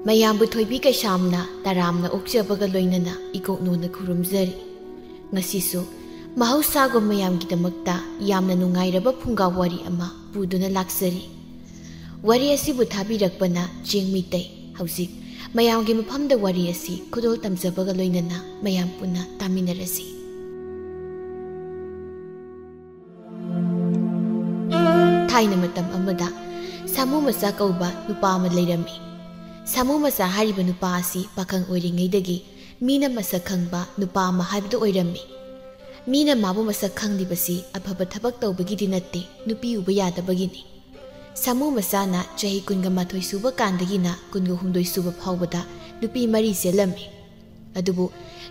ꯃꯌꯥꯝꯕꯨ ꯊꯣꯏꯕꯤ ꯀꯩꯁꯥꯝꯅ ꯇꯔꯥꯝꯅ ꯑꯣꯛꯆꯕꯒ ꯂꯣꯏꯅꯅ ꯏꯀꯣꯛꯅꯨꯅ ꯈꯨꯔꯨꯝꯖꯔꯤ꯫ ꯉꯁꯤꯁꯨ ꯃꯍꯧꯁꯥꯒꯨꯝ ꯃꯌꯥꯝꯒꯤꯗꯃꯛꯇ ꯌꯥꯝꯅ ꯅꯨꯡꯉꯥꯏꯔꯕ ꯐꯨꯡꯒꯥ ꯋꯥꯔꯤ ꯑꯃ ꯄꯨꯗꯨꯅ ꯂꯥꯛꯆꯔꯤ꯫ ꯋꯥꯔꯤ ꯑꯁꯤꯕꯨ ꯊꯥꯕꯤꯔꯛꯄꯅ ꯆꯦꯡ ꯃꯤꯇꯩ꯫ ꯍꯧꯖꯤꯛ ꯃꯌꯥꯝꯒꯤ ꯃꯐꯝꯗ ꯋꯥꯔꯤ ꯑꯁꯤ ꯈꯨꯗꯣꯜ ꯇꯝꯖꯕꯒ ꯂꯣꯏꯅꯅ ꯃꯌꯥꯝ ꯄꯨꯟꯅ ꯇꯥꯃꯤꯟꯅꯔꯁꯤ꯫ ꯊꯥꯏꯅ ꯃꯇꯝ ꯑꯃꯗ ꯁꯥꯃꯨ ꯃꯆꯥ ꯀꯧꯕ ꯅꯨꯄꯥ ꯑꯃ ꯂꯩꯔꯝꯃꯤ꯫ ꯁꯥꯃꯨ ꯃꯆꯥ ꯍꯥꯏꯔꯤꯕ ꯅꯨꯄꯥ ꯑꯁꯤ ꯄꯥꯈꯪ ꯑꯣꯏꯔꯤꯉꯩꯗꯒꯤ ꯃꯤꯅ ꯃꯁꯛ ꯈꯪꯕ ꯅꯨꯄꯥ ꯑꯃ ꯍꯥꯏꯕꯗꯨ ꯑꯣꯏꯔꯝꯃꯤ꯫ ꯃꯤꯅ ꯃꯥꯕꯨ ꯃꯁꯛ ꯈꯪꯂꯤꯕꯁꯤ ꯑꯐꯕ ꯊꯕꯛ ꯇꯧꯕꯒꯤꯗꯤ ꯅꯠꯇꯦ, ꯅꯨꯄꯤ ꯎꯕ ꯌꯥꯗꯕꯒꯤꯅꯤ꯫ ꯁꯥꯃꯨ ꯃꯆꯥꯅ ꯆꯍꯤ 22 ꯁꯨꯕ ꯀꯥꯟꯗꯒꯤꯅ 22 ꯁꯨꯕ ꯐꯥꯎꯕꯗ ꯅꯨꯄꯤ 4 ꯆꯦꯜꯂꯝꯃꯤ꯫ ꯑꯗꯨꯕꯨ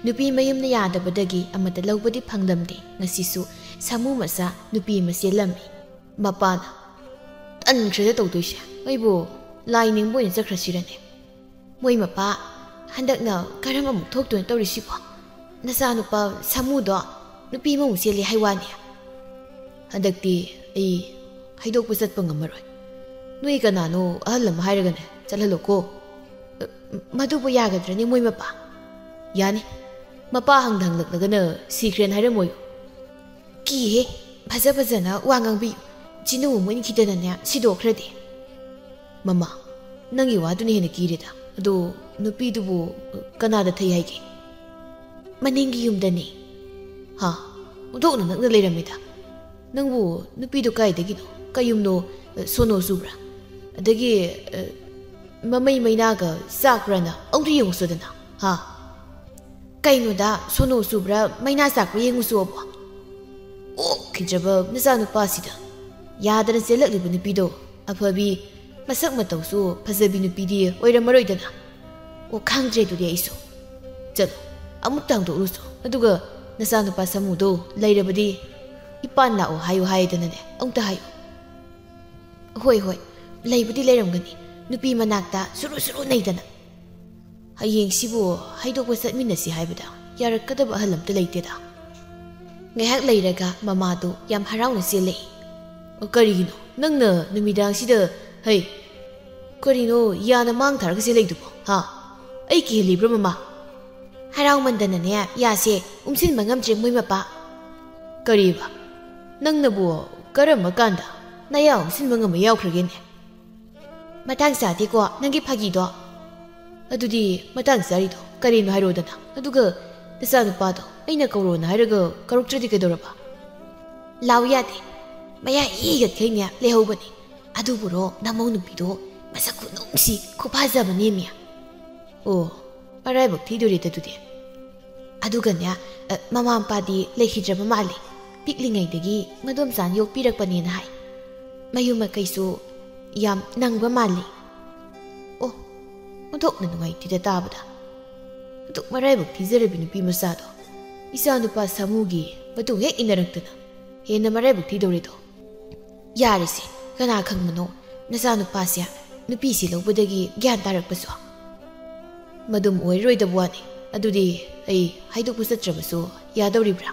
ꯅꯨꯄꯤ ꯃꯌꯨꯝꯅ ꯌꯥꯗꯕꯗꯒꯤ ꯑꯃꯠꯇ ꯂꯧꯕꯗꯤ ꯐꯪꯂꯝꯗꯦ꯫ ꯉꯁꯤꯁꯨ ꯁꯥꯃꯨ ꯃꯆꯥ ꯅꯨꯄꯤ ꯑꯃ ꯆꯦꯜꯂꯝꯃꯤ꯫ ꯃꯄꯥꯅ ꯇꯟꯈ꯭ꯔꯦꯗ ꯇꯧꯗꯣꯏꯁꯦ, ꯑꯩꯕꯨ ꯂꯥꯏ ꯅꯤꯡꯕ ꯑꯣꯏꯅ ꯆꯠꯈ꯭ꯔꯁꯤꯔꯅꯦ? ꯃꯣꯏ ꯃꯄꯥ ꯍꯟꯗꯛꯅ ꯀꯔꯝ ꯑꯃꯨꯛ ꯊꯣꯛꯇꯣꯏꯅ ꯇꯧꯔꯤꯁꯤꯕꯣ? ꯅꯆꯥꯅꯨꯄꯥ ꯁꯥꯃꯨꯗꯣ ꯅꯨꯄꯤ ꯑꯃꯃꯨꯛ ꯆꯦꯜꯂꯤ ꯍꯥꯏꯋꯥꯅꯤ꯫ ꯍꯟꯗꯛꯇꯤ ꯑꯩ ꯍꯩꯗꯣꯛꯄ ꯆꯠꯄ ꯉꯝꯃꯔꯣꯏ꯫ ꯅꯣꯏ ꯀꯅꯥꯅꯣ ꯑꯍꯜ ꯑꯃ ꯍꯥꯏꯔꯒꯅꯦ ꯆꯠꯍꯜꯂꯣꯀꯣ꯫ ꯃꯗꯨꯕꯨ ꯌꯥꯒꯗ꯭ꯔꯅꯤ ꯃꯣꯏ ꯃꯄꯥ? ꯌꯥꯅꯤ, ꯃꯄꯥ ꯍꯪꯂꯛꯂꯒꯅ ꯁꯤꯈ꯭ꯔꯦꯅ ꯍꯥꯏꯔꯝꯃꯣꯏꯌꯨ꯫ ꯀꯤꯍꯦ, ꯐꯖ ꯐꯖꯅ ꯋꯥ ꯉꯥꯡꯕꯤꯌꯨ, ꯆꯤꯅꯨ ꯃꯣꯏꯅꯈꯤꯗꯅꯅꯦ ꯁꯤꯗꯣꯛꯈ꯭ꯔꯗꯤ꯫ ꯃꯃꯥ, ꯅꯪꯒꯤ ꯋꯥꯗꯨꯅ ꯍꯦꯟꯅ ꯀꯤꯔꯦꯗ꯫ ꯑꯗꯣ ꯅꯨꯄꯤꯗꯨꯕꯨ ꯀꯅꯥꯗ ꯊꯩ ꯍꯥꯏꯒꯦ? ꯃꯅꯤꯡꯒꯤ ꯌꯨꯝꯗꯅꯤ꯫ ꯍꯥ, ꯑꯣꯟꯊꯣꯛꯅ ꯅꯛꯅ ꯂꯩꯔꯝꯃꯤꯗ꯫ ꯅꯪꯕꯨ ꯅꯨꯄꯤꯗꯨ ꯀꯥꯏꯗꯒꯤꯅꯣ? ꯀꯌꯨꯝꯅꯣ? ꯁꯣꯅꯣ ꯆꯨꯕ꯭ꯔꯥ? ꯑꯗꯒꯤ ꯃꯃꯩ ꯃꯩꯅꯥꯒ ꯆꯥꯛꯄ꯭ꯔꯥꯅ ꯑꯃꯨꯛꯇ ꯌꯦꯡꯉꯨꯁꯨꯗꯅ꯫ ꯍꯥ? ꯀꯩꯅꯣꯗ ꯁꯣꯅꯣ ꯆꯨꯕ꯭ꯔꯥ ꯃꯩꯅꯥ ꯆꯥꯛꯄ꯭ꯔꯥ ꯌꯦꯡꯉꯨꯁꯨꯕꯣ? ꯑꯣꯛꯈꯤꯗ꯭ꯔꯕ ꯅꯆꯥꯅꯨꯄꯥꯁꯤꯗ ꯌꯥꯗꯅ ꯆꯦꯜꯂꯛꯂꯤꯕ ꯅꯨꯄꯤꯗꯣ ꯑꯐꯕꯤ, ꯃꯁꯛ ꯃꯇꯧꯁꯨ ꯐꯖꯕꯤ ꯅꯨꯄꯤꯗꯤ ꯑꯣꯏꯔꯝꯃꯔꯣꯏꯗꯅ꯫ ꯑꯣ, ꯈꯪꯗ꯭ꯔꯦ ꯑꯗꯨꯗꯤ ꯑꯩꯁꯨ꯫ ꯆꯠꯂꯣ, ꯑꯃꯨꯛꯇ ꯍꯥꯡꯗꯣꯛꯂꯨꯁꯨ, ꯑꯗꯨꯒ ꯅꯆꯥꯅꯨꯄꯥ ꯁꯥꯃꯨꯗꯣ ꯂꯩꯔꯕꯗꯤ ꯏꯄꯥꯟ ꯂꯥꯛꯑꯣ ꯍꯥꯏꯌꯨ ꯍꯥꯏꯗꯅꯅꯦ ꯑꯃꯨꯛꯇ ꯍꯥꯏꯌꯨ꯫ ꯍꯣꯏ ꯍꯣꯏ, ꯂꯩꯕꯨꯗꯤ ꯂꯩꯔꯝꯒꯅꯤ, ꯅꯨꯄꯤ ꯃꯅꯥꯛꯇ ꯁꯨꯔꯨ ꯁꯨꯔꯨ ꯅꯩꯗꯅ꯫ ꯍꯌꯦꯡꯁꯤꯕꯨ ꯍꯩꯗꯣꯛꯄ ꯆꯠꯃꯤꯟꯅꯁꯤ ꯍꯥꯏꯕꯗ ꯌꯥꯔꯛꯀꯗꯕ ꯑꯍꯜ ꯑꯝꯇ ꯂꯩꯇꯦꯗ꯫ ꯉꯥꯏꯍꯥꯛ ꯂꯩꯔꯒ ꯃꯃꯥꯗꯨ ꯌꯥꯝ ꯍꯔꯥꯎꯅ ꯆꯦꯜꯂꯛꯏ꯫ ꯀꯔꯤꯒꯤꯅꯣ ꯅꯪꯅ ꯅꯨꯃꯤꯗꯥꯡꯁꯤꯗ? ꯍꯩ, ꯀꯔꯤꯅꯣ ꯌꯥꯅ ꯃꯥꯡ ꯊꯥꯔꯒ ꯆꯦꯜꯂꯛꯏꯗꯨꯕꯣ? ꯍꯥ? ꯑꯩ ꯀꯤꯍꯜꯂꯤꯕ꯭ꯔꯥ ꯃꯃꯥ? ꯍꯔꯥꯎꯃꯟꯗꯅꯅꯦ ꯌꯥꯁꯦ ꯎꯝꯁꯤꯟꯕ ꯉꯝꯗ꯭ꯔꯦ ꯃꯣꯏ ꯃꯄꯥ꯫ ꯀꯔꯤꯕ? ꯅꯪꯅꯕꯨ ꯀꯔꯝꯕ ꯀꯥꯟꯗ ꯅꯌꯥ ꯎꯝꯁꯤꯟꯕ ꯉꯝꯕ ꯌꯥꯎꯈ꯭ꯔꯒꯦꯅꯦ? ꯃꯇꯥꯡ ꯆꯥꯗꯦꯀꯣ ꯅꯪꯒꯤ ꯐꯥꯒꯤꯗꯣ꯫ ꯑꯗꯨꯗꯤ ꯃꯇꯥꯡ ꯆꯥꯔꯤꯗꯣ ꯀꯔꯤꯅꯣ ꯍꯥꯏꯔꯣꯗꯅ? ꯑꯗꯨꯒ ꯅꯆꯥꯅꯨꯄꯥꯗꯣ ꯑꯩꯅ ꯀꯧꯔꯣꯅ ꯍꯥꯏꯔꯒ ꯀꯧꯔꯛꯇ꯭ꯔꯗꯤ ꯀꯩꯗꯧꯔꯕ? ꯂꯥꯎ ꯌꯥꯗꯦ, ꯃꯌꯥ ꯏꯒꯠꯈꯩꯅꯦ ꯂꯩꯍꯧꯕꯅꯤ꯫ ꯑꯗꯨꯕꯨꯔꯣ ꯅꯃꯧ ꯅꯨꯄꯤꯗꯣ ꯃꯁꯛ ꯈꯨꯅꯨꯡꯁꯤ ꯈꯨꯐꯖꯕꯅꯦꯃꯤ꯫ ꯑꯣ, ꯑꯔꯥꯏꯕꯛ ꯊꯤꯗꯣꯔꯤꯗ ꯑꯗꯨꯗꯤ꯫ ꯑꯗꯨꯒꯅꯦ ꯃꯃꯥ ꯃꯄꯥꯗꯤ ꯂꯩꯈꯤꯗ꯭ꯔꯕ ꯃꯥꯜꯂꯤ꯫ ꯄꯤꯛꯂꯤꯉꯩꯗꯒꯤ ꯃꯗꯣꯝꯆꯥꯅ ꯌꯣꯛꯄꯤꯔꯛꯄꯅꯦꯅ ꯍꯥꯏ꯫ ꯃꯌꯨꯝ ꯃꯀꯩꯁꯨ ꯌꯥꯝ ꯅꯪꯕ ꯃꯥꯜꯂꯤ꯫ ꯑꯣ, ꯑꯣꯟꯊꯣꯛꯅ ꯅꯨꯡꯉꯥꯏꯇꯦꯗ ꯇꯥꯕꯗ꯫ ꯑꯗꯨꯛ ꯃꯔꯥꯏꯕꯛ ꯊꯤꯖꯔꯕꯤ ꯅꯨꯄꯤ ꯃꯆꯥꯗꯣ ꯏꯆꯥꯅꯨꯄꯥ ꯁꯥꯃꯨꯒꯤ ꯃꯇꯨꯡ ꯍꯦꯛ ꯏꯟꯅꯔꯛꯇꯅ ꯍꯦꯟꯅ ꯃꯔꯥꯏꯕꯛ ꯊꯤꯗꯧꯔꯤꯗꯣ꯫ ꯌꯥꯔꯤꯁꯤ, ꯀꯅꯥ ꯈꯪꯕꯅꯣ ꯅꯆꯥꯅꯨꯄꯥꯁꯦ ꯅꯨꯄꯤꯁꯤ ꯂꯧꯕꯗꯒꯤ ꯒ꯭ꯌꯥꯟ ꯇꯥꯔꯛꯄꯁꯨ꯫ ꯃꯗꯨꯝ ꯑꯣꯏꯔꯔꯣꯏꯗꯕ ꯋꯥꯅꯤ꯫ ꯑꯗꯨꯗꯤ ꯑꯩ ꯍꯥꯏꯗꯣꯛꯄ ꯆꯠꯇ꯭ꯔꯕꯁꯨ ꯌꯥꯗꯧꯔꯤꯕ꯭ꯔꯥ?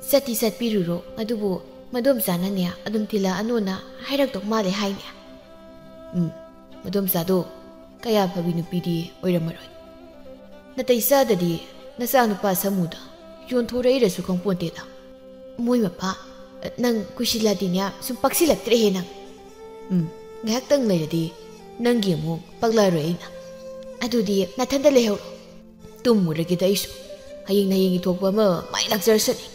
ꯆꯠꯇꯤ ꯆꯠꯄꯤꯔꯨꯔꯣ, ꯑꯗꯨꯕꯨ ꯃꯗꯣꯝꯆꯥꯅꯅꯦ ꯑꯗꯨꯝ ꯊꯤꯜꯂꯛꯑꯅꯣꯅ ꯍꯥꯏꯔꯛꯇꯧ ꯃꯥꯜꯂꯦ ꯍꯥꯏꯅꯦ꯫ ꯃꯗꯣꯝꯆꯥꯗꯣ ꯀꯌꯥ ꯐꯕꯤ ꯅꯨꯄꯤꯗꯤ ꯑꯣꯏꯔꯝꯃꯔꯣꯏ꯫ ꯅꯥꯇꯩ ꯆꯥꯗꯗꯤ ꯅꯆꯥꯅꯨꯄꯥ ꯁꯥꯃꯨꯗ ꯌꯣꯟꯊꯣꯔꯛꯏꯔꯁꯨ ꯈꯪꯄꯣꯟꯇꯦꯗ꯫ ꯃꯣꯏ ꯃꯄꯥ, ꯅꯪ ꯀꯨꯏꯁꯤꯜꯂꯗꯤꯅꯦ ꯁꯨꯝ ꯄꯛꯁꯤꯜꯂꯛꯇ꯭ꯔꯦꯍꯦ ꯅꯪ꯫ ꯉꯥꯏꯍꯥꯛꯇꯪ ꯂꯩꯔꯗꯤ ꯅꯪꯒꯤ ꯑꯃꯨꯛ ꯄꯛꯂꯛꯑꯔꯣꯏ ꯑꯩꯅ꯫ ꯑꯗꯨꯗꯤ ꯅꯊꯟꯗ ꯂꯩꯍꯧꯔꯣ, ꯇꯨꯝꯃꯨꯔꯒꯦꯗ ꯑꯩꯁꯨ꯫ ꯍꯌꯦꯡꯒꯤ ꯊꯣꯛꯄ ꯑꯃ ꯃꯥꯏ ꯂꯥꯛꯆꯔꯁꯅꯤ꯫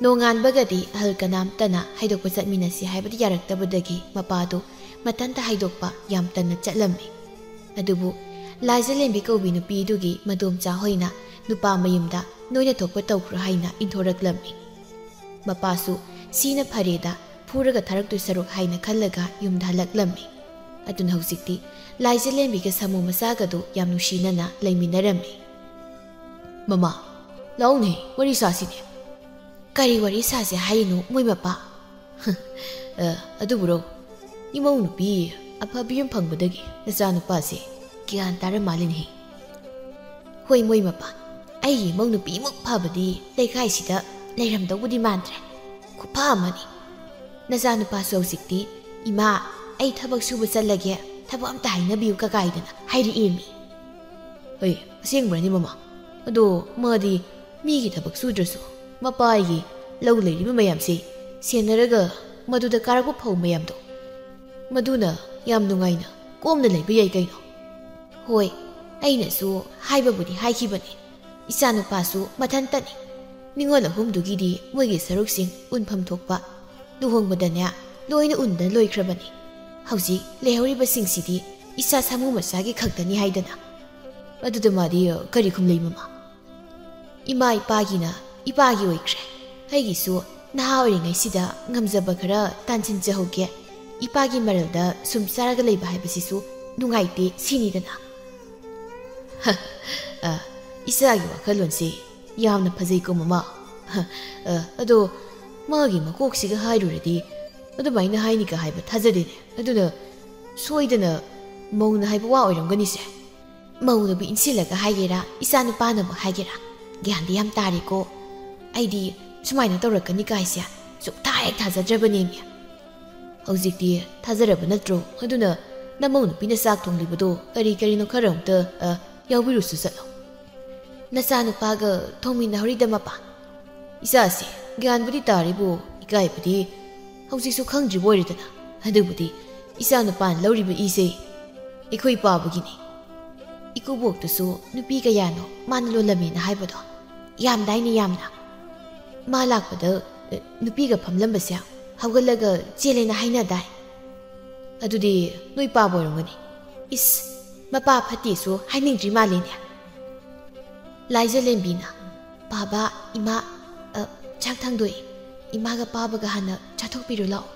ꯅꯣꯡꯉꯥꯟꯕꯒꯗꯤ ꯑꯍꯜ ꯀꯅꯥꯝꯇꯅ ꯍꯩꯗꯣꯛꯄ ꯆꯠꯃꯤꯟꯅꯁꯤ ꯍꯥꯏꯕꯗꯤ ꯌꯥꯔꯛꯇꯕꯗꯒꯤ ꯃꯄꯥꯗꯨ ꯃꯊꯟꯇ ꯍꯩꯗꯣꯛꯄ ꯌꯥꯝ ꯇꯟꯅ ꯆꯠꯂꯝꯃꯤ꯫ ꯑꯗꯨꯕꯨ ꯂꯥꯏꯖꯂꯦꯝꯕꯤ ꯀꯧꯕꯤ ꯅꯨꯄꯤꯗꯨꯒꯤ ꯃꯗꯣꯝꯆꯥ ꯍꯣꯏꯅ ꯅꯨꯄꯥ ꯃꯌꯨꯝꯗ ꯅꯣꯏꯅ ꯊꯣꯛꯄ ꯇꯧꯈ꯭ꯔꯣ ꯍꯥꯏꯅ ꯏꯟꯊꯣꯔꯛꯂꯝꯃꯤ꯫ ꯃꯄꯥꯁꯨ ꯁꯤꯅ ꯐꯔꯦꯗ ꯐꯨꯔꯒ ꯊꯥꯔꯛꯇꯣꯏ ꯁꯔꯨꯛ ꯍꯥꯏꯅ ꯈꯜꯂꯒ ꯌꯨꯝꯗ ꯍꯜꯂꯛꯂꯝꯃꯤ꯫ ꯑꯗꯨꯅ ꯍꯧꯖꯤꯛꯇꯤ ꯂꯥꯏꯖꯂꯦꯝꯕꯤꯒ ꯁꯥꯃꯨ ꯃꯆꯥꯒꯗꯨ ꯌꯥꯝ ꯅꯨꯡꯁꯤꯅꯅ ꯂꯩꯃꯤꯟꯅꯔꯝꯃꯤ꯫ ꯃꯃꯥ, ꯂꯥꯛꯎꯅꯦ ꯋꯥꯔꯤ ꯁꯥꯁꯤꯅꯦ꯫ ꯀꯔꯤ ꯋꯥꯔꯤ ꯁꯥꯁꯦ ꯍꯥꯏꯔꯤꯅꯣ ꯃꯣꯏ ꯃꯄꯥ? ꯑꯗꯨꯕꯨꯔꯣ, ꯏꯃꯧ ꯅꯨꯄꯤ ꯑꯐꯕꯤ ꯑꯃ ꯐꯪꯕꯗꯒꯤ ꯅꯆꯥꯅꯨꯄꯥꯁꯦ ꯒ꯭ꯌꯥꯟ ꯇꯥꯔ ꯃꯥꯜꯂꯤꯅꯦ꯫ ꯍꯣꯏ ꯃꯣꯏ ꯃꯄꯥ, ꯑꯩꯒꯤ ꯏꯃꯧ ꯅꯨꯄꯤꯃꯨꯛ ꯐꯕꯗꯤ ꯂꯩꯀꯥꯏꯁꯤꯗ ꯂꯩꯔꯝꯗꯧꯕꯨꯗꯤ ꯃꯥꯟꯗ꯭ꯔꯦ꯫ ꯈꯨꯐ ꯑꯃꯅꯤ꯫ ꯅꯆꯥꯅꯨꯄꯥꯁꯨ ꯍꯧꯖꯤꯛꯇꯤ ꯏꯃꯥ ꯑꯩ ꯊꯕꯛ ꯁꯨꯕ ꯆꯠꯂꯒꯦ, ꯊꯕꯛ ꯑꯝꯇ ꯍꯥꯏꯅꯕꯤꯌꯨ ꯀꯀꯥꯏꯗꯅ ꯍꯥꯏꯔꯛꯏꯃꯤ ꯍꯣꯏ ꯑꯁꯦꯡꯕꯅꯤ ꯃꯃꯥ ꯑꯗꯣ ꯃꯥꯗꯤ ꯃꯤꯒꯤ ꯊꯕꯛ ꯁꯨꯗ꯭ꯔꯁꯨ ꯃꯄꯥꯒꯤ ꯂꯧ ꯂꯩꯔꯤꯕ ꯃꯌꯥꯝꯁꯦ ꯁꯦꯟꯅꯔꯒ ꯃꯗꯨꯗ ꯀꯥꯔꯛꯄ ꯐꯧ ꯃꯌꯥꯝꯗꯣ ꯃꯗꯨꯅ ꯌꯥꯝ ꯅꯨꯡꯉꯥꯏꯅ ꯀꯣꯝꯅ ꯂꯩꯕ ꯌꯥꯏ ꯀꯩꯅꯣ ꯍꯣꯏ ꯑꯩꯅꯁꯨ ꯍꯥꯏꯕꯕꯨꯗꯤ ꯍꯥꯏꯈꯤꯕꯅꯤ ꯏꯆꯥꯅꯨꯄꯥꯁꯨ ꯃꯊꯟꯇꯅꯤ ꯅꯤꯡꯉꯣꯜ ꯑꯍꯨꯝꯗꯨꯒꯤꯗꯤ ꯃꯣꯏꯒꯤ ꯁꯔꯨꯛꯁꯤꯡ ꯎꯟꯐꯝ ꯊꯣꯛꯄ ꯂꯨꯍꯣꯡꯕꯗꯅꯦ ꯂꯣꯏꯅ ꯎꯟꯗꯅ ꯂꯣꯏꯈ꯭ꯔꯕꯅꯤ ꯍꯧꯖꯤꯛ ꯂꯩꯍꯧꯔꯤꯕꯁꯤꯡꯁꯤꯗꯤ ꯏꯆꯥ ꯁꯥꯃꯨ ꯃꯆꯥꯒꯤ ꯈꯛꯇꯅꯤ ꯍꯥꯏꯗꯅ ꯑꯗꯨꯗ ꯃꯥꯗꯤ ꯀꯔꯤ ꯈꯨꯝꯂꯩ ꯃꯃꯥ ꯏꯃꯥ ꯏꯄꯥꯒꯤꯅ ꯏꯄꯥꯒꯤ ꯑꯣꯏꯈ꯭ꯔꯦ ꯑꯩꯒꯤꯁꯨ ꯅꯍꯥ ꯑꯣꯏꯔꯤꯉꯩꯁꯤꯗ ꯉꯝꯖꯕ ꯈꯔ ꯇꯥꯟꯁꯤꯟꯖꯍꯧꯒꯦ ꯏꯄꯥꯒꯤ ꯃꯔꯜꯗ ꯁꯨꯝ ꯆꯥꯔꯒ ꯂꯩꯕ ꯍꯥꯏꯕꯁꯤꯁꯨ ꯅꯨꯡꯉꯥꯏꯇꯦ ꯁꯤꯅꯤꯗꯅ ꯏꯆꯥꯒꯤ ꯋꯥꯈꯜꯂꯣꯟꯁꯦ ꯌꯥꯝꯅ ꯐꯖꯩꯀꯣ ꯃꯃꯥ ꯑꯗꯣ ꯃꯥꯒꯤ ꯃꯀꯣꯛꯁꯤꯒ ꯍꯥꯏꯔꯨꯔꯗꯤ ꯑꯗꯨꯃꯥꯏꯅ ꯍꯥꯏꯅꯤꯒ ꯍꯥꯏꯕ ꯊꯥꯖꯗꯦꯅꯦ ꯑꯗꯨꯅ ꯁꯣꯏꯗꯅ ꯃꯧꯅ ꯍꯥꯏꯕ ꯋꯥ ꯑꯣꯏꯔꯝꯒꯅꯤꯁꯦ ꯃꯧꯅꯕꯨ ꯏꯟꯁꯤꯜꯂꯒ ꯍꯥꯏꯒꯦꯔꯥ ꯏꯆꯥꯅꯨꯄꯥꯅꯕꯨ ꯍꯥꯏꯒꯦꯔꯥ ꯒ꯭ꯌꯥꯟꯗꯤ ꯌꯥꯝ ꯇꯥꯔꯦꯀꯣ ꯑꯩꯗꯤ ꯁꯨꯃꯥꯏꯅ ꯇꯧꯔꯛꯀꯅꯤ ꯀꯥꯏꯁꯦ ꯁꯨꯛꯊꯥ ꯍꯦꯛ ꯊꯥꯖꯗ꯭ꯔꯕꯅꯦꯃꯤ ꯍꯧꯖꯤꯛꯇꯤ ꯊꯥꯖꯔꯕ ꯅꯠꯇ꯭ꯔꯣ ꯑꯗꯨꯅ ꯅꯃꯧ ꯅꯨꯄꯤꯅ ꯆꯥꯛ ꯊꯣꯡꯂꯤꯕꯗꯣ ꯀꯔꯤ ꯀꯔꯤꯅꯣ ꯈꯔ ꯑꯝꯇ ꯌꯥꯎꯕꯤꯔꯨꯁꯨ ꯆꯠꯂꯣ ꯅꯆꯥꯅꯨꯄꯥꯒ ꯊꯣꯡꯃꯤꯟꯅꯍꯧꯔꯤꯗ ꯃꯄꯥ ꯏꯆꯥꯁꯦ ꯒ꯭ꯌꯥꯟꯕꯨꯗꯤ ꯇꯥꯔꯤꯕꯨ ꯏꯀꯥꯏꯕꯗꯤ ꯍꯧꯖꯤꯛꯁꯨ ꯈꯪꯗ꯭ꯔꯤꯕ ꯑꯣꯏꯔꯦꯗꯅ ꯑꯗꯨꯕꯨꯗꯤ ꯏꯆꯥꯅꯨꯄꯥꯅ ꯂꯧꯔꯤꯕ ꯏꯁꯦ ꯑꯩꯈꯣꯏ ꯄꯥꯕꯒꯤꯅꯤ ꯏꯀꯨꯕꯣꯛꯇꯨꯁꯨ ꯅꯨꯄꯤ ꯀꯌꯥꯅꯣ ꯃꯥꯅ ꯂꯣꯜꯂꯝꯃꯦꯅ ꯍꯥꯏꯕꯗꯣ ꯌꯥꯝꯗꯥꯏꯅ ꯌꯥꯝꯅ ꯃꯥ ꯂꯥꯛꯄꯗ ꯅꯨꯄꯤꯒ ꯐꯝꯂꯝꯕꯁꯦ ꯍꯧꯒꯠꯂꯒ ꯆꯦꯜꯂꯦꯅ ꯍꯥꯏꯅꯗꯥꯏ ꯑꯗꯨꯗꯤ ꯅꯣꯏ ꯄꯥꯕ ꯑꯣꯏꯔꯝꯒꯅꯤ ꯏꯁ ꯃꯄꯥ ꯐꯠꯇꯦꯁꯨ ꯍꯥꯏꯅꯤꯡꯗ꯭ꯔꯤ ꯃꯥꯜꯂꯦꯅꯦ ꯂꯥꯏꯖꯂꯦꯝꯕꯤꯅ ꯄꯥꯕ ꯏꯃꯥ ꯆꯥꯛ ꯊꯥꯡꯗꯣꯛꯏ ꯏꯃꯥꯒ ꯄꯥꯕꯒ ꯍꯥꯟꯅ ꯆꯥꯊꯣꯛꯄꯤꯔꯨ ꯂꯥꯛꯑꯣ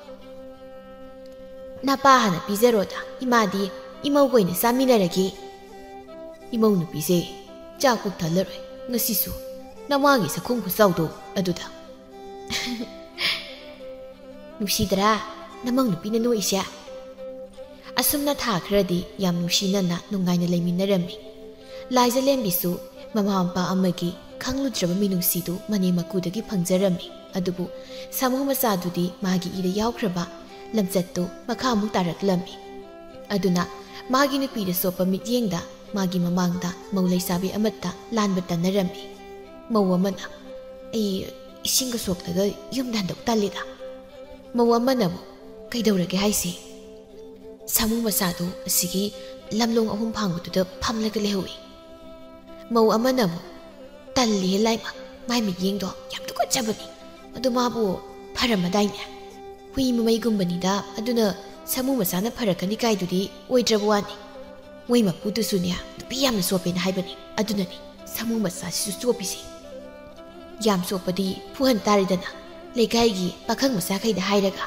ꯅꯄꯥ ꯍꯥꯟꯅ ꯄꯤꯖꯔꯣꯗ ꯏꯃꯥꯗꯤ ꯏꯃꯧꯒ ꯑꯣꯏꯅ ꯆꯥꯃꯤꯟꯅꯔꯒꯦ ꯏꯃꯧ ꯅꯨꯄꯤꯁꯦ ꯆꯥꯛ ꯄꯨꯛ ꯊꯜꯂꯔꯣꯏ ꯉꯁꯤꯁꯨ ꯅꯃꯥꯒꯤ ꯁꯈꯣꯡ ꯈꯨꯆꯥꯎꯗꯣ ꯑꯗꯨꯗ ꯅꯨꯡꯁꯤꯗ꯭ꯔꯥ ꯅꯃꯧ ꯅꯨꯄꯤꯅ ꯅꯣꯛꯏꯁꯦ ꯑꯁꯨꯝꯅ ꯊꯥ ꯈꯔꯗꯤ ꯌꯥꯝ ꯅꯨꯡꯁꯤꯅꯅ ꯅꯨꯡꯉꯥꯏꯅ ꯂꯩꯃꯤꯟꯅꯔꯝꯃꯤ ꯂꯥꯏꯖꯂꯦꯝꯕꯤꯁꯨ ꯃꯃꯥ ꯃꯄꯥ ꯑꯃꯒꯤ ꯈꯪꯂꯨꯗ꯭ꯔꯕ ꯃꯤꯅꯨꯡꯁꯤꯗꯨ ꯃꯅꯦ ꯃꯀꯨꯗꯒꯤ ꯐꯪꯖꯔꯝꯃꯤ ꯑꯗꯨꯕꯨ ꯁꯥꯃꯨ ꯃꯆꯥꯗꯨꯗꯤ ꯃꯥꯒꯤ ꯏꯗ ꯌꯥꯎꯈ꯭ꯔꯕ ꯂꯝꯆꯠꯇꯨ ꯃꯈꯥꯃꯨꯛ ꯇꯥꯔꯛꯂꯝꯃꯤ ꯑꯗꯨꯅ ꯃꯥꯒꯤ ꯅꯨꯄꯤꯗ ꯁꯣꯛꯄ ꯃꯤꯠꯌꯦꯡꯗ ꯃꯥꯒꯤ ꯃꯃꯥꯡꯗ ꯃꯧ ꯂꯩꯁꯥꯕꯤ ꯑꯃꯠꯇ ꯂꯥꯟꯕ ꯇꯟꯅꯔꯝꯃꯤ ꯃꯧ ꯑꯃꯅ ꯑꯩ ꯏꯁꯤꯡꯒ ꯁꯣꯛꯂꯒ ꯌꯨꯝꯗ ꯍꯟꯗꯣꯛ ꯇꯜꯂꯤꯗ ꯃꯧ ꯑꯃꯅ ꯑꯃꯨꯛ ꯀꯩꯗꯧꯔꯒꯦ ꯍꯥꯏꯁꯤ ꯁꯥꯃꯨ ꯃꯆꯥꯗꯨ ꯑꯁꯤꯒꯤ ꯂꯝꯂꯣꯡ ꯑꯍꯨꯝ ꯐꯥꯡꯕꯗꯨꯗ ꯐꯝꯂꯒ ꯂꯩꯍꯧꯏ ꯃꯧ ꯑꯃꯅ ꯑꯃꯨꯛ ꯇꯜꯂꯤꯍꯦ ꯂꯥꯏꯃ ꯃꯥꯏ ꯃꯤꯠꯌꯦꯡꯗꯣ ꯌꯥꯝ ꯇꯨꯀꯠꯆꯕꯅꯤ ꯑꯗꯨ ꯃꯥꯕꯨ ꯐꯔꯝꯃꯗꯥꯏꯅꯦ ꯍꯨꯏ ꯃꯃꯩꯒꯨꯝꯕꯅꯤꯗ ꯑꯗꯨꯅ ꯁꯥꯃꯨ ꯃꯆꯥꯅ ꯐꯔꯛꯀꯅꯤ ꯀꯥꯏꯗꯨꯗꯤ ꯑꯣꯏꯗ꯭ꯔꯕ ꯋꯥꯅꯤ ꯃꯣꯏ ꯃꯄꯨꯗꯨꯁꯨꯅꯦ ꯅꯨꯄꯤ ꯌꯥꯝꯅ ꯆꯣꯞꯄꯦꯅ ꯍꯥꯏꯕꯅꯤ ꯑꯗꯨꯅꯅꯤ ꯁꯥꯃꯨ ꯃꯆꯥꯁꯤꯁꯨ ꯆꯣꯞꯄꯤꯁꯤ ꯌꯥꯝ ꯆꯣꯞꯄꯗꯤ ꯐꯨꯍꯟ ꯇꯥꯔꯦꯗꯅ ꯂꯩꯀꯥꯏꯒꯤ ꯄꯥꯈꯪ ꯃꯆꯥꯈꯩꯗ ꯍꯥꯏꯔꯒ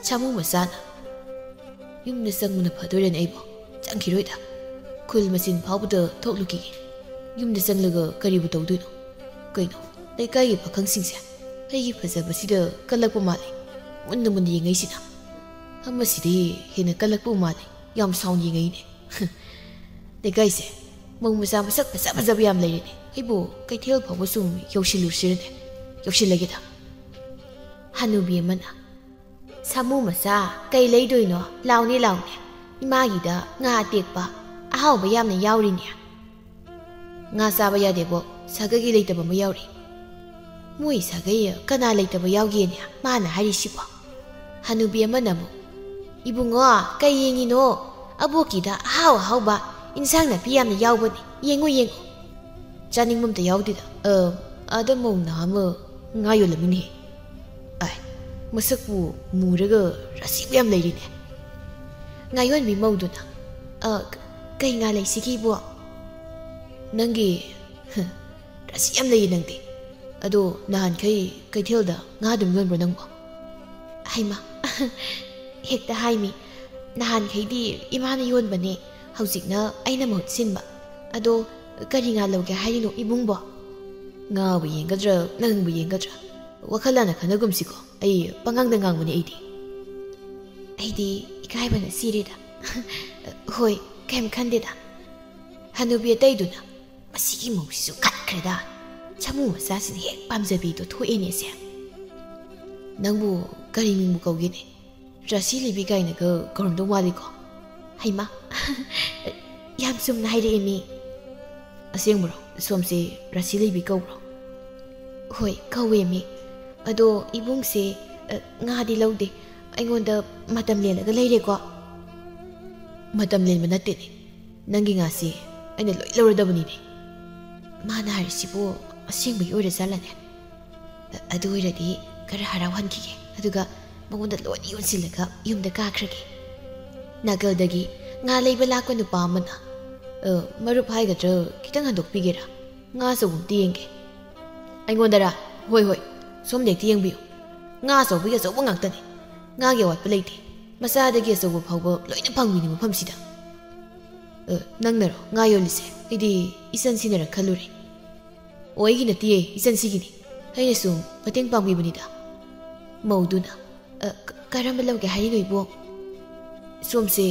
ꯁꯥꯃꯨ ꯃꯆꯥꯅ ꯌꯨꯝꯗ ꯆꯪꯕꯅ ꯐꯗꯣꯏꯔꯅꯦ ꯑꯩꯕꯨ ꯆꯪꯈꯤꯔꯣꯏꯗ ꯈꯨꯜ ꯃꯆꯤꯟ ꯐꯥꯎꯕꯗ ꯊꯣꯛꯂꯨꯈꯤꯒꯦ ꯌꯨꯝꯗ ꯆꯪꯂꯒ ꯀꯔꯤꯕꯨ ꯇꯧꯗꯣꯏꯅꯣ ꯀꯩꯅꯣ ꯂꯩꯀꯥꯏꯒꯤ ꯄꯥꯈꯪꯁꯤꯡꯁꯦ ꯑꯩꯒꯤ ꯐꯖꯕꯁꯤꯗ ꯀꯜꯂꯛꯄ ꯃꯥꯜꯂꯤ ꯃꯨꯟꯅ ꯃꯨꯟꯅ ꯌꯦꯡꯉꯩꯁꯤꯅ ꯑꯃꯁꯤꯗꯤ ꯍꯦꯟꯅ ꯀꯜꯂꯛꯄ ꯃꯥꯜꯂꯤ ꯌꯥꯝ ꯁꯥꯎꯅ ꯌꯦꯡꯉꯩꯅꯦ ꯂꯩꯀꯥꯏꯁꯦ ꯃꯧ ꯃꯆꯥ ꯃꯁꯛ ꯐꯖ ꯐꯖꯕ ꯌꯥꯝ ꯂꯩꯔꯤꯅꯦ ꯑꯩꯕꯨ ꯀꯩꯊꯦꯜ ꯐꯥꯎꯕ ꯁꯨꯝ ꯌꯧꯁꯤꯜꯂꯨꯁꯤꯔꯅꯦ ꯌꯧꯁꯤꯜꯂꯒꯦꯗ ꯍꯅꯨꯕꯤ ꯑꯃꯅ ꯁꯥꯃꯨ ꯃꯆꯥ ꯀꯩ ꯂꯩꯗꯣꯏꯅꯣ ꯂꯥꯎꯅꯦ ꯂꯥꯎꯅꯦ ꯏꯃꯥꯒꯤꯗ ꯉꯥ ꯑꯇꯦꯛꯄ ꯑꯍꯥꯎꯕ ꯌꯥꯝꯅ ꯌꯥꯎꯔꯤꯅꯦ ꯉꯥ ꯆꯥꯕ ꯌꯥꯗꯦꯕꯣ ꯁꯥꯒꯩꯒꯤ ꯂꯩꯇꯕ ꯑꯃ ꯌꯥꯎꯔꯤ ꯃꯣꯏ ꯁꯥꯒꯩ ꯀꯅꯥ ꯂꯩꯇꯕ ꯌꯥꯎꯒꯦꯅꯦ ꯃꯥꯅ ꯍꯥꯏꯔꯤꯁꯤꯕꯣ ꯍꯅꯨꯕꯤ ꯑꯃꯅ ꯑꯃꯨꯛ 이붕어 그이행이노 아보기다 하우하우바 인상나피 ꯌꯥꯝꯅ ꯌꯥꯎꯕꯅꯤ ꯌꯦꯡꯉꯨ ꯌꯦꯡꯉꯨ ꯆꯥꯅꯤꯡꯕꯝꯇ ꯌꯥꯎꯗꯦꯗ ꯑꯗ ꯃꯧꯅ ꯑꯃ ꯉꯥ ꯌꯣꯜꯂꯝꯃꯤꯅꯦ ꯑꯥꯏ ꯃꯁꯛꯄꯨ ꯃꯨꯔꯒ ꯔꯥꯁꯤꯕꯨ ꯌꯥꯝ ꯂꯩꯔꯤꯅꯦ ꯉꯥ ꯌꯣꯟꯕꯤ ꯃꯧꯗꯨꯅ ꯀꯩ ꯉꯥ ꯂꯩꯁꯤꯒꯦꯕꯣ ꯅꯪꯒꯤ ꯔꯥꯁꯤ ꯌꯥꯝ ꯂꯩꯌꯦ ꯅꯪꯗꯤ ꯑꯗꯣ ꯅꯍꯥꯟꯈꯩ ꯀꯩꯊꯦꯜꯗ ꯉꯥ ꯑꯗꯨꯝ ꯌꯣꯟꯕ꯭ꯔꯣ ꯅꯪꯕꯣ ꯍꯩꯃꯥ ꯍꯦꯛꯇ ꯍꯥꯏꯃꯤ ꯅꯍꯥꯟꯈꯩꯗꯤ ꯏꯃꯥꯅ ꯌꯣꯟꯕꯅꯦ ꯍꯧꯖꯤꯛꯅ ꯑꯩꯅ ꯃꯍꯨꯠ ꯁꯤꯟꯕ ꯑꯗꯣ ꯀꯔꯤ ꯉꯥ ꯂꯧꯒꯦ ꯍꯥꯏꯔꯤꯅꯣ ꯏꯕꯨꯡꯕꯣ ꯉꯥꯕꯨ ꯌꯦꯡꯒꯗ꯭ꯔꯥ ꯅꯪꯕꯨ ꯌꯦꯡꯒꯗ꯭ꯔꯥ ꯋꯥꯈꯜ ꯂꯥꯟꯅ ꯈꯟꯅꯒꯨꯝꯁꯤꯀꯣ ꯑꯩ ꯄꯉꯥꯡꯗ ꯉꯥꯡꯕꯅꯦ ꯑꯩꯗꯤ ꯏꯀꯥꯏꯕꯅ ꯁꯤꯔꯦꯗ ꯍꯣꯏ ꯀꯩꯝ ꯈꯟꯗꯦꯗ ꯍꯅꯨꯕꯤ ꯑꯇꯩꯗꯨꯅ ꯃꯁꯤꯒꯤ ꯃꯧꯁꯤꯁꯨ ꯈꯠꯈ꯭ꯔꯦꯗ ꯁꯥꯃꯨ ꯃꯆꯥꯁꯤꯅ ꯍꯦꯛ ꯄꯥꯝꯖꯕꯤꯗꯣ ꯊꯣꯛꯑꯦꯅꯦꯁꯦ ꯅꯪꯕꯨ ꯀꯔꯤ ꯃꯤꯡꯕꯨ ꯀꯧꯒꯦꯅꯦ ꯔꯥꯁꯤ ꯂꯩꯕꯤ ꯀꯥꯏꯅꯒ ꯀꯧꯔꯝꯗꯧ ꯃꯥꯜꯂꯤꯀꯣ ꯍꯩꯃꯥ ꯌꯥꯝ ꯆꯨꯝꯅ ꯍꯥꯏꯔꯛꯏꯅꯤ ꯑꯁꯦꯡꯕꯔꯣ ꯁꯣꯝꯁꯦ ꯔꯥꯁꯤ ꯂꯩꯕꯤ ꯀꯧꯕ꯭ꯔꯣ ꯍꯣꯏ ꯀꯧꯋꯦ ꯃꯤ ꯑꯗꯣ ꯏꯕꯨꯡꯁꯦ ꯉꯥꯗꯤ ꯂꯧꯗꯦ ꯑꯩꯉꯣꯟꯗ ꯃꯇꯝ ꯂꯦꯜꯂꯒ ꯂꯩꯔꯦꯀꯣ ꯃꯇꯝ ꯂꯦꯟꯕ ꯅꯠꯇꯦꯅꯦ ꯅꯪꯒꯤ ꯉꯥꯁꯤ ꯑꯩꯅ ꯂꯣꯏ ꯂꯧꯔꯗꯕꯅꯤꯅꯦ ꯃꯥꯅ ꯍꯥꯏꯔꯤꯁꯤꯕꯨ ꯑꯁꯦꯡꯕꯒꯤ ꯑꯣꯏꯔꯖꯥꯠꯂꯅꯦ ꯑꯗꯨ ꯑꯣꯏꯔꯗꯤ ꯈꯔ ꯍꯔꯥꯎꯍꯟꯈꯤꯒꯦ ꯑꯗꯨꯒ ꯃꯉꯣꯟꯗ ꯂꯣꯏꯅ ꯌꯣꯟꯁꯤꯜꯂꯒ ꯌꯨꯝꯗ ꯀꯥꯈ꯭ꯔꯒꯦ ꯅꯥꯀꯜꯗꯒꯤ ꯉꯥ ꯂꯩꯕ ꯂꯥꯛꯄ ꯅꯨꯄꯥ ꯑꯃꯅ ꯃꯔꯨꯞ ꯍꯥꯏꯒꯗ꯭ꯔꯥ ꯈꯤꯇꯪ ꯍꯟꯗꯣꯛꯄꯤꯒꯦꯔꯥ ꯉꯥ ꯑꯆꯧꯕ ꯑꯝꯇ ꯌꯦꯡꯒꯦ ꯑꯩꯉꯣꯟꯗꯔꯥ ꯍꯣꯏ ꯍꯣꯏ ꯁꯣꯝꯗ ꯍꯦꯛꯇ ꯌꯦꯡꯕꯤꯌꯨ ꯉꯥ ꯑꯆꯧꯕꯒꯤ ꯑꯆꯧꯕ ꯉꯥꯛꯇꯅꯤ ꯉꯥꯒꯤ ꯑꯋꯥꯠꯄ ꯂꯩꯇꯦ ꯃꯆꯥꯗꯒꯤ ꯑꯆꯧꯕ ꯐꯥꯎꯕ ꯂꯣꯏꯅ ꯐꯪꯕꯤꯅꯤ ꯃꯐꯝꯁꯤꯗ ꯅꯪꯅꯔꯣ ꯉꯥ ꯌꯣꯜꯂꯤꯁꯦ ꯑꯩꯗꯤ ꯏꯆꯟꯁꯤꯅꯔ ꯈꯜꯂꯨꯔꯦ ꯑꯣ ꯑꯩꯒꯤ ꯅꯠꯇꯦꯌꯦ ꯏꯆꯟꯁꯤꯒꯤꯅꯤ ꯑꯩꯅ ꯁꯨꯝ ꯃꯇꯦꯡ ꯄꯥꯡꯕꯤꯕꯅꯤꯗ ꯃꯧꯗꯨꯅ ꯀꯔꯝꯕ ꯂꯧꯒꯦ ꯍꯥꯏꯔꯤꯅꯣ ꯏꯕꯣ ꯁꯣꯝꯁꯦ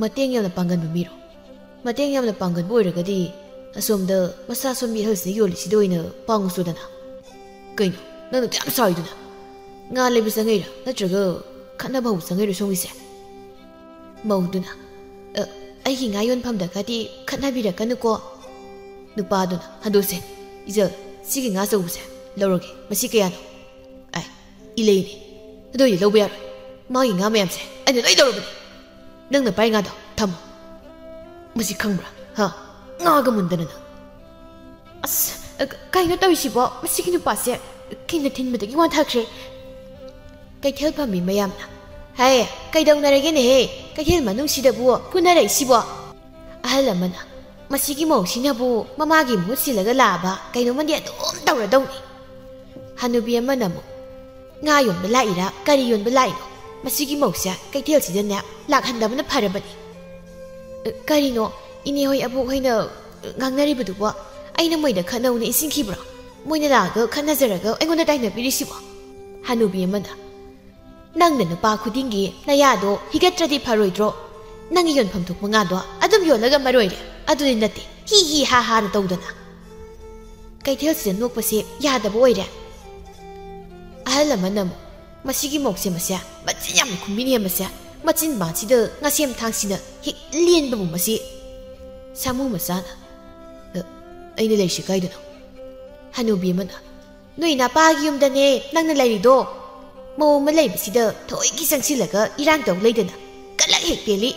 ꯃꯇꯦꯡ ꯌꯥꯝꯅ ꯄꯥꯡꯒꯟꯕ ꯃꯤꯔꯣ ꯃꯇꯦꯡ ꯌꯥꯝꯅ ꯄꯥꯡꯒꯟꯕ ꯑꯣꯏꯔꯒꯗꯤ ꯑꯁꯣꯝꯗ ꯃꯆꯥ ꯁꯣꯝꯕꯤ ꯑꯍꯜꯁꯤꯅ ꯌꯣꯜꯂꯤꯁꯤꯗ ꯑꯣꯏꯅ ꯄꯥꯡꯉꯨꯁꯨꯗꯅ ꯀꯩꯅꯣ ꯅꯪꯅ ꯌꯥꯝ ꯁꯥꯎꯏꯗꯨꯅ ꯉꯥ ꯂꯩꯕ ꯆꯪꯉꯩꯔꯥ ꯅꯠꯇ꯭ꯔꯒ ꯈꯠꯅꯕ ꯍꯧꯕ ꯆꯪꯉꯩꯔꯣ ꯁꯣꯝꯒꯤꯁꯦ ꯃꯧꯗꯨꯅ ꯑꯩꯒꯤ ꯉꯥ ꯌꯣꯟꯐꯝꯗꯒꯗꯤ ꯈꯠꯅꯕꯤꯔꯛꯀꯅꯨꯀꯣ ꯅꯨꯄꯥꯗꯨꯅ ꯍꯟꯗꯣꯛꯁꯦ ꯏꯖꯜ ꯁꯤꯒꯤ ꯉꯥ ꯑꯆꯧꯕꯁꯦ ꯂꯧꯔꯒꯦ ꯃꯁꯤ ꯀꯌꯥꯅꯣ 이레이네 너 이 러브야 마이 nga매암세 아니 너희 여러분 넌 빨리 가도 담 무시 캉브라 하 나가 문드는 아스 가이나 떠이시보 마시기 누빠세 킨나 틴무더기 완타크레 가이텔 밤이 마얌나 하이 가이동나라게네 해 가이텔 만웅시다부 푸나라이 시보 아할라마나 마시기 모시나부 마마기 무실라가 라바 가이노만디 아돔 떠라동니 하누비 아마나무 nga yonba laira kari yonba laino masigi mausa kaithel sidana lakhandabana pharabani karino ini hoi abu hoina ngangnari budubo aina moida khanauna isingkhibro moina laga khanazaraga aingonda daina birisibo hanubi amana nangna nupa khudingi nayado higatradi pharoidro nangi yonpham thokma nga do adum yolaga maroire aduni nate hi hi ha ha na tawdana kaithel sidan nokpase yadaba oire 아할라만나무 마시기 목세 마시야 마친 얌 군민이 마시야 마친 마치드 나셈 탕시나 히 리엔바무 마시 사무 마사나 아이네 레이시 가이드나 하누비마나 너희나 빠기 юм다네 낭나 라이리도 모마 라이비시다 토이기 상실라가 이랑도 레이드나 깔락 헷벨리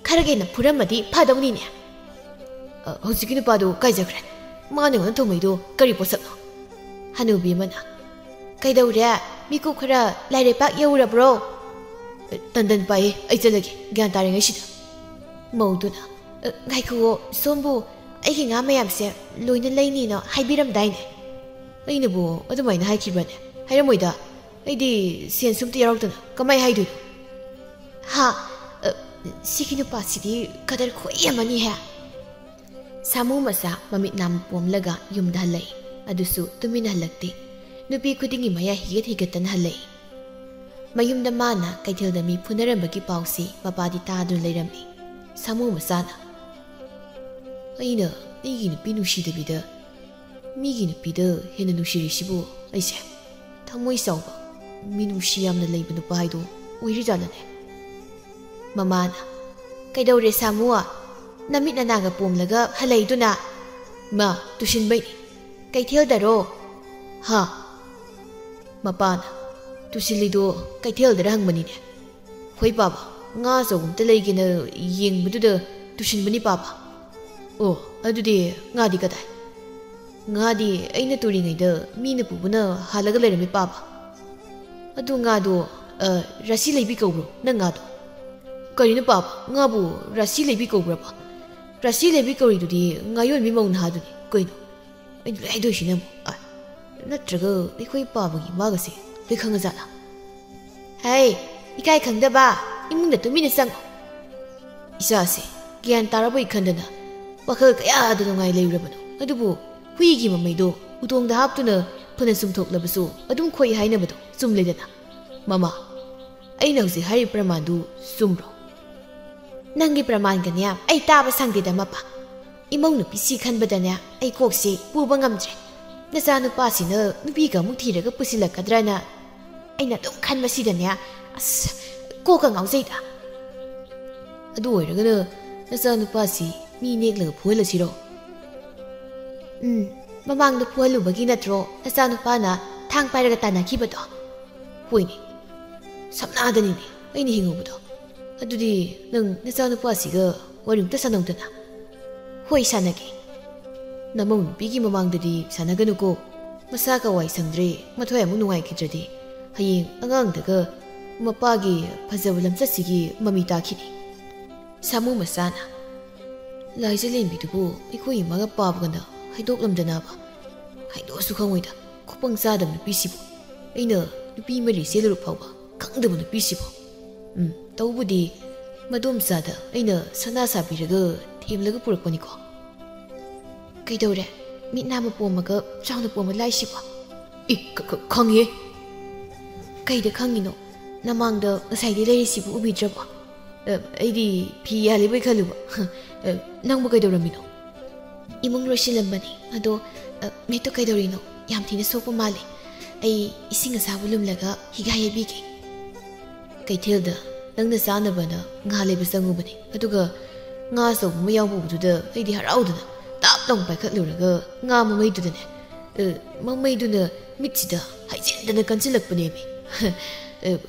카르게나 부람마디 파다우니냐 호지기는 봐도 가이자 그래 마네는 도메이도 까리 보sab노 하누비마나 Kaidauria, miku khara laire pak yaura bro. Tandan pai, ai chalage, gyan tare ngai sida. Mauduna, ngai ko sombu, ai ki nga mayam se loina laini no haibiram daine. Aina bu adumai na haikibane. Hairamoida, ai di sen sumti yaroktana, kamai haidu. Ha, sikinu pasidi kadar khoi amani ha. Samu masa mamit nam pomlaga yumda halai. Adusu tumina halakti. nupi khudingi maya higat halai mayumda mana kaithilda mi phunarambagi pausi mapadi tadun leirami samu masana aina igi nupi nusidabida migi nupida hena nusirisibu aise thamoi sauba minusi yamna leiba nupa haido oirijalane mamana kaidore samua namit nanaga pomlaga halaiduna ma tusinbai kaithildaro ha Mapana, tusilido kaithel da hangmanine. Hoi baba, nga zogum ta leigina yengbududa tusinbani baba. Oh, adudi nga di kadai. Nga di aina turingaida mina pubuna halaga leirami baba. Adu nga do rasi leibi kaubro na nga do. Karina baba, nga bu rasi leibi kaubra ba. Rasi leibi kauridudi nga yon mi mauna haduni. Koino. Ai do shinam. नत्रग इखोई पाबगी मागसे लेखंग जाला हाय इकाई खंगदबा इमुंग तुमिने संग इसासे ग्यान ताराबो इखंदना वखल कया दनुंगाई लेरबनो अदुबु हुईगी ममैदो उतोंग दा हापतुना fun सुमथोकलबसु अदुम खोई हाइनबदो सुमलेदना mama अइना हुजि हारि प्रमाणदु सुमरो नंगी प्रमाण गन्या अइ ताबा संगदेदा मपा इमौं नुपि सि खनबदन्या अइ कोकसे पुबा ngamdre Nasa nupasina nubiga mutiraga pusilakadrana aina dum khanbasidanya as koka ngauzaida ꯑꯗꯨ ꯑꯣꯏꯔꯒꯅ ꯅꯆꯥꯅꯨꯄꯥꯁꯤ ꯃꯤ ꯅꯦꯛꯂꯒ ꯐꯨꯍꯜꯂꯁꯤꯔꯣ? ꯃꯃꯥꯡꯗ ꯐꯨꯍꯜꯂꯨꯕꯒꯤ ꯅꯠꯇ꯭ꯔꯣ ꯅꯆꯥꯅꯨꯄꯥꯅ ꯊꯥꯡ ꯄꯥꯏꯔꯒ ꯇꯥꯟꯅꯈꯤꯕꯗꯣ? ꯍꯣꯏꯅꯦ, ꯁꯝꯅꯥꯗꯅꯤꯅꯦ ꯑꯩꯅ ꯍꯤꯡꯉꯨꯕꯗꯣ꯫ ꯑꯗꯨꯗꯤ ꯅꯪ ꯅꯆꯥꯅꯨꯄꯥꯁꯤꯒ ꯋꯥꯔꯤ ꯑꯝꯇ ꯁꯥꯟꯅꯧꯗꯅ꯫ ꯍꯣꯏ ꯁꯥꯟꯅꯒꯦ꯫ ꯅꯃꯧ ꯅꯨꯄꯤꯒꯤ ꯃꯃꯥꯡꯗꯗꯤ ꯁꯥꯟꯅꯒꯅꯨꯀꯣ꯫ ꯃꯁꯥꯒ ꯋꯥꯏ ꯁꯪꯗ꯭ꯔꯦ, ꯃꯊ꯭ꯋꯥꯏ ꯑꯃꯨꯛ ꯅꯨꯡꯉꯥꯏꯈꯤꯗ꯭ꯔꯗꯤ ꯍꯌꯦꯡ ꯑꯉꯥꯡꯗꯒ ꯃꯄꯥꯒꯤ ꯐꯖꯕ ꯂꯝꯆꯠꯁꯤꯒꯤ ꯃꯃꯤ ꯇꯥꯈꯤꯅꯤ꯫ ꯁꯥꯃꯨ ꯃꯆꯥꯅ ꯂꯥꯏꯖꯂꯦꯟꯕꯤꯗꯨꯕꯨ ꯑꯩꯈꯣꯏ ꯏꯃꯥꯒ ꯄꯥꯕꯒꯅ ꯍꯥꯏꯗꯣꯛꯂꯝꯗꯅꯕ? ꯍꯥꯏꯗꯣꯛꯑꯁꯨ ꯈꯪꯉꯣꯏꯗ ꯈꯨꯄꯪ ꯆꯥꯗꯕ ꯅꯨꯄꯤꯁꯤꯕꯨ, ꯑꯩꯅ ꯅꯨꯄꯤ ꯃꯔꯤ ꯆꯦꯜꯂꯨꯔ ꯐꯥꯎꯕ ꯈꯪꯗꯕ ꯅꯨꯄꯤꯁꯤꯕꯨ꯫ ꯇꯧꯕꯗꯤ ꯃꯗꯣꯝꯆꯥꯗ ꯑꯩꯅ ꯁꯅꯥ ꯁꯥꯕꯤꯔꯒ ꯊꯦꯝꯂꯒ ꯄꯨꯔꯛꯄꯅꯤꯀꯣ꯫ ꯀꯩꯗꯧꯔꯦ? ꯃꯤꯠ ꯅꯥꯝꯃ ꯄꯣꯝꯃꯒ ꯆꯥꯎꯅ ꯄꯣꯝꯕ ꯂꯥꯏꯁꯤꯕꯣ? ꯈꯪꯉꯦ꯫ ꯀꯩꯗ ꯈꯪꯉꯤꯅꯣ? ꯅꯃꯥꯡꯗ ꯉꯁꯥꯏꯗꯤ ꯂꯩꯔꯤꯁꯤꯕꯨ ꯎꯕꯤꯗ꯭ꯔꯕꯣ? ꯑꯩꯗꯤ ꯐꯤ ꯌꯥꯜꯂꯤꯕꯣꯏ ꯈꯜꯂꯨꯕ꯫ ꯅꯪꯕꯨ ꯀꯩꯗꯧꯔꯝꯃꯤꯅꯣ? ꯏꯃꯨꯡ ꯂꯣꯏꯁꯤꯜꯂꯝꯕꯅꯤ, ꯑꯗꯣ ꯃꯤꯠꯇꯣ ꯀꯩꯗꯧꯔꯤꯅꯣ? ꯌꯥꯝ ꯊꯤꯅ ꯁꯣꯛꯄ ꯃꯥꯜꯂꯤ꯫ ꯑꯩ ꯏꯁꯤꯡ ꯑꯁꯥꯕ ꯂꯨꯝꯂꯒ ꯍꯤꯒꯥ ꯌꯩꯕꯤꯒꯦ꯫ ꯀꯩꯊꯦꯜꯗ ꯅꯪꯅ ꯆꯥꯅꯕꯅ ꯉꯥ ꯂꯩꯕ ꯆꯪꯉꯨꯕꯅꯤ, ꯑꯗꯨꯒ ꯉꯥ ꯑꯆꯧꯕ ꯑꯃ ꯌꯥꯎꯕꯗꯨꯗ ꯑꯩꯗꯤ ꯍꯔꯥꯎꯗꯅ ꯇꯥꯞ ꯂꯥꯎ ꯄꯥꯏꯈꯠꯂꯨꯔꯒ ꯉꯥ ꯃꯃꯩꯗꯨꯗꯅꯦ, ꯃꯃꯩꯗꯨꯅ ꯃꯤꯠꯁꯤꯗ ꯍꯩꯖꯤꯟꯗꯅ ꯀꯟꯁꯤꯜꯂꯛꯄꯅꯦꯃꯤ꯫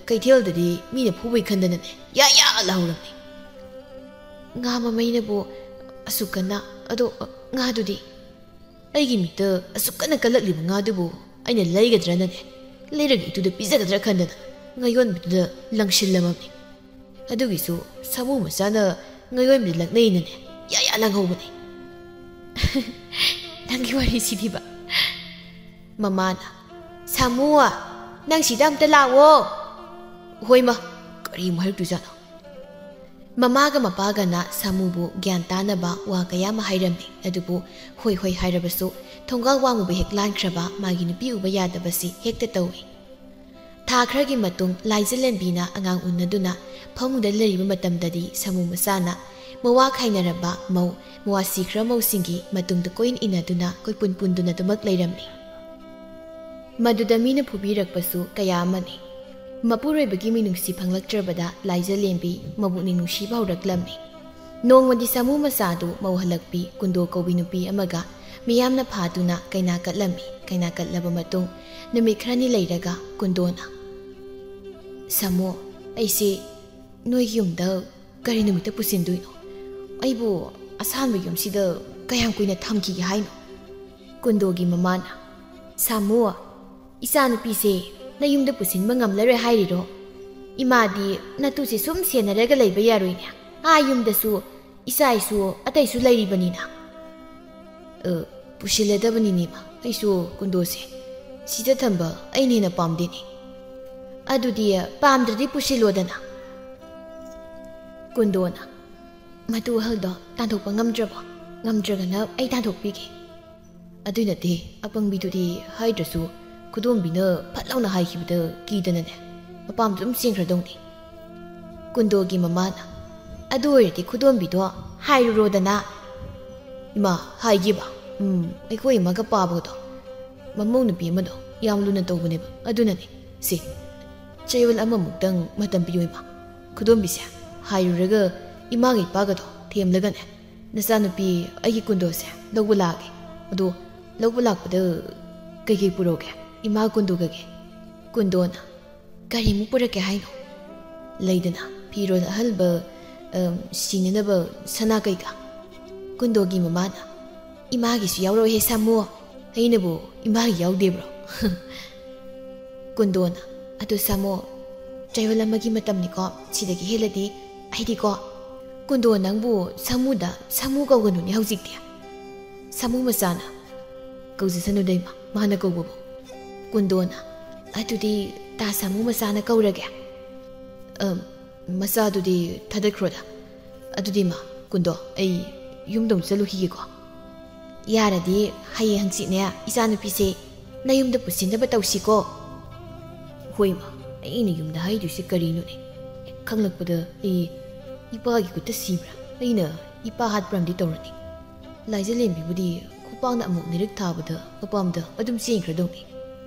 ꯀꯩꯊꯦꯜꯗꯗꯤ ꯃꯤꯅ ꯐꯨꯕꯩ ꯈꯟꯗꯅꯅꯦ ꯌꯥ ꯌꯥ ꯂꯥꯎꯔꯝꯅꯤ꯫ ꯉꯥ ꯃꯃꯩꯅꯕꯨ ꯑꯁꯨꯛ ꯀꯟꯅ? ꯑꯗꯣ ꯉꯥꯗꯨꯗꯤ? ꯑꯩꯒꯤ ꯃꯤꯠꯇ ꯑꯁꯨꯛ ꯀꯟꯅ ꯀꯜꯂꯛꯂꯤꯕ ꯉꯥꯗꯨꯕꯨ ꯑꯩꯅ ꯂꯩꯒꯗ꯭ꯔꯅꯅꯦ, ꯂꯩꯔꯒ ꯏꯇꯨꯗ ꯄꯤꯖꯒꯗ꯭ꯔꯥ ꯈꯟꯗꯅ ꯉꯥꯌꯣꯟꯕꯤꯗꯨꯗ ꯂꯪꯁꯤꯜꯂꯝꯃꯕꯅꯤ꯫ ꯑꯗꯨꯒꯤꯁꯨ ꯁꯥꯃꯨ ꯃꯆꯥꯅ ꯉꯥꯌꯣꯟꯕꯤꯗ ꯂꯛꯅꯩꯅꯅꯦ ꯌꯥ ꯌꯥ ꯂꯪꯍꯧꯕꯅꯤ꯫ ꯅꯪꯒꯤ ꯋꯥꯔꯤꯁꯤꯗꯤꯕ? ꯃꯃꯥꯅ, ꯁꯥꯃꯨ, ꯅꯪ ꯁꯤꯗ ꯑꯝꯇ ꯂꯥꯛꯑꯣ꯫ ꯍꯣꯏꯃ, ꯀꯔꯤ ꯑꯃꯨꯛ ꯍꯥꯏꯔꯛꯇꯣꯏꯖꯥꯠꯅꯣ? ꯃꯃꯥꯒ ꯃꯄꯥꯒꯅ ꯁꯥꯃꯨꯕꯨ ꯒ꯭ꯌꯥꯟ ꯇꯥꯅꯕ ꯋꯥ ꯀꯌꯥ ꯑꯃ ꯍꯥꯏꯔꯝꯃꯤ, ꯑꯗꯨꯕꯨ ꯍꯣꯏ ꯍꯣꯏ ꯍꯥꯏꯔꯕꯁꯨ ꯊꯣꯡꯒꯥꯜ ꯋꯥꯡꯃꯕꯨ ꯍꯦꯛ ꯂꯥꯟꯈ꯭ꯔꯕ ꯃꯥꯒꯤ ꯅꯨꯄꯤ ꯎꯕ ꯌꯥꯗꯕꯁꯤ ꯍꯦꯛꯇ ꯇꯧꯏ꯫ ꯊꯥ ꯈꯔꯒꯤ ꯃꯇꯨꯡ ꯂꯥꯏꯖꯂꯦꯟꯕꯤꯅ ꯑꯉꯥꯡ ꯎꯅꯗꯨꯅ ꯐꯃꯨꯡꯗ ꯂꯩꯔꯤꯕ ꯃꯇꯝꯗꯗꯤ ꯁꯥꯃꯨ ꯃꯆꯥꯅ ꯃꯋꯥ ꯈꯥꯏꯅꯔꯕ ꯃꯋꯥ ꯁꯤꯈ꯭ꯔ ꯃꯧꯁꯤꯡꯒꯤ ꯃꯇꯨꯡꯗ ꯀꯣꯏꯟ ꯏꯟꯅꯗꯨꯅ ꯀꯣꯏꯄꯨꯟ ꯄꯨꯟꯗꯨꯅ ꯗꯨꯃꯛ ꯂꯩꯔꯝꯃꯤ꯫ ꯃꯗꯨꯗ ꯃꯤꯅ ꯐꯨꯕꯤꯔꯛꯄꯁꯨ ꯀꯌꯥ ꯑꯃꯅꯤ꯫ ꯃꯄꯨꯔꯣꯏꯕꯒꯤ ꯃꯤꯅꯨꯡꯁꯤ ꯐꯪꯂꯛꯇ꯭ꯔꯕꯗ ꯂꯥꯏꯖꯂꯦꯟꯕꯤ ꯃꯕꯨꯛꯅꯤꯡ ꯅꯨꯡꯁꯤꯕ ꯍꯧꯔꯛꯂꯝꯃꯤ꯫ ꯅꯣꯡꯃꯗꯤ ꯁꯥꯃꯨ ꯃꯆꯥꯗꯨ ꯃꯧ ꯍꯜꯂꯛꯄꯤ ꯀꯨꯟꯗꯣ ꯀꯧꯕꯤ ꯅꯨꯄꯤ ꯑꯃꯒ ꯃꯤꯌꯥꯝꯅ ꯐꯥꯗꯨꯅ ꯀꯩꯅꯥ ꯀꯠꯂꯝꯃꯤ꯫ ꯀꯩꯅꯥ ꯀꯠꯂꯕ ꯃꯇꯨꯡ ꯅꯨꯃꯤꯠ ꯈꯔꯅꯤ ꯂꯩꯔꯒ ꯀꯨꯟꯗꯣꯅ, ꯁꯥꯃꯨ, ꯑꯩꯁꯦ ꯅꯣꯏꯒꯤ ꯌꯨꯝꯗ ꯀꯔꯤ ꯅꯨꯃꯤꯠꯇ ꯄꯨꯁꯤꯟꯗꯣꯏꯅꯣ? ꯑꯩꯕꯨ ꯑꯁꯥꯟꯕ ꯌꯨꯝꯁꯤꯗ ꯀꯌꯥꯝ ꯀꯨꯏꯅ ꯊꯝꯈꯤꯒꯦ ꯍꯥꯏꯅꯣ? ꯀꯨꯟꯗꯣꯒꯤ ꯃꯃꯥꯅ, ꯁꯥꯃꯨ, ꯏꯆꯥꯅꯨꯄꯤꯁꯦ ꯅꯌꯨꯝꯗ ꯄꯨꯁꯤꯟꯕ ꯉꯝꯂꯔꯣꯏ ꯍꯥꯏꯔꯤꯔꯣ? ꯏꯃꯥꯗꯤ ꯅꯇꯨꯁꯦ ꯁꯨꯝ ꯁꯦꯟꯅꯔꯒ ꯂꯩꯕ ꯌꯥꯔꯣꯏꯅꯦ꯫ ꯌꯨꯝꯗꯁꯨ ꯏꯆꯥ ꯏꯁꯨ ꯑꯇꯩꯁꯨ ꯂꯩꯔꯤꯕꯅꯤꯅ꯫ ꯄꯨꯁꯤꯜꯂꯗꯕꯅꯤꯅꯦ, ꯑꯩꯁꯨ ꯀꯨꯟꯗꯣꯁꯦ ꯁꯤꯗ ꯊꯝꯕ ꯑꯩꯅ ꯍꯦꯟꯅ ꯄꯥꯝꯗꯦꯅꯦ꯫ ꯑꯗꯨꯗꯤ ꯄꯥꯝꯗ꯭ꯔꯗꯤ ꯄꯨꯁꯤꯜꯂꯣꯗꯅ꯫ ꯀꯨꯟꯗꯣꯅ, ꯃꯗꯨ ꯑꯍꯜꯗꯣ ꯇꯥꯟꯊꯣꯛꯄ ꯉꯝꯗ꯭ꯔꯕꯣ? ꯉꯝꯗ꯭ꯔꯒꯅ ꯑꯩ ꯇꯥꯟꯊꯣꯛꯄꯤꯒꯦ꯫ ꯑꯗꯨꯏ ꯅꯠꯇꯦ, ꯑꯄꯪꯕꯤꯗꯨꯗꯤ ꯍꯥꯏꯗ꯭ꯔꯁꯨ ꯈꯨꯗꯣꯝꯕꯤꯅ ꯐꯠ ꯂꯥꯎꯅ ꯍꯥꯏꯈꯤꯕꯗ ꯀꯤꯗꯅꯅꯦ ꯃꯄꯥꯝꯗ ꯑꯗꯨꯝ ꯆꯦꯟꯈ꯭ꯔꯗꯧꯅꯤ꯫ ꯀꯨꯟꯗꯣꯒꯤ ꯃꯃꯥꯅ, ꯑꯗꯨ ꯑꯣꯏꯔꯗꯤ ꯈꯨꯗꯣꯝꯕꯤꯗꯣ ꯍꯥꯏꯔꯨꯔꯣꯗꯅ꯫ ꯏꯃꯥ, ꯍꯥꯏꯒꯦꯕ, ꯑꯩꯈꯣꯏ ꯏꯃꯥꯒ ꯄꯥꯕꯒꯗꯣ ꯃꯃꯧ ꯅꯨꯄꯤ ꯑꯃꯗꯣ ꯌꯥꯝ ꯂꯨꯅ ꯇꯧꯕꯅꯦꯕ, ꯑꯗꯨꯅꯅꯦ꯫ ꯁꯤ ꯆꯌꯣꯜ ꯑꯃꯃꯨꯛꯇꯪ ꯃꯇꯝ ꯄꯤꯌꯨ ꯏꯃꯥ, ꯈꯨꯗꯣꯝꯕꯤꯁꯦ ꯍꯥꯏꯔꯨꯔꯒ ꯏꯃꯥꯒ ꯏꯄꯥꯒꯗꯣ ꯊꯦꯝꯂꯒꯅꯦ ꯅꯆꯥꯅꯨꯄꯤ ꯑꯩꯒꯤ ꯀꯨꯟꯗꯣꯁꯦ ꯂꯧꯕ ꯂꯥꯛꯑꯒꯦ꯫ ꯑꯗꯣ ꯂꯧꯕ ꯂꯥꯛꯄꯗ ꯀꯩꯀꯩ ꯄꯨꯔꯛꯒꯦ ꯏꯃꯥ ꯀꯨꯟꯗꯣꯒꯒꯤ? ꯀꯨꯟꯗꯣꯅ, ꯀꯔꯤꯃꯨꯛ ꯄꯨꯔꯛꯀꯦ ꯍꯥꯏꯅꯣ? ꯂꯩꯗꯅ ꯐꯤꯔꯣꯜ ꯑꯍꯜꯕ, ꯁꯤꯅꯅꯕ ꯁꯅꯥ ꯀꯩꯀꯥ꯫ ꯀꯨꯟꯗꯣꯒꯤ ꯃꯃꯥꯅ, ꯏꯃꯥꯒꯤꯁꯨ ꯌꯥꯎꯔꯛꯑꯣꯍꯦ ꯁꯥꯃꯨ꯫ ꯑꯩꯅꯕꯨ ꯏꯃꯥꯒꯤ ꯌꯥꯎꯗꯦꯕ꯭ꯔꯣ? ꯀꯨꯟꯗꯣꯅ, ꯑꯗꯨ ꯁꯥꯃꯨ, ꯆꯌꯣꯜ ꯑꯃꯒꯤ ꯃꯇꯝꯅꯤꯀꯣ, ꯁꯤꯗꯒꯤ ꯍꯦꯜꯂꯗꯤ ꯑꯩꯗꯤꯀꯣ꯫ ꯀꯨꯟꯗꯣ, ꯅꯪꯕꯨ ꯁꯥꯃꯨꯗ ꯁꯥꯃꯨ ꯀꯧꯒꯅꯨꯅꯦ ꯍꯧꯖꯤꯛꯇꯤ꯫ ꯁꯥꯃꯨ ꯃꯆꯥꯅ ꯀꯧꯖꯁꯅꯨꯗ ꯏꯃꯥ, ꯃꯥꯅ ꯀꯧꯕꯕꯨ꯫ ꯀꯨꯟꯗꯣꯅ, ꯑꯗꯨꯗꯤ ꯇꯥ ꯁꯥꯃꯨ ꯃꯆꯥꯅ ꯀꯧꯔꯒꯦ꯫ ꯃꯆꯥꯗꯨꯗꯤ ꯊꯥꯗꯠꯈ꯭ꯔꯣꯗ꯫ ꯑꯗꯨꯗꯤ ꯏꯃꯥ, ꯀꯨꯟꯗꯣ, ꯑꯩ ꯌꯨꯝꯗ ꯑꯃꯨꯛ ꯆꯠꯂꯨꯈꯤꯒꯦꯀꯣ꯫ ꯌꯥꯔꯗꯤ ꯍꯌꯦꯡ ꯍꯪꯆꯤꯠꯅꯦ ꯏꯆꯥꯅꯨꯄꯤꯁꯦ ꯅꯌꯨꯝꯗ ꯄꯨꯁꯤꯟꯅꯕ ꯇꯧꯁꯤꯀꯣ꯫ ꯍꯣꯏ ꯏꯃꯥ, ꯑꯩꯅ ꯌꯨꯝꯗ ꯍꯥꯏꯗꯣꯏꯁꯦ ꯀꯔꯤꯅꯣꯅꯦ? ꯈꯪꯂꯛꯄꯗ ꯑꯩ ꯏꯄꯥꯒꯤ ꯈꯨꯠꯇ ꯁꯤꯕ꯭ꯔꯥ, ꯑꯩꯅ ꯏꯄꯥ ꯍꯥꯠꯄ꯭ꯔ ꯑꯃꯗꯤ ꯇꯧꯔꯅꯤ꯫ ꯂꯥꯏꯖꯂꯦꯟꯕꯤꯕꯨꯗꯤ ꯈꯨꯄꯥꯛꯅ ꯑꯃꯨꯛ ꯅꯤꯔꯛ ꯊꯥꯕꯗ ꯃꯄꯥꯝꯗ ꯑꯗꯨꯝ ꯆꯦꯟꯈ꯭ꯔꯗꯧꯅꯤ꯫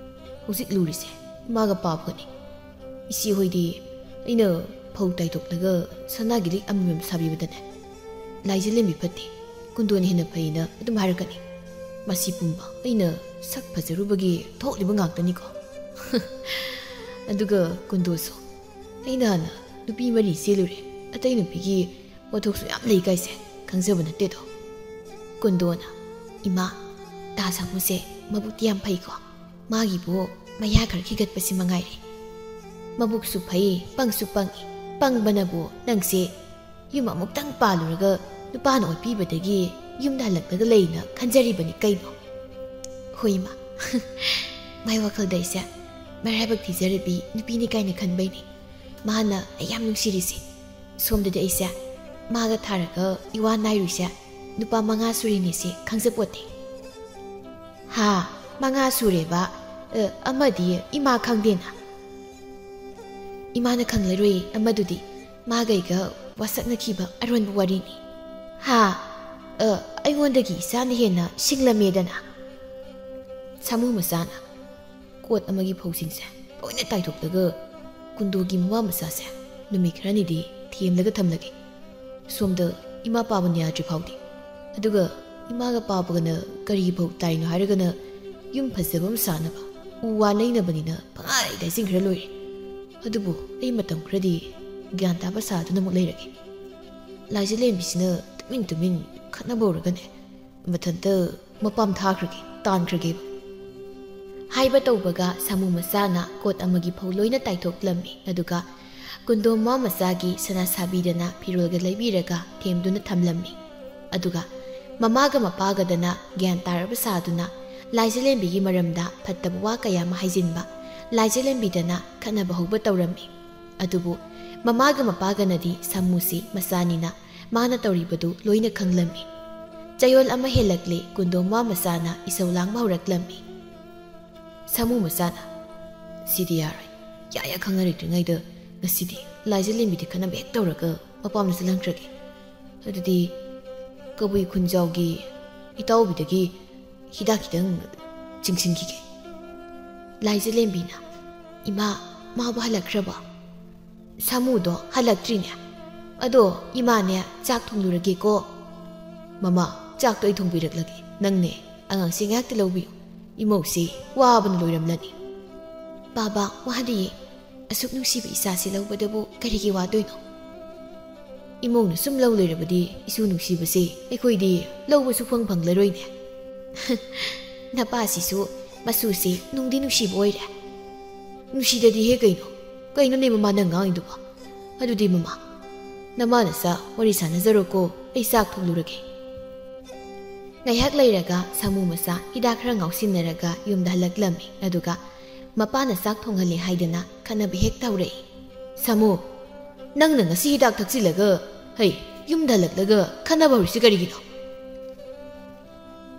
ꯍꯧꯖꯤꯛ ꯂꯨꯔꯤꯁꯦ ꯏꯃꯥꯒ ꯄꯥꯕꯒꯅꯤ꯫ ꯏꯆꯦ ꯍꯣꯏꯗꯤ ꯑꯩꯅ ꯐꯧ ꯇꯥꯏꯊꯣꯛꯂꯒ ꯁꯅꯥꯒꯤ ꯂꯤꯛ ꯑꯃꯃꯝ ꯁꯥꯕꯤꯕꯗꯅꯦ ꯂꯥꯏꯖꯂꯦꯝꯕꯤ ꯐꯠꯇꯦ ꯀꯨꯟꯗꯣꯅ ꯍꯦꯟꯅ ꯐꯩꯅ ꯑꯗꯨꯝ ꯍꯥꯏꯔꯛꯀꯅꯤ ꯃꯁꯤ ꯄꯨꯝꯕ ꯑꯩꯅ ꯁꯛ ꯐꯖꯔꯨꯕꯒꯤ ꯊꯣꯛꯂꯤꯕ ꯉꯥꯛꯇꯅꯤꯀꯣ ꯑꯗꯨꯒ ꯀꯨꯟꯗꯣꯁꯨ ꯑꯩꯅ ꯍꯥꯟꯅ ꯅꯨꯄꯤ 4 ꯆꯦꯜꯂꯨꯔꯦ ꯑꯇꯩ ꯅꯨꯄꯤꯒꯤ ꯄꯣꯠꯊꯣꯛꯁꯨ ꯌꯥꯝ ꯂꯩ ꯀꯥꯏꯁꯦ ꯈꯪꯖꯕ ꯅꯠꯇꯦꯗꯣ ꯀꯨꯟꯗꯣꯅ ꯏꯃꯥ ꯇꯥ ꯁꯥꯃꯨꯁꯦ ꯃꯕꯨꯛꯇꯤ ꯌꯥꯝ ꯐꯩꯀꯣ ꯃꯥꯒꯤꯕꯨ ꯃꯌꯥ ꯈꯔ ꯈꯤꯒꯠꯄꯁꯤ ꯃꯉꯥꯏꯔꯦ ꯃꯕꯨꯛꯁꯨ ꯐꯩ ꯄꯪꯁꯨ ꯄꯪꯏ ꯄꯪꯕꯅꯕꯨ ꯅꯪꯁꯦ ꯌꯨꯝ ꯑꯃꯨꯛꯇꯪ ꯄꯥꯜꯂꯨꯔꯒ ꯅꯨꯄꯥꯅ ꯑꯣꯠꯄꯤꯕꯗꯒꯤ ꯌꯨꯝꯗ ꯍꯜꯂꯛꯂꯒ ꯂꯩꯅ ꯈꯟꯖꯔꯤꯕꯅꯤ ꯀꯩꯅꯣ ꯍꯣꯏ ꯏꯃꯥ ꯃꯥꯏ ꯋꯥꯈꯜꯗ ꯑꯩꯁꯦ ꯃꯔꯥꯏꯕꯛ ꯊꯤꯖꯔꯕꯤ ꯅꯨꯄꯤꯅꯤ ꯀꯥꯏꯅ ꯈꯟꯕꯩꯅꯤ ꯃꯥꯅ ꯑꯩ ꯌꯥꯝ ꯅꯨꯡꯁꯤꯔꯤꯁꯦ ꯁꯣꯝꯗꯗꯤ ꯑꯩꯁꯦ ꯃꯥꯒ ꯊꯥꯔꯒ ꯏꯋꯥ ꯅꯥꯏꯔꯨꯏꯁꯦ ꯅꯨꯄꯥ 5 ꯁꯨꯔꯤꯅꯦꯁꯦ ꯈꯪꯖꯄꯣꯠꯇꯦ ꯍꯥ 5 ꯁꯨꯔꯦꯕ ꯑꯃꯗꯤ ꯏꯃꯥ ꯈꯪꯗꯦꯅ ꯏꯃꯥꯅ ꯈꯪꯂꯔꯣꯏ ꯑꯃꯗꯨꯗꯤ ꯃꯥꯒꯩꯒ ꯋꯥꯁꯛꯅꯈꯤꯕ ꯑꯔꯣꯟꯕ ꯋꯥꯔꯤꯅꯤ ꯍꯥ ꯑꯩꯉꯣꯟꯗꯒꯤ ꯏꯁꯥꯅ ꯍꯦꯟꯅ ꯁꯤꯡꯂꯝꯃꯦꯗꯅ ꯁꯥꯃꯨ ꯃꯆꯥꯅ ꯀꯣꯠ ꯑꯃꯒꯤ ꯐꯧꯁꯤꯡꯁꯦ ꯂꯣꯏꯅ ꯇꯥꯏꯊꯣꯛꯂꯒ ꯀꯨꯟꯗꯣꯒꯤ ꯃꯃꯥ ꯃꯆꯥꯁꯦ ꯅꯨꯃꯤꯠ ꯈꯔꯅꯤꯗꯤ ꯊꯦꯝꯂꯒ ꯊꯝꯂꯒꯦ ꯁꯣꯝꯗ ꯏꯃꯥ ꯄꯥꯕꯅ ꯌꯥꯗ꯭ꯔꯤ ꯐꯥꯎꯗꯤ ꯑꯗꯨꯒ ꯏꯃꯥꯒ ꯄꯥꯕꯒꯅ ꯀꯔꯤꯒꯤ ꯐꯧ ꯇꯥꯏꯅꯣ ꯍꯥꯏꯔꯒꯅ ꯌꯨꯝ ꯐꯖꯕ ꯑꯃ ꯁꯥꯅꯕ ꯎ ꯋꯥ ꯂꯩꯅꯕꯅꯤꯅ ꯄꯪꯍꯥꯏꯗ ꯍꯥꯏꯖꯤꯟꯈ꯭ꯔ ꯂꯣꯏꯔꯦ ꯑꯗꯨꯕꯨ ꯑꯩ ꯃꯇꯝ ꯈꯔꯗꯤ ꯒ꯭ꯌꯥꯟ ꯇꯥꯕ ꯁꯥꯗꯨꯅ ꯑꯃꯨꯛ ꯂꯩꯔꯒꯦ ꯂꯥꯏꯖꯂꯦꯝꯕꯤꯁꯤꯅ ꯇꯨꯃꯤꯟ ꯈꯠꯅꯕ ꯍꯧꯔꯒꯅꯦ ꯃꯊꯟꯇ ꯃꯄꯥꯝ ꯊꯥꯈ꯭ꯔꯒꯦ ꯇꯥꯟꯈ꯭ꯔꯒꯦꯕ ꯍꯥꯏꯕ ꯇꯧꯕꯒ ꯁꯥꯃꯨ ꯃꯆꯥꯅ ꯀꯣꯠ ꯑꯃꯒꯤ ꯐꯧ ꯂꯣꯏꯅ ꯇꯥꯏꯊꯣꯛꯂꯝꯃꯤ ꯑꯗꯨꯒ ꯀꯨꯟꯗꯣ ꯃꯃꯥ ꯃꯆꯥꯒꯤ ꯁꯅꯥ ꯁꯥꯕꯤꯗꯅ ꯐꯤꯔꯣꯜꯒ ꯂꯩꯕꯤꯔꯒ ꯊꯦꯝꯗꯨꯅ ꯊꯝꯂꯝꯃꯤ ꯑꯗꯨꯒ ꯃꯃꯥꯒ ꯃꯄꯥꯒꯗꯅ ꯒ꯭ꯌꯥꯟ ꯇꯥꯔꯕ ꯁꯥꯗꯨꯅ ꯂꯥꯏꯖꯂꯦꯝꯕꯤꯒꯤ ꯃꯔꯝꯗ ꯐꯠꯇꯕ ꯋꯥ ꯀꯌꯥ ꯑꯃ ꯍꯥꯏꯖꯤꯟꯕ ꯂꯥꯏꯖꯂꯦꯝꯕꯤꯗꯅ ꯈꯠꯅꯕ ꯍꯧꯕ ꯇꯧꯔꯝꯃꯤ ꯑꯗꯨꯕꯨ ꯃꯃꯥꯒ ꯃꯄꯥꯒꯅꯗꯤ ꯁꯥꯃꯨꯁꯤ ꯃꯆꯥꯅꯤꯅ ꯃꯥꯅ ꯇꯧꯔꯤꯕꯗꯨ ꯂꯣꯏꯅ ꯈꯪꯂꯝꯃꯤ ꯆꯌꯣꯜ ꯑꯃ ꯍꯦꯜꯂꯛꯂꯦ ꯀꯨꯟꯗꯣ ꯃꯃꯥ ꯃꯆꯥꯅ ꯏꯁꯧ ꯂꯥꯡꯕ ꯍꯧꯔꯛꯂꯝꯃꯤ ꯁꯥꯃꯨ ꯃꯆꯥꯅ ꯁꯤꯗꯤ ꯌꯥꯔꯣꯏ ꯌꯥ ꯈꯪꯅꯔꯛꯇ꯭ꯔꯤꯉꯩꯗ ꯉꯁꯤꯗꯤ ꯂꯥꯏꯖꯂꯦꯝꯕꯤꯗꯤ ꯈꯠꯅꯕ ꯍꯦꯛ ꯇꯧꯔꯒ ꯃꯄꯥꯝꯗ ꯆꯠꯍꯟꯈ꯭ꯔꯒꯦ ꯑꯗꯨꯗꯤ ꯀꯕꯨꯏ ꯈꯨꯟꯖꯥꯎꯒꯤ ꯏꯇꯥꯎꯕꯤꯗꯒꯤ ꯍꯤꯗꯥꯛ ꯈꯤꯇꯪ ꯆꯤꯡꯁꯤꯟꯈꯤꯒꯦ ꯂꯥꯏꯖꯂꯦꯝꯕꯤꯅ ꯏꯃꯥ ꯃꯥꯕꯨ ꯍꯜꯂꯛꯈ꯭ꯔꯕ ꯁꯥꯃꯨꯗꯣ ꯍꯜꯂꯛꯇ꯭ꯔꯤꯅꯦ ꯑꯗꯣ ꯏꯃꯥꯅꯦ ꯆꯥꯛ ꯊꯣꯡꯂꯨꯔꯒꯦꯀꯣ ꯃꯃꯥ ꯆꯥꯛꯇꯣ ꯑꯩ ꯊꯣꯡꯕꯤꯔꯛꯂꯒꯦ ꯅꯪꯅꯦ ꯑꯉꯥꯡꯁꯤ ꯉꯥꯏꯍꯥꯛꯇ ꯂꯧꯕꯤꯌꯨ ꯏꯃꯧꯁꯤ ꯋꯥꯕꯅ ꯂꯣꯏꯔꯝꯂꯅꯤ ꯕꯥꯕꯥ ꯋꯥꯗꯤꯌꯦ ꯑꯁꯨꯛ ꯅꯨꯡꯁꯤꯕ ꯏꯆꯥꯁꯤ ꯂꯧꯕꯗꯕꯨ ꯀꯔꯤꯒꯤ ꯋꯥꯗꯣꯏꯅꯣ ꯏꯃꯧꯅ ꯁꯨꯝ ꯂꯧ ꯂꯩꯔꯕꯗꯤ ꯏꯁꯨ ꯅꯨꯡꯁꯤꯕꯁꯤ ꯑꯩꯈꯣꯏꯗꯤ ꯂꯧꯕꯁꯨ ꯐꯪꯂꯔꯣꯏꯅꯦ ꯅꯄꯥꯁꯤꯁꯨ ꯃꯁꯨꯁꯤ ꯅꯨꯡꯗꯤ ꯅꯨꯡꯁꯤꯕ ꯑꯣꯏꯔꯦ ꯅꯨꯡꯁꯤꯗꯗꯤ ꯍꯦ ꯀꯩꯅꯣꯅꯦ ꯃꯃꯥ ꯅꯪ ꯉꯥꯡꯉꯤꯗꯨꯕꯣ ꯑꯗꯨꯗꯤ ꯃꯃꯥ ꯅꯃꯥꯅ ꯆꯥ ꯋꯥꯔꯤ ꯁꯥꯟꯅꯖꯔꯣꯀꯣ ꯑꯩ ꯆꯥꯛ ꯊꯣꯡꯂꯨꯔꯒꯦ ꯉꯥꯏꯍꯥꯛ ꯂꯩꯔꯒ ꯁꯥꯃꯨ ꯃꯆꯥ ꯍꯤꯗꯥꯛ ꯈꯔ ꯉꯥꯎꯁꯤꯟꯅꯔꯒ ꯌꯨꯝꯗ ꯍꯜꯂꯛꯂꯝꯃꯤ ꯑꯗꯨꯒ ꯃꯄꯥꯅ ꯆꯥꯛ ꯊꯣꯡꯍꯜꯂꯦ ꯍꯥꯏꯗꯅ ꯈꯠꯅꯕ ꯍꯦꯛ ꯇꯧꯔꯛꯏ ꯁꯥꯃꯨ ꯅꯪꯅ ꯉꯁꯤ ꯍꯤꯗꯥꯛ ꯊꯛꯆꯤꯜꯂꯒ ꯍꯩ ꯌꯨꯝꯗ ꯍꯜꯂꯛꯂꯒ ꯈꯠꯅꯕ ꯍꯧꯔꯤꯁꯤ ꯀꯔꯤꯒꯤꯅꯣ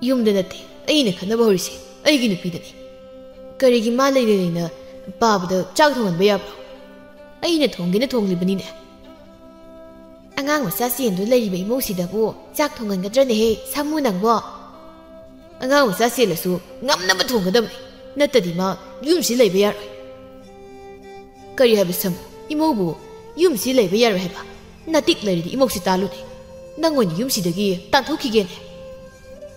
ꯌꯨꯝꯗ ꯅꯠꯇꯦ ꯑꯩꯅ ꯈꯠꯅꯕ ꯍꯧꯔꯤꯁꯤ ꯑꯩꯒꯤ ꯅꯨꯄꯤꯗꯅꯤ ꯀꯔꯤꯒꯤ ꯃꯥ ꯂꯩꯅ ꯄꯥꯕꯗ ꯆꯥꯛ ꯊꯣꯡꯍꯟꯕ ꯌꯥꯕ꯭ꯔꯣ ꯑꯩꯅ ꯊꯣꯡꯒꯦꯅ ꯊꯣꯡꯂꯤꯕꯅꯤꯅꯦ ꯑꯉꯥꯡ ꯃꯆꯥ ꯆꯦꯟꯗꯨꯅ ꯂꯩꯔꯤꯕ ꯏꯃꯧꯁꯤꯗꯕꯨ ꯆꯥꯛ ꯊꯣꯡꯍꯟꯒꯗ꯭ꯔꯅꯦꯍꯦ ꯁꯥꯃꯨ ꯅꯪꯕꯣ ꯑꯉꯥꯡ ꯃꯆꯥ ꯆꯦꯜꯂꯁꯨ ꯉꯝꯅꯕ ꯊꯣꯡꯒꯗꯕꯅꯤ ꯅꯠꯇꯗꯤ ꯃꯥ ꯌꯨꯝꯁꯤ ꯂꯩꯕ ꯌꯥꯔꯣꯏ ꯀꯔꯤ ꯍꯥꯏꯕ ꯁꯥꯃꯨ ꯏꯃꯧꯕꯨ ꯌꯨꯝꯁꯤ ꯂꯩꯕ ꯌꯥꯔꯣꯏ ꯍꯥꯏꯕ ꯅꯇꯤꯛ ꯂꯩꯔꯗꯤ ꯏꯃꯧꯁꯤ ꯇꯥꯜꯂꯨꯅꯦ ꯅꯪ ꯑꯣꯏꯅ ꯌꯨꯝꯁꯤꯗꯒꯤ ꯇꯥꯟꯊꯣꯛꯈꯤꯒꯦꯅꯦ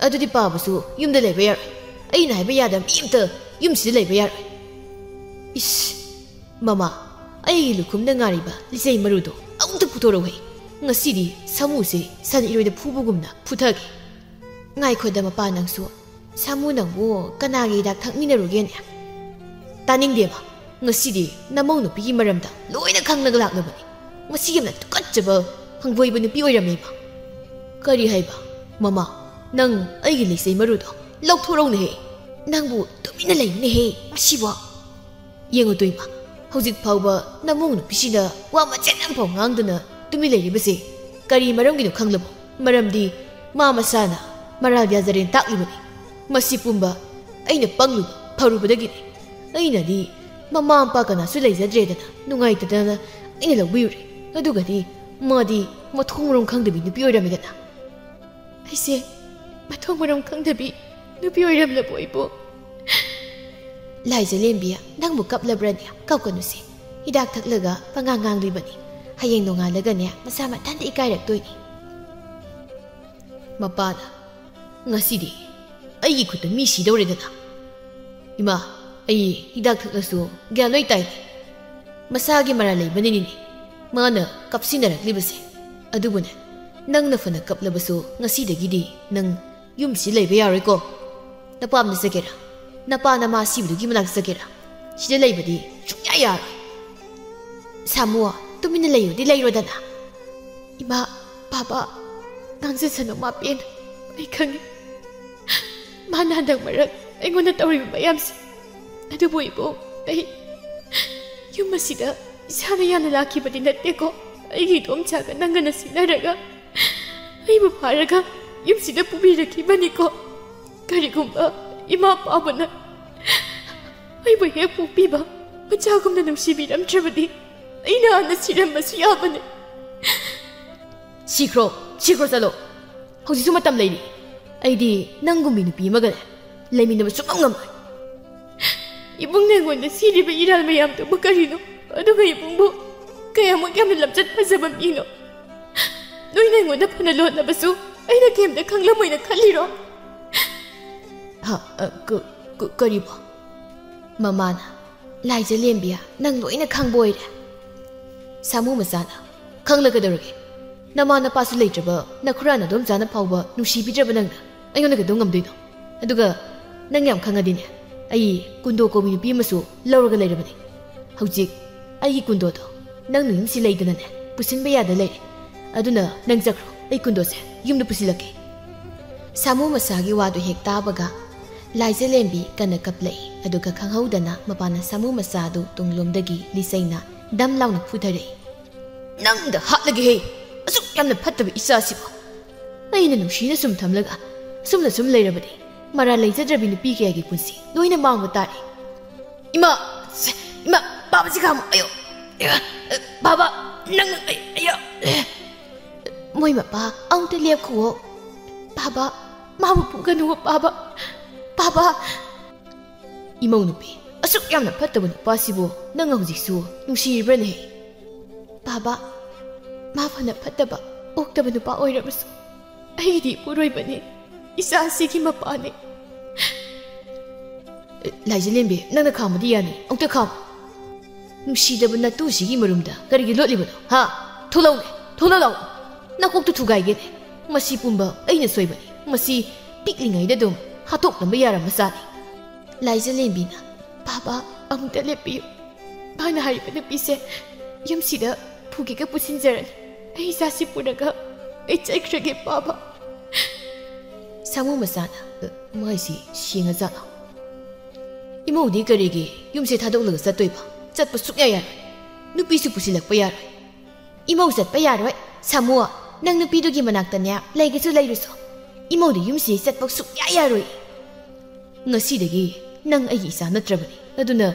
ꯑꯗꯨꯗꯤ ꯄꯥꯕꯁꯨ ꯌꯨꯝꯗ ꯂꯩꯕ ꯌꯥꯔꯣꯏ ꯑꯩꯅ ꯍꯥꯏꯕ ꯌꯥꯗꯕ ꯃꯤ ꯑꯃꯇ ꯌꯨꯝꯁꯤꯗ ꯂꯩꯕ ꯌꯥꯔꯣꯏ 이씨, 마마, 아이기 루쿰나 가리바 리세이 마루도 아무도 부도로해. ngasi디 사무세 산 이로이다 푸부금나 부탁해. nga이코다 마빠 낭수 사무 낭부 까나기 dak 탁미나루게냐. 따닝데마 ngasi디 나몽 누피기 마람다 로이나 강나가 락나버니. ngasi기나 똑같저버 항보이버 누피 오이라메바. 까리 하이바 마마 낭 아이기 리세이 마루도 럭토로우네. 낭부 도미나 레이네 마시버. ꯌꯦꯡꯉꯨꯗꯣꯏꯃ ꯍꯧꯖꯤꯛ ꯐꯥꯎꯕ ꯅꯃꯣꯡ ꯅꯨꯄꯤꯁꯤꯅ ꯋꯥ ꯃꯆꯦꯠ ꯑꯃꯐꯥꯎ ꯉꯥꯡꯗꯅ ꯇꯨꯃꯤꯟ ꯂꯩꯔꯤꯕꯁꯦ ꯀꯔꯤ ꯃꯔꯝꯒꯤꯅꯣ ꯈꯪꯂꯕꯣ? ꯃꯔꯝꯗꯤ ꯃꯥ ꯃꯁꯥꯅ ꯃꯔꯥꯜ ꯌꯥꯖꯔꯦꯅ ꯇꯥꯛꯂꯤꯕꯅꯤ. ꯃꯁꯤ ꯄꯨꯝꯕ ꯑꯩꯅ ꯄꯪꯂꯨꯕ ꯐꯔꯨꯕꯗꯒꯤꯅꯤ. ꯑꯩꯅꯗꯤ ꯃꯃꯥ ꯃꯄꯥ ꯀꯅꯥꯁꯨ ꯂꯩꯖꯗ꯭ꯔꯦꯗꯅ ꯅꯨꯡꯉꯥꯏꯇꯗꯅ ꯑꯩꯅ ꯂꯧꯕꯤꯔꯨꯔꯦ. ꯑꯗꯨꯒꯗꯤ ꯃꯥꯗꯤ ꯃꯊꯣꯡ ꯃꯔꯝ ꯈꯪꯗꯕꯤ ꯅꯨꯄꯤ ꯑꯣꯏꯔꯝꯃꯤꯗꯅ. ꯑꯩꯁꯦ ꯃꯊꯣꯡ ꯃꯔꯝ ꯈꯪꯗꯕꯤ ꯅꯨꯄꯤ ꯑꯣꯏꯔꯝꯂꯕꯣ ꯑꯩꯕꯨ? ꯂꯥꯏꯖꯂꯦꯝꯕꯤ ꯅꯪꯕꯨ ꯀꯞꯂꯕ꯭ꯔꯅꯦ? ꯀꯞꯀꯅꯨꯁꯦ. ꯍꯤꯗꯥꯛ ꯊꯛꯂꯒ ꯄꯪꯉꯥꯡ ꯉꯥꯡꯂꯤꯕꯅꯤ. ꯍꯌꯦꯡ ꯅꯣꯡꯉꯥꯜꯂꯒꯅꯦ ꯃꯁꯥ ꯃꯊꯟꯇ ꯏꯀꯥꯏꯔꯛꯇꯣꯏꯅꯤ ꯃꯄꯥꯅ ꯉꯁꯤꯗꯤ ꯑꯩꯒꯤ ꯈꯨꯠꯇ ꯃꯤ ꯁꯤꯗꯧꯔꯦꯗꯅ ꯏꯃꯥ ꯑꯩ ꯍꯤꯗꯥꯛ ꯊꯛꯂꯁꯨ ꯒ꯭ꯌꯥꯟ ꯂꯣꯏ ꯇꯥꯏꯅꯦ ꯃꯁꯥꯒꯤ ꯃꯔꯥꯜ ꯂꯩꯕꯅꯤꯅꯦ ꯃꯥꯅ ꯀꯞꯁꯤꯟꯅꯔꯛꯂꯤꯕꯁꯦ ꯑꯗꯨꯕꯨꯅꯦ ꯅꯪꯅ ꯐꯅ ꯀꯞꯂꯕꯁꯨ ꯉꯁꯤꯗꯒꯤꯗꯤ ꯅꯪ ꯌꯨꯝꯁꯤ ꯂꯩꯕ ꯌꯥꯔꯣꯏꯀꯣ ꯅꯄꯥꯝꯗ ꯆꯠꯒꯦꯔꯥ ꯅꯄꯥ ꯅꯃꯥ ꯁꯤꯕꯗꯨꯒꯤ ꯃꯅꯥꯛꯇ ꯆꯠꯒꯦꯔꯥ ꯁꯤꯗ ꯂꯩꯕꯗꯤ ꯁꯨꯡꯌꯥ ꯌꯥꯔꯣꯏ ꯁꯥꯃꯨ ꯇꯨꯃꯤꯟꯅ ꯂꯩꯌꯨꯗꯤ ꯂꯩꯔꯣꯗꯅ ꯏꯃꯥ ꯕꯥꯕꯥ ꯉꯥꯡꯖꯁꯅꯨ ꯃꯥ ꯄꯦꯟꯅ ꯑꯩ ꯈꯪꯉꯤ ꯃꯥꯅ ꯍꯟꯗꯛ ꯃꯔꯛ ꯑꯩꯉꯣꯟꯗ ꯇꯧꯔꯤꯕ ꯃꯌꯥꯝꯁꯦ ꯑꯗꯨꯕꯨ ꯏꯕꯨꯡ ꯑꯩ ꯌꯨꯝ ꯑꯁꯤꯗ ꯏꯁꯥꯅ ꯌꯥꯝꯅ ꯂꯥꯛꯈꯤꯕꯗꯤ ꯅꯠꯇꯦꯀꯣ ꯑꯩꯒꯤ ꯏꯗꯣꯝꯆꯥꯒ ꯅꯪꯒꯅ ꯁꯤꯟꯅꯔꯒ ꯑꯩꯕꯨ ꯐꯥꯔꯒ ꯌꯨꯝꯁꯤꯗ ꯄꯨꯕꯤꯔꯛꯈꯤꯕꯅꯤꯀꯣ ꯀꯔꯤꯒꯨꯝꯕ ꯏꯃꯥ ꯄꯥꯕꯅ ꯑꯩꯕꯨ ꯍꯦꯛ ꯄꯣꯛꯄꯤꯕ ꯃꯆꯥꯒꯨꯝꯅ ꯅꯨꯡꯁꯤꯕꯤꯔꯝꯗ꯭ꯔꯕꯗꯤ ꯑꯩꯅ ꯍꯥꯟꯅ ꯁꯤꯔꯝꯕꯁꯨ ꯌꯥꯕꯅꯤ ꯁꯤꯈ꯭ꯔꯣ ꯆꯠꯂꯣ ꯍꯧꯖꯤꯛꯁꯨ ꯃꯇꯝ ꯂꯩꯔꯤ ꯑꯩꯗꯤ ꯅꯪꯒꯨꯝꯕꯤ ꯅꯨꯄꯤ ꯑꯃꯒꯅꯦ ꯂꯩꯃꯤꯟꯅꯕ ꯁꯨꯡꯉꯝ ꯉꯝꯃꯣꯏ ꯏꯕꯨꯡꯅ ꯑꯩꯉꯣꯟꯗ ꯁꯤꯔꯤꯕ ꯏꯔꯥꯜ ꯃꯌꯥꯝꯗꯨꯕꯨ ꯀꯔꯤꯅꯣ ꯑꯗꯨꯒ ꯏꯕꯨꯡꯕꯨ ꯀꯌꯥꯃꯨꯛ ꯌꯥꯝꯅ ꯂꯝꯆꯠ ꯐꯖꯕ ꯃꯤꯅꯣ ꯅꯣꯏꯅ ꯑꯩꯉꯣꯟꯗ ꯐꯅ ꯂꯣꯠꯂꯕꯁꯨ ꯑꯩꯅ ꯀꯩꯝꯇ ꯈꯪꯂꯝꯃꯣꯏꯅ ꯈꯜꯂꯤꯔꯣ ꯀꯔꯤꯕꯣ ꯃꯃꯥꯅ ꯂꯥꯏꯖꯂꯦꯝꯕꯤꯌꯥ ꯅꯪ ꯂꯣꯏꯅ ꯈꯪꯕ ꯑꯣꯏꯔꯦ ꯁꯥꯃꯨ ꯃꯆꯥꯅ ꯈꯪꯂꯒꯗꯧꯔꯒꯦ ꯅꯃꯥ ꯅꯄꯥꯁꯨ ꯂꯩꯇ꯭ꯔꯕ ꯅꯈꯨꯔꯥ ꯅꯗꯣꯝꯆꯥꯅ ꯐꯥꯎꯕ ꯅꯨꯡꯁꯤꯕꯤꯗ꯭ꯔꯕ ꯅꯪꯅ ꯑꯩꯉꯣꯟꯗ ꯀꯩꯗꯧ ꯉꯝꯗꯣꯏꯅꯣ ꯑꯗꯨꯒ ꯅꯪ ꯌꯥꯝ ꯈꯪꯉꯗꯤꯅꯦ ꯑꯩ ꯀꯨꯟꯗꯣ ꯀꯧꯕꯤ ꯅꯨꯄꯤ ꯑꯃꯁꯨ ꯂꯧꯔꯒ ꯂꯩꯔꯕꯅꯤ ꯍꯧꯖꯤꯛ ꯑꯩꯒꯤ ꯀꯨꯟꯗꯣꯗꯣ ꯅꯪꯅ ꯌꯨꯝꯁꯤ ꯂꯩꯗꯅꯅꯦ ꯄꯨꯁꯤꯟꯕ ꯌꯥꯗ ꯂꯩꯔꯦ ꯑꯗꯨꯅ ꯅꯪ ꯆꯠꯈ꯭ꯔꯣ ꯑꯩ ꯀꯨꯟꯗꯣꯁꯦ ꯌꯨꯝꯗ ꯄꯨꯁꯤꯜꯂꯛꯀꯦ ꯁꯥꯃꯨ ꯃꯆꯥꯒꯤ ꯋꯥꯗꯨ ꯍꯦꯛ ꯇꯥꯕꯒ ꯂꯥꯏꯖꯂꯦꯝꯕꯤ ꯀꯟꯅ ꯀꯞꯂꯛꯏ ꯑꯗꯨꯒ ꯈꯪꯍꯧꯗꯅ ꯃꯄꯥꯅ ꯁꯥꯃꯨ ꯃꯆꯥꯗꯨ ꯇꯨꯡꯂꯣꯝꯗꯒꯤ ꯂꯤꯆꯩꯅ ꯗꯝ ꯂꯥꯎꯅ ꯐꯨꯊꯔꯛꯏ ꯅꯪꯗ ꯍꯥꯠꯂꯒꯦꯍꯦ ꯑꯁꯨꯛ ꯌꯥꯝꯅ ꯐꯠꯇꯕ ꯏꯆꯥꯁꯤꯕꯨ ꯑꯩꯅ ꯅꯨꯡꯁꯤꯅ ꯁꯨꯝ ꯊꯝꯂꯒ ꯑꯁꯨꯝꯅ ꯁꯨꯝ ꯂꯩꯔꯕꯗꯤ ꯃꯔꯥꯜ ꯂꯩꯖꯗ꯭ꯔꯕꯤ ꯅꯨꯄꯤ ꯀꯌꯥꯒꯤ ꯄꯨꯟꯁꯤ ꯂꯣꯏꯅ ꯃꯥꯡꯕ ꯇꯥꯔꯦ ꯏꯃꯥ ꯕꯥꯕꯥꯁꯤ ꯈꯥꯝꯃꯣ ꯑꯌꯣ ꯕꯥꯕꯥ ꯅꯪ ꯑꯌꯣ ꯃꯣꯏ ꯃꯄꯥ ꯑꯃꯨꯛꯇ ꯂꯦꯞꯈꯨꯋꯣ ꯕꯥꯕꯥ ꯃꯥꯕꯨ ꯄꯨꯒꯅꯨꯋꯣ ꯕꯥꯕꯥ ꯏꯃꯧ ꯅꯨꯄꯤ ꯑꯁꯨꯛ ꯌꯥꯝꯅ ꯐꯠꯇꯕ ꯅꯨꯄꯥꯁꯤꯕꯨ ꯅꯪ ꯍꯧꯖꯤꯛꯁꯨ ꯅꯨꯡꯁꯤꯔꯤꯕ꯭ꯔꯅꯦ ꯕꯥꯕꯥ ꯃꯥ ꯐꯅ ꯐꯠꯇꯕ ꯑꯣꯛꯇꯕ ꯅꯨꯄꯥ ꯑꯣꯏꯔꯕꯁꯨ ꯑꯩꯒꯤꯗꯤ ꯏꯄꯨꯔꯣꯏꯕꯅꯤ ꯏꯆꯥꯁꯤꯒꯤ ꯃꯄꯥꯅꯤ ꯂꯥꯏꯖꯂꯦꯝꯕꯤ ꯅꯪꯅ ꯈꯥꯝꯕꯗꯤ ꯌꯥꯅꯤ ꯑꯃꯨꯛꯇ ꯈꯥꯝꯃꯨ ꯅꯨꯡꯁꯤꯗꯕ ꯅꯇꯨꯁꯤꯒꯤ ꯃꯔꯨꯝꯗ ꯀꯔꯤꯒꯤ ꯂꯣꯠꯂꯤꯕꯅꯣ ꯍꯥ ꯊꯣꯛꯂꯛꯎꯅꯦ ꯊꯣꯛꯂꯛꯎ ꯅꯀꯣꯛꯇꯨ ꯊꯨꯒꯥꯏꯒꯦꯅꯦ ꯃꯁꯤ ꯄꯨꯝꯕ ꯑꯩꯅ ꯁꯣꯏꯕꯅꯤ ꯃꯁꯤ ꯄꯤꯛꯂꯤꯉꯩꯗ ꯑꯗꯨꯝ ꯍꯥꯠꯇꯣꯛꯂꯝꯕ ꯌꯥꯔꯝꯕ ꯆꯥꯅꯤ ꯂꯥꯏꯖꯂꯦꯝꯕꯤꯅ ꯕꯥꯕꯥ ꯑꯃꯨꯛꯇ ꯂꯦꯞꯄꯤꯌꯨ ꯃꯥꯅ ꯍꯥꯏꯔꯤꯕ ꯅꯨꯄꯤꯁꯦ ꯌꯨꯝꯁꯤꯗ ꯐꯨꯒꯦꯒ ꯄꯨꯁꯤꯟꯖꯔꯅꯤ ꯑꯩ ꯏꯆꯥꯁꯤ ꯄꯨꯔꯒ ꯑꯩ ꯆꯠꯈ꯭ꯔꯒꯦ ꯕꯥꯕꯥ ꯁꯥꯃꯨ ꯃꯆꯥꯅ ꯃꯥꯏꯁꯤ ꯁꯦꯡꯉꯖꯥꯠꯂꯣ ꯏꯃꯧꯗꯤ ꯀꯔꯤꯒꯤ ꯌꯨꯝꯁꯦ ꯊꯥꯗꯣꯛꯂꯒ ꯆꯠꯇꯣꯏꯕ ꯆꯠꯄ ꯁꯨꯛꯌꯥ ꯌꯥꯔꯣꯏ ꯅꯨꯄꯤꯁꯨ ꯄꯨꯁꯤꯜꯂꯛꯄ ꯌꯥꯔꯣꯏ ꯏꯃꯧ ꯆꯠꯄ ꯌꯥꯔꯣꯏ ꯁꯥꯃꯨ ꯅꯪ ꯅꯨꯄꯤꯗꯨꯒꯤ ꯃꯅꯥꯛꯇꯅꯦ ꯂꯩꯒꯦꯁꯨ ꯂꯩꯔꯨꯁꯣ ꯏꯃꯧꯗꯤ ꯌꯨꯝꯁꯤ ꯆꯠꯄ ꯁꯨꯛꯌꯥ ꯌꯥꯔꯣꯏ ꯉꯁꯤꯗꯒꯤ ꯅꯪ ꯑꯩꯒꯤ ꯏꯆꯥ ꯅꯠꯇ꯭ꯔꯕꯅꯤ ꯑꯗꯨꯅ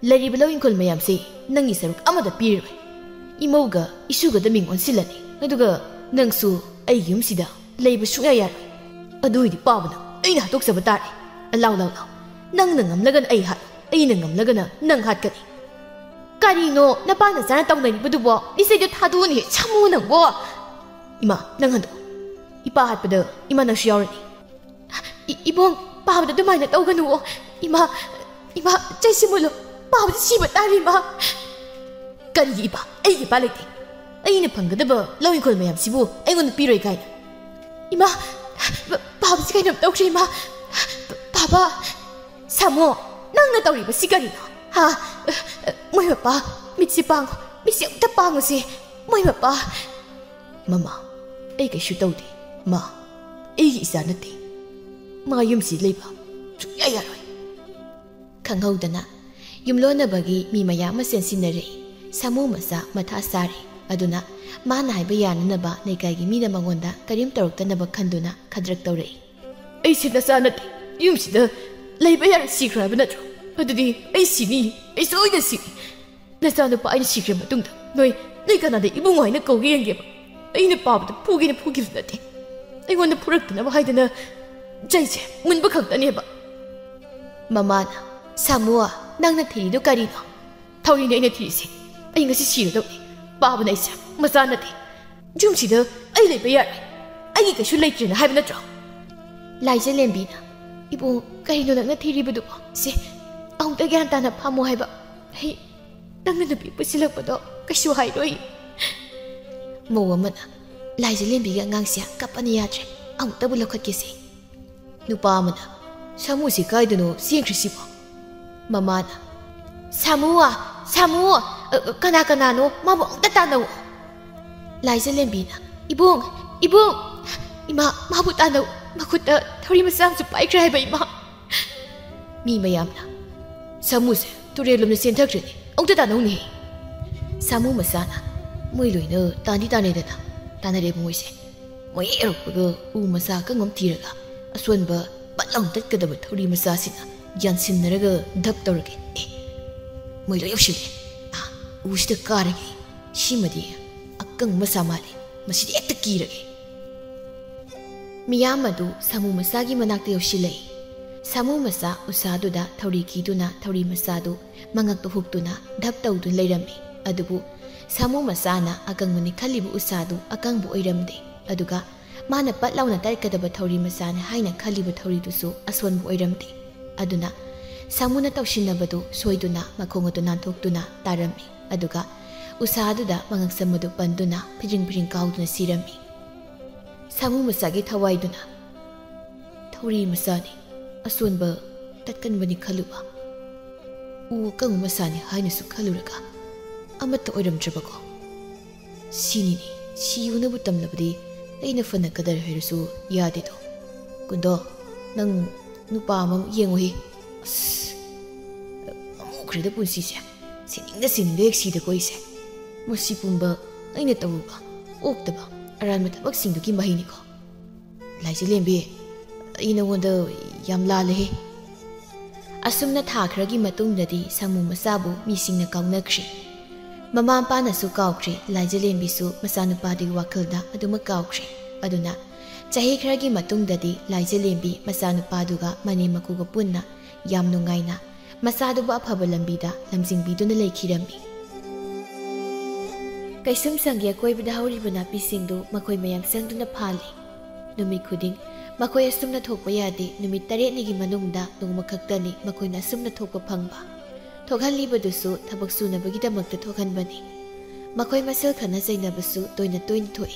ꯂꯩꯔꯤꯕ ꯂꯧ ꯏꯪꯈꯣꯜ ꯃꯌꯥꯝꯁꯦ ꯅꯪꯒꯤ ꯁꯔꯨꯛ ꯑꯃꯗ ꯄꯤꯔꯣꯏ ꯏꯃꯧꯒ ꯏꯁꯨꯒꯗ ꯃꯤꯡ ꯑꯣꯟꯁꯤꯜꯂꯅꯤ ꯑꯗꯨꯒ ꯅꯪꯁꯨ ꯑꯩꯒꯤ ꯌꯨꯝꯁꯤꯗ ꯂꯩꯕ ꯁꯨꯛꯌꯥ ꯌꯥꯔꯣꯏ ꯑꯗꯨ ꯑꯣꯏꯗꯤ ꯄꯥꯕꯅ ꯑꯩꯅ ꯍꯥꯠꯇꯣꯛꯆꯕ ꯇꯥꯔꯦ ꯂꯥꯎ ꯅꯪꯅ ꯉꯝꯂꯒꯅ ꯑꯩ ꯍꯥꯠ ꯑꯩꯅ ꯉꯝꯂꯒꯅ ꯅꯪ ꯍꯥꯠꯀꯅꯤ ꯀꯔꯤꯅꯣ ꯅꯄꯥꯅ ꯆꯥꯅ ꯇꯧꯅꯔꯤꯕꯗꯨꯕꯣ ꯂꯤꯆꯩꯗꯣ ꯊꯥꯗꯣꯛꯑꯅꯤ ꯁꯥꯃꯨ ꯅꯪꯕꯣ ꯏꯃꯥ ꯅꯪ ꯍꯟꯗꯣꯛ ꯏꯄꯥ ꯍꯥꯠꯄꯗ ꯏꯃꯥ ꯅꯪꯁꯨ ꯌꯥꯎꯔꯅꯤ 이봉 바보도 두마이나 떠가누워 이마 째시물로 바보도 시바 딸이마 까리기 이봐 에이기 빨래기 에이는 방가다봐 러인 콜 매ям 시부 에이고는 삐로이 가이나 이마 바보 시간이 없다 이마 바바 사모 낭나 떠리바 시간이나 하 뭐이 바빠 미치 빵 미치 없다 빵으시 뭐이 바빠 마마 에이가 슈떠우디 마 에이기 이사나티 마 юм시 레이바 죽야 야로이 ꯈꯪꯍꯧꯗꯅ ꯌꯨꯝꯂꯣꯟꯅꯕꯒꯤ ꯃꯤ ꯃꯌꯥꯝ ꯑꯃ ꯆꯦꯟꯁꯤꯟꯅꯔꯛꯏ ꯁꯥꯃꯨ ꯃꯆꯥ ꯃꯊꯥ ꯁꯥꯔꯤ ꯑꯗꯨꯅ ꯃꯥꯅ ꯍꯥꯏꯕ ꯌꯥꯅꯅꯕ ꯂꯩꯀꯥꯏꯒꯤ ꯃꯤꯅ ꯃꯉꯣꯟꯗ ꯀꯔꯤꯝ ꯇꯧꯔꯛꯇꯅꯕ ꯈꯟꯗꯨꯅ ꯈꯗ꯭ꯔꯛ ꯇꯧꯔꯛꯏ ꯑꯩꯁꯤ ꯅꯆꯥ ꯅꯠꯇꯦ ꯌꯨꯝꯁꯤꯗ ꯂꯩꯕ ꯌꯥꯔ ꯁꯤꯈ꯭ꯔ ꯍꯥꯏꯕ ꯅꯠꯇ꯭ꯔꯣ ꯑꯗꯨꯗꯤ ꯑꯩ ꯁꯤꯅꯤ ꯑꯩ ꯁꯣꯏꯗꯅ ꯁꯤꯅꯤ ꯅꯆꯥ ꯅꯨꯄꯥ ꯑꯩꯅ ꯁꯤꯈ꯭ꯔ ꯃꯇꯨꯡꯗ ꯅꯣꯏ ꯀꯅꯥꯗ ꯏꯕꯨꯡ ꯍꯥꯏꯅ ꯀꯧꯒꯦ ꯌꯦꯡꯒꯦꯕ ꯑꯩꯅ ꯄꯥꯕꯗ ꯐꯨꯈꯤꯕꯁꯨ ꯅꯠꯇꯦ ꯑꯩꯉꯣꯟꯗ ꯐꯨꯔꯛꯇꯅꯕ ꯍꯥꯏꯗꯅ ꯆꯩꯁꯦ ꯃꯨꯟꯕ ꯈꯛꯇꯅꯦꯕ ꯃꯃꯥꯅ ꯁꯥꯃꯨ ꯅꯪꯅ ꯊꯤꯔꯤꯗꯨ ꯀꯔꯤꯅꯣ ꯊꯧꯔꯤꯅꯦ ꯑꯩꯅ ꯊꯤꯔꯤꯁꯦ ꯑꯩ ꯉꯁꯤ ꯁꯤꯔꯗꯧꯅꯤ पाबन ऐसा मचा नते जुमसीदा आई लेबे यार आई कछु लेट्रेना हाइब नत्रो लाइजे लेंबीना इबुंग कहिनो नंगना थीरिबदु से अहुंता ग्यान ताना फामो हाइबा हे नंगना नुपी पुसिलकपदो कछु हाइरोई मौ अमना लाइजे लेंबीगा अंगांगसिया कपन याद्रे अहुंता बुलखतकेसे नुपा अमना सामुसी काइदनो सिंख्रिसिबो ममाना सामुआ सामु कना कनानो माबो अंगता तानो लाइजे लेंबीना इबुंग इबुंग इमा माबु तानो मखुता थोड़ी मसामसु पाइख्रे हाइबा इमा मी मयामना सामुसे तुरेलुमने सेंथख्रेनि अंगता तानौनि सामु मसाना मोइ लोइनो तानी तानेदना तानरे मोइसे मोइ एरोपगो उ मसा कंगम तीरगा असोनबा बलंग तत्कदब थोड़ी मसासिना यानसिनरगा धप तौरगे मोइ लो योशिले उसिदा कारगे सिमदि अकंग मसा माले मसिदि एकता कीरगे मियाम अदु सामु मसागी मनाक्ते योशिलै सामु मसा उसादुदा थौरी कीदुना थौरी मसादु मंगक्तु हुक्तुना धप तौदु लेरम्मी अदुबु सामु मसाना अकंगमनि खलिबु उसादु अकंगबु ओइरमदे अदुगा माना पटलाउना तरकदब थौरी मसाना हाइना खलिबु थौरीदुसु असवनबु ओइरमदे अदुना सामुना तौशिनबदु सोइदुना मखोंगदु नांथोक्तुना तारम्मी अदुगा उसादुदा मंगक्समदु पंदुना फिजिंग फिजिंग काउदुना सिरम्मी सामु मसागी थवाइदुना थौरी मसानी असोनबा तत्कनबनि खलुबा उ कंग मसानी हाइनसु खलुरगा अमत ओइरमद्रबको सिनिनि सियुनबु तमलबदि अइना फना कदर हैरसु यादेदो कुंदो नंग नुपा अमम येंगोहि अमुख्रेदा पुंसिसे सिनिंगदा एक्सिदा कोइसे मसि पुंबा अइना तवुबा ओक्तबा अरानम थबकसिंगदुगी महिनिको लाइजे लेंबे अइना वंदा याम लालेहे असुमना थाखरगी मतुंगदि सामु मसाबु मिसिंगना काउनख्रि ममा पानासु काउख्रि लाइजे लेंबिसु मसानुपादि वाखलदा अदुमा काउख्रि अदुना चाहे खरगी मतुंगदि लाइजे लेंबी मसानुपादुगा मने मकुगा पुन्ना याम नुंगाइना मसादुबा अफब लंबीदा लमजिंगबीदुना लेखिरम्मी कैसुम संगे कोइबदा हौरिबा नापीसिंगदु मखोइ मयाम संगदुना फाली नुमि खुदिंग मखोइ असुमना थोकपा यादे नुमि 8निगी मनुंगदा नोंगमा खक्तनि मखोइना असुमना थोकपा फंगबा थोकहलिबदुसु थबक सुनबगीदमक्ता थोकहनबनि मखोइ मसेल खना जैनबसु तोइना तोइना थोइ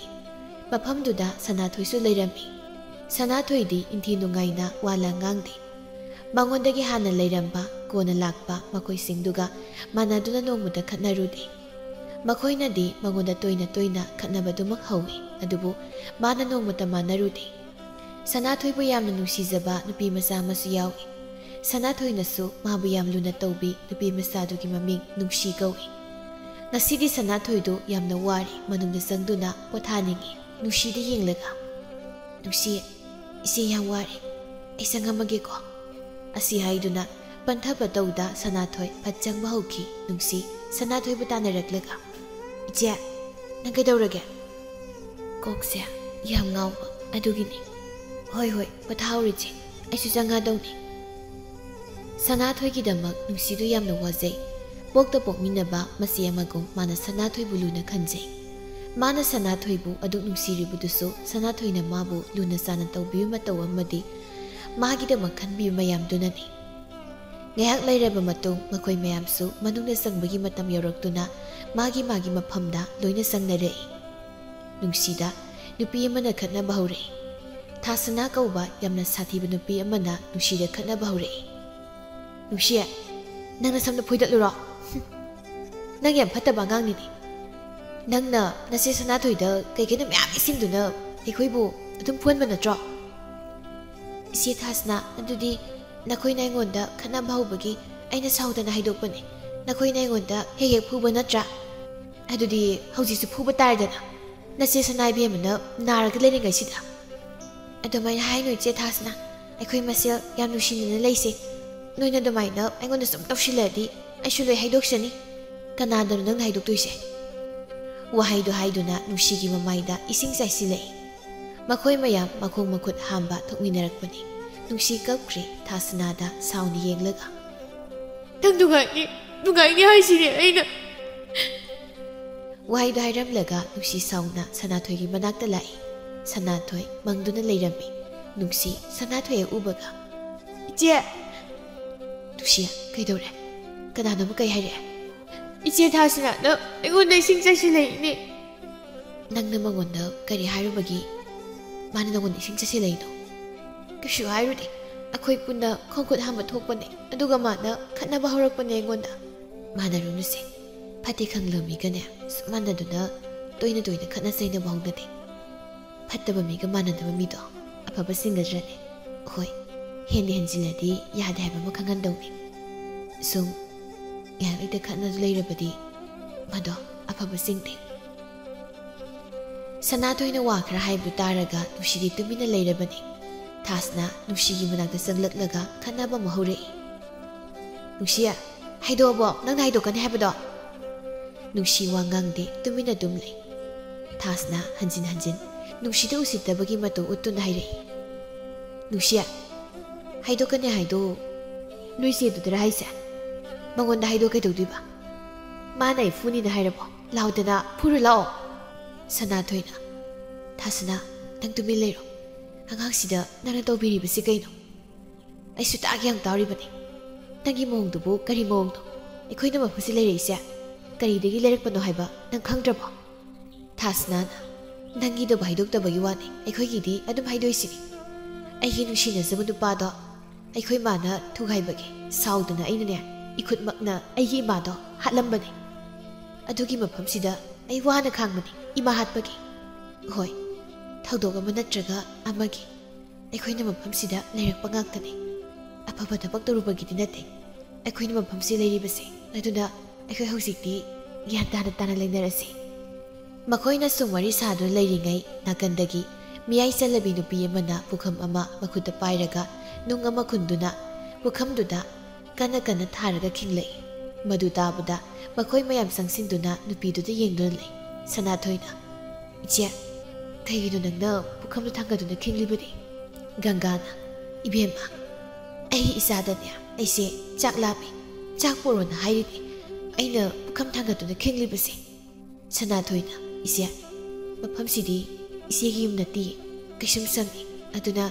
मफमदुदा सनाथोइसु लेरम्मी सनाथोइदि इंथि नुंगाइना वाला ngang मंगोंदगी हाना लेरम्बा कोना लाक्पा मखोइसिंगदुगा मानादुना नोंमुदा खतनारुदे मखोइनादि मंगोंदा तोइना तोइना खतनाबदुमक हौइ अदुबु माना नोंमुदा मानारुदे सनाथोइबु यामना नुसिजबा नुपी मसा अमसु याउइ सनाथोइनसु माबु याम लुना तौबि नुपी मसादुगी ममिंग नुंसी कौइ नसिदि सनाथोइदु यामना वारि मनुंगदा संगदुना पोथानिंगी नुसीदा येंगलगा नुसी इसे याम वारि ऐ संगमगेको असी हाइदुना पंथब तौदा सनाथोइ फचंगबा हौखि नुसी सनाथोइबु तानरक्लगा इचे नंग कदौरगे कोकसे याम गाउबा अदुगिनि होय होय पथाउरिचे ऐसु जंगा दौनि सनाथोइगिदमक नुसीदु यामना वाजै पोक्ता पोकमिनबा मसी अमगुम माना सनाथोइबु लुना खंजै माना सनाथोइबु अदुक नुसीरिबुदुसु सनाथोइना माबु लुना साना तौबियु मतौ अमदि मागिदमक खनबियु मयामदुननि ngayak lairaba matung makhoi mayamsu manungna sangbagi matam yorokduna magi mafamda loina sangnare nungsida nupi amana khatna bahore thasana kauba yamna sathiba nupi amana nungsida khatna bahore nungsia nangna samna phoidatluro nang yam phataba ngangni ni nangna nase sana thoida kaikena myam isingduna ikhoibu adum phonba natro isi thasna adudi nakoi na ngonda khana bahubagi aina saudana haidokpani nakoi na ngonda hege phuba natra adudi hauji su phuba tardana nase sanai bi amana naraga leningai sida adumai hai noi che thasna aikoi masel yam nusinina leise noina domai na aingonda sum tawsiladi aishu loi haidoksani kanada nang haidoktoise wahaido haiduna nusigi mamaida ising saisile makhoi mayam makhong makhut hamba thokminarakpani nungsi kapkri thasnada sauni yenglaga tang dungai ni hai sire aina ꯋꯥꯍꯩꯗꯣ ꯍꯥꯏꯔꯝꯂꯒ ꯅꯨꯡꯁꯤ ꯁꯥꯎꯅ ꯁꯅꯥꯊꯣꯏꯒꯤ ꯃꯅꯥꯛꯇ ꯂꯥꯛꯏ꯫ ꯁꯅꯥꯊꯣꯏ ꯃꯪꯗꯨꯅ ꯂꯩꯔꯝꯃꯤ꯫ ꯅꯨꯡꯁꯤ ꯁꯅꯥꯊꯣꯏ ꯍꯦꯛ ꯎꯕꯒ "ꯏꯆꯦ!" ꯅꯨꯡꯁꯤ ꯀꯩꯗꯧꯔꯦ? ꯀꯅꯥꯅꯣꯕꯨ ꯀꯩ ꯍꯥꯏꯔꯛꯑꯦ? "ꯏꯆꯦ ꯊꯥꯁꯤꯅꯥꯅ ꯑꯩꯉꯣꯟꯗ ꯏꯁꯤꯡ ꯆꯥꯏꯁꯤꯜꯂꯛꯏꯅꯦ." "ꯅꯪꯅ ꯃꯉꯣꯟꯗ ꯀꯔꯤ ꯍꯥꯏꯔꯨꯕꯒꯤ ꯃꯥꯅ ꯅꯉꯣꯟꯗ ꯏꯁꯤꯡ ꯆꯥꯏꯁꯤꯜꯂꯛꯏꯅꯣ?" "ꯀꯩꯁꯨ ꯍꯥꯏꯔꯨꯗꯦ. ꯑꯩꯈꯣꯏ ꯄꯨꯟꯅ ꯈꯣꯡꯈꯨꯠ ꯍꯥꯝꯕ ꯊꯣꯛꯄꯅꯦ, ꯑꯗꯨꯒ ꯃꯥꯅ ꯈꯠꯅꯕ ꯍꯧꯔꯛꯄꯅꯦ ꯑꯩꯉꯣꯟꯗ." "ꯃꯥꯟꯅꯔꯨꯅꯨꯁꯦ. ꯐꯠꯇꯦ ꯈꯪꯂꯕ ꯃꯤꯒꯅꯦ ꯁꯨꯝ ꯃꯥꯟꯅꯗꯨꯅ ꯇꯣꯏꯅ ꯈꯠꯅ ꯆꯩꯅꯕ ꯍꯧꯅꯗꯦ꯫ ꯐꯠꯇꯕ ꯃꯤꯒ ꯃꯥꯟꯅꯗꯕ ꯃꯤꯗꯣ ꯑꯐꯕ ꯁꯤꯡꯒꯗ꯭ꯔꯅꯦ? ꯍꯣꯏ, ꯍꯦꯟꯖꯤꯜꯂꯗꯤ ꯌꯥꯗꯦ ꯍꯥꯏꯕ ꯑꯃ ꯈꯪꯍꯟꯗꯧꯅꯤ꯫ ꯁꯨꯝ ꯉꯥꯏꯍꯥꯛ ꯈꯠꯅꯗꯨ ꯂꯩꯔꯕꯗꯤ ꯃꯗꯣ ꯑꯐꯕ ꯆꯤꯡꯗꯦ." ꯁꯅꯥꯊꯣꯏꯅ ꯋꯥ ꯈꯔ ꯍꯥꯏꯕꯗꯨ ꯇꯥꯔꯒ ꯅꯨꯡꯁꯤꯗꯤ ꯇꯨꯃꯤꯟꯅ ꯂꯩꯔꯕꯅꯤ꯫ ꯊꯥꯁꯅ ꯅꯨꯡꯁꯤꯒꯤ ꯃꯅꯥꯛꯇ ꯆꯪꯂꯛꯂꯒ ꯈꯠꯅꯕ ꯑꯃ ꯍꯧꯔꯛꯏ꯫ "ꯅꯨꯡꯁꯤ, ꯍꯥꯏꯗꯣꯛꯑꯕꯣ ꯅꯪꯅ ꯍꯥꯏꯗꯣꯛꯀꯅꯤ ꯍꯥꯏꯕꯗꯣ?" ꯅꯨꯡꯁꯤ ꯋꯥ ꯉꯥꯡꯗꯦ, ꯇꯨꯃꯤꯟꯅ ꯑꯗꯨꯝ ꯂꯩ꯫ ꯊꯥꯁꯅ ꯍꯟꯖꯤꯟ ꯍꯟꯖꯤꯟ ꯅꯨꯡꯁꯤꯗ ꯎꯁꯤꯠꯇꯕꯒꯤ ꯃꯇꯧ ꯎꯠꯇꯨꯅ ꯍꯥꯏꯔꯛꯏ꯫ "ꯅꯨꯡꯁꯤ, ꯍꯥꯏꯗꯣꯛꯀꯅꯤ ꯍꯥꯏꯗꯣ ꯅꯣꯏ ꯆꯦꯗꯨꯗꯔ ꯍꯥꯏꯁꯦ? ꯃꯉꯣꯟꯗ ꯍꯥꯏꯗꯣꯛ ꯀꯩꯗꯧꯗꯣꯏꯕ? ꯃꯥꯅ ꯑꯩ ꯐꯨꯅꯤꯅ ꯍꯥꯏꯔꯕꯣ? ꯂꯥꯎꯗꯅ ꯐꯨꯔꯨ ꯂꯥꯛꯑꯣ." ꯁꯅꯥꯊꯣꯏꯅ "ꯊꯥꯁꯅꯥ, ꯅꯪ ꯇꯨꯃꯤꯟ ꯂꯩꯔꯣ. ꯑꯉꯥꯡꯁꯤꯗ ꯅꯪꯅ ꯇꯧꯕꯤꯔꯤꯕꯁꯤ ꯀꯩꯅꯣ? ꯑꯩꯁꯨ ꯇꯥꯒꯦ ꯌꯥꯝ ꯇꯥꯎꯔꯤꯕꯅꯤ. ꯅꯪꯒꯤ ꯃꯑꯣꯡꯗꯨꯕꯨ ꯀꯔꯤ ꯃꯑꯣꯡꯅꯣ? ꯑꯩꯈꯣꯏꯅ ꯃꯐꯝꯁꯤ ꯂꯩꯔꯛꯏꯁꯦ ꯀꯔꯤꯗꯒꯤ ꯂꯩꯔꯛꯄꯅꯣ ꯍꯥꯏꯕ ꯅꯪ ꯈꯪꯗ꯭ꯔꯕꯣ?" ꯊꯥꯁꯅꯥꯅ "ꯅꯪꯒꯤꯗꯕꯨ ꯍꯥꯏꯗꯣꯛꯇꯕꯒꯤ ꯋꯥꯅꯤ, ꯑꯩꯈꯣꯏꯒꯤꯗꯤ ꯑꯗꯨꯝ ꯍꯥꯏꯗꯣꯏꯁꯤꯅꯤ. ꯑꯩꯒꯤ ꯅꯨꯡꯁꯤꯅꯖꯕ ꯅꯨꯄꯥꯗꯣ ꯑꯩꯈꯣꯏ ꯃꯥꯅ ꯊꯨꯒꯥꯏꯕꯒꯤ ꯁꯥꯎꯗꯨꯅ ꯑꯩꯅꯅꯦ ꯏꯈꯨꯠꯃꯛꯅ ꯑꯩꯒꯤ ꯏꯃꯥꯗꯣ ꯍꯥꯠꯂꯝꯕꯅꯤ. ꯑꯗꯨꯒꯤ ꯃꯐꯝꯁꯤꯗ ꯑꯩ ꯋꯥꯅ ꯈꯥꯡꯕꯅꯤ ꯏꯃꯥ ꯍꯥꯠꯄꯒꯤ. ꯍꯣꯏ, ꯊꯧꯗꯣꯛ ꯑꯃ ꯅꯠꯇ꯭ꯔꯒ ꯑꯃꯒꯤ ꯑꯩꯈꯣꯏꯅ ꯃꯐꯝꯁꯤꯗ ꯂꯩꯔꯛꯄ ꯉꯥꯛꯇꯅꯤ. ꯑꯐꯕ ꯊꯕꯛ ꯇꯧꯔꯨꯕꯒꯤꯗꯤ ꯅꯠꯇꯦ ꯑꯩꯈꯣꯏꯅ ꯃꯐꯝꯁꯤ ꯂꯩꯔꯤꯕꯁꯦ. ꯑꯗꯨꯅ ꯑꯩꯈꯣꯏ ꯍꯧꯖꯤꯛꯇꯤ ꯒ꯭ꯌꯥꯟ ꯇꯥꯅ ꯂꯩꯅꯔꯁꯤ." ꯃꯈꯣꯏꯅ ꯁꯨꯝ ꯋꯥꯔꯤ ꯁꯥꯗꯨꯅ ꯂꯩꯔꯤꯉꯩ ꯅꯥꯀꯟꯗꯒꯤ ꯃꯤꯌꯥꯏ ꯆꯜꯂꯕꯤ ꯅꯨꯄꯤ ꯑꯃꯅ ꯄꯨꯈꯝ ꯑꯃ ꯃꯈꯨꯠꯇ ꯄꯥꯏꯔꯒ ꯅꯨꯡ ꯑꯃ ꯈꯨꯟꯗꯨꯅ ꯄꯨꯈꯝꯗꯨꯗ ꯀꯟꯅ ꯊꯥꯔꯒ ꯈꯤꯡꯂꯛꯏ꯫ ꯃꯗꯨ ꯇꯥꯕꯗ ꯃꯈꯣꯏ ꯃꯌꯥꯝ ꯆꯪꯁꯤꯟꯗꯨꯅ ꯅꯨꯄꯤꯗꯨꯗ ꯌꯦꯡꯗꯨꯅ ꯂꯩ꯫ ꯁꯅꯥꯊꯣꯏꯅ "ꯏꯆꯦ, ꯀꯩꯒꯤꯅꯣ ꯅꯪꯅ ꯄꯨꯈꯝꯗꯨ ꯊꯥꯡꯒꯠꯗꯨꯅ ꯈꯤꯡꯂꯤꯕꯗꯤ?" ꯒꯪꯒꯥꯅ "ꯏꯕꯦꯝꯃ, ꯑꯩ ꯏꯆꯥꯗꯅꯦ ꯑꯩꯁꯦ ꯆꯥꯛ ꯂꯥꯝꯃꯤ, ꯆꯥꯛ ꯄꯣꯔꯣꯅ ꯍꯥꯏꯔꯤꯅꯤ ꯑꯩꯅ ꯄꯨꯈꯝ ꯊꯥꯡꯒꯠꯗꯨꯅ ꯈꯤꯡꯂꯤꯕꯁꯦ." ꯁꯅꯥꯊꯣꯏꯅ "ꯏꯆꯦ, ꯃꯐꯝꯁꯤꯗꯤ ꯏꯆꯦꯒꯤ ꯌꯨꯝ ꯅꯠꯇꯤꯌꯦ, ꯀꯩꯁꯨꯝ ꯆꯪꯉꯤ. ꯑꯗꯨꯅ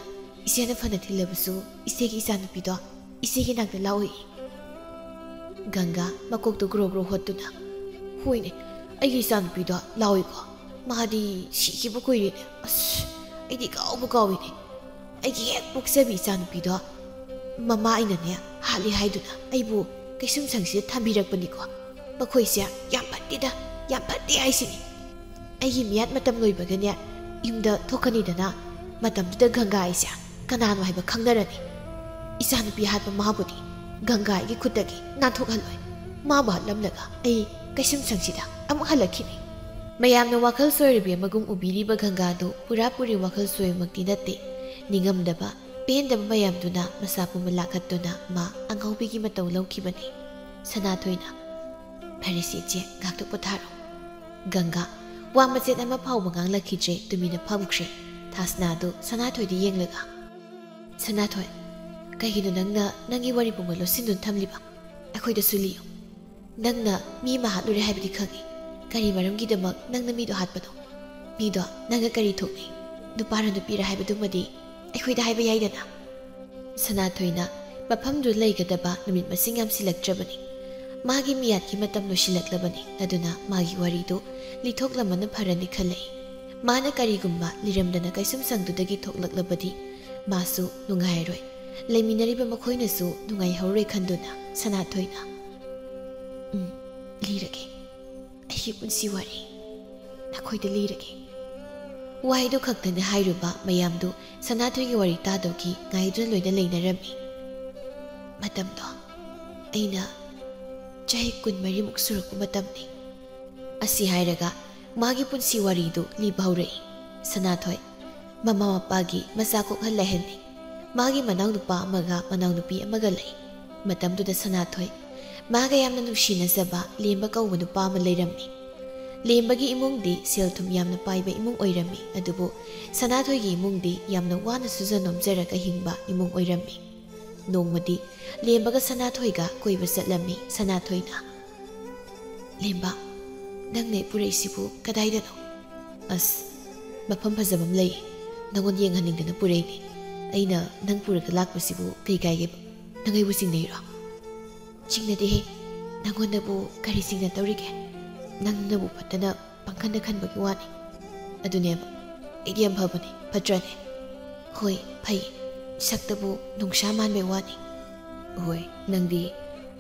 ꯏꯆꯦꯅ ꯐꯅ ꯊꯤꯜꯂꯕꯁꯨ ꯏꯆꯦꯒꯤ ꯏꯆꯥꯅꯨꯄꯤꯗꯣ ꯏꯆꯦꯒꯤ ꯅꯥꯛꯇ ꯂꯥꯛꯑꯣꯏ." ꯒꯪꯒꯥ ꯃꯀꯣꯛꯇꯨ ꯒ꯭ꯔꯣ ꯍꯣꯠꯇꯨꯅ "ꯍꯣꯏꯅꯦ, ꯑꯩꯒꯤ ꯏꯆꯥꯅꯨꯄꯤꯗꯣ ꯂꯥꯛꯑꯣꯏꯀꯣ? ꯃꯥꯗꯤ ꯁꯤꯈꯤꯕ ꯀꯨꯏꯔꯦꯅꯦ. ꯑꯁ, ꯑꯩꯗꯤ ꯀꯥꯎꯏꯅꯦ. ꯑꯩꯒꯤ ꯍꯦꯛ ꯄꯣꯛꯆꯕꯤ ꯏꯆꯥꯅꯨꯄꯤꯗꯣ ꯃꯃꯥ ꯑꯩꯅꯅꯦ ꯍꯥꯠꯂꯤ ꯍꯥꯏꯗꯨꯅ ꯑꯩꯕꯨ ꯀꯩꯁꯨꯝ ꯁꯪꯁꯤꯗ ꯊꯝꯕꯤꯔꯛꯄꯅꯤꯀꯣ. ꯃꯈꯣꯏꯁꯦ ꯌꯥꯝ ꯐꯠꯇꯦꯗ, ꯌꯥꯝ ꯐꯠꯇꯦ ꯍꯥꯏꯁꯤꯅꯤ. ꯑꯩꯒꯤ ꯃꯤꯌꯥꯠ ꯃꯇꯝ ꯂꯣꯏꯕꯒꯅꯦ ꯌꯨꯝꯗ ꯊꯣꯛꯀꯅꯤꯗꯅ ꯃꯇꯝꯗꯨꯗ ꯒꯪꯒꯥ ꯑꯩꯁꯦ ꯀꯅꯥꯅꯣ ꯍꯥꯏꯕ ꯈꯪꯅꯔꯅꯤ. ꯏꯆꯥꯅꯨꯄꯤ ꯍꯥꯠꯄ ꯃꯥꯕꯨꯗꯤ ꯒꯪꯒꯥ ꯑꯩꯒꯤ ꯈꯨꯠꯇꯒꯤ ꯅꯥꯟꯊꯣꯛꯍꯜꯂꯣꯏ. ꯃꯥꯕꯨ ꯍꯥꯠꯂꯝꯂꯒ ꯑꯩ ꯀꯩꯁꯨꯝ ꯁꯪꯁꯤꯗ ꯑꯃꯨꯛ ꯍꯜꯂꯛꯈꯤꯅꯤ." ꯃꯌꯥꯝꯅ ꯋꯥꯈꯜ ꯁꯣꯏꯔꯕꯤ ꯑꯃꯒꯨꯝ ꯎꯕꯤꯔꯤꯕ ꯒꯪꯒꯥꯗꯨ ꯄꯨꯔꯥ ꯋꯥꯈꯜ ꯁꯣꯏꯕꯃꯛꯇꯤ ꯅꯠꯇꯦ. ꯅꯤꯡꯉꯝꯗꯕ ꯄꯦꯟꯗꯕ ꯃꯌꯥꯝꯗꯨꯅ ꯃꯁꯥ ꯄꯨꯝꯕ ꯂꯥꯛꯈꯠꯇꯨꯅ ꯃꯥ ꯑꯉꯥꯎꯕꯤꯒꯤ ꯃꯇꯧ ꯂꯧꯈꯤꯕꯅꯤ꯫ ꯁꯅꯥꯊꯣꯏꯅ "ꯐꯔꯦꯁꯦ ꯏꯆꯦ, ꯉꯥꯛꯇ ꯄꯣꯊꯥꯔꯣ." ꯒꯪꯒꯥ ꯋꯥ ꯃꯆꯦꯠ ꯑꯃ ꯐꯥꯎꯕ ꯉꯥꯡꯂꯛꯈꯤꯗ꯭ꯔꯦ, ꯇꯨꯃꯤꯟꯅ ꯐꯝꯈ꯭ꯔꯦ꯫ ꯊꯥꯁꯅꯥꯗꯨ ꯁꯅꯥꯊꯣꯏꯗ ꯌꯦꯡꯂꯒ "ꯁꯅꯥꯊꯣꯏ, ꯀꯩꯒꯤꯅꯣ ꯅꯪꯅ ꯅꯪꯒꯤ ꯋꯥꯔꯤ ꯄꯨꯝꯕ ꯂꯣꯠꯁꯤꯟꯗꯨꯅ ꯊꯝꯂꯤꯕ? ꯑꯩꯈꯣꯏꯗꯁꯨ ꯂꯤꯌꯨ. ꯅꯪꯅ ꯃꯤ ꯑꯃ ꯍꯥꯠꯂꯨꯔꯦ ꯍꯥꯏꯕꯗꯤ ꯈꯪꯉꯤ. ꯀꯔꯤ ꯃꯔꯝꯒꯤꯗꯃꯛ ꯅꯪꯅ ꯃꯤꯗꯣ ꯍꯥꯠꯄꯅꯣ? ꯃꯤꯗꯣ ꯅꯪꯒ ꯀꯔꯤ ꯊꯣꯛꯅꯩ? ꯅꯨꯄꯥꯔ ꯅꯨꯄꯤꯔ ꯍꯥꯏꯕꯗꯨꯃꯗꯤ ꯑꯩꯈꯣꯏꯗ ꯍꯥꯏꯕ ꯌꯥꯏꯗꯅ." ꯁꯅꯥꯊꯣꯏꯅ ꯃꯐꯝꯗꯨ ꯂꯩꯒꯗꯕ ꯅꯨꯃꯤꯠ ꯃꯁꯤꯡ ꯌꯥꯝꯁꯤꯜꯂꯛꯇ꯭ꯔꯕꯅꯤ. ꯃꯥꯒꯤ ꯃꯤꯌꯥꯠꯀꯤ ꯃꯇꯝ ꯂꯣꯏꯁꯤꯜꯂꯛꯂꯕꯅꯤ. ꯑꯗꯨꯅ ꯃꯥꯒꯤ ꯋꯥꯔꯤꯗꯨ ꯂꯤꯊꯣꯛꯂꯝꯕꯅ ꯐꯔꯅꯤ ꯈꯜꯂꯛꯏ꯫ ꯃꯥꯅ ꯀꯔꯤꯒꯨꯝꯕ ꯂꯤꯔꯝꯗꯅ ꯀꯩꯁꯨꯝ ꯁꯪꯗꯨꯗꯒꯤ ꯊꯣꯛꯂꯛꯂꯕꯗꯤ ꯃꯥꯁꯨ ꯅꯨꯡꯉꯥꯏꯔꯣꯏ, ꯂꯩꯃꯤꯟꯅꯔꯤꯕ ꯃꯈꯣꯏꯅꯁꯨ ꯅꯨꯡꯉꯥꯏꯍꯧꯔꯣꯏ ꯈꯟꯗꯨꯅ ꯁꯅꯥꯊꯣꯏꯅ "ꯂꯤꯔꯒꯦ, ꯑꯩꯒꯤ ꯄꯨꯟꯁꯤ ꯋꯥꯔꯤ ꯅꯈꯣꯏꯗ ꯂꯤꯔꯒꯦ." ꯋꯥꯍꯩꯗꯨ ꯈꯛꯇꯅ ꯍꯥꯏꯔꯨꯕ ꯃꯌꯥꯝꯗꯨ ꯁꯅꯥꯊꯣꯏꯒꯤ ꯋꯥꯔꯤ ꯇꯥꯗꯧꯒꯤ ꯉꯥꯏꯗꯨꯅ ꯂꯣꯏꯅ ꯂꯩꯅꯔꯝꯃꯤ꯫ "ꯃꯇꯝꯗꯣ ꯑꯩꯅ ꯆꯍꯤ 24ꯃꯨꯛ ꯁꯨꯔꯛꯄ ꯃꯇꯝꯅꯤ." ꯑꯁꯤ ꯍꯥꯏꯔꯒ ꯃꯥꯒꯤ ꯄꯨꯟꯁꯤ ꯋꯥꯔꯤꯗꯨ ꯂꯤꯕ ꯍꯧꯔꯛꯏ꯫ ꯁꯅꯥꯊꯣꯏ ꯃꯃꯥ ꯃꯄꯥꯒꯤ ꯃꯆꯥ ꯀꯣꯛꯍꯜ ꯂꯩꯍꯟꯅꯤ꯫ ꯃꯥꯒꯤ ꯃꯅꯥꯎꯅꯨꯄꯥ ꯑꯃꯒ ꯃꯅꯥꯎꯅꯨꯄꯤ ꯑꯃꯒ ꯂꯩ꯫ ꯃꯇꯝꯗꯨꯗ ꯁꯅꯥꯊꯣꯏ ꯃꯥꯒ ꯌꯥꯝꯅ ꯅꯨꯡꯁꯤꯅꯖꯕ ꯂꯦꯝꯕ ꯀꯧꯕ ꯅꯨꯄꯥ ꯑꯃ ꯂꯩꯔꯝꯃꯤ꯫ ꯂꯦꯝꯕꯒꯤ ꯏꯃꯨꯡꯗꯤ ꯁꯦꯜ ꯊꯨꯝ ꯌꯥꯝꯅ ꯄꯥꯏꯕ ꯏꯃꯨꯡ ꯑꯣꯏꯔꯝꯃꯤ꯫ ꯑꯗꯨꯕꯨ ꯁꯅꯥꯊꯣꯏꯒꯤ ꯏꯃꯨꯡꯗꯤ ꯌꯥꯝꯅ ꯋꯥꯅ ꯁꯨꯖ ꯅꯣꯝꯖꯔꯒ ꯍꯤꯡꯕ ꯏꯃꯨꯡ ꯑꯣꯏꯔꯝꯃꯤ꯫ ꯅꯣꯡꯃꯗꯤ ꯂꯦꯝꯕꯒ ꯁꯅꯥꯊꯣꯏꯒ ꯀꯣꯏꯕ ꯆꯠꯂꯝꯃꯤ꯫ ꯁꯅꯥꯊꯣꯏꯅ "ꯂꯦꯝꯕ, ꯅꯪꯅ ꯄꯨꯔꯛꯏꯁꯤꯕꯨ ꯀꯗꯥꯏꯗꯅꯣ? ꯑꯁ ꯃꯐꯝ ꯐꯖꯕ ꯑꯃ ꯂꯩ, ꯅꯪꯉꯣꯟ ꯌꯦꯡꯍꯟꯅꯤꯡꯗꯅ ꯄꯨꯔꯛꯏꯅꯤ. ꯑꯩꯅ ꯅꯪ ꯄꯨꯔꯒ ꯂꯥꯛꯄꯁꯤꯕꯨ ꯀꯩ ꯀꯥꯏꯒꯦꯕ? ꯅꯪ ꯑꯩꯕꯨ ꯆꯤꯡꯅꯩꯔꯣ? ꯆꯤꯡꯅꯗꯦꯍꯦ, ꯅꯪꯉꯣꯟꯗꯕꯨ ꯀꯔꯤ ꯆꯤꯡꯅ ꯇꯧꯔꯤꯒꯦ? ꯅꯪꯅꯕꯨ ꯐꯠꯇꯅ ꯄꯪꯈꯟꯗ ꯈꯟꯕꯒꯤ ꯋꯥꯅꯤ. ꯑꯗꯨꯅꯦꯕ, ꯑꯩꯗꯤ ꯌꯥꯝ ꯐꯕꯅꯤ, ꯐꯠꯇ꯭ꯔꯅꯦ? ꯍꯣꯏ ꯐꯩ, ꯁꯛꯇꯕꯨ ꯅꯨꯡꯁꯥ ꯃꯥꯟꯕꯩ ꯋꯥꯅꯤ. ꯍꯣꯏ, ꯅꯪꯗꯤ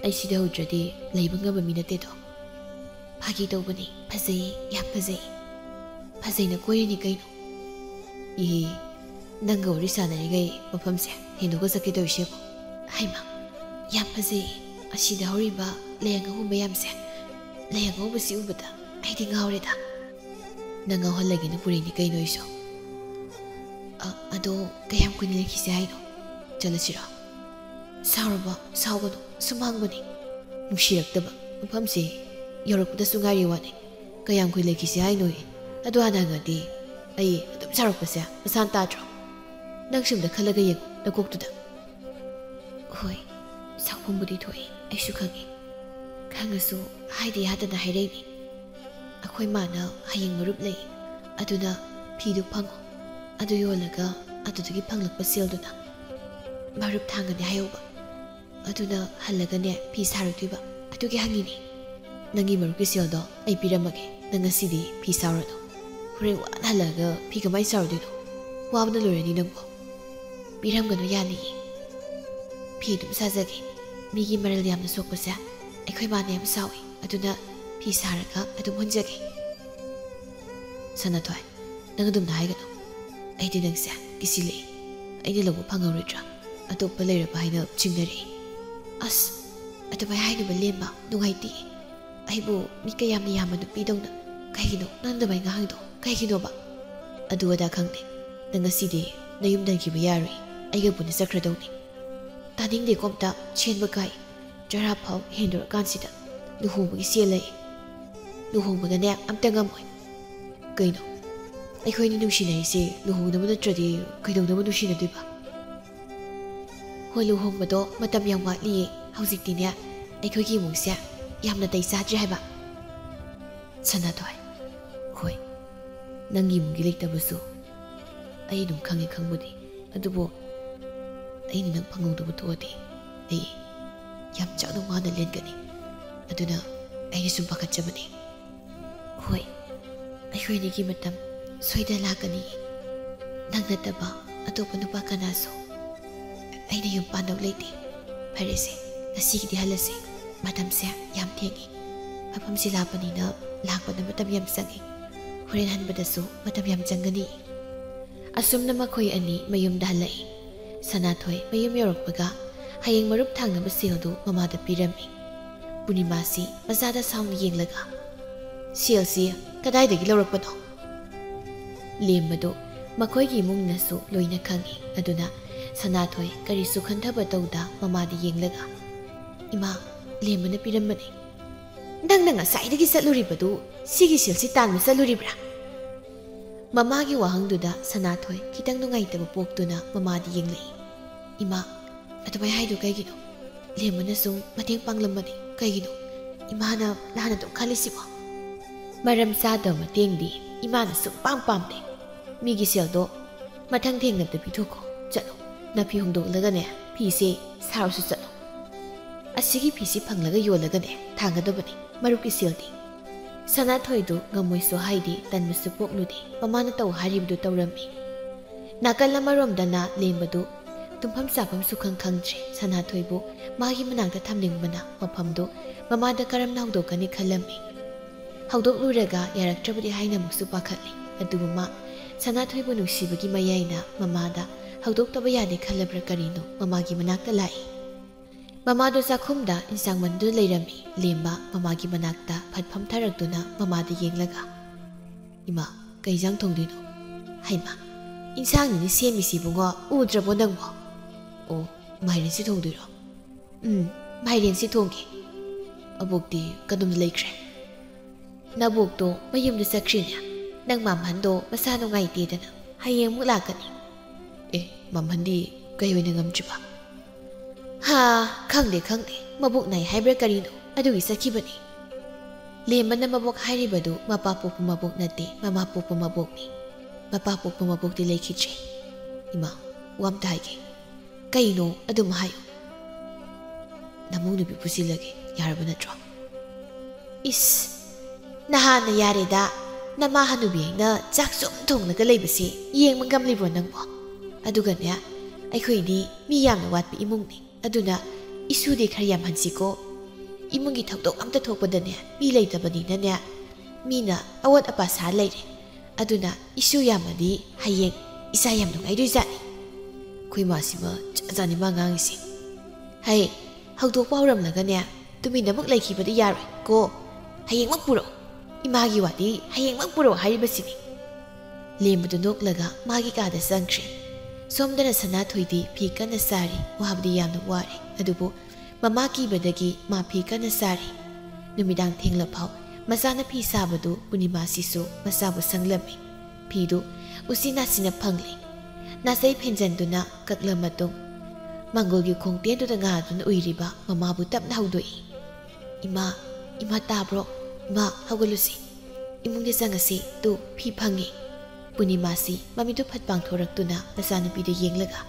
ꯑꯩ ꯁꯤꯗ ꯍꯧꯗ꯭ꯔꯗꯤ ꯂꯩꯕ ꯉꯝꯕ ꯃꯤ ꯅꯠꯇꯦꯗꯣ. ꯐꯥꯒꯤ ꯇꯧꯕꯅꯤ, ꯐꯖꯩ, ꯌꯥꯝ ꯐꯖꯩ. ꯐꯖꯩꯅ ꯀꯣꯏꯔꯤꯅꯤ ꯀꯩꯅꯣ. ꯏꯍꯦ, ꯅꯪꯒ ꯋꯥꯔꯤ ꯁꯥꯟꯅꯔꯤꯉꯩ ꯃꯐꯝꯁꯦ ꯍꯦꯟꯗꯣꯛꯀ ꯆꯠꯀꯦ ꯇꯧꯔꯤꯁꯦꯕ. ꯍꯩꯃꯥ, ꯌꯥꯝ ꯐꯖꯩ. ꯑꯁꯤꯗ ꯍꯧꯔꯤꯕ ꯂꯩ ꯑꯉꯧꯕ ꯃꯌꯥꯝꯁꯦ, ꯂꯩ ꯑꯉꯧꯕꯁꯤ ꯎꯕꯗ ꯑꯩꯗꯤ ꯉꯥꯎꯔꯦꯗ. ꯅꯪ ꯉꯥꯎꯍꯜꯂꯒꯦꯅ ꯄꯨꯔꯛꯏꯅꯤ ꯀꯩꯅꯣ ꯑꯩꯁꯨ. ꯑꯗꯣ ꯀꯌꯥꯝ ꯀꯨꯏꯅ ꯂꯩꯈꯤꯁꯦ ꯍꯥꯏꯅꯣ? ꯆꯠꯂꯁꯤꯔꯣ? ꯁꯥꯎꯔꯕ? ꯁꯥꯎꯒꯅꯨ, ꯁꯨꯝ ꯍꯪꯕꯅꯤ. ꯅꯨꯡꯁꯤꯔꯛꯇꯕ ꯃꯐꯝꯁꯦ ꯌꯧꯔꯛꯄꯗꯁꯨ ꯉꯥꯏꯔꯤ ꯋꯥꯅꯤ. ꯀꯌꯥꯝ ꯀꯨꯏꯅ ꯂꯩꯈꯤꯁꯦ ꯍꯥꯏꯅꯣꯌꯦ? ꯑꯗꯨ ꯍꯥꯟꯅ ꯍꯪꯉꯗꯤ ꯑꯩ ꯑꯗꯨꯝ ꯁꯥꯎꯔꯛꯄꯁꯦ ꯃꯁꯥꯅ ꯇꯥꯗ꯭ꯔꯣ? ꯅꯪ ꯁꯨꯝꯗ ꯈꯜꯂꯒ ꯌꯦꯡꯉꯨ ꯅꯀꯣꯛꯇꯨꯗ. ꯍꯣꯏ, ꯁꯥꯎꯐꯝꯕꯨꯗꯤ ꯊꯣꯛꯏ, ꯑꯩꯁꯨ ꯈꯪꯉꯤ. ꯈꯪꯉꯁꯨ ꯍꯥꯏꯗꯤ ꯌꯥꯗꯅ ꯍꯥꯏꯔꯛꯏꯅꯤ. ꯑꯩꯈꯣꯏ ꯃꯥꯅ ꯍꯌꯦꯡ ꯃꯔꯨꯞ ꯂꯩ, ꯑꯗꯨꯅ ꯐꯤꯗꯨ ꯐꯪꯉꯣ. ꯑꯗꯨ ꯌꯣꯜꯂꯒ ꯑꯗꯨꯗꯒꯤ ꯐꯪꯂꯛꯄ ꯁꯦꯜꯗꯨꯅ ꯃꯔꯨꯞ ꯊꯥꯡꯒꯅꯤ ꯍꯥꯏꯍꯧꯕ. ꯑꯗꯨꯅ ꯍꯜꯂꯒꯅꯦ ꯐꯤ ꯁꯥꯔꯛꯇꯣꯏꯕ. ꯑꯗꯨꯒꯤ ꯍꯪꯉꯤꯅꯤ. ꯅꯪꯒꯤ ꯃꯔꯨꯞꯀꯤ ꯁꯦꯜꯗꯣ ꯑꯩ ꯄꯤꯔꯝꯃꯒꯦ. ꯅꯪ ꯉꯁꯤꯗꯤ ꯐꯤ ꯁꯥꯎꯔꯅꯨ. ꯍꯣꯔꯦꯟ ꯋꯥꯅ ꯍꯜꯂꯒ ꯐꯤ ꯀꯃꯥꯏꯅ ꯁꯥꯎꯔꯗꯣꯏꯅꯣ? ꯋꯥꯕꯅ ꯂꯣꯏꯔꯅꯤ ꯅꯪꯕꯣ. ꯄꯤꯔꯝꯒꯅꯨ, ꯌꯥꯅꯤꯌꯦ. ꯐꯤ ꯑꯗꯨꯝ ꯁꯥꯖꯒꯦ. ꯃꯤꯒꯤ ꯃꯔꯜ ꯌꯥꯝꯅ ꯁꯣꯛꯄꯁꯦ ꯑꯩꯈꯣꯏ ꯃꯥꯅ ꯌꯥꯝ ꯁꯥꯎꯏ. ꯑꯗꯨꯅ ꯐꯤ ꯁꯥꯔꯒ ꯑꯗꯨꯝ ꯍꯨꯟꯖꯒꯦ. ꯁꯅꯥꯊꯣꯏ, ꯅꯪ ꯑꯗꯨꯝꯅ ꯍꯥꯏꯒꯅꯨ. ꯑꯩꯗꯤ ꯅꯪꯁꯦ ꯀꯤꯁꯤꯜꯂꯛꯏ. ꯑꯩꯅ ꯂꯧꯕ ꯐꯪꯍꯧꯔꯣꯏꯗ꯭ꯔꯥ? ꯑꯇꯣꯞꯄ ꯂꯩꯔꯕ ꯍꯥꯏꯅ ꯆꯤꯡꯅꯔꯛꯏ. ꯑꯁ, ꯑꯗꯨꯃꯥꯏꯅ ꯍꯥꯏꯅꯕ ꯂꯦꯝꯕ ꯅꯨꯡꯉꯥꯏꯇꯦ. ꯑꯩꯕꯨ ꯃꯤ ꯀꯌꯥꯝꯅ ꯌꯥꯝꯕ ꯅꯨꯄꯤꯗꯧꯅ. ꯀꯩꯒꯤꯅꯣ ꯅꯪ ꯑꯗꯨꯃꯥꯏꯅ ꯉꯥꯡꯉꯤꯗꯣ? ꯀꯩꯒꯤꯅꯣꯕ? ꯑꯗꯨ ꯑꯗꯥ ꯈꯪꯗꯦ. ꯅꯪ ꯉꯁꯤꯗꯤ ꯅꯌꯨꯝꯗ ꯍꯟꯈꯤꯕ ꯌꯥꯔꯣꯏ. ꯑꯩꯒ ꯄꯨꯟꯅ ꯆꯠꯈ꯭ꯔꯗꯧꯅꯤ. ꯇꯥꯅꯤꯡꯗꯦꯀꯣ ꯑꯝꯇ. ꯁꯦꯟꯕ ꯀꯥꯏ. ꯆꯔꯥ ꯐꯥꯎ ꯍꯦꯟꯗꯣꯔꯀꯥꯟꯁꯤꯗ ꯂꯨꯍꯣꯡꯕꯒꯤ ꯁꯦꯜ ꯂꯩ. ꯂꯨꯍꯣꯡꯕꯒꯅꯦ ꯑꯝꯇ ꯉꯝꯃꯣꯏ. ꯀꯩꯅꯣ? ꯑꯩꯈꯣꯏꯅꯤ ꯅꯨꯡꯁꯤꯅꯔꯤꯁꯦ ꯂꯨꯍꯣꯡꯅꯕ ꯅꯠꯇ꯭ꯔꯗꯤ ꯀꯩꯗꯧꯅꯕ ꯅꯨꯡꯁꯤꯅꯗꯣꯏꯕ? ꯍꯣꯏ, ꯂꯨꯍꯣꯡꯕꯗꯣ ꯃꯇꯝ ꯌꯥꯝ ꯋꯥꯠꯂꯤꯌꯦ. ꯍꯧꯖꯤꯛꯇꯤꯅꯦ ꯑꯩꯈꯣꯏꯒꯤ ꯏꯃꯨꯡꯁꯦ ꯌꯥꯝꯅ ꯇꯩ ꯆꯥꯗ꯭ꯔꯤ ꯍꯥꯏꯕ. ꯁꯅꯥꯊꯣꯏ, ꯍꯣꯏ, ꯅꯪꯒꯤ ꯏꯃꯨꯡꯒꯤ ꯂꯩꯇꯕꯁꯨ ꯑꯩ ꯑꯗꯨꯝ ꯈꯪꯉꯦ ꯈꯪꯕꯨꯗꯤ. ꯑꯗꯨꯕꯨ ꯑꯩꯅ ꯅꯪ ꯐꯪꯍꯧꯗꯕ ꯊꯣꯛꯑꯗꯤ ꯑꯩ ꯌꯥꯝ ꯆꯥꯎꯅ ꯋꯥꯅ ꯂꯦꯟꯒꯅꯤ. ꯑꯗꯨꯅ ꯑꯩꯅ ꯁꯨꯝ ꯄꯥꯈꯠꯆꯕꯅꯤ. ꯍꯣꯏ, ꯑꯩꯈꯣꯏꯅꯤꯒꯤ ꯃꯇꯝ ꯁꯣꯏꯗꯅ ꯂꯥꯛꯀꯅꯤ. ꯅꯪ ꯅꯠꯇꯕ ꯑꯇꯣꯞꯄ ꯅꯨꯄꯥ ꯀꯅꯥꯁꯨ ꯑꯩꯅ ꯌꯨꯝ ꯄꯥꯟꯗꯧ ꯂꯩꯇꯦ. ꯐꯔꯦꯁꯦ, ꯉꯁꯤꯒꯤꯗꯤ ꯍꯜꯂꯁꯤ. ꯃꯇꯝꯁꯦ ꯌꯥꯝ ꯊꯦꯡꯉꯤ. ꯃꯐꯝꯁꯤ ꯂꯥꯞꯄꯅꯤꯅ ꯂꯥꯛꯄꯗ ꯃꯇꯝ ꯌꯥꯝ ꯆꯪꯉꯤ. ꯍꯣꯔꯦꯟ ꯍꯟꯕꯗꯁꯨ ꯃꯇꯝ ꯌꯥꯝ ꯆꯪꯒꯅꯤ. ꯑꯁꯨꯝꯅ ꯃꯈꯣꯏ ꯑꯅꯤ ꯃꯌꯨꯝꯗ ꯍꯜꯂꯛꯏ. ꯁꯅꯥꯊꯣꯏ ꯃꯌꯨꯝ ꯌꯧꯔꯛꯄꯒ ꯍꯌꯦꯡ ꯃꯔꯨꯞ ꯊꯥꯡꯅꯕ ꯁꯦꯜꯗꯨ ꯃꯃꯥꯗ ꯄꯤꯔꯝꯃꯤ. ꯄꯨꯔꯅꯤꯃꯥꯁꯤ ꯃꯆꯥꯗ ꯁꯥꯎꯅ ꯌꯦꯡꯂꯒ, ꯁꯦꯜꯁꯤ ꯀꯗꯥꯏꯗꯒꯤ ꯂꯧꯔꯛꯄꯅꯣ? ꯂꯦꯝꯕꯗꯨ ꯃꯈꯣꯏꯒꯤ ꯏꯃꯨꯡꯅꯁꯨ ꯂꯣꯏꯅ ꯈꯪꯉꯤ. ꯑꯗꯨꯅ ꯁꯅꯥꯊꯣꯏ ꯀꯔꯤꯁꯨ ꯈꯟꯊꯕ ꯇꯧꯗ ꯃꯃꯥꯗ ꯌꯦꯡꯂꯒ, ꯏꯃꯥ, ꯂꯦꯝꯕꯅ ꯄꯤꯔꯝꯕꯅꯤ. ꯅꯪꯅ ꯉꯁꯥꯏꯗꯒꯤ ꯆꯠꯂꯨꯔꯤꯕꯗꯨ ꯁꯤꯒꯤ ꯁꯦꯜꯁꯤ ꯇꯥꯟꯕ ꯆꯠꯂꯨꯔꯤꯕ꯭ꯔꯥ? ꯃꯃꯥꯒꯤ ꯋꯥꯍꯪꯗꯨꯗ ꯁꯅꯥꯊꯣꯏ ꯈꯤꯇꯪ ꯅꯨꯡꯉꯥꯏꯇꯕ ꯄꯣꯛꯇꯨꯅ ꯃꯃꯥꯗ ꯌꯦꯡꯂꯛꯏ. ꯏꯃꯥ, ꯑꯗꯨꯃꯥꯏꯅ ꯍꯥꯏꯗꯨ ꯀꯩꯒꯤꯅꯣ? ꯂꯦꯝꯕꯅ ꯁꯨꯝ ꯃꯇꯦꯡ ꯄꯥꯡꯂꯝꯕꯅꯤ. ꯀꯩꯒꯤꯅꯣ ꯏꯃꯥꯅ ꯂꯥꯟꯅ ꯑꯗꯨꯝ ꯈꯜꯂꯤꯁꯤꯕꯣ? ꯃꯔꯝ ꯆꯥꯗꯕ ꯃꯇꯦꯡꯗꯤ ꯏꯃꯥꯅ ꯁꯨꯡꯄꯥꯝ ꯄꯥꯝꯗꯦ. ꯃꯤꯒꯤ ꯁꯦꯜꯗꯣ ꯃꯊꯪ ꯊꯦꯡꯅꯕꯗ ꯄꯤꯊꯣꯛꯈꯣ. ꯆꯠꯂꯣ, ꯅꯥꯄꯤ ꯍꯣꯡꯗꯣꯛꯂꯒꯅꯦ ꯐꯤꯁꯦ ꯁꯥꯔꯁꯨ ꯆꯠꯂꯣ. ꯑꯁꯤꯒꯤ ꯐꯤꯁꯤ ꯐꯪꯂꯒ ꯌꯣꯜꯂꯒꯅꯦ ꯊꯥꯡꯒꯗꯕꯅꯤ ꯃꯔꯨꯞꯀꯤ ꯁꯦꯜꯗꯤ. ꯁꯅꯥꯊꯣꯏꯗꯨ ꯉꯝꯃꯣꯏꯁꯨ ꯍꯥꯏꯗꯤ ꯇꯟꯕꯁꯨ ꯄꯣꯛꯂꯨꯗꯦ. ꯃꯃꯥꯅ ꯇꯧ ꯍꯥꯏꯔꯤꯕꯗꯨ ꯇꯧꯔꯝꯃꯤ. ꯅꯥꯀꯜ ꯑꯃꯔꯣꯝꯗꯅ ꯂꯦꯝꯕꯗꯨ ꯇꯨꯝꯐꯝ ꯆꯥꯐꯝꯁꯨ ꯈꯪꯗ꯭ꯔꯦ. ꯁꯅꯥꯊꯣꯏꯕꯨ ꯃꯥꯒꯤ ꯃꯅꯥꯛꯇ ꯊꯝꯅꯤꯡꯕꯅ ꯃꯐꯝꯗꯨ ꯃꯃꯥꯗ ꯀꯔꯝꯅ ꯍꯧꯗꯣꯛꯀꯅꯤ ꯈꯜꯂꯝꯃꯤ. ꯍꯧꯗꯣꯛꯂꯨꯔꯒ ꯌꯥꯔꯛꯇ꯭ꯔꯕꯗꯤ ꯍꯥꯏꯅ ꯑꯃꯨꯛꯁꯨ ꯄꯥꯈꯠꯂꯤ. ꯑꯗꯨꯕꯨ ꯃꯥ ꯁꯅꯥꯊꯣꯏꯕꯨ ꯅꯨꯡꯁꯤꯕꯒꯤ ꯃꯌꯥꯏꯅ ꯃꯃꯥꯗ ꯍꯧꯗꯣꯛꯇꯕ ꯌꯥꯗꯦ ꯈꯜꯂꯕ꯭ꯔꯥ ꯀꯔꯤꯅꯣ ꯃꯃꯥꯒꯤ ꯃꯅꯥꯛꯇ ꯂꯥꯛꯏ. ꯃꯃꯥꯗꯨ ꯆꯥꯛꯈꯨꯝꯗ ꯏꯟꯁꯥꯡ ꯃꯟꯗꯨ ꯂꯩꯔꯝꯃꯤ. ꯂꯦꯝꯕ ꯃꯃꯥꯒꯤ ꯃꯅꯥꯛꯇ ꯐꯠꯐꯝ ꯊꯥꯔꯛꯇꯨꯅ ꯃꯃꯥꯗ ꯌꯦꯡꯂꯒ, ꯏꯃꯥ, ꯀꯩ ꯏꯟꯁꯥꯡ ꯊꯣꯡꯗꯣꯏꯅꯣ? ꯍꯩꯃꯥ, ꯏꯟꯁꯥꯡꯅꯤꯅꯦ ꯁꯦꯝꯃꯤꯁꯤꯕꯨꯉꯣ, ꯎꯗ꯭ꯔꯕꯣ ꯅꯪꯕꯣ? ꯑꯣ, ꯃꯥꯏꯔꯦꯟꯁꯤ ꯊꯣꯡꯗꯣꯏꯔꯣ? ꯃꯥꯏꯔꯦꯟꯁꯤ ꯊꯣꯡꯒꯦ. ꯑꯕꯣꯛꯇꯤ ꯀꯗꯣꯝꯗ ꯂꯩꯈ꯭ꯔꯦ? ꯅꯕꯣꯛꯇꯣ ꯃꯌꯨꯝꯗ ꯆꯠꯈ꯭ꯔꯤꯅꯦ. ꯅꯪ ꯃꯥꯝꯍꯟꯗꯣ ꯃꯁꯥ ꯅꯨꯡꯉꯥꯏꯇꯦꯗꯅ ꯍꯌꯦꯡ ꯑꯃꯨꯛ ꯂꯥꯛꯀꯅꯤ. ꯃꯥꯝꯍꯟꯗꯤ ꯀꯩ ꯑꯣꯏꯅ ꯉꯝꯗ꯭ꯔꯤꯕ? ꯈꯪꯗꯦ, ꯃꯕꯨꯛ ꯅꯥꯏ ꯍꯥꯏꯕ꯭ꯔꯥ ꯀꯔꯤꯅꯣ, ꯑꯗꯨꯒꯤ ꯆꯠꯈꯤꯕꯅꯤ. ꯂꯦꯝꯕꯅ ꯃꯕꯣꯛ ꯍꯥꯏꯔꯤꯕꯗꯨ ꯃꯄꯥ ꯄꯣꯛꯄ ꯃꯕꯣꯛ ꯅꯠꯇꯦ ꯃꯃꯥ ꯄꯣꯛꯄ ꯃꯕꯣꯛꯅꯤ ꯃꯄꯥ ꯄꯣꯛꯄ ꯃꯕꯣꯛꯇꯤ ꯂꯩꯈꯤꯗ꯭ꯔꯦ ꯏꯃꯥ ꯋꯥꯝꯇ ꯍꯥꯏꯒꯦ ꯀꯩꯅꯣ ꯑꯗꯨꯝ ꯍꯥꯏꯌꯨ ꯅꯃꯧ ꯅꯨꯄꯤ ꯄꯨꯁꯤꯜꯂꯒꯦ ꯌꯥꯔꯕ ꯅꯠꯇ꯭ꯔꯣ ꯏꯁ ꯅꯍꯥꯟꯅ ꯌꯥꯔꯦꯗ ꯅꯃꯥ ꯍꯅꯨꯕꯤ ꯑꯩꯅ ꯆꯥꯛ ꯁꯨꯝ ꯊꯣꯡꯂꯒ ꯂꯩꯕꯁꯤ ꯌꯦꯡꯕ ꯉꯝꯂꯤꯕ꯭ꯔꯣ ꯅꯪꯕꯣ ꯑꯗꯨꯒꯅꯦ ꯑꯩꯈꯣꯏꯗꯤ ꯃꯤ ꯌꯥꯝꯅ ꯋꯥꯠꯄ ꯏꯃꯨꯡꯅꯤ ꯑꯗꯨꯅ ꯏꯁꯨꯗꯤ ꯈꯔ ꯌꯥꯝꯍꯟꯁꯤꯀꯣ ꯏꯃꯨꯡꯒꯤ ꯊꯧꯗꯣꯛ ꯑꯝꯇ ꯊꯣꯛꯄꯗꯅꯦ ꯃꯤ ꯂꯩꯇꯕꯅꯤꯅꯅꯦ ꯃꯤꯅ ꯑꯋꯣꯠ ꯑꯄꯥ ꯁꯥ ꯂꯩꯔꯦ ꯑꯗꯨꯅ ꯏꯁꯨ ꯌꯥꯝꯃꯗꯤ ꯍꯌꯦꯡ ꯏꯆꯥ ꯌꯥꯝ ꯅꯨꯡꯉꯥꯏꯗꯣꯏꯖꯥꯠꯅꯤ ꯑꯩꯈꯣꯏ ꯃꯥꯁꯤꯃ ꯆꯥꯅꯤ ꯃꯥ ꯉꯥꯡꯉꯤꯁꯤ ꯍꯩ ꯍꯧꯗꯣꯛꯄ ꯍꯧꯔꯝꯂꯒꯅꯦ ꯇꯨꯃꯤꯟꯅꯃꯨꯛ ꯂꯩꯈꯤꯕꯗꯤ ꯌꯥꯔꯣꯏ ꯀꯣ ꯍꯌꯦꯡꯃꯛ ꯄꯨꯔꯛꯑꯣ ꯏꯃꯥꯒꯤ ꯋꯥꯗꯤ ꯍꯌꯦꯡꯃꯛ ꯄꯨꯔꯛꯑꯣ ꯍꯥꯏꯔꯤꯕꯁꯤꯅꯤ ꯂꯦꯝꯕꯗꯨ ꯅꯣꯛꯂꯒ ꯃꯥꯒꯤ ꯀꯥꯗ ꯆꯪꯈ꯭ꯔꯦ ꯁꯣꯝꯗꯅ ꯁꯅꯥꯊꯣꯏꯗꯤ ꯐꯤ ꯀꯟꯅ ꯁꯥꯔꯤ ꯋꯥꯕꯗꯤ ꯌꯥꯝꯅ ꯋꯥꯔꯦ ꯑꯗꯨꯕꯨ ꯃꯃꯥ ꯀꯤꯕꯗꯒꯤ ꯃꯥ ꯐꯤ ꯀꯟꯅ ꯁꯥꯔꯤ ꯅꯨꯃꯤꯗꯥꯡ ꯊꯦꯡꯂꯐꯥꯎ ꯃꯆꯥꯅ ꯐꯤ ꯁꯥꯕꯗꯨ ꯄꯨꯔꯅꯤꯃꯥꯁꯤꯁꯨ ꯃꯆꯥꯕꯨ ꯁꯪꯂꯝꯃꯤ ꯐꯤꯗꯨ ꯎꯆꯤ ꯅꯥꯆꯤꯟꯅ ꯐꯪꯂꯤ ꯅꯥꯆꯩ ꯐꯦꯟꯖꯟꯗꯨꯅ ꯀꯛꯂ ꯃꯇꯨꯡ ꯃꯪꯒꯣꯜꯒꯤ ꯈꯣꯡꯇꯦꯟꯗꯨꯗ ꯉꯥꯗꯨꯅ ꯎꯏꯔꯤꯕ ꯃꯃꯥꯕꯨ ꯇꯞꯅ ꯍꯧꯗꯣꯛꯏ ꯏꯃꯥ ꯇꯥꯕ꯭ꯔꯣ ꯏꯃꯥ ꯍꯧꯒꯠꯂꯨꯁꯤ ꯏꯃꯨꯡꯗ ꯆꯪꯉꯁꯤ ꯇꯨ ꯐꯤ ꯐꯪꯉꯤ ꯄꯨꯔꯅꯤꯃꯥꯁꯤ ꯃꯃꯤꯠꯇꯨ ꯐꯠ ꯄꯥꯡꯊꯣꯔꯛꯇꯨꯅ ꯃꯆꯥꯅꯨꯄꯤꯗ ꯌꯦꯡꯂꯒ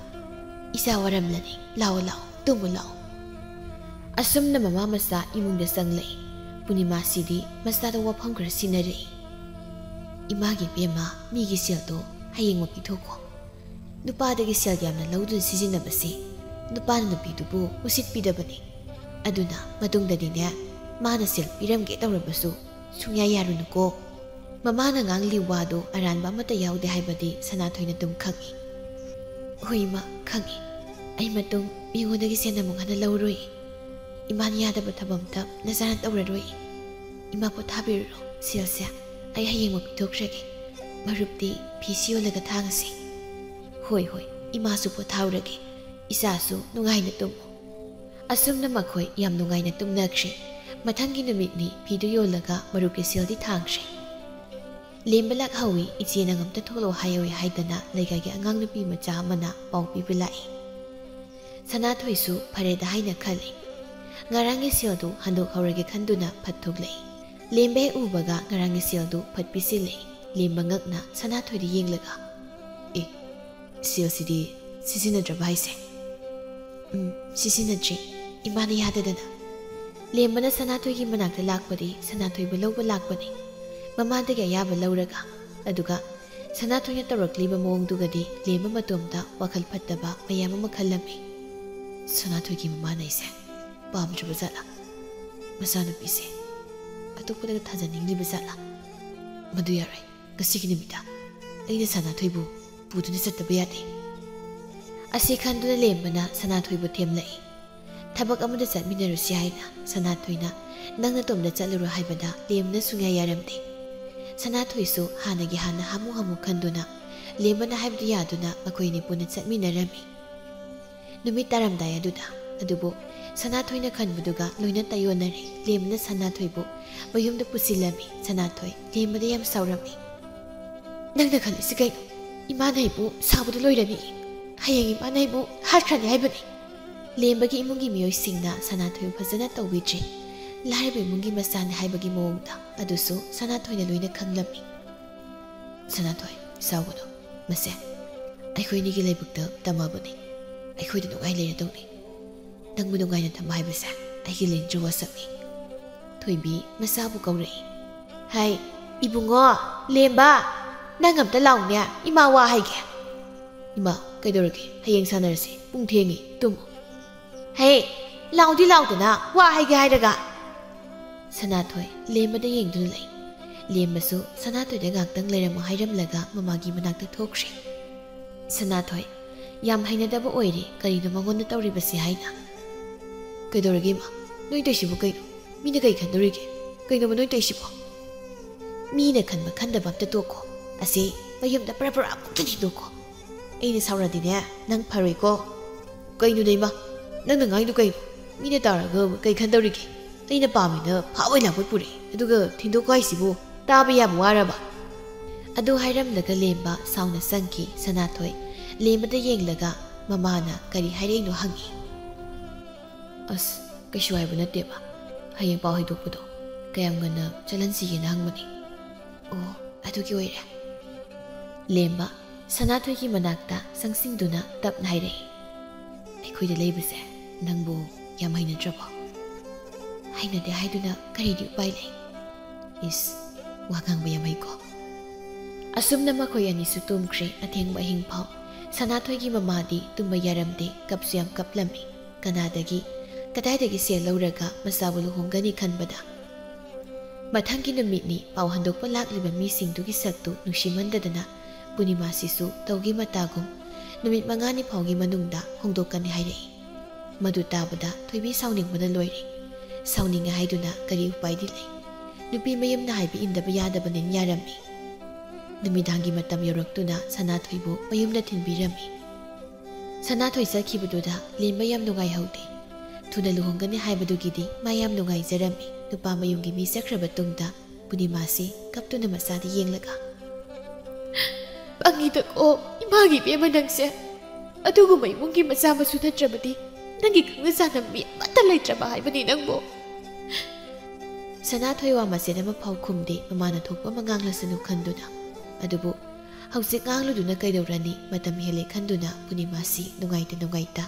ꯏꯆꯥ ꯋꯥꯔꯝꯂꯅꯤ ꯂꯥꯛꯑꯣ ꯇꯨꯝꯃꯨ ꯂꯥꯛꯑꯣ ꯑꯁꯨꯝꯅ ꯃꯃꯥ ꯃꯆꯥ ꯏꯃꯨꯡꯗ ꯆꯪꯂꯛꯏ ꯄꯨꯔꯅꯤꯃꯥꯁꯤꯗꯤ ꯃꯆꯥꯗ ꯋꯥꯐꯝ ꯈꯔ ꯁꯤꯟꯅꯔꯛꯏ ꯏꯃꯥꯒꯤ ꯕꯦꯝꯃ ꯃꯤꯒꯤ ꯁꯦꯜꯗꯣ ꯍꯌꯦꯡꯃꯛ ꯄꯤꯊꯣꯛꯈꯣ ꯅꯨꯄꯥꯗꯒꯤ ꯁꯦꯜ ꯌꯥꯝꯅ ꯂꯧꯗꯨꯅ ꯁꯤꯖꯤꯟꯅꯕꯁꯤ ꯅꯨꯄꯥꯅ ꯅꯨꯄꯤꯗꯨꯕꯨ ꯎꯁꯤꯠꯄꯤꯗꯕꯅꯤ ꯑꯗꯨꯅ ꯃꯇꯨꯡꯗꯗꯤꯅꯦ ꯃꯥꯅ ꯁꯦꯜ ꯄꯤꯔꯝꯒꯦ ꯇꯧꯔꯕꯁꯨ ꯁꯨꯡꯌꯥ ꯌꯥꯔꯨꯅꯨꯀꯣ ꯃꯃꯥꯅ ꯉꯥꯡꯂꯤ ꯋꯥꯗꯣ ꯑꯔꯥꯟꯕ ꯑꯃꯠꯇ ꯌꯥꯎꯗꯦ ꯍꯥꯏꯕꯗꯤ ꯁꯅꯥꯊꯣꯏꯅ ꯑꯗꯨꯝ ꯈꯪꯏ ꯍꯣꯏ ꯏꯃꯥ ꯈꯪꯏ ꯑꯩ ꯃꯇꯨꯡ ꯃꯤꯉꯣꯟꯗꯒꯤ ꯁꯦꯜ ꯑꯃꯨꯛ ꯍꯟꯅ ꯂꯧꯔꯣꯏ ꯏꯃꯥꯅ ꯌꯥꯗꯕ ꯊꯕꯛ ꯑꯝꯇ ꯅꯆꯥꯅ ꯇꯧꯔꯔꯣꯏ ꯏꯃꯥ ꯄꯣꯊꯥꯕꯤꯔꯨꯔꯣ ꯁꯦꯜꯁꯦ ꯑꯩ ꯍꯌꯦꯡꯃꯛ ꯄꯤꯊꯣꯛꯈ꯭ꯔꯒꯦ ꯃꯔꯨꯞꯇꯤ ꯐꯤꯁꯤ ꯌꯣꯜꯂꯒ ꯊꯥꯡꯉꯁꯤ ꯍꯣꯏ ꯏꯃꯥꯁꯨ ꯄꯣꯊꯥꯎꯔꯒꯦ ꯏꯆꯥꯁꯨ ꯅꯨꯡꯉꯥꯏꯅ ꯇꯨꯝꯃꯨ ꯑꯁꯨꯝꯅ ꯃꯈꯣꯏ ꯌꯥꯝ ꯅꯨꯡꯉꯥꯏꯅ ꯇꯨꯝꯅꯈ꯭ꯔꯦ ꯃꯊꯪꯒꯤ ꯅꯨꯃꯤꯠꯅꯤ ꯐꯤꯗꯨ ꯌꯣꯜꯂꯒ ꯃꯔꯨꯞꯀꯤ ꯁꯦꯜꯗꯤ ꯊꯥꯡꯈ꯭ꯔꯦ ꯂꯦꯝꯕ ꯂꯥꯛꯍꯧꯏ ꯏꯆꯦ ꯅꯪ ꯑꯝꯇ ꯊꯣꯛꯂꯛꯑꯣ ꯍꯥꯏꯌꯧꯏ ꯍꯥꯏꯗꯅ ꯂꯩꯀꯥꯏꯒꯤ ꯑꯉꯥꯡ ꯅꯨꯄꯤ ꯃꯆꯥ ꯑꯃꯅ ꯄꯥꯎ ꯄꯤꯕ ꯂꯥꯛꯏ ꯁꯅꯥꯊꯣꯏꯁꯨ ꯐꯔꯦꯗ ꯍꯥꯏꯅ ꯈꯜꯂꯤ ꯉꯔꯥꯡꯒꯤ ꯁꯦꯜꯗꯨ ꯍꯟꯗꯣꯛꯍꯧꯔꯒꯦ ꯈꯟꯗꯨꯅ ꯐꯠ ꯊꯣꯛꯂꯛꯏ ꯂꯦꯝꯕ ꯍꯦꯛ ꯎꯕꯒ ꯉꯔꯥꯡꯒꯤ ꯁꯦꯜꯗꯨ ꯐꯠ ꯄꯤꯁꯤꯜꯂꯛꯏ ꯂꯦꯝꯕ ꯉꯛꯅ ꯁꯅꯥꯊꯣꯏꯗ ꯌꯦꯡꯂꯒ ꯁꯦꯜꯁꯤꯗꯤ ꯁꯤꯖꯤꯟꯅꯗ꯭ꯔꯕ ꯍꯥꯏꯁꯦ ꯁꯤꯖꯤꯟꯅꯗ꯭ꯔꯤ ꯏꯃꯥꯅ ꯌꯥꯗꯗꯅ ꯂꯦꯝꯕꯅ ꯁꯅꯥꯊꯣꯏꯒꯤ ꯃꯅꯥꯛꯇ ꯂꯥꯛꯄꯗꯤ ꯁꯅꯥꯊꯣꯏꯕꯨ ꯂꯧꯕ ꯂꯥꯛꯄꯅꯤ ꯃꯃꯥꯗꯒꯤ ꯑꯌꯥꯕ ꯂꯧꯔꯒ ꯑꯗꯨꯒ ꯁꯅꯥꯊꯣꯏꯅ ꯇꯧꯔꯛꯂꯤꯕ ꯃꯑꯣꯡꯗꯨꯒꯗꯤ ꯂꯦꯝꯕ ꯃꯇꯣꯝꯇ ꯋꯥꯈꯜ ꯐꯠꯇꯕ ꯃꯌꯥꯝ ꯑꯃ ꯈꯜꯂꯝꯃꯤ ꯁꯅꯥꯊꯣꯏꯒꯤ ꯃꯃꯥꯅ ꯑꯩꯁꯦ ꯄꯥꯝꯗ꯭ꯔꯕ ꯖꯥꯠꯂꯥ ꯃꯆꯥꯅꯨꯄꯤꯁꯦ ꯑꯇꯣꯞꯄꯗꯒ ꯊꯥꯖꯅꯤꯡꯂꯤꯕ ꯖꯥꯠꯂꯥ ꯃꯗꯨ ꯌꯥꯔꯣꯏ ꯉꯁꯤꯒꯤ ꯅꯨꯃꯤꯠꯇ ꯑꯩꯅ ꯁꯅꯥꯊꯣꯏꯕꯨ ꯄꯨꯗꯨꯅ ꯆꯠꯇꯕ ꯌꯥꯗꯦ ꯑꯁꯤ ꯈꯟꯗꯨꯅ ꯂꯦꯝꯕꯅ ꯁꯅꯥꯊꯣꯏꯕꯨ ꯊꯦꯝꯂꯛꯏ ꯊꯕꯛ ꯑꯃꯗ ꯆꯠꯃꯤꯟꯅꯔꯨꯁꯤ ꯍꯥꯏꯅ ꯁꯅꯥꯊꯣꯏꯅ ꯅꯪꯅ ꯇꯣꯝꯗ ꯆꯠꯂꯨꯔꯣ ꯍꯥꯏꯕꯗ ꯂꯦꯝꯕꯅ ꯁꯨꯡꯌꯥ ꯌꯥꯔꯝꯗꯦ ꯁꯅꯥꯊꯣꯏꯁꯨ ꯍꯥꯟꯅꯒꯤ ꯍꯥꯟꯅ ꯍꯥꯃꯨ ꯈꯟꯗꯨꯅ ꯂꯦꯝꯕꯅ ꯍꯥꯏꯕꯗꯨ ꯌꯥꯗꯨꯅ ꯃꯈꯣꯏꯅꯤ ꯄꯨꯟꯅ ꯆꯠꯃꯤꯟꯅꯔꯝꯃꯤ ꯅꯨꯃꯤꯠ ꯇꯥꯔꯝꯗꯥꯏ ꯑꯗꯨꯕꯨ ꯁꯅꯥꯊꯣꯏꯅ ꯈꯟꯕꯗꯨꯒ ꯂꯣꯏꯅ ꯇꯥꯌꯣꯟꯅꯔꯦ ꯂꯦꯝꯕꯅ ꯁꯅꯥꯊꯣꯏꯕꯨ ꯃꯌꯨꯝꯗ ꯄꯨꯁꯤꯜꯂꯝꯃꯤ ꯁꯅꯥꯊꯣꯏ ꯂꯦꯝꯕꯗ ꯌꯥꯝ ꯁꯥꯎꯔꯝꯃꯤ ꯅꯪꯅ ꯈꯜꯂꯤꯁꯤ ꯀꯩꯅꯣ ꯏꯃꯥꯅ ꯑꯩꯕꯨ ꯁꯥꯎꯕꯗ ꯂꯣꯏꯔꯅꯤ ꯍꯌꯦꯡ ꯏꯃꯥꯅ ꯑꯩꯕꯨ ꯍꯥꯠꯈ꯭ꯔꯅꯤ ꯍꯥꯏꯕꯅꯤ ꯂꯦꯝꯕꯒꯤ ꯏꯃꯨꯡꯒꯤ ꯃꯤꯑꯣꯏꯁꯤꯡꯅ ꯁꯅꯥꯊꯣꯏꯕꯨ ꯐꯖꯅ ꯇꯧꯕꯤꯗ꯭ꯔꯤ ꯂꯥꯏꯔꯕ ꯏꯃꯨꯡꯒꯤ ꯃꯆꯥꯅꯤ ꯍꯥꯏꯕꯒꯤ ꯃꯑꯣꯡꯗ ꯑꯗꯨꯁꯨ ꯁꯅꯥꯊꯣꯏꯅ ꯂꯣꯏꯅ ꯈꯪꯂꯝꯃꯤ ꯁꯅꯥꯊꯣꯏ ꯁꯥꯎꯒꯅꯨ ꯃꯁꯦ ꯑꯩꯈꯣꯏꯅꯤꯒꯤ ꯂꯥꯏꯕꯛꯇ ꯇꯝꯃꯕꯅꯤ ꯑꯩꯈꯣꯏꯗ ꯅꯨꯡꯉꯥꯏ ꯂꯩꯔꯗꯧꯅꯤ ꯅꯪꯕꯨ ꯅꯨꯡꯉꯥꯏꯅ ꯊꯝꯕ ꯍꯥꯏꯕꯁꯦ ꯑꯩꯒꯤ ꯂꯦꯟꯗ꯭ꯔ ꯋꯥꯁꯛꯅꯤ ꯊꯣꯏꯕꯤ ꯃꯆꯥꯕꯨ ꯀꯧꯔꯛꯏ ꯍꯥꯏ ꯏꯕꯨꯡꯉꯣ ꯂꯦꯝꯕ ꯅꯪ ꯑꯝꯇ ꯂꯥꯎꯅꯦ ꯏꯃꯥ ꯋꯥ ꯍꯥꯏꯒꯦ ꯏꯃꯥ ꯀꯩꯗꯧꯔꯒꯦ ꯍꯌꯦꯡ ꯁꯥꯟꯅꯔꯁꯤ ꯄꯨꯡ ꯊꯦꯡꯉꯤ ꯇꯨꯝꯃꯨ ꯍꯦ ꯂꯥꯎꯗꯤ ꯂꯥꯎꯗꯅ ꯋꯥ ꯍꯥꯏꯒꯦ ꯍꯥꯏꯔꯒ ꯁꯅꯥꯊꯣꯏ ꯂꯦꯝꯕꯗ ꯌꯦꯡꯗꯨꯅ ꯂꯩ ꯂꯦꯝꯕꯁꯨ ꯁꯅꯥꯊꯣꯏꯗ ꯉꯥꯛꯇꯪ ꯂꯩꯔꯝꯃꯣ ꯍꯥꯏꯔꯝꯂꯒ ꯃꯃꯥꯒꯤ ꯃꯅꯥꯛꯇ ꯊꯣꯛꯈ꯭ꯔꯦ ꯁꯅꯥꯊꯣꯏ ꯌꯥꯝ ꯍꯩꯅꯗꯕ ꯑꯣꯏꯔꯤ ꯀꯔꯤꯅꯣ ꯃꯉꯣꯟꯗ ꯇꯧꯔꯤꯕꯁꯤ ꯍꯥꯏꯅ ꯀꯩꯗꯧꯔꯒꯦ ꯏꯃꯥ ꯅꯣꯏ ꯇꯧꯏꯁꯤꯕꯨ ꯀꯩꯅꯣ ꯃꯤꯅ ꯀꯩ ꯈꯟꯗꯣꯔꯤꯒꯦ ꯀꯩꯅꯣꯕ ꯅꯣꯏ ꯇꯧꯏꯁꯤꯕꯣ ꯃꯤꯅ ꯈꯟꯕ ꯈꯟꯗꯕ ꯑꯝꯇ ꯇꯣꯛꯈꯣ ꯑꯁꯤ ꯃꯌꯨꯝꯗ ꯄꯨꯔꯥ ꯑꯃꯨꯛꯇ ꯊꯤꯗꯣꯛꯈꯣ ꯑꯩꯅ ꯁꯥꯎꯔꯗꯤꯅꯦ ꯅꯪ ꯐꯔꯣꯏꯀꯣ ꯀꯩꯅꯣꯅꯦ ꯏꯃꯥ ꯅꯪꯅ ꯉꯥꯡꯏꯗꯣ ꯀꯩꯅꯣ ꯃꯤꯅ ꯇꯥꯔꯒ ꯀꯩ ꯈꯟꯗꯧꯔꯤꯒꯦ ꯑꯩꯅ ꯄꯥꯝꯃꯤꯅ ꯐꯥꯕꯣꯏ ꯂꯥꯛꯄꯣꯏ ꯄꯨꯔꯛꯏ ꯑꯗꯨꯒ ꯊꯤꯟꯗꯣꯛꯀꯣ ꯍꯥꯏꯁꯤꯕꯨ ꯇꯥꯕ ꯌꯥꯕ ꯋꯥꯔꯕ ꯑꯗꯨ ꯍꯥꯏꯔꯝꯂꯒ ꯂꯦꯝꯕ ꯁꯥꯎꯅ ꯆꯪꯈꯤ ꯁꯅꯥꯊꯣꯏ ꯂꯦꯝꯕꯗ ꯌꯦꯡꯂꯒ ꯃꯃꯥꯅ ꯀꯔꯤ ꯍꯥꯏꯔꯛꯏꯅꯣ ꯍꯪꯉꯤ ꯑꯁ ꯀꯩꯁꯨ ꯍꯥꯏꯕ ꯅꯠꯇꯦꯕ ꯍꯌꯦꯡ ꯄꯥꯎ ꯍꯩꯗꯣꯛꯄꯗꯣ kayam ngana chalansi yen hangmani. Oh, adugi oire. Lemba Sanathoi ki manakta sangsingduna tapna hairei. Aikhoida leibase nangbu yam hainadrabo. Hainade haiduna karidi upai lei. Is wangangba yam haiko. Asumna makhoi ani su tumkhre athengba hingphau. Sanathoi ki mamadi tumba yaramde kapsu yam kaplami. Kanadagi kadaidagi se lauraga masabu luhongani khanbada. Mathangi numitni pau handokpa lakliba misingdugi saktu nushimandadana Punima sisu taugi matagum numit mangani phaugi manungda hongdokani hairei. Madu tabada thoibi sauningmana loire. Sauninga haiduna kari upaidi lei. Nupi mayamna haibi indaba yadabanin yarami. Numidangi matam yoroktuna Sanathoibu mayumna thinbirami. Sanathoi sakhibaduda lemba yam nungai haude. Thuna luhongani haibadugidi mayam nungai jarami. Nupa mayumgi mi sakraba tungda Punima si kaptuna masadi yenglaga. Pangita ko, imagi bema nangse. Adugu may mungi masama sunat trabadi. Nangi kang sana mi matalay trabahay ba ni nangbo. Sanathoi wa masina mapau kumdi mamana thukpa mangangla sanu khanduna. Adubu, hausik nganglo duna kay dawrani matam hele khanduna Punima si nungaita.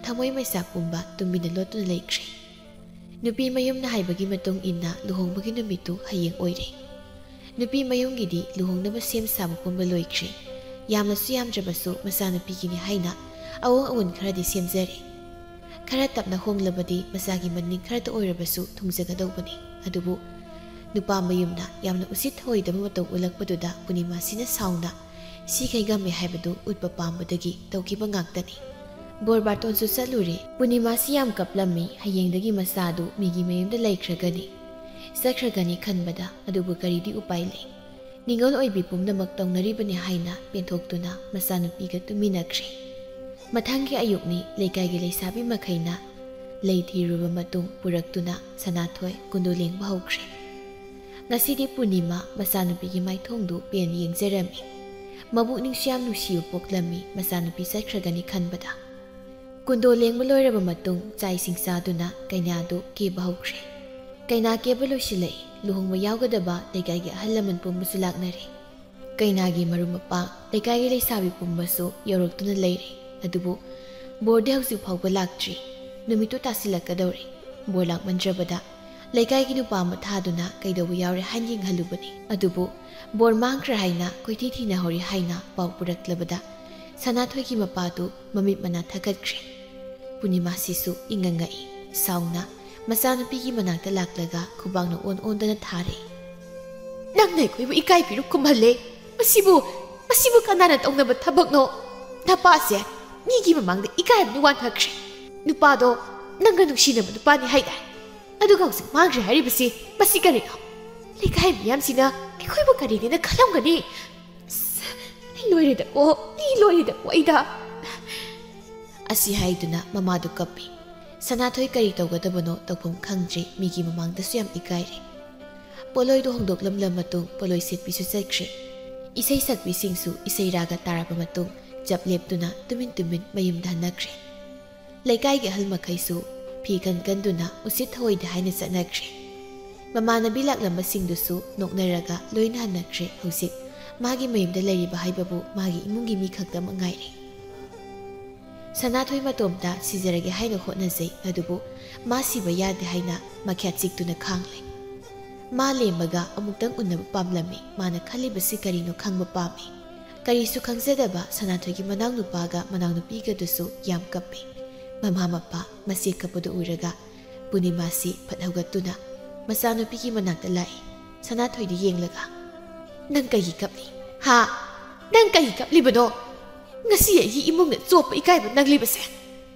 Thamoy may sapumba tumbina loto na laikre. Nupi mayum na haibagi matong ina luhongbagi numitu hayeng oire. Nupi mayunggidi luhong na masiyam sabu pumba loikre. Yamlasu yamdrabasu masanapigini haina awang awun karadi siyamzare. Karatap na honglabadi masagi maning karata oirabasu tungzagadawbani. Adubu, nupa mayum na yamna usit hoy dama matong ulakpaduda Punima sina sauna si kay game haibadu utpa pambadagi tawkiba ngagtani. Borbaton su saluri Punima siyam kaplami hayengdagi masadu migi mayumda laikragani. Sakragani khanbada adubu karidi upai lei. Ningol oibi pumnamak tawnaribani haina pentoktuna masanupiga tuminakre. Mathangi ayukni leikaigi leisabi makhaina leithiruba matung puraktuna Sanathoi kundolengba hokre. Ngasidi Punima masanupigi maithongdu pen yengjarami. Mabuk ningsyam nusiyu poklami masanupi sakragani khanbada. Kundolengba loiraba matung chai singsaduna kainadu keba hokre. Kaina keba loisilai luhongba yawgadaba leikaigi ahalaman pumbasu laknare. Kainagi marumapa leikaigi leisabi pumbasu yoroktuna leire. Adubu borde hausi phawba laktri numitu tasilakadawre. Bor lakmandrabada leikaigi nupa mathaduna kaidawu yawre hanjing halubani. Adubu bor mangkra haina koithi thina hori haina paw puraklabada Sanathoi ki mapatu mamit mana thakatkre. Punima sisu ingangai sauna masanupigi manakta laklaga khubangna ondana thare. Nangnai koibu ikai piru kumhalle. Masibu kanana tawnaba thabakno. Napase migi mamangda ikai ni wan thakre. Nupado nanga nungsinaba nupani haida. Aduga hausi mangre haribasi masi karino. Lekai miyamsina aikhoibu karinina khalamgani. Loireda ko ida. Asi haiduna mamadu kapi. Sanathoi kari tawgadabano tawpham khangdre migi mamangdasu yam ikaire. Poloi do hongdoklamlam matung poloi setpisu chakre. Isai sakpi singsu isai raga taraba matung jap leptuna tumin mayumda hanakre. Laikai ge halmakhaisu phi kankanduna usit hoida haina chanakre. Mamanabi laklamba singdusu noknaraga loina hanakre hosik magi mayumda leiriba haibabu magi imungi mi khakta mangaire. Sanathoi matomda sijarage haina hotnajai adubu ma siba yade haina makhyat chiktuna khangle. Ma lembaga amuktang unnaba pamlami mana khalibasi karino khangba pami. Karisu khangzadaba Sanathoi gi manang nupaga manang nupiga dusu yam kappe. Mama mapa masi kapudu uraga Punima si phathaugatuna masanupi gi manakta lai. Sanathoi di yenglaga nang kai kapli. Ha nang kai kapli bano. Ngasi ai imung na zopa ikai ba naglibase.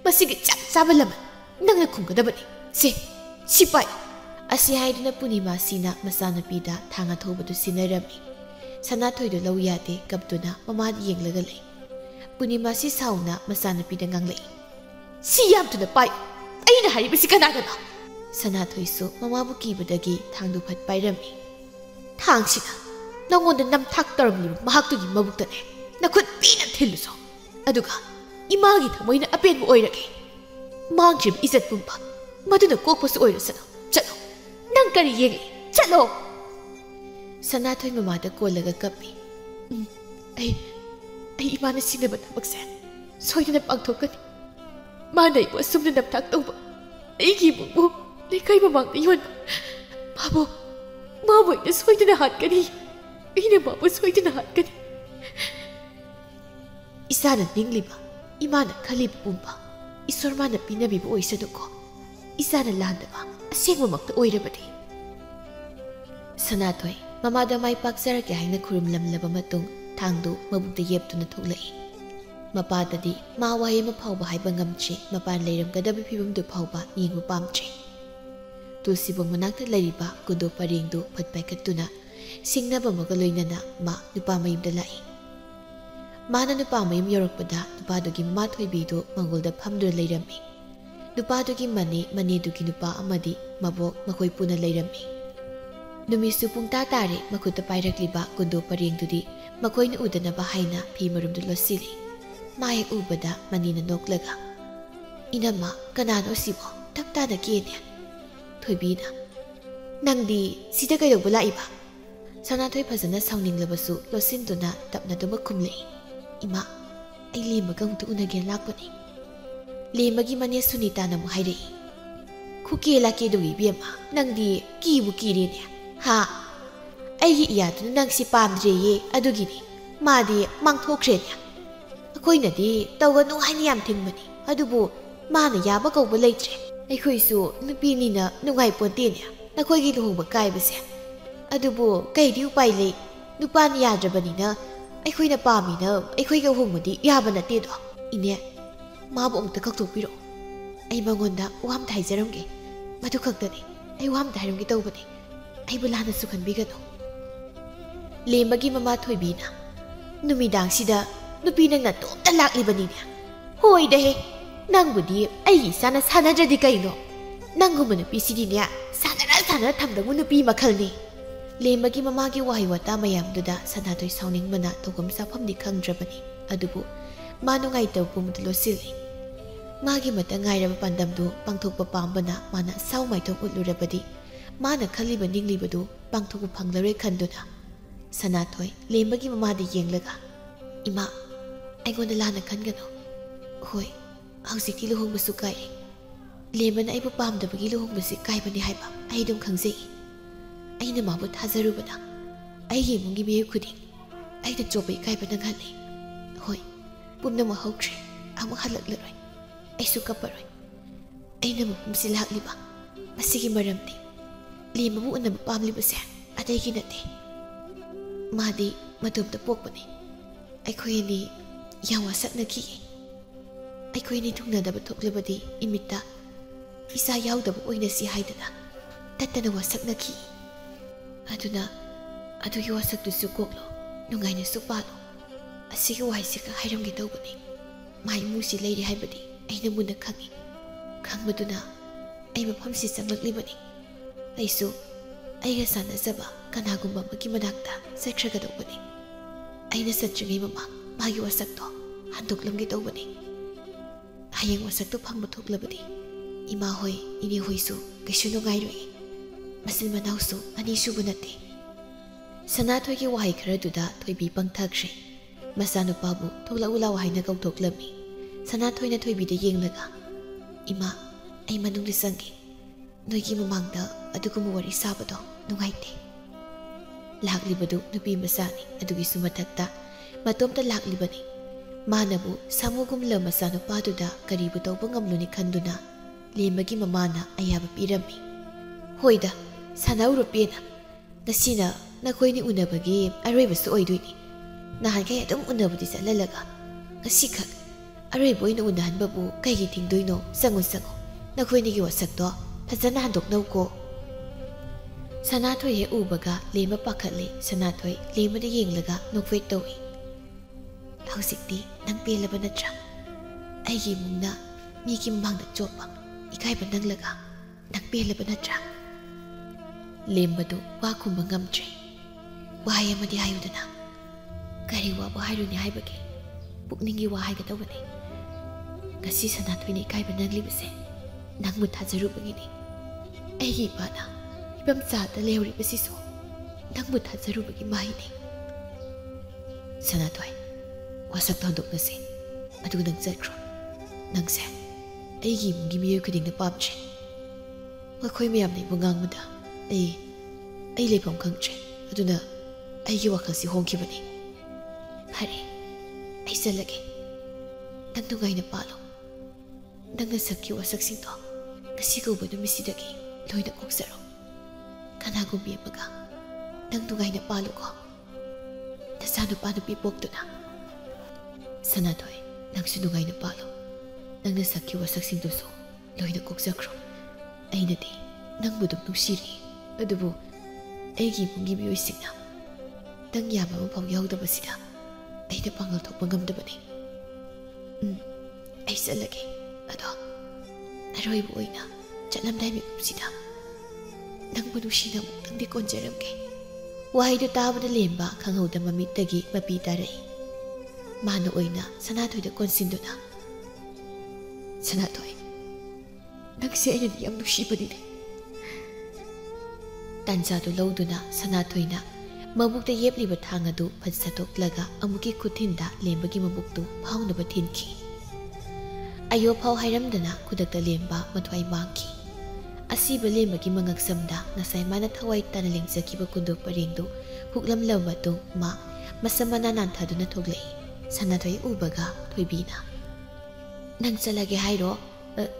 Masigi chak sabalaman nangna khunggadabani. Si pai. Asi haiduna Punima sina masanapida thanga thobadu sinarami. Sanathoi do lau yate kaptuna mamadi yenglaga lai. Punima si sauna masanapida nganglai. Si yamtuna pai. Aina haribasi kanagana. Sanathoi su mamabu kibadagi thangdu phat pairami. Thangsina nangonda namthak taramliru mahaktugi mabuktane. Nakhut pina thiluso. Aduga imagi thamoina apenbu oirage. Mangtrib izat pumpa maduna kokpasu oirasana. Chalo नंग करी येंगे चलो सनाथोई ममादा कोलगा कपी आई इमाना सिनेबा थबकसे सोयना पांगथोकनी माना इबो सुमना नपथाक तौबा अईगी बुबु लेखाई ममांगदा योन बाबू माबो इन सोयना हातकनी इन बाबू सोयना हातकनी इसाना निंगलिबा इमाना खलिबा पुंबा ईश्वर माना पिनबिबो ओइसदुको इसाना लांदबा असेंगमक्ता ओइरबदि सनाथोई ममादा माई पाकजरके हाइना खुरुमलमलबा मतुंग थांगदु मबुकदा येपतुना थोकलई मपाददी मा वाय अमा फावबा हाइबा ngamchi मपान लेरमगदबा फिबमदु फावबा येंगबा पामचे तुलसीबोंग मनाक्ता लैरिबा कुदो परेंगदु फटपाइखतुना सिंगनाबा मगा लोइनना मा नुपा मयुमदा लाई माना नुपा मयुम यौरकपदा नुपादुगी ममा थोइबीदु मंगोलदा फमदुना लैरम्मी नुपादुगी मनेदुगी नुपा अमदी मबोक मखोइ पुना लैरम्मी नुमिसु पुंगता तारे मखुता पाइरकलिबा कुदो परेंगदुदी मखोइना उदनबा हाइना फी मरुमदु लोसिली माय उबदा मनीना नोकलगा इनमा कनानो सिबो तक्ताना केने थोइबीना नंगदी सिदा कइदोबा लाइबा सनाथोइ फजना साउनिंगलबसु लोसिनदुना तपना दुमा खुमले इमा आई लेमगा उंतु उनगे लाकपनी लेमगी मने सुनीता नमु हाइरे खुके लाके दुगी बेमा नंगदी कीबु कीरेने हा अꯩꯒꯤ ꯏꯌꯥꯗꯨꯅ ꯅꯪꯁꯤ ꯄꯥꯝꯗ꯭ꯔꯦꯌꯦ ꯑꯗꯨꯒꯤꯅꯤ ꯃꯥꯗꯤ ꯃꯥꯡꯊꯣꯛꯈ꯭ꯔꯦꯅꯦ ꯑꯩꯈꯣꯏꯅꯗꯤ ꯇꯧꯒꯅꯨ ꯍꯥꯏꯅ ꯌꯥꯝ ꯊꯤꯡꯕꯅꯤ ꯑꯗꯨꯕꯨ ꯃꯥꯅ ꯌꯥꯕ ꯀꯧꯕ ꯂꯩꯇ꯭ꯔꯦ ꯑꯩꯈꯣꯏꯁꯨ ꯅꯨꯄꯤꯅꯤꯅ ꯅꯨꯡꯉꯥꯏꯄꯣꯟꯇꯦꯅꯦ ꯅꯈꯣꯏꯒꯤ ꯂꯨꯍꯣꯡꯕ ꯀꯥꯏꯕꯁꯦ ꯑꯗꯨꯕꯨ ꯀꯩꯗꯤ ꯎꯄꯥꯏ ꯂꯩ ꯅꯨꯄꯥꯅ ꯌꯥꯗ꯭ꯔꯕꯅꯤꯅ ꯑꯩꯈꯣꯏꯅ ꯄꯥꯝꯃꯤꯅ ꯑꯩꯈꯣꯏꯒ ꯍꯣꯡꯕꯗꯤ ꯌꯥꯕ ꯅꯠꯇꯦꯗꯣ ꯏꯅꯦ ꯃꯥꯕꯨ ꯑꯃꯨꯛꯇ ꯀꯛꯊꯣꯛꯄꯤꯔꯛꯑꯣ ꯑꯩ ꯃꯉꯣꯟꯗ ꯋꯥ ꯑꯃꯇ ꯍꯥꯏꯖꯔꯝꯒꯦ ꯃꯗꯨ ꯈꯛꯇꯅꯤ ꯑꯩ ꯋꯥ ꯑꯃꯇ ꯍꯥꯏꯔꯝꯒꯦ ꯇꯧꯕꯅꯤ ꯑꯩꯕꯨ ꯂꯥꯟꯅꯁꯨ ꯈꯟꯕꯤꯒꯅꯨ लेमगी ममा थोइबीना नुमिदांगसिदा नुपी नंगना तोमता लाक्लिबनीने होइदहे नंगबुदी अई साना सानाद्रदि कइनो नंगुम नुपीसिदिने साना थमदगु नुपी मखलनी लेमगी ममागी वाहि वाता मयामदुदा सनाथोइ साउनिंगमना तोगम साफमदि खंगद्रबनी अदुबु मानुंगाइ तौपुमदु लोसिलि मागी मता ngairaba pandamdu pangthokpa pambana mana saumaithok utlurabadi mana khaliba ninglibadu pangthoku phanglaroi khanduna Sanathoi लेमगी ममादा येंगलगा इमा आइगोंदा लाना खनगनो होय हौजिकि लुहोंबसु काइरे लेमना आइबु पामदबगी लुहोंबसि काइबनि हाइबा आइदुम खंगजेई आइना माबु थाजरुबना आइगे मुंगी मेयु खुदि आइदा चोबै काइबा नंगहले होय पुमनम हौख्रे अमु हलकलरोय आइसु कपरोय आइना मफुमसि लाक्लिबा मसिगी मरमदि लेमबु उनब पामलिबसे अतैगी नते मादी मदुमदा पोकपने अखोयनी यावा सकनकी अखोयनी थुंगनदब थोकलेबदी इमिता इसा यावदब ओइनसी हाइदना तत्तना वासकनकी अदुना अदुगी वासकदुसु कोकलो नुंगाइनसु पालो असिगी वाइसिका हाइरमगे तौबनी माइ मुसी लेरि हाइबदी अइना मुना खंगी खंगबदुना अइ मफमसि चंगलक्लिबनी अइसु अइगा सानजबा कनागुम्बा मकी मनाक्ता सख्रगदौबनी अइना सत्रिङै ममा मागी वासकतो हन्दोक्लमगे तौबनी हयेंग वासकतो फंगबा थोक्लबदी इमा होय इने होयसु कैसु नुंगाइरोय मसिल मनाउसु अनि सुबु नते सनाथोइगी वाहै खरदुदा थोइबी पंगथाख्रे मसानुपाबु थोक्लाउलाव हाइना कौथोक्लमी सनाथोइना थोइबीदा येंगलगा इमा अइ मनुंगदा संगे नोइगी ममांगदा अदुगुम वारि साबदो नुंगाइते लाक्लिबदु नुपी मसानी अदुगिसु मथक्ता मतोमता लाक्लिबनी मानबु सामुगुम लमसा नुपादुदा करीबु तौबा ngamluni खंदुना लेमगी ममाना अयाबा पिरम्मी होइदा सानाउरुपेना नसिना नखोइनि उनबगी अरोइबसु ओइदुइनि नहानकै अदुम उनबुदि चललगा नसिखक अरोइबोइना उनहनबबु कैगी थिंगदुइनो संगु नखोइनिगी वसक्तो फजना हंदोकनौको सनाथोइ हे उबगा लेमा पाखले सनाथोइ लेमदा येंगलगा नोकफे तौई हौजिकती नंग पेलबा नत्रा अइगी मुंगना मीगी ममांगदा चोपा इकाइबा नंगलगा नंग पेलबा नत्रा लेमबदु वा खुंबा ngamdre वाय अमदि हायुदना करि वाबो हाइरुनि हाइबगे पुकनिंगी वा हाइगदबने गसी सनाथोइनि इकाइबा नंगलिबसे नंगमु थाजरुबगिनि अइगी पाना ꯐꯤꯕꯝ ꯆꯥꯗ ꯂꯩꯍꯧꯔꯤꯕꯁꯤꯁꯨ ꯅꯪꯕꯨ ꯊꯥꯖꯔꯨꯕꯒꯤ ꯃꯍꯩꯅꯤ ꯁꯅꯥꯊꯣꯏ ꯋꯥꯁꯛꯇ ꯍꯟꯗꯣꯛꯅꯁꯤ ꯑꯗꯨꯒ ꯅꯪ ꯆꯠꯈ꯭ꯔꯣ ꯅꯪꯁꯦ ꯑꯩꯒꯤ ꯏꯃꯨꯡꯒꯤ ꯃꯤꯑꯣꯏ ꯈꯨꯗꯤꯡꯅ ꯄꯥꯝꯗ꯭ꯔꯦ ꯃꯈꯣꯏ ꯃꯌꯥꯝꯅ ꯑꯩꯕꯨ ꯉꯥꯡꯕꯗ ꯑꯩ ꯂꯩꯐꯝ ꯈꯪꯗ꯭ꯔꯦ ꯑꯗꯨꯅ ꯑꯩꯒꯤ ꯋꯥꯈꯜꯁꯤ ꯍꯣꯡꯈꯤꯕꯅꯤ ꯐꯔꯦ ꯑꯩ ꯆꯠꯂꯒꯦ ꯅꯪ ꯅꯨꯡꯉꯥꯏꯅ ꯄꯥꯜꯂꯣ ꯅꯪꯅ ꯁꯛꯈꯤꯕ ꯋꯥꯁꯛꯁꯤꯡꯗꯣ ꯉꯁꯤ ꯀꯧꯕ ꯅꯨꯃꯤꯠꯁꯤꯗꯒꯤ ꯂꯣꯏꯅ ꯀꯣꯛꯆꯔꯣ ꯀꯅꯥꯒꯨꯝꯕꯤ ꯑꯃꯒ ꯅꯪ ꯅꯨꯡꯉꯥꯏꯅ ꯄꯥꯜꯂꯨꯀꯣ ꯅꯆꯥꯅꯨꯄꯥ ꯅꯨꯄꯤ ꯄꯣꯛꯇꯨꯅ ꯁꯅꯥꯊꯣꯏ ꯅꯪꯁꯨ ꯅꯨꯡꯉꯥꯏꯅ ꯄꯥꯜꯂꯣ ꯅꯪꯅ ꯁꯛꯈꯤꯕ ꯋꯥꯁꯛꯁꯤꯡꯗꯨꯁꯨ ꯂꯣꯏꯅ ꯀꯣꯛꯆꯈ꯭ꯔꯣ ꯑꯩꯅꯗꯤ ꯅꯪꯕꯨ ꯑꯗꯨꯝ ꯅꯨꯡꯁꯤꯔꯤ ꯑꯗꯨꯕꯨ ꯑꯩꯒꯤ ꯏꯃꯨꯡꯒꯤ ꯃꯤꯑꯣꯏꯁꯤꯡꯅ ꯅꯪ ꯌꯥꯕ ꯑꯃꯐꯥꯎ ꯌꯥꯎꯗꯕꯁꯤꯗ ꯑꯩꯅ ꯄꯥꯡꯒꯜ ꯊꯣꯛꯄ ꯉꯝꯗꯕꯅꯤ ꯑꯩ ꯆꯠꯂꯒꯦ ꯑꯗꯣ ꯑꯔꯣꯏꯕ ꯑꯣꯏꯅ ꯆꯠꯂꯝꯗꯥꯏ ꯃꯤꯀꯨꯞꯁꯤꯗ ꯅꯪꯕꯨ ꯅꯨꯡꯁꯤꯅ ꯑꯃꯨꯛꯇꯪꯗꯤ ꯀꯣꯟꯖꯔꯝꯒꯦ ꯋꯥꯍꯩꯗꯨ ꯇꯥꯕꯗ ꯂꯦꯝꯕ ꯈꯪꯍꯧꯗ ꯃꯃꯤꯠꯇꯒꯤ ꯃꯄꯤ ꯇꯥꯔꯛꯏ ꯃꯥꯅ ꯑꯣꯏꯅ ꯁꯅꯥꯊꯣꯏꯗ ꯀꯣꯟꯁꯤꯟꯗꯨꯅ ꯁꯅꯥꯊꯣꯏ ꯅꯪꯁꯦ ꯑꯩꯅꯗꯤ ꯌꯥꯝ ꯅꯨꯡꯁꯤꯕꯅꯤꯅꯦ ꯇꯥꯟꯖꯥꯗꯨ ꯂꯧꯗꯨꯅ ꯁꯅꯥꯊꯣꯏꯅ ꯃꯕꯨꯛꯇ ꯌꯦꯞꯂꯤꯕ ꯊꯥꯡ ꯑꯗꯨ ꯐꯠ ꯁꯠꯇꯣꯛꯂꯒ ꯑꯃꯨꯛꯀꯤ ꯈꯨꯠꯊꯤꯟꯗ ꯂꯦꯝꯕꯒꯤ ꯃꯕꯨꯛꯇꯨ ꯐꯥꯎꯅꯕ ꯊꯤꯟꯈꯤ ꯑꯌꯣꯐꯥꯎ ꯍꯥꯏꯔꯝꯗꯅ ꯈꯨꯗꯛꯇ ꯂꯦꯝꯕ ꯃꯊ꯭ꯋꯥꯏ ꯃꯥꯡꯈꯤ ꯑꯁꯤꯕ ꯂꯦꯝꯕꯒꯤ ꯃꯉꯛꯁꯝꯗ ꯉꯁꯥꯏ ꯃꯥꯅ ꯊꯋꯥꯏ ꯇꯥꯅ ꯂꯦꯡꯖꯈꯤꯕ ꯀꯨꯟꯗꯣꯛ ꯄꯔꯦꯡꯗꯨ ꯍꯨꯛꯂꯝꯂꯕ ꯃꯇꯨꯡ ꯃꯁꯝ ꯃꯅꯥ ꯅꯥꯟꯊꯗꯨꯅ ꯊꯣꯛꯂꯛꯏ ꯁꯅꯥꯊꯣꯏ ꯎꯕꯒ ꯊꯣꯏꯕꯤꯅ ꯅꯪ ꯆꯠꯂꯒꯦ ꯍꯥꯏꯔꯣ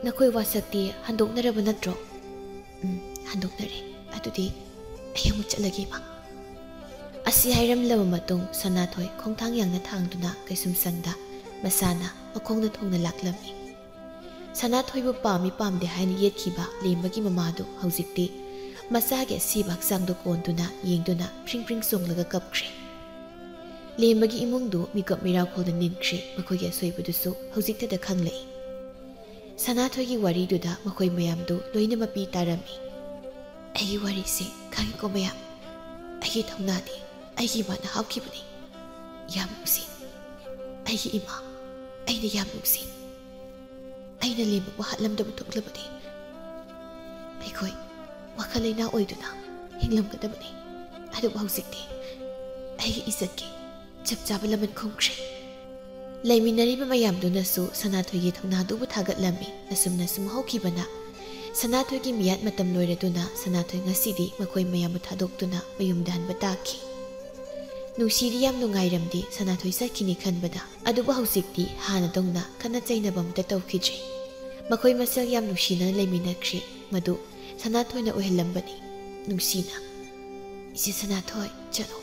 ꯅꯈꯣꯏ ꯋꯥꯁꯛꯇꯤ ꯍꯟꯗꯣꯛꯅꯔꯕ ꯅꯠꯇ꯭ꯔꯣ ꯍꯟꯗꯣꯛꯅꯔꯦ ꯑꯗꯨꯗꯤ ꯑꯩ ꯑꯃꯨꯛ ꯆꯠꯂꯒꯦ ꯏꯃꯥ ꯑꯁꯤ ꯍꯥꯏꯔꯝꯂꯕ ꯃꯇꯨꯡ ꯁꯅꯥꯊꯣꯏ ꯈꯣꯡꯊꯥꯡ ꯌꯥꯡꯅ ꯊꯥꯡꯗꯨꯅ ꯀꯩꯁꯨꯝꯁꯪꯗ ꯃꯁꯥꯅ ꯃꯈꯣꯡꯅ ꯊꯣꯡꯅ ꯂꯥꯛꯂꯝꯃꯤ ꯁꯅꯥꯊꯣꯏꯕꯨ ꯄꯥꯝꯃꯤ ꯄꯥꯝꯗꯦ ꯍꯥꯏꯅ ꯌꯦꯠꯈꯤꯕ ꯂꯦꯝꯕꯒꯤ ꯃꯃꯥꯗꯨ ꯍꯧꯖꯤꯛꯇꯤ ꯃꯆꯥꯒꯤ ꯑꯁꯤꯕ ꯍꯛꯆꯥꯡꯗꯨ ꯀꯣꯟꯗꯨꯅ ꯌꯦꯡꯗꯨꯅ ꯐ꯭ꯔꯤꯡ ꯐ꯭ꯔꯤꯡ ꯆꯣꯡꯂꯒ ꯀꯞꯈ꯭ꯔꯦ ꯂꯦꯝꯕꯒꯤ ꯏꯃꯨꯡꯗꯨ ꯃꯤꯀꯞ ꯃꯤꯔꯥꯎꯈꯣꯜꯗ ꯅꯤꯟꯈ꯭ꯔꯦ ꯃꯈꯣꯏꯒꯤ ꯑꯁꯣꯏꯕꯗꯨꯁꯨ ꯍꯧꯖꯤꯛꯇꯗ ꯈꯪꯂꯛꯏ ꯁꯅꯥꯊꯣꯏꯒꯤ ꯋꯥꯔꯤꯗꯨꯗ ꯃꯈꯣꯏ ꯃꯌꯥꯝꯗꯨ ꯂꯣꯏꯅ ꯃꯄꯤ ꯇꯥꯔꯝꯃꯤ ꯑꯩꯒꯤ ꯋꯥꯔꯤꯁꯦ ꯈꯪꯉꯤꯀꯣ ꯃꯌꯥꯝ ꯑꯩꯒꯤ ꯊꯧꯅꯥꯗꯤ ꯑꯩꯒꯤ ꯏꯃꯥꯅ ꯍꯥꯞꯈꯤꯕꯅꯤ ꯌꯥꯝ ꯅꯨꯡꯁꯤ ꯑꯩꯒꯤ ꯏꯃꯥ ꯑꯩꯅ ꯌꯥꯝ ꯅꯨꯡꯁꯤ ꯑꯩꯅ ꯂꯦꯝꯕꯕꯨ ꯍꯥꯠꯂꯝꯗꯕ ꯊꯣꯛꯂꯕꯗꯤ ꯑꯩꯈꯣꯏ ꯋꯥꯈꯜ ꯂꯩꯅꯥ ꯑꯣꯏꯗꯨꯅ ꯍꯤꯡꯂꯝꯒꯗꯕꯅꯤ ꯑꯗꯨꯕꯨ ꯍꯧꯖꯤꯛꯇꯤ ꯑꯩꯒꯤ ꯏꯖꯠꯀꯤ ꯆꯞ ꯆꯥꯕ ꯂꯃꯟ ꯈꯨꯝꯈ꯭ꯔꯦ ꯂꯩꯃꯤꯟꯅꯔꯤꯕ ꯃꯌꯥꯝꯗꯨꯅꯁꯨ ꯁꯅꯥꯊꯣꯏꯒꯤ ꯊꯧꯅꯥꯗꯨꯕꯨ ꯊꯥꯒꯠꯂꯝꯃꯤ ꯑꯁꯨꯝꯅ ꯁꯨꯝ ꯍꯧꯈꯤꯕꯅ ꯁꯅꯥꯊꯣꯏꯒꯤ ꯃꯤꯌꯥꯠ ꯃꯇꯝ ꯂꯣꯏꯔꯗꯨꯅ ꯁꯅꯥꯊꯣꯏ ꯉꯁꯤꯗꯤ ꯃꯈꯣꯏ ꯃꯌꯥꯝꯕꯨ ꯊꯥꯗꯣꯛꯇꯨꯅ ꯃꯌꯨꯝꯗ ꯍꯟꯕ ꯇꯥꯈꯤ ꯅꯨꯡꯁꯤꯗꯤ ꯌꯥꯝ ꯅꯨꯡꯉꯥꯏꯔꯝꯗꯦ ꯁꯅꯥꯊꯣꯏ ꯆꯠꯈꯤꯅꯤ ꯈꯟꯕꯗ ꯑꯗꯨꯕꯨ ꯍꯧꯖꯤꯛꯇꯤ ꯍꯥꯟꯅꯗꯧꯅ ꯈꯠꯅ ꯆꯩꯅꯕ ꯑꯃꯇ ꯇꯧꯈꯤꯗ꯭ꯔꯦ ꯃꯈꯣꯏ ꯃꯁꯦꯜ ꯌꯥꯝ ꯅꯨꯡꯁꯤꯅ ꯂꯩꯃꯤꯟꯅꯈ꯭ꯔꯦ ꯃꯗꯨ ꯁꯅꯥꯊꯣꯏꯅ ꯑꯣꯏꯍꯜꯂꯝꯕꯅꯤ ꯅꯨꯡꯁꯤꯅ ꯏꯆꯦ ꯁꯅꯥꯊꯣꯏ ꯆꯠꯂꯣ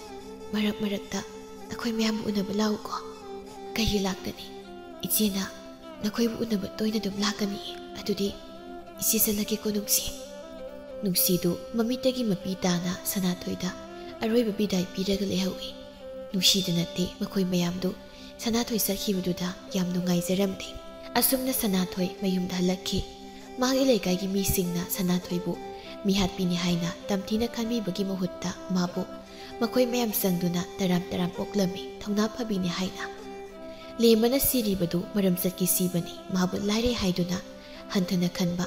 ꯃꯔꯛ ꯃꯔꯛꯇ ꯑꯩꯈꯣꯏ ꯃꯌꯥꯝꯕꯨ ꯎꯅꯕ ꯂꯥꯛꯎꯀꯣ ꯀꯩꯒꯤ ꯂꯥꯛꯇꯅꯤ ꯏꯆꯦꯅ ꯅꯈꯣꯏꯕꯨ ꯎꯅꯕ ꯇꯣꯏꯅ ꯑꯗꯨꯝ ꯂꯥꯛꯀꯅꯤ ꯑꯗꯨꯗꯤ ꯏꯆꯦ ꯆꯠꯂꯒꯦꯀꯣ ꯅꯨꯡꯁꯤꯗꯨ ꯃꯃꯤꯠꯇꯒꯤ ꯃꯄꯤ ꯇꯥꯅ ꯁꯅꯥꯊꯣꯏꯗ ꯑꯔꯣꯏꯕ ꯕꯤꯗꯥꯏ ꯄꯤꯔꯒ ꯂꯩꯍꯧꯏ ꯅꯨꯡꯁꯤꯗ ꯅꯠꯇꯦ ꯃꯈꯣꯏ ꯃꯌꯥꯝꯗꯨ ꯁꯅꯥꯊꯣꯏ ꯆꯠꯈꯤꯕꯗꯨꯗ ꯌꯥꯝ ꯅꯨꯡꯉꯥꯏꯖꯔꯝꯗꯦ ꯑꯁꯨꯝꯅ ꯁꯅꯥꯊꯣꯏ ꯃꯌꯨꯝꯗ ꯍꯜꯂꯛꯈꯤ ꯃꯥꯒꯤ ꯂꯩꯀꯥꯏꯒꯤ ꯃꯤꯁꯤꯡꯅ ꯁꯅꯥꯊꯣꯏꯕꯨ ꯃꯤꯍꯥꯠꯄꯤꯅꯤ ꯍꯥꯏꯅ ꯇꯝꯊꯤꯅ ꯈꯟꯕꯤꯕꯒꯤ ꯃꯍꯨꯠꯇ ꯃꯥꯕꯨ ꯃꯈꯣꯏ ꯃꯌꯥꯝ ꯆꯪꯗꯨꯅ ꯇꯔꯥꯝ ꯇꯔꯥꯝ ꯄꯣꯛꯂꯝꯃꯤ ꯊꯧꯅꯥ ꯐꯕꯤꯅꯤ ꯍꯥꯏꯅ ꯂꯦꯝꯕꯅ ꯁꯤꯔꯤꯕꯗꯨ ꯃꯔꯝ ꯆꯠꯀꯤ ꯁꯤꯕꯅꯤ ꯃꯥꯕꯨ ꯂꯥꯏꯔꯩ ꯍꯥꯏꯗꯨꯅ ꯍꯟꯊꯅ ꯈꯟꯕ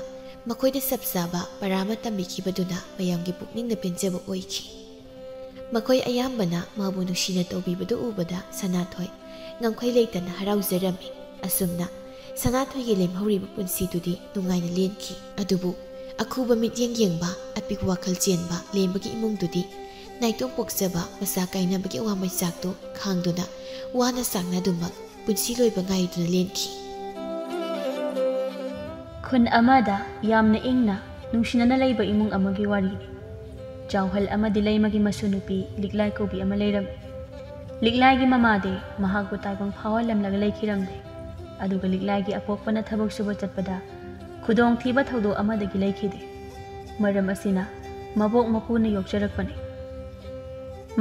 ꯃꯈꯣꯏꯗ ꯆꯞ ꯆꯥꯕ ꯄꯔꯥ ꯑꯃ ꯇꯝꯕꯤꯈꯤꯕꯗꯨꯅ ꯃꯌꯥꯝꯒꯤ ꯄꯨꯛꯅꯤꯡꯗ ꯄꯦꯟꯖꯕ ꯑꯣꯏꯈꯤ ꯃꯈꯣꯏ ꯑꯌꯥꯝꯕꯅ ꯃꯥꯕꯨ ꯅꯨꯡꯁꯤꯅ ꯇꯧꯕꯤꯕꯗꯨ ꯎꯕꯗ ꯁꯅꯥꯊꯣꯏ ꯉꯝꯈꯩ ꯂꯩꯇꯅ ꯍꯔꯥꯎꯖꯔꯝꯃꯤ ꯑꯁꯨꯝꯅ ꯁꯅꯥꯊꯣꯏꯒꯤ ꯂꯦꯝꯍꯧꯔꯤꯕ ꯄꯨꯟꯁꯤꯗꯨꯗꯤ ꯅꯨꯡꯉꯥꯏꯅ ꯂꯦꯟꯈꯤ ꯑꯗꯨꯕꯨ ꯑꯈꯨꯕ ꯃꯤꯠꯌꯦꯡ ꯌꯦꯡꯕ ꯑꯄꯤꯛꯄ ꯋꯥꯈꯜ ꯆꯦꯟꯕ ꯂꯦꯝꯕꯒꯤ ꯏꯃꯨꯡꯗꯨꯗꯤ ꯅꯥꯏꯇꯣꯝ ꯄꯣꯛꯆꯕ ꯃꯆꯥ ꯀꯥꯏꯅꯕꯒꯤ ꯑꯋꯥꯃꯩꯆꯥꯛꯇꯨ ꯈꯥꯡꯗꯨꯅ ꯋꯥꯅ ꯆꯥꯛꯅꯗꯨꯃꯛ ꯄꯨꯟꯁꯤ ꯂꯣꯏꯕ ꯉꯥꯏꯗꯨꯅ ꯂꯦꯟꯈꯤ ꯈꯨꯟ ꯑꯃꯗ ꯌꯥꯝꯅ ꯏꯪꯅ ꯅꯨꯡꯁꯤꯅꯅ ꯂꯩꯕ ꯏꯃꯨꯡ ꯑꯃꯒꯤ ꯋꯥꯔꯤꯅꯤ ꯆꯥꯎꯍꯜ ꯑꯃꯗꯤ ꯂꯩꯃꯒꯤ ꯃꯁꯨ ꯅꯨꯄꯤ ꯂꯤꯛꯂꯥꯏ ꯀꯧꯕꯤ ꯑꯃ ꯂꯩꯔꯝꯃꯤ ꯂꯤꯛꯂꯥꯏꯒꯤ ꯃꯃꯥꯗꯤ ꯃꯍꯥꯛꯄꯨ ꯇꯥꯏꯕꯪ ꯐꯥꯎꯍꯜꯂꯝꯂꯒ ꯂꯩꯈꯤꯔꯝꯗꯦ ꯑꯗꯨꯒ ꯂꯤꯛꯂꯥꯏꯒꯤ ꯑꯄꯣꯛꯄꯅ ꯊꯕꯛ ꯁꯨꯕ ꯆꯠꯄꯗ ꯈꯨꯗꯣꯡꯊꯤꯕ ꯊꯧꯗꯣꯛ ꯑꯃꯗꯒꯤ ꯂꯩꯈꯤꯗꯦ ꯃꯔꯝ ꯑꯁꯤꯅ ꯃꯕꯣꯛ ꯃꯄꯨꯅ ꯌꯣꯛꯆꯔꯛꯄꯅꯤ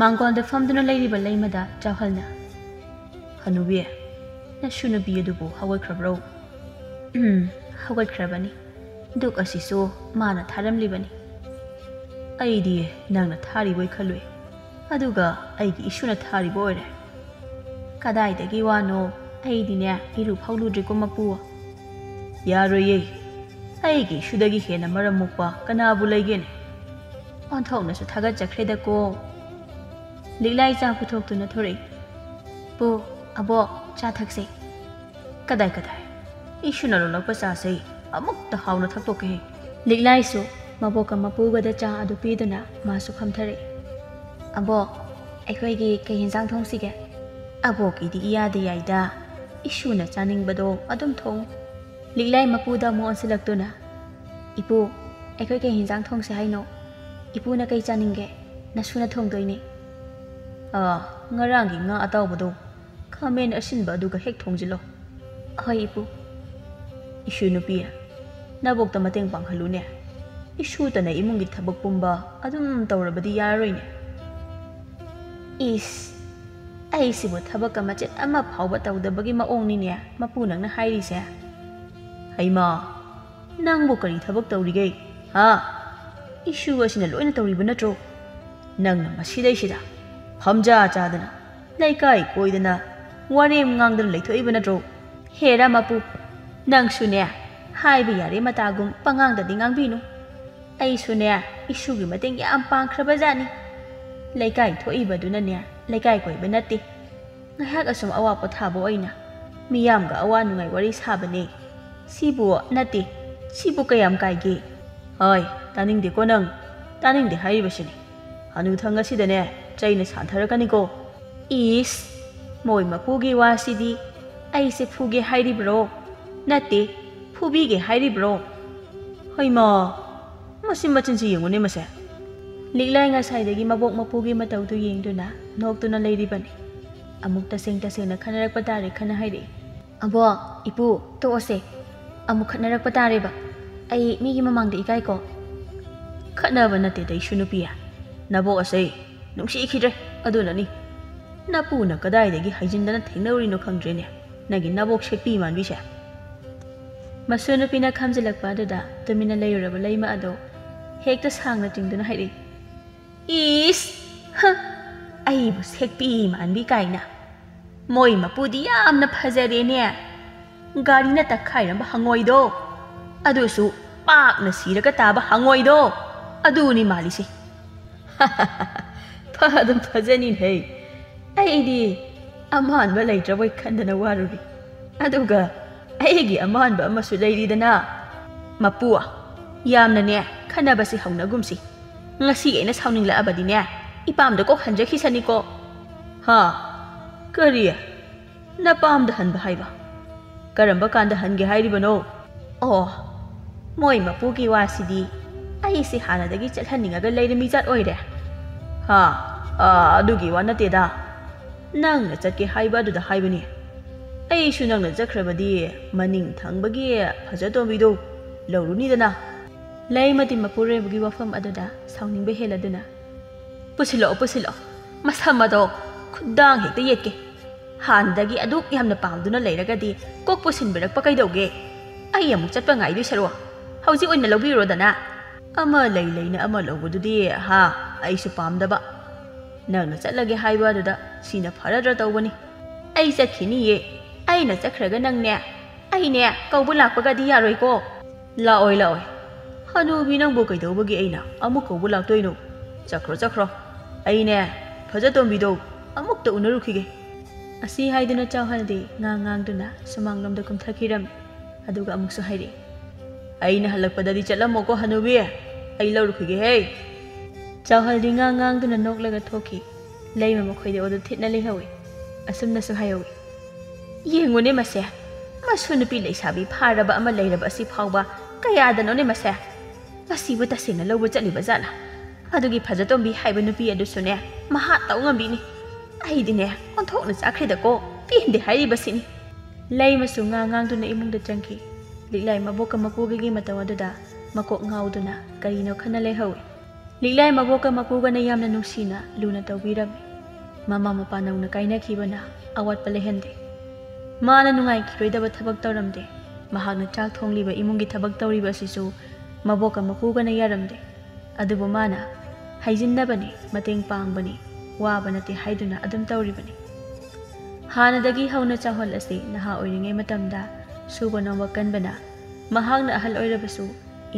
ꯃꯥꯡꯒꯣꯜꯗ ꯐꯝꯗꯨꯅ ꯂꯩꯔꯤꯕ ꯂꯩꯃꯗ ꯆꯥꯎꯍꯜꯅ ꯍꯅꯨꯕꯤ ꯅꯁꯨ ꯅꯨꯄꯤ ꯑꯗꯨꯕꯨ ꯍꯧꯒꯠꯈ꯭ꯔꯕ꯭ꯔꯣ ꯍꯧꯒꯠꯈ꯭ꯔꯕꯅꯤ ꯗꯨꯛ ꯑꯁꯤꯁꯨ ꯃꯥꯅ ꯊꯥꯔꯝꯂꯤꯕꯅꯤ ꯑꯩꯗꯤ ꯅꯪꯅ ꯊꯥꯔꯤꯕꯣꯏ ꯈꯜꯂꯨꯏ ꯑꯗꯨꯒ ꯑꯩꯒꯤ ꯏꯁꯨꯅ ꯊꯥꯔꯤꯕ ꯑꯣꯏꯔꯦ ꯀꯗꯥꯏꯗꯒꯤ ꯋꯥꯅꯣ ꯑꯩꯗꯤꯅꯦ ꯏꯔꯨ ꯐꯥꯎꯂꯨꯗ꯭ꯔꯤꯀꯣ ꯃꯄꯨ ꯌꯥꯔꯣꯏꯌꯦ ꯑꯩꯒꯤ ꯏꯁꯨꯗꯒꯤ ꯍꯦꯟꯅ ꯃꯔꯝ ꯃꯣꯛꯄ ꯀꯅꯥꯕꯨ ꯂꯩꯒꯦꯅꯦ ꯑꯣꯟꯊꯣꯛꯅꯁꯨ ꯊꯥꯒꯠꯆꯈ꯭ꯔꯦꯗꯀꯣ ꯂꯤꯛꯂꯥꯏ ꯆꯥ ꯄꯨꯊꯣꯛꯇꯨꯅ ꯊꯣꯔꯛꯏ ꯄꯨ ꯑꯕꯣꯛ ꯆꯥ ꯊꯛꯁꯦ ꯀꯗꯥꯏ ꯏꯁꯨꯅ ꯂꯣꯜꯂꯛꯄ ꯆꯥꯁꯦ ꯑꯃꯨꯛꯇ ꯍꯥꯎꯅ ꯊꯛꯇꯣꯛꯀꯦ ꯂꯤꯛꯂꯥꯏꯁꯨ ꯃꯕꯣꯛꯀ ꯃꯄꯨꯒꯗ ꯆꯥ ꯑꯗꯨ ꯄꯤꯗꯨꯅ ꯃꯥꯁꯨ ꯐꯝꯊꯔꯛꯏ ꯑꯕꯣꯛ ꯑꯩꯈꯣꯏꯒꯤ ꯀꯩ ꯌꯦꯟꯁꯥꯡ ꯊꯣꯡꯁꯤꯒꯦ ꯑꯕꯣꯛꯀꯤꯗꯤ ꯏꯌꯥꯗ ꯌꯥꯏꯗ ꯏꯁꯨꯅ ꯆꯥꯅꯤꯡꯕꯗꯣ ꯑꯗꯨꯝ ꯊꯣꯡꯉꯨ ꯂꯤꯛꯂꯥꯏ ꯃꯄꯨꯗ ꯑꯃꯨꯛ ꯑꯣꯟꯁꯤꯜꯂꯛꯇꯨꯅ ꯏꯄꯨ ꯑꯩꯈꯣꯏ ꯀꯩ ꯌꯦꯟꯁꯥꯡ ꯊꯣꯡꯁꯦ ꯍꯥꯏꯅꯣ ꯏꯄꯨꯅ ꯀꯩ ꯆꯥꯅꯤꯡꯒꯦ ꯅꯁꯨꯅ ꯊꯣꯡꯗꯣꯏꯅꯤ ꯉꯔꯥꯡꯒꯤ ꯉꯥ ꯑꯇꯥꯎꯕꯗꯣ ꯈꯥꯃꯦꯟ ꯑꯁꯤꯟꯕ ꯑꯗꯨꯒ ꯍꯦꯛ ꯊꯣꯡꯖꯤꯜꯂꯣ ꯍꯣꯏ ꯏꯄꯨ ꯏꯁꯨ ꯅꯨꯄꯤ ꯅꯕꯣꯛꯇ ꯃꯇꯦꯡ ꯄꯥꯡꯍꯜꯂꯨꯅꯦ ꯏꯁꯨꯇꯅ ꯏꯃꯨꯡꯒꯤ ꯊꯕꯛ ꯄꯨꯝꯕ ꯑꯗꯨꯝ ꯇꯧꯔꯕꯗꯤ ꯌꯥꯔꯔꯣꯏꯅꯦ ꯏꯁ ꯑꯩꯁꯤꯕꯨ ꯊꯕꯛꯀ ꯃꯆꯦꯠ ꯑꯃ ꯐꯥꯎꯕ ꯇꯧꯗꯕꯒꯤ ꯃꯑꯣꯡꯅꯤꯅꯦ ꯃꯄꯨ ꯅꯪꯅ ꯍꯥꯏꯔꯤꯁꯦ ꯍꯩꯃꯥ ꯅꯪꯕꯨ ꯀꯔꯤ ꯊꯕꯛ ꯇꯧꯔꯤꯒꯦ ꯏꯁꯨ ꯑꯁꯤꯅ ꯂꯣꯏꯅ ꯇꯧꯔꯤꯕ ꯅꯠꯇ꯭ꯔꯣ ꯅꯪꯅ ꯃꯁꯤꯗꯩꯁꯤꯗ ꯐꯝꯖꯥ ꯆꯥꯗꯅ ꯂꯩꯀꯥꯏ ꯀꯣꯏꯗꯅ ꯋꯥꯔꯦꯝ ꯉꯥꯡꯗꯅ ꯂꯩꯊꯣꯛꯏꯕ ꯅꯠꯇ꯭ꯔꯣ ꯍꯦꯔꯥ ꯃꯄꯨ ꯅꯪꯁꯨꯅꯦ ꯍꯥꯏꯕ ꯌꯥꯔꯦ ꯃꯇꯥꯒꯨꯝ ꯄꯉꯥꯡꯗꯗꯤ ꯉꯥꯡꯕꯤꯅꯨ ꯑꯩꯁꯨꯅꯦ ꯏꯁꯨꯒꯤ ꯃꯇꯦꯡ ꯌꯥꯝ ꯄꯥꯡꯈ꯭ꯔꯕꯖꯥꯠꯅꯤ ꯂꯩꯀꯥꯏ ꯊꯣꯛꯏꯕꯗꯨꯅꯅꯦ ꯂꯩꯀꯥꯏ ꯀꯣꯏꯕ ꯅꯠꯇꯦ ꯉꯥꯏꯍꯥꯛ ꯑꯁꯨꯝ ꯑꯋꯥ ꯄꯣꯊꯥꯕ ꯑꯣꯏꯅ ꯃꯤꯌꯥꯝꯒ ꯑꯋꯥ ꯅꯨꯡꯉꯥꯏ ꯋꯥꯔꯤ ꯁꯥꯕꯅꯦ ꯁꯤꯕꯨ ꯅꯠꯇꯦ ꯁꯤꯕꯨ ꯀꯌꯥꯝ ꯀꯥꯏꯒꯦ ꯍꯣꯏ ꯇꯥꯅꯤꯡꯗꯦꯀꯣ ꯅꯪ ꯇꯥꯅꯤꯡꯗꯦ ꯍꯥꯏꯔꯤꯕꯁꯤꯅꯤ ꯍꯅꯨꯊꯪ ꯑꯁꯤꯗꯅꯦ ꯆꯩꯅ ꯁꯥꯟꯊꯔꯛꯀꯅꯤꯀꯣ ꯏꯁ ꯃꯣꯏ ꯃꯄꯨꯒꯤ ꯋꯥꯁꯤꯗꯤ ꯑꯩꯁꯦ ꯐꯨꯒꯦ ꯍꯥꯏꯔꯤꯕ꯭ꯔꯣ ꯅꯠꯇꯦ ꯐꯨꯕꯤꯒꯦ ꯍꯥꯏꯔꯤꯕ꯭ꯔꯣ ꯍꯩꯃꯥ ꯃꯁꯤ ꯃꯆꯤꯟꯁꯤ ꯌꯦꯡꯉꯨꯅꯦ ꯃꯁꯦ ꯂꯤꯛꯂꯥꯏ ꯉꯁꯥꯏꯗꯒꯤ ꯃꯕꯣꯛ ꯃꯄꯨꯒꯤ ꯃꯇꯧꯗꯨ ꯌꯦꯡꯗꯨꯅ ꯅꯣꯛꯇꯨꯅ ꯂꯩꯔꯤꯕꯅꯤ ꯑꯃꯨꯛ ꯇꯁꯦꯡꯅ ꯈꯟꯅꯔꯛꯄ ꯇꯥꯔꯦ ꯈꯟꯅ ꯍꯥꯏꯔꯛꯏ ꯑꯕꯣꯛ ꯏꯄꯨ ꯇꯣꯛꯑꯁꯦ ꯑꯃꯨꯛ ꯈꯠꯅꯔꯛꯄ ꯇꯥꯔꯦꯕ ꯑꯩ ꯃꯤꯒꯤ ꯃꯃꯥꯡꯗ ꯏꯀꯥꯏꯀꯣ ꯈꯠꯅꯕ ꯅꯠꯇꯦꯗ ꯏꯁꯨ ꯅꯨꯄꯤ ꯅꯕꯣꯛ ꯑꯁꯦ ꯅꯨꯡꯁꯤꯈꯤꯗ꯭ꯔꯦ ꯑꯗꯨꯅꯅꯤ ꯅꯄꯨꯅ ꯀꯗꯥꯏꯗꯒꯤ ꯍꯩꯖꯤꯟꯗꯅ ꯊꯦꯡꯅꯔꯤꯅꯣ ꯈꯪꯗ꯭ꯔꯦꯅꯦ ꯅꯪꯒꯤ ꯅꯕꯣꯛ ꯁꯦꯛꯄꯤ ꯃꯥꯟꯕꯤꯁꯦ ꯃꯁꯨ ꯅꯨꯄꯤꯅ ꯈꯝꯖꯤꯜꯂꯛꯄ ꯑꯗꯨꯗ ꯇꯨꯃꯤꯟꯅ ꯂꯩꯔꯨꯔꯕ ꯂꯩꯃ ꯑꯗꯣ ꯍꯦꯛꯇ ꯁꯥꯡꯅ ꯆꯤꯡꯗꯨꯅ ꯍꯥꯏꯔꯛꯏ ꯏꯁ ꯑꯩꯕꯨ ꯁꯦꯛꯄꯤ ꯃꯥꯟꯕꯤ ꯀꯥꯏꯅ ꯃꯣꯏ ꯃꯄꯨꯗꯤ ꯌꯥꯝꯅ ꯐꯖꯔꯦꯅꯦ ꯒꯥꯔꯤꯅ ꯇꯛꯈꯥꯏꯔꯝꯕ ꯍꯪꯉꯣꯏꯗꯣ ꯑꯗꯨꯁꯨ ꯄꯥꯛꯅ ꯁꯤꯔꯒ ꯇꯥꯕ ꯍꯪꯉꯣꯏꯗꯣ ꯑꯗꯨꯅꯤ ꯃꯥꯜꯂꯤꯁꯦ ꯑꯗꯨꯝ ꯐꯖꯅꯤꯍꯦ ꯑꯩꯗꯤ ꯑꯃꯥꯟꯕ ꯂꯩꯇ꯭ꯔꯕꯣꯏ ꯈꯟꯗꯅ ꯋꯥꯔꯨꯔꯤ ꯑꯗꯨꯒ ꯑꯩꯒꯤ ꯑꯃꯥꯟꯕ ꯑꯃꯁꯨ ꯂꯩꯔꯤꯗꯅ ꯃꯄꯨ ꯌꯥꯝꯅꯅꯦ ꯈꯟꯅꯕꯁꯤ ꯍꯧꯅꯒꯨꯝꯁꯤ ꯉꯁꯤ ꯑꯩꯅ ꯁꯥꯎꯅꯤꯡꯂꯛꯑꯕꯗꯤꯅꯦ ꯏꯄꯥꯝꯗ ꯀꯣꯛ ꯍꯟꯖꯈꯤꯁꯅꯤꯀꯣ ꯀꯔꯤ ꯅꯄꯥꯝꯗ ꯍꯟꯕ ꯍꯥꯏꯕ ꯀꯔꯝꯕ ꯀꯥꯟꯗ ꯍꯟꯒꯦ ꯍꯥꯏꯔꯤꯕꯅꯣ ꯃꯣꯏ ꯃꯄꯨꯒꯤ ꯋꯥꯁꯤꯗꯤ ꯑꯩꯁꯤ ꯍꯥꯟꯅꯗꯒꯤ ꯆꯠꯍꯟꯅꯤꯡꯉꯒ ꯂꯩꯔꯃꯤꯖꯥꯠ ꯑꯣꯏꯔꯦ ꯑꯗꯨꯒꯤ ꯋꯥ ꯅꯠꯇꯦꯗ ꯅꯪꯅ ꯆꯠꯀꯦ ꯍꯥꯏꯕ ꯑꯗꯨꯗ ꯍꯥꯏꯕꯅꯤ ꯑꯩꯁꯨ ꯅꯪꯅ ꯆꯠꯈ꯭ꯔꯕꯗꯤ ꯃꯅꯤꯡ ꯊꯪꯕꯒꯤ ꯐꯖꯇꯣꯝꯕꯤꯗꯣ ꯂꯧꯔꯨꯅꯤꯗꯅ ꯂꯩꯃꯗꯤ ꯃꯄꯨꯔꯣꯏꯕꯒꯤ ꯋꯥꯐꯝ ꯑꯗꯨꯗ ꯁꯥꯎꯅꯤꯡꯕ ꯍꯦꯜꯂꯗꯨꯅ ꯄꯨꯁꯤꯜꯂꯛꯑꯣ ꯃꯁꯝ ꯑꯗꯣ ꯈꯨꯠꯗꯥꯡ ꯍꯦꯛꯇ ꯌꯦꯠꯀꯦ ꯍꯥꯟꯅꯗꯒꯤ ꯑꯗꯨꯛ ꯌꯥꯝꯅ ꯄꯥꯝꯗꯨꯅ ꯂꯩꯔꯒꯗꯤ ꯀꯣꯛ ꯄꯨꯁꯤꯟꯕꯤꯔꯛꯄ ꯀꯩꯗꯧꯒꯦ ꯑꯩ ꯑꯃꯨꯛ ꯆꯠꯄ ꯉꯥꯏꯗꯣꯏ ꯁꯔꯨ ꯍꯧꯖꯤꯛ ꯑꯣꯏꯅ ꯂꯧꯕꯤꯔꯣꯗꯅ ꯑꯃ ꯂꯩꯅ ꯑꯃ ꯂꯧꯕꯗꯨꯗꯤ ꯑꯩꯁꯨ ꯄꯥꯝꯗꯕ ꯅꯪꯅ ꯆꯠꯂꯒꯦ ꯍꯥꯏꯕ ꯑꯗꯨꯗ ꯁꯤꯅ ꯐꯔꯗ꯭ꯔ ꯇꯧꯕꯅꯤ ꯑꯩ ꯆꯠꯈꯤꯅꯤꯌꯦ ꯑꯩꯅ ꯆꯠꯈ꯭ꯔꯒ ꯅꯪꯅꯦ ꯑꯩꯅꯦ ꯀꯧꯕ ꯂꯥꯛꯄꯒꯗꯤ ꯌꯥꯔꯣꯏꯀꯣ ꯂꯥꯛꯑꯣꯏ ꯍꯅꯨꯕꯤ ꯅꯪꯕꯨ ꯀꯩꯗꯧꯕꯒꯤ ꯑꯩꯅ ꯑꯃꯨꯛ ꯀꯧꯕ ꯂꯥꯛꯇꯣꯏꯅꯣ ꯆꯠꯈ꯭ꯔꯣ ꯑꯩꯅꯦ ꯐꯖꯇꯣꯝꯕꯤꯗꯣ ꯑꯃꯨꯛꯇ ꯎꯅꯔꯨꯈꯤꯒꯦ ꯑꯁꯤ ꯍꯥꯏꯗꯨꯅ ꯆꯥꯎꯍꯜꯗꯤ ꯉꯥꯡꯗꯨꯅ ꯁꯨꯃꯥꯡꯂꯣꯝꯗ ꯀꯨꯝꯊꯈꯤꯔꯝꯃꯤ ꯑꯗꯨꯒ ꯑꯃꯨꯛꯁꯨ ꯍꯥꯏꯔꯛꯏ ꯑꯩꯅ ꯍꯜꯂꯛꯄꯗꯗꯤ ꯆꯠꯂꯝꯃꯣꯀꯣ ꯍꯅꯨꯕꯤ ꯑꯩ ꯂꯧꯔꯨꯈꯤꯒꯦꯍꯦ ꯆꯥꯎꯍꯜꯗꯤ ꯉꯥꯡꯗꯨꯅ ꯅꯣꯛꯂꯒ ꯊꯣꯛꯈꯤ ꯂꯩꯃ ꯃꯈꯣꯏꯗ ꯑꯗꯨ ꯊꯤꯠꯅ ꯂꯩꯍꯧꯏ ꯑꯁꯨꯝꯅꯁꯨ ꯍꯥꯏꯍꯧꯏ ꯌꯦꯡꯉꯨꯅꯦ ꯃꯁꯦ ꯃꯁꯨ ꯅꯨꯄꯤ ꯂꯩꯁꯥꯕꯤ ꯐꯥꯔꯕ ꯑꯃ ꯂꯩꯔꯕ ꯑꯁꯤ ꯐꯥꯎꯕ ꯀꯌꯥꯗꯅꯣꯅꯦ ꯃꯁꯦ ꯃꯁꯤꯕꯨ ꯇꯁꯦꯡꯅ ꯂꯧꯕ ꯆꯠꯂꯤꯕ ꯖꯥꯠꯂꯥ ꯑꯗꯨꯒꯤ ꯐꯖꯇꯣꯝꯕꯤ ꯍꯥꯏꯕ ꯅꯨꯄꯤ ꯑꯗꯨꯁꯨꯅꯦ ꯃꯍꯥ ꯇꯧ ꯉꯝꯕꯤꯅꯤ ꯑꯩꯗꯤꯅꯦ ꯑꯣꯟꯊꯣꯛꯅ ꯆꯥꯈ꯭ꯔꯦꯗꯀꯣ ꯄꯦꯟꯗꯦ ꯍꯥꯏꯔꯤꯕꯁꯤꯅꯤ ꯂꯩꯃꯁꯨ ꯉꯥꯡꯗꯨꯅ ꯏꯃꯨꯡꯗ ꯆꯪꯈꯤ ꯂꯤꯛꯂꯥꯏ ꯃꯕꯣꯛꯀ ꯃꯄꯨꯒꯒꯤ ꯃꯇꯧ ꯑꯗꯨꯗ ꯃꯀꯣꯛ ꯉꯥꯎꯗꯨꯅ ꯀꯔꯤꯅꯣ ꯈꯟꯅ ꯂꯩꯍꯧꯏ ꯂꯤꯛꯂꯥꯏ ꯃꯕꯣꯛꯀ ꯃꯄꯨꯒꯅ ꯌꯥꯝꯅ ꯅꯨꯡꯁꯤꯅ ꯂꯨꯅ ꯇꯧꯕꯤꯔꯝꯃꯤ ꯃꯃꯥ ꯃꯄꯥ ꯅꯧꯅ ꯀꯥꯏꯅꯈꯤꯕꯅ ꯑꯋꯥꯠꯄ ꯂꯩꯍꯟꯗꯦ ꯃꯥꯅ ꯅꯨꯡꯉꯥꯏꯈꯤꯔꯣꯏꯗꯕ ꯊꯕꯛ ꯇꯧꯔꯝꯗꯦ ꯃꯍꯥꯛꯅ ꯆꯥꯛ ꯊꯣꯡꯂꯤꯕ ꯏꯃꯨꯡꯒꯤ ꯊꯕꯛ ꯇꯧꯔꯤꯕ ꯑꯁꯤꯁꯨ ꯃꯕꯣꯛꯀ ꯃꯄꯨꯒꯅ ꯌꯥꯔꯝꯗꯦ ꯑꯗꯨꯕꯨ ꯃꯥꯅ ꯍꯩꯖꯤꯟꯅꯕꯅꯤ ꯃꯇꯦꯡ ꯄꯥꯡꯕꯅꯤ ꯋꯥꯕ ꯅꯠꯇꯦ ꯍꯥꯏꯗꯨꯅ ꯑꯗꯨꯝ ꯇꯧꯔꯤꯕꯅꯤ ꯍꯥꯟꯅꯗꯒꯤ ꯍꯧꯅ ꯆꯥꯎꯍꯜ ꯑꯁꯤ ꯅꯍꯥ ꯑꯣꯏꯔꯤꯉꯩ ꯃꯇꯝꯗ ꯁꯨꯕ ꯅꯣꯝꯕ ꯀꯟꯕꯅ ꯃꯍꯥꯛꯅ ꯑꯍꯜ ꯑꯣꯏꯔꯕꯁꯨ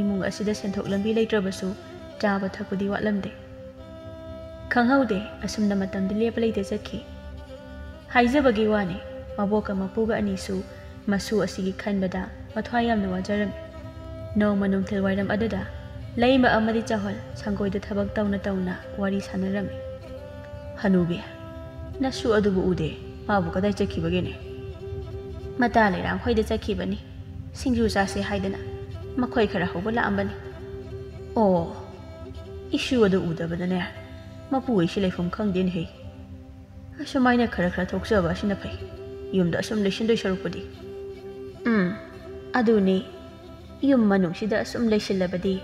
ꯏꯃꯨꯡ ꯑꯁꯤꯗ ꯁꯦꯟꯊꯣꯛ ꯂꯝꯕꯤ ꯂꯩꯇ꯭ꯔꯕꯁꯨ ꯆꯥꯕ ꯊꯛꯄꯗꯤ ꯋꯥꯠꯂꯝꯗꯦ ꯈꯪꯍꯧꯗꯦ ꯑꯁꯨꯝꯅ ꯃꯇꯝꯗꯤ ꯂꯦꯞꯄ ꯂꯩꯇꯦ ꯆꯠꯈꯤ ꯍꯥꯏꯖꯕꯒꯤ ꯋꯥꯅꯤ ꯃꯕꯣꯛꯀ ꯃꯄꯨꯒ ꯑꯅꯤꯁꯨ ꯃꯁꯨ ꯑꯁꯤꯒꯤ ꯈꯟꯕꯗ ꯃꯊ꯭ꯋꯥꯏ ꯌꯥꯝꯅ ꯋꯥꯖꯔꯝꯃꯤ ꯅꯣꯡꯃ ꯅꯨꯡꯊꯤꯜ ꯋꯥꯏꯔꯝ ꯑꯗꯨꯗ ꯂꯩꯃ ꯑꯃꯗꯤ ꯆꯥꯎꯍꯜ ꯁꯪꯒꯣꯏꯗ ꯊꯕꯛ ꯇꯧꯅ ꯇꯧꯅ ꯋꯥꯔꯤ ꯁꯥꯟꯅꯔꯝꯃꯤ ꯍꯅꯨꯕꯤ ꯅꯁꯨ ꯑꯗꯨꯕꯨ ꯎꯗꯦ ꯃꯥꯕꯨ ꯀꯗꯥꯏ ꯆꯠꯈꯤꯕꯒꯦꯅꯦ ꯃꯇꯥ ꯂꯩꯔꯥꯡ ꯈꯣꯏꯗ ꯆꯠꯈꯤꯕꯅꯤ ꯁꯤꯡꯖꯨ ꯆꯥꯁꯦ ꯍꯥꯏꯗꯅ ꯃꯈꯣꯏ ꯈꯔ ꯍꯧꯕ ꯂꯥꯛꯑꯝꯕꯅꯤ ꯑꯣ ꯏꯁꯨ ꯑꯗꯨ ꯎꯗꯕꯗꯅꯦ ꯃꯄꯨ ꯑꯩꯁꯤ ꯂꯩꯐꯝ ꯈꯪꯗꯦꯅꯦꯍꯦ ꯑꯁꯨꯃꯥꯏꯅ ꯈꯔ ꯈꯔ ꯊꯣꯛꯆꯕ ꯑꯁꯤꯅ ꯐꯩ ꯌꯨꯝꯗ ꯑꯁꯨꯝ ꯂꯩꯁꯤꯟꯗꯣꯏ ꯁꯔꯨꯛꯄꯨꯗꯤ ꯑꯗꯨꯅꯤ ꯌꯨꯝ ꯃꯅꯨꯡꯁꯤꯗ ꯑꯁꯨꯝ ꯂꯩꯁꯤꯜꯂꯕꯗꯤ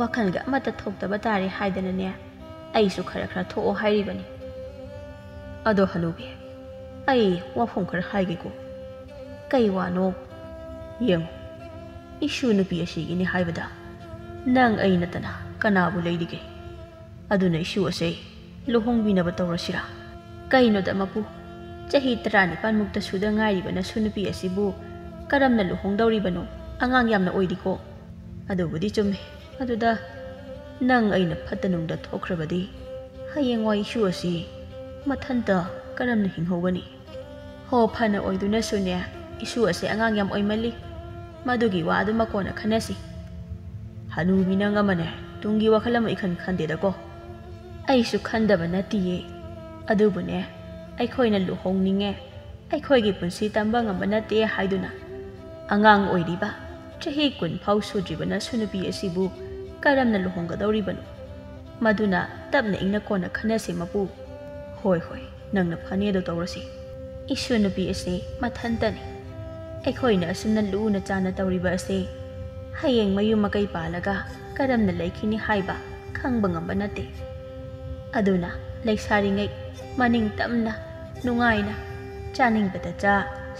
ꯋꯥꯈꯜꯒ ꯑꯃꯠꯇ ꯊꯣꯛꯇꯕ ꯇꯥꯔꯦ ꯍꯥꯏꯗꯅꯅꯦ ꯑꯩꯁꯨ ꯈꯔ ꯈꯔ ꯊꯣꯛꯑꯣ ꯍꯥꯏꯔꯤꯕꯅꯤ ꯑꯗꯣ ꯍꯅꯨꯕꯤ ꯑꯩ ꯋꯥꯐꯝ ꯈꯔ ꯍꯥꯏꯒꯦꯀꯣ ꯀꯩ ꯋꯥꯅꯣ ꯌꯦꯡꯉꯨ ꯏꯁꯨ ꯅꯨꯄꯤ ꯑꯁꯤꯒꯤꯅꯤ ꯍꯥꯏꯕꯗ ꯅꯪ ꯑꯩ ꯅꯠꯇꯅ ꯀꯅꯥꯕꯨ ꯂꯩꯔꯤꯒꯦ ꯑꯗꯨꯅ ꯏꯁꯨ ꯑꯁꯦ ꯂꯨꯍꯣꯡꯕꯤꯅꯕ ꯇꯧꯔꯁꯤꯔꯥ ꯀꯩꯅꯣꯗ ꯃꯄꯨ ꯆꯍꯤ 19 ꯁꯨꯗ ꯉꯥꯏꯔꯤꯕ ꯅꯁꯨ ꯅꯨꯄꯤ ꯑꯁꯤꯕꯨ ꯀꯔꯝꯅ ꯂꯨꯍꯣꯡꯗꯧꯔꯤꯕꯅꯣ ꯑꯉꯥꯡ ꯌꯥꯝꯅ ꯑꯣꯏꯔꯤꯀꯣ ꯑꯗꯨꯕꯨꯗꯤ ꯆꯨꯝꯃꯤ ꯑꯗꯨꯗ ꯅꯪ ꯑꯩꯅ ꯐꯠꯇ ꯅꯨꯡꯗ ꯊꯣꯛꯈ꯭ꯔꯕꯗꯤ ꯍꯌꯦꯡꯋꯥꯏ ꯏꯁꯨ ꯑꯁꯤ ꯃꯊꯟꯇ ꯀꯔꯝꯅ ꯍꯤꯡꯍꯧꯒꯅꯤ ꯍꯣ ꯐꯅ ꯑꯣꯏꯗꯨꯅꯁꯨꯅꯦ ꯏꯁꯨ ꯑꯁꯦ ꯑꯉꯥꯡ ꯌꯥꯝ ꯑꯣꯏꯃꯜꯂꯤ ꯃꯗꯨꯒꯤ ꯋꯥ ꯑꯗꯨꯃ ꯀꯣꯟꯅ ꯈꯟꯅꯁꯤ ꯍꯅꯨꯕꯤ ꯅꯪ ꯑꯃꯅꯦ ꯇꯨꯡꯒꯤ ꯋꯥꯈꯜ ꯑꯃ ꯏꯈꯟ ꯈꯟꯗꯦꯗꯀꯣ ꯑꯩꯁꯨ ꯈꯟꯗꯕ ꯅꯠꯇꯤꯌꯦ ꯑꯗꯨꯕꯨꯅꯦ ꯑꯩꯈꯣꯏꯅ ꯂꯨꯍꯣꯡꯅꯤꯡꯉꯦ ꯑꯩꯈꯣꯏꯒꯤ ꯄꯨꯟꯁꯤ ꯇꯝꯕ ꯉꯝꯕ ꯅꯠꯇꯦ ꯍꯥꯏꯗꯨꯅ ꯑꯉꯥꯡ ꯑꯣꯏꯔꯤꯕ ꯆꯍꯤ 10 ꯐꯥꯎ ꯁꯨꯗ꯭ꯔꯤꯕ ꯅꯁꯨ ꯅꯨꯄꯤ ꯑꯁꯤꯕꯨ ꯀꯔꯝꯅ ꯂꯨꯍꯣꯡꯒꯗꯧꯔꯤꯕꯅꯣ ꯃꯗꯨꯅ ꯇꯞꯅ ꯏꯪꯅ ꯀꯣꯟꯅ ꯈꯟꯅꯁꯤ ꯃꯄꯨ ꯍꯣꯏ ꯅꯪꯅ ꯐꯅꯦꯗꯣ ꯇꯧꯔꯁꯤ ꯏꯁꯨ ꯅꯨꯄꯤ ꯑꯁꯤ ꯃꯊꯟꯇꯅꯤ ꯑꯩꯈꯣꯏꯅ ꯑꯁꯨꯝꯅ ꯂꯨꯅ ꯆꯥꯅ ꯇꯧꯔꯤꯕ ꯑꯁꯤ ꯍꯌꯦꯡ ꯃꯌꯨꯝ ꯃꯀꯩ ꯄꯥꯜꯂꯒ ꯀꯔꯝꯅ ꯂꯩꯈꯤꯅꯤ ꯍꯥꯏꯕ ꯈꯪꯕ ꯉꯝꯕ ꯅꯠꯇꯦ ꯑꯗꯨꯅ ꯂꯩꯁꯥꯔꯤꯉꯩ ꯃꯅꯤꯡ ꯇꯝꯅ ꯅꯨꯡꯉꯥꯏꯅ ꯆꯥꯅꯤꯡꯕꯗ ꯆꯥ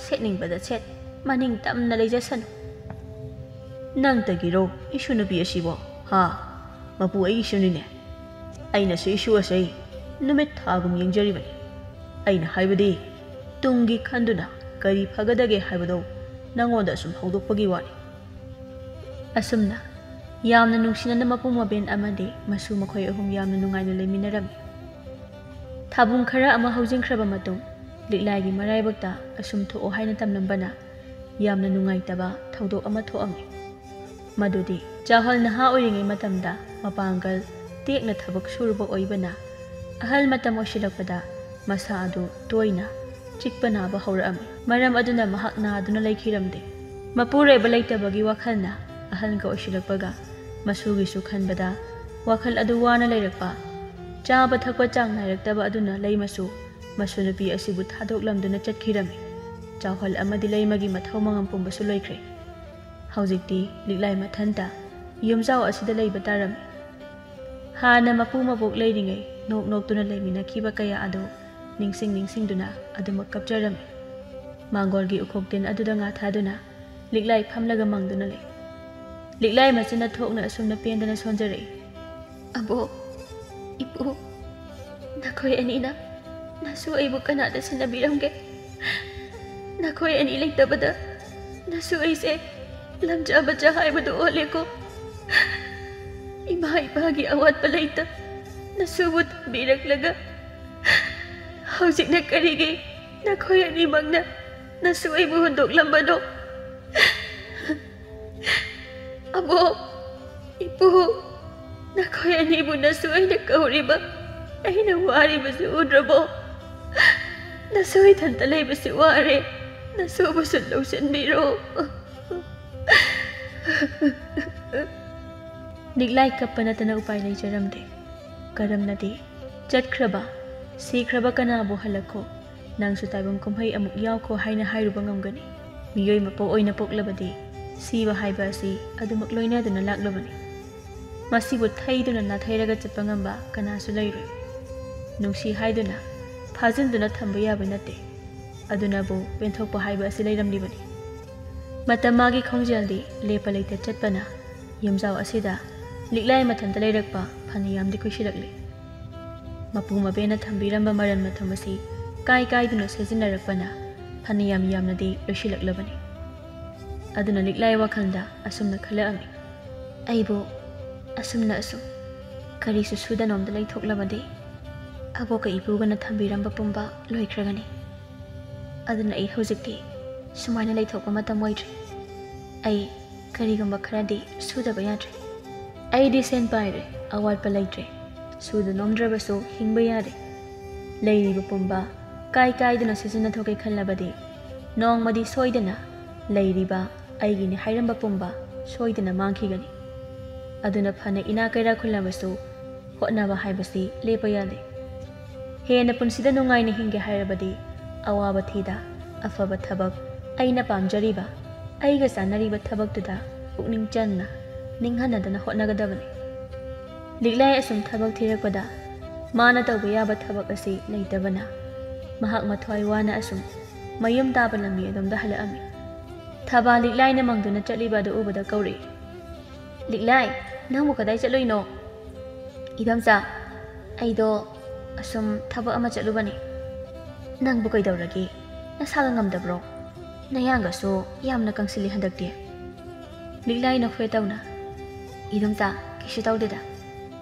ꯁꯦꯠꯅꯤꯡꯕꯗ ꯁꯦꯠ ꯃꯅꯤꯡ ꯇꯝꯅ ꯂꯩꯖꯁꯅꯨ ꯅꯪꯇꯒꯤꯔꯣ ꯏꯁꯨ ꯅꯨꯄꯤ ꯑꯁꯤꯕꯣ ꯍꯥ ꯃꯄꯨ ꯑꯩꯒꯤꯁꯨꯅꯤꯅꯦ ꯑꯩꯅꯁꯨ ꯏꯁꯨ ꯑꯁꯤ ꯅꯨꯃꯤꯠ ꯊꯥꯒꯨꯝ ꯌꯦꯡꯖꯔꯤꯕꯅꯤ ꯑꯩꯅ ꯍꯥꯏꯕꯗꯤ ꯇꯨꯡꯒꯤ ꯈꯟꯗꯨꯅ ꯀꯔꯤ ꯐꯒꯗꯒꯦ ꯍꯥꯏꯕꯗꯣ ꯅꯪꯉꯣꯟꯗ ꯑꯁꯨꯝ ꯍꯧꯗꯣꯛꯄꯒꯤ ꯋꯥꯅꯤ ꯑꯁꯨꯝꯅ ꯌꯥꯝꯅ ꯅꯨꯡꯁꯤꯅꯅ ꯃꯄꯨ ꯃꯕꯦꯟ ꯑꯃꯗꯤ ꯃꯁꯨ ꯃꯈꯣꯏ ꯑꯍꯨꯝ ꯌꯥꯝꯅ ꯅꯨꯡꯉꯥꯏꯅ ꯂꯩꯃꯤꯟꯅꯔꯝꯃꯤ ꯊꯥꯕꯨꯡ ꯈꯔ ꯑꯃ ꯍꯧꯖꯤꯟꯈ꯭ꯔꯕ ꯃꯇꯨꯡ ꯂꯤꯛꯂꯥꯏꯒꯤ ꯃꯔꯥꯏꯕꯛꯇ ꯑꯁꯨꯝ ꯊꯣꯛꯑꯣ ꯍꯥꯏꯅ ꯇꯝꯂꯝꯕꯅ ꯌꯥꯝꯅ ꯅꯨꯡꯉꯥꯏꯇꯕ ꯊꯧꯗꯣꯛ ꯑꯃ ꯊꯣꯛꯑꯝꯃꯤ ꯃꯗꯨꯗꯤ ꯆꯥꯎꯍꯜ ꯅꯍꯥ ꯑꯣꯏꯔꯤꯉꯩ ꯃꯇꯝꯗ ꯃꯄꯥꯡꯒꯜ ꯇꯦꯛꯅ ꯊꯕꯛ ꯁꯨꯔꯨꯕ ꯑꯣꯏꯕꯅ ꯑꯍꯜ ꯃꯇꯝ ꯑꯣꯏꯁꯤꯜꯂꯛꯄꯗ ꯃꯁꯥ ꯑꯗꯨ ꯇꯣꯏꯅ ꯆꯤꯛꯄ ナꯕ ꯍꯧꯔꯛꯑꯝꯃꯤ ꯃꯔꯝ ꯑꯗꯨꯅ ꯃꯍꯥꯛ ꯅꯥꯗꯨꯅ ꯂꯩꯈꯤꯔꯝꯗꯦ ꯃꯄꯨꯔꯣꯏꯕ ꯂꯩꯇꯕꯒꯤ ꯋꯥꯈꯜꯅ ꯑꯍꯜꯒ ꯑꯣꯏꯁꯤꯜꯂꯛꯄꯒ ꯃꯁꯨꯒꯤꯁꯨ ꯈꯟꯕꯗ ꯋꯥꯈꯜ ꯑꯗꯨ ꯋꯥꯅ ꯂꯩꯔꯛꯄ ꯆꯥꯕ ꯊꯛꯄ ꯆꯥꯡ ꯅꯥꯏꯔꯛꯇꯕ ꯑꯗꯨꯅ ꯂꯩꯃꯁꯨ ꯃꯁꯨ ꯅꯨꯄꯤ ꯑꯁꯤꯕꯨ ꯊꯥꯗꯣꯛꯂꯝꯗꯨꯅ ꯆꯠꯈꯤꯔꯝꯃꯤ ꯆꯥꯎꯍꯜ ꯑꯃꯗꯤ ꯂꯩꯃꯒꯤ ꯃꯊꯧ ꯃꯉꯝ ꯄꯨꯝꯕꯁꯨ ꯂꯣꯏꯈ꯭ꯔꯦ ꯍꯧꯖꯤꯛꯇꯤ ꯂꯤꯛꯂꯥꯏ ꯃꯊꯟꯇ ꯌꯨꯝꯖꯥꯎ ꯑꯁꯤꯗ ꯂꯩꯕ ꯇꯥꯔꯝꯃꯤ ꯍꯥꯟꯅ ꯃꯄꯨ ꯃꯕꯣꯛ ꯂꯩꯔꯤꯉꯩ ꯅꯣꯛ ꯅꯣꯛꯇꯨꯅ ꯂꯩꯃꯤꯟꯅꯈꯤꯕ ꯀꯌꯥ ꯑꯗꯨ ꯅꯤꯡꯁꯤꯡꯗꯨꯅ ꯑꯗꯨꯃꯛ ꯀꯞꯆꯔꯝꯃꯤ ꯃꯥꯡꯒꯣꯜꯒꯤ ꯎꯈꯣꯛꯇꯤꯟ ꯑꯗꯨꯗ ꯉꯥ ꯊꯥꯗꯨꯅ ꯂꯤꯛꯂꯥꯏ ꯐꯝꯂꯒ ꯃꯪꯗꯨꯅ ꯂꯩ ꯂꯤꯛꯂꯥꯏ ꯃꯆꯤꯟꯅ ꯊꯣꯛꯅ ꯑꯁꯨꯝꯅ ꯄꯦꯟꯗꯅ ꯁꯣꯟꯖꯔꯛꯏ ꯑꯕꯣ ꯏꯄꯨ ꯅꯈꯣꯏ ꯑꯅꯤꯅ ꯅꯁꯨ ꯑꯩꯕꯨ ꯀꯅꯥꯗ ꯁꯤꯟꯅꯕꯤꯔꯝꯒꯦ ꯅꯈꯣꯏ ꯑꯅꯤ ꯂꯩꯇꯕꯗ ꯅꯁꯨ ꯑꯩꯁꯦ ꯂꯝꯖꯥ ꯕꯖꯥ ꯍꯥꯏꯕꯗꯨ ꯑꯣꯜꯂꯦꯀꯣ ꯏꯃꯥ ꯏꯄꯥꯒꯤ ꯑꯋꯥꯠꯄ ꯂꯩꯇ ꯅꯁꯨꯕꯨ ꯊꯝꯕꯤꯔꯛꯂꯒ ꯍꯧꯖꯤꯛꯅ ꯀꯔꯤꯒꯤ ꯅꯈꯣꯏ ꯑꯅꯤꯃꯛꯅ ꯅꯁꯨ ꯑꯩꯕꯨ ꯍꯨꯟꯗꯣꯛꯂꯝꯕꯅꯣ ꯑꯕꯣ ꯏꯄꯨ ꯅꯈꯣꯏ ꯑꯅꯤꯕꯨ ꯅꯁꯨ ꯑꯩꯅ ꯀꯧꯔꯤꯕ ꯑꯩꯅ ꯋꯥꯔꯤꯕꯁꯤ ꯎꯗ꯭ꯔꯕꯣ ꯅꯁꯨ ꯏꯊꯟꯇ ꯂꯩꯕꯁꯤ ꯋꯥꯔꯦ ꯅꯁꯨꯕꯨꯁꯨ ꯂꯧꯁꯤꯟꯕꯤꯔꯣ ꯂꯤꯛꯂꯥꯏ ꯀꯞꯄ ꯅꯠꯇꯅ ꯎꯄꯥꯏ ꯂꯩꯖꯔꯝꯗꯦ ꯀꯔꯝꯅꯗꯤ ꯆꯠꯈ꯭ꯔꯕ ꯁꯤꯈ꯭ꯔꯕ ꯀꯅꯥꯕꯨ ꯍꯜꯂꯛꯈꯣ ꯅꯪꯁꯨ ꯇꯥꯏꯕꯪ ꯀꯨꯝꯍꯩ ꯑꯃꯨꯛ ꯌꯥꯎꯈꯣ ꯍꯥꯏꯅ ꯍꯥꯏꯔꯨꯕ ꯉꯝꯒꯅꯤ ꯃꯤꯑꯣꯏ ꯃꯄꯣꯛ ꯑꯣꯏꯅ ꯄꯣꯛꯂꯕꯗꯤ ꯁꯤꯕ ꯍꯥꯏꯕ ꯑꯁꯤ ꯑꯗꯨꯃꯛ ꯂꯣꯏꯅꯗꯨꯅ ꯂꯥꯛꯂꯕꯅꯤ ꯃꯁꯤꯕꯨ ꯊꯩꯗꯨꯅ ꯅꯥꯊꯩꯔꯒ ꯆꯠꯄ ꯉꯝꯕ ꯀꯅꯥꯁꯨ ꯂꯩꯔꯣꯏ ꯅꯨꯡꯁꯤ ꯍꯥꯏꯗꯨꯅ ꯐꯥꯖꯤꯟꯗꯨꯅ ꯊꯝꯕ ꯌꯥꯕ ꯅꯠꯇꯦ ꯑꯗꯨꯅꯕꯨ ꯄꯦꯟꯊꯣꯛꯄ ꯍꯥꯏꯕ ꯑꯁꯤ ꯂꯩꯔꯝꯂꯤꯕꯅꯤ ꯃꯇꯝ ꯃꯥꯒꯤ ꯈꯣꯡꯖꯦꯜꯗꯤ ꯂꯦꯞꯄ ꯂꯩꯇ ꯆꯠꯄꯅ ꯌꯨꯝꯖꯥꯎ ꯑꯁꯤꯗ ꯂꯤꯛꯂꯥꯏ ꯃꯊꯟꯇ ꯂꯩꯔꯛꯄ ꯐꯅꯌꯥꯝꯗꯤ ꯀꯨꯏꯁꯤꯜꯂꯛꯂꯤ ꯃꯄꯨ ꯃꯕꯦꯅ ꯊꯝꯕꯤꯔꯝꯕ ꯃꯔꯟ ꯃꯊꯨꯝ ꯑꯁꯤ ꯀꯥꯏꯗꯨꯅ ꯁꯤꯖꯤꯟꯅꯔꯛꯄꯅ ꯐꯅꯌꯥꯝ ꯌꯥꯝꯅꯗꯤ ꯂꯣꯏꯁꯤꯜꯂꯛꯂꯕꯅꯤ ꯑꯗꯨꯅ ꯂꯤꯛꯂꯥꯏ ꯋꯥꯈꯜꯗ ꯑꯁꯨꯝꯅ ꯈꯜꯂꯛꯑꯝꯃꯤ ꯑꯩꯕꯨ ꯑꯁꯨꯝꯅ ꯑꯁꯨꯝ ꯀꯔꯤꯁꯨ ꯁꯨꯗꯅꯣꯝꯗ ꯂꯩꯊꯣꯛꯂꯕꯗꯤ ꯑꯕꯣꯛꯀ ꯏꯄꯨꯒꯅ ꯊꯝꯕꯤꯔꯝꯕ ꯄꯨꯝꯕ ꯂꯣꯏꯈ꯭ꯔꯒꯅꯤ. ꯑꯗꯨꯅ ꯑꯩ ꯍꯧꯖꯤꯛꯇꯤ ꯁꯨꯃꯥꯏꯅ ꯂꯩꯊꯣꯛꯄ ꯃꯇꯝ ꯑꯣꯏꯗ꯭ꯔꯤ. ꯑꯩ ꯀꯔꯤꯒꯨꯝꯕ ꯈꯔꯗꯤ ꯁꯨꯗꯕ ꯌꯥꯗ꯭ꯔꯦ. ꯑꯩꯗꯤ ꯁꯦꯟ ꯄꯥꯏꯔꯦ, ꯑꯋꯥꯠꯄ ꯂꯩꯇ꯭ꯔꯦ. ꯁꯨꯗ ꯅꯣꯝꯗ꯭ꯔꯕꯁꯨ ꯍꯤꯡꯕ ꯌꯥꯔꯦ. ꯂꯩꯔꯤꯕ ꯄꯨꯝꯕ ꯀꯥꯏꯗꯅ ꯁꯤꯖꯤꯟꯅꯊꯣꯛꯀꯦ ꯈꯜꯂꯕꯗꯤ ꯅꯣꯡꯃꯗꯤ ꯁꯣꯏꯗꯅ ꯂꯩꯔꯤꯕ ꯑꯩꯒꯤꯅꯤ ꯍꯥꯏꯔꯝꯕ ꯄꯨꯝꯕ ꯁꯣꯏꯗꯅ ꯃꯥꯡꯈꯤꯒꯅꯤ. ꯑꯗꯨꯅ ꯐꯅ ꯏꯅꯥ ꯀꯩꯔꯥ ꯈꯨꯜꯂꯕꯁꯨ ꯍꯣꯠꯅꯕ ꯍꯥꯏꯕꯁꯤ ꯂꯦꯞꯄ ꯌꯥꯗꯦ. ꯍꯦꯟꯅ ꯄꯨꯟꯁꯤꯗ ꯅꯨꯡꯉꯥꯏꯅ ꯍꯤꯡꯒꯦ ꯍꯥꯏꯔꯕꯗꯤ ꯑꯋꯥꯕ ꯊꯤꯗ ꯑꯐꯕ ꯊꯕꯛ, ꯑꯩꯅ ꯄꯥꯝꯖꯔꯤꯕ, ꯑꯩꯒ ꯆꯥꯟꯅꯔꯤꯕ ꯊꯕꯛꯇꯨꯗ ꯄꯨꯛꯅꯤꯡ ꯆꯪꯅ ꯅꯤꯡꯍꯟꯅꯗꯅ ꯍꯣꯠꯅꯒꯗꯕꯅꯤ. ꯂꯤꯛꯂꯥꯏ ꯑꯁꯨꯝ ꯊꯕꯛ ꯊꯤꯔꯛꯄꯗ ꯃꯥꯅ ꯇꯧꯕ ꯌꯥꯕ ꯊꯕꯛ ꯑꯁꯤ ꯂꯩꯇꯕꯅ ꯃꯍꯥꯛ ꯃꯊ꯭ꯋꯥꯏ ꯋꯥꯅ ꯑꯁꯨꯝ ꯃꯌꯨꯝ ꯇꯥꯕ ꯂꯝꯕꯤ ꯑꯗꯣꯝꯗ ꯍꯜꯂꯛꯑꯝꯃꯤ. ꯊꯕꯥ ꯂꯤꯛꯂꯥꯏꯅ ꯃꯪꯗꯨꯅ ꯆꯠꯂꯤꯕ ꯑꯗꯨ ꯎꯕꯗ ꯀꯧꯔꯛꯏ. ꯂꯤꯛꯂꯥꯏ, ꯅꯪꯕꯨ ꯀꯗꯥꯏ ꯆꯠꯂꯨꯏꯅꯣ? ꯏꯗꯣꯝꯆꯥ, ꯑꯩꯗꯣ ꯑꯁꯨꯝ ꯊꯕꯛ ꯑꯃ ꯆꯠꯂꯨꯕꯅꯤ. ꯅꯪꯕꯨ ꯀꯩꯗꯧꯔꯒꯦ? ꯅꯁꯥꯒ ꯉꯝꯗꯕ꯭ꯔꯣ? ꯅꯌꯥꯡꯒꯁꯨ ꯌꯥꯝꯅ ꯀꯪꯁꯤꯜꯂꯤ ꯍꯟꯗꯛꯇꯤ. ꯂꯤꯛꯂꯥꯏ ꯅꯣꯛꯐꯦ ꯇꯧꯅ, ꯏꯗꯣꯝꯆꯥ, ꯀꯩꯁꯨ ꯇꯧꯗꯦꯗ.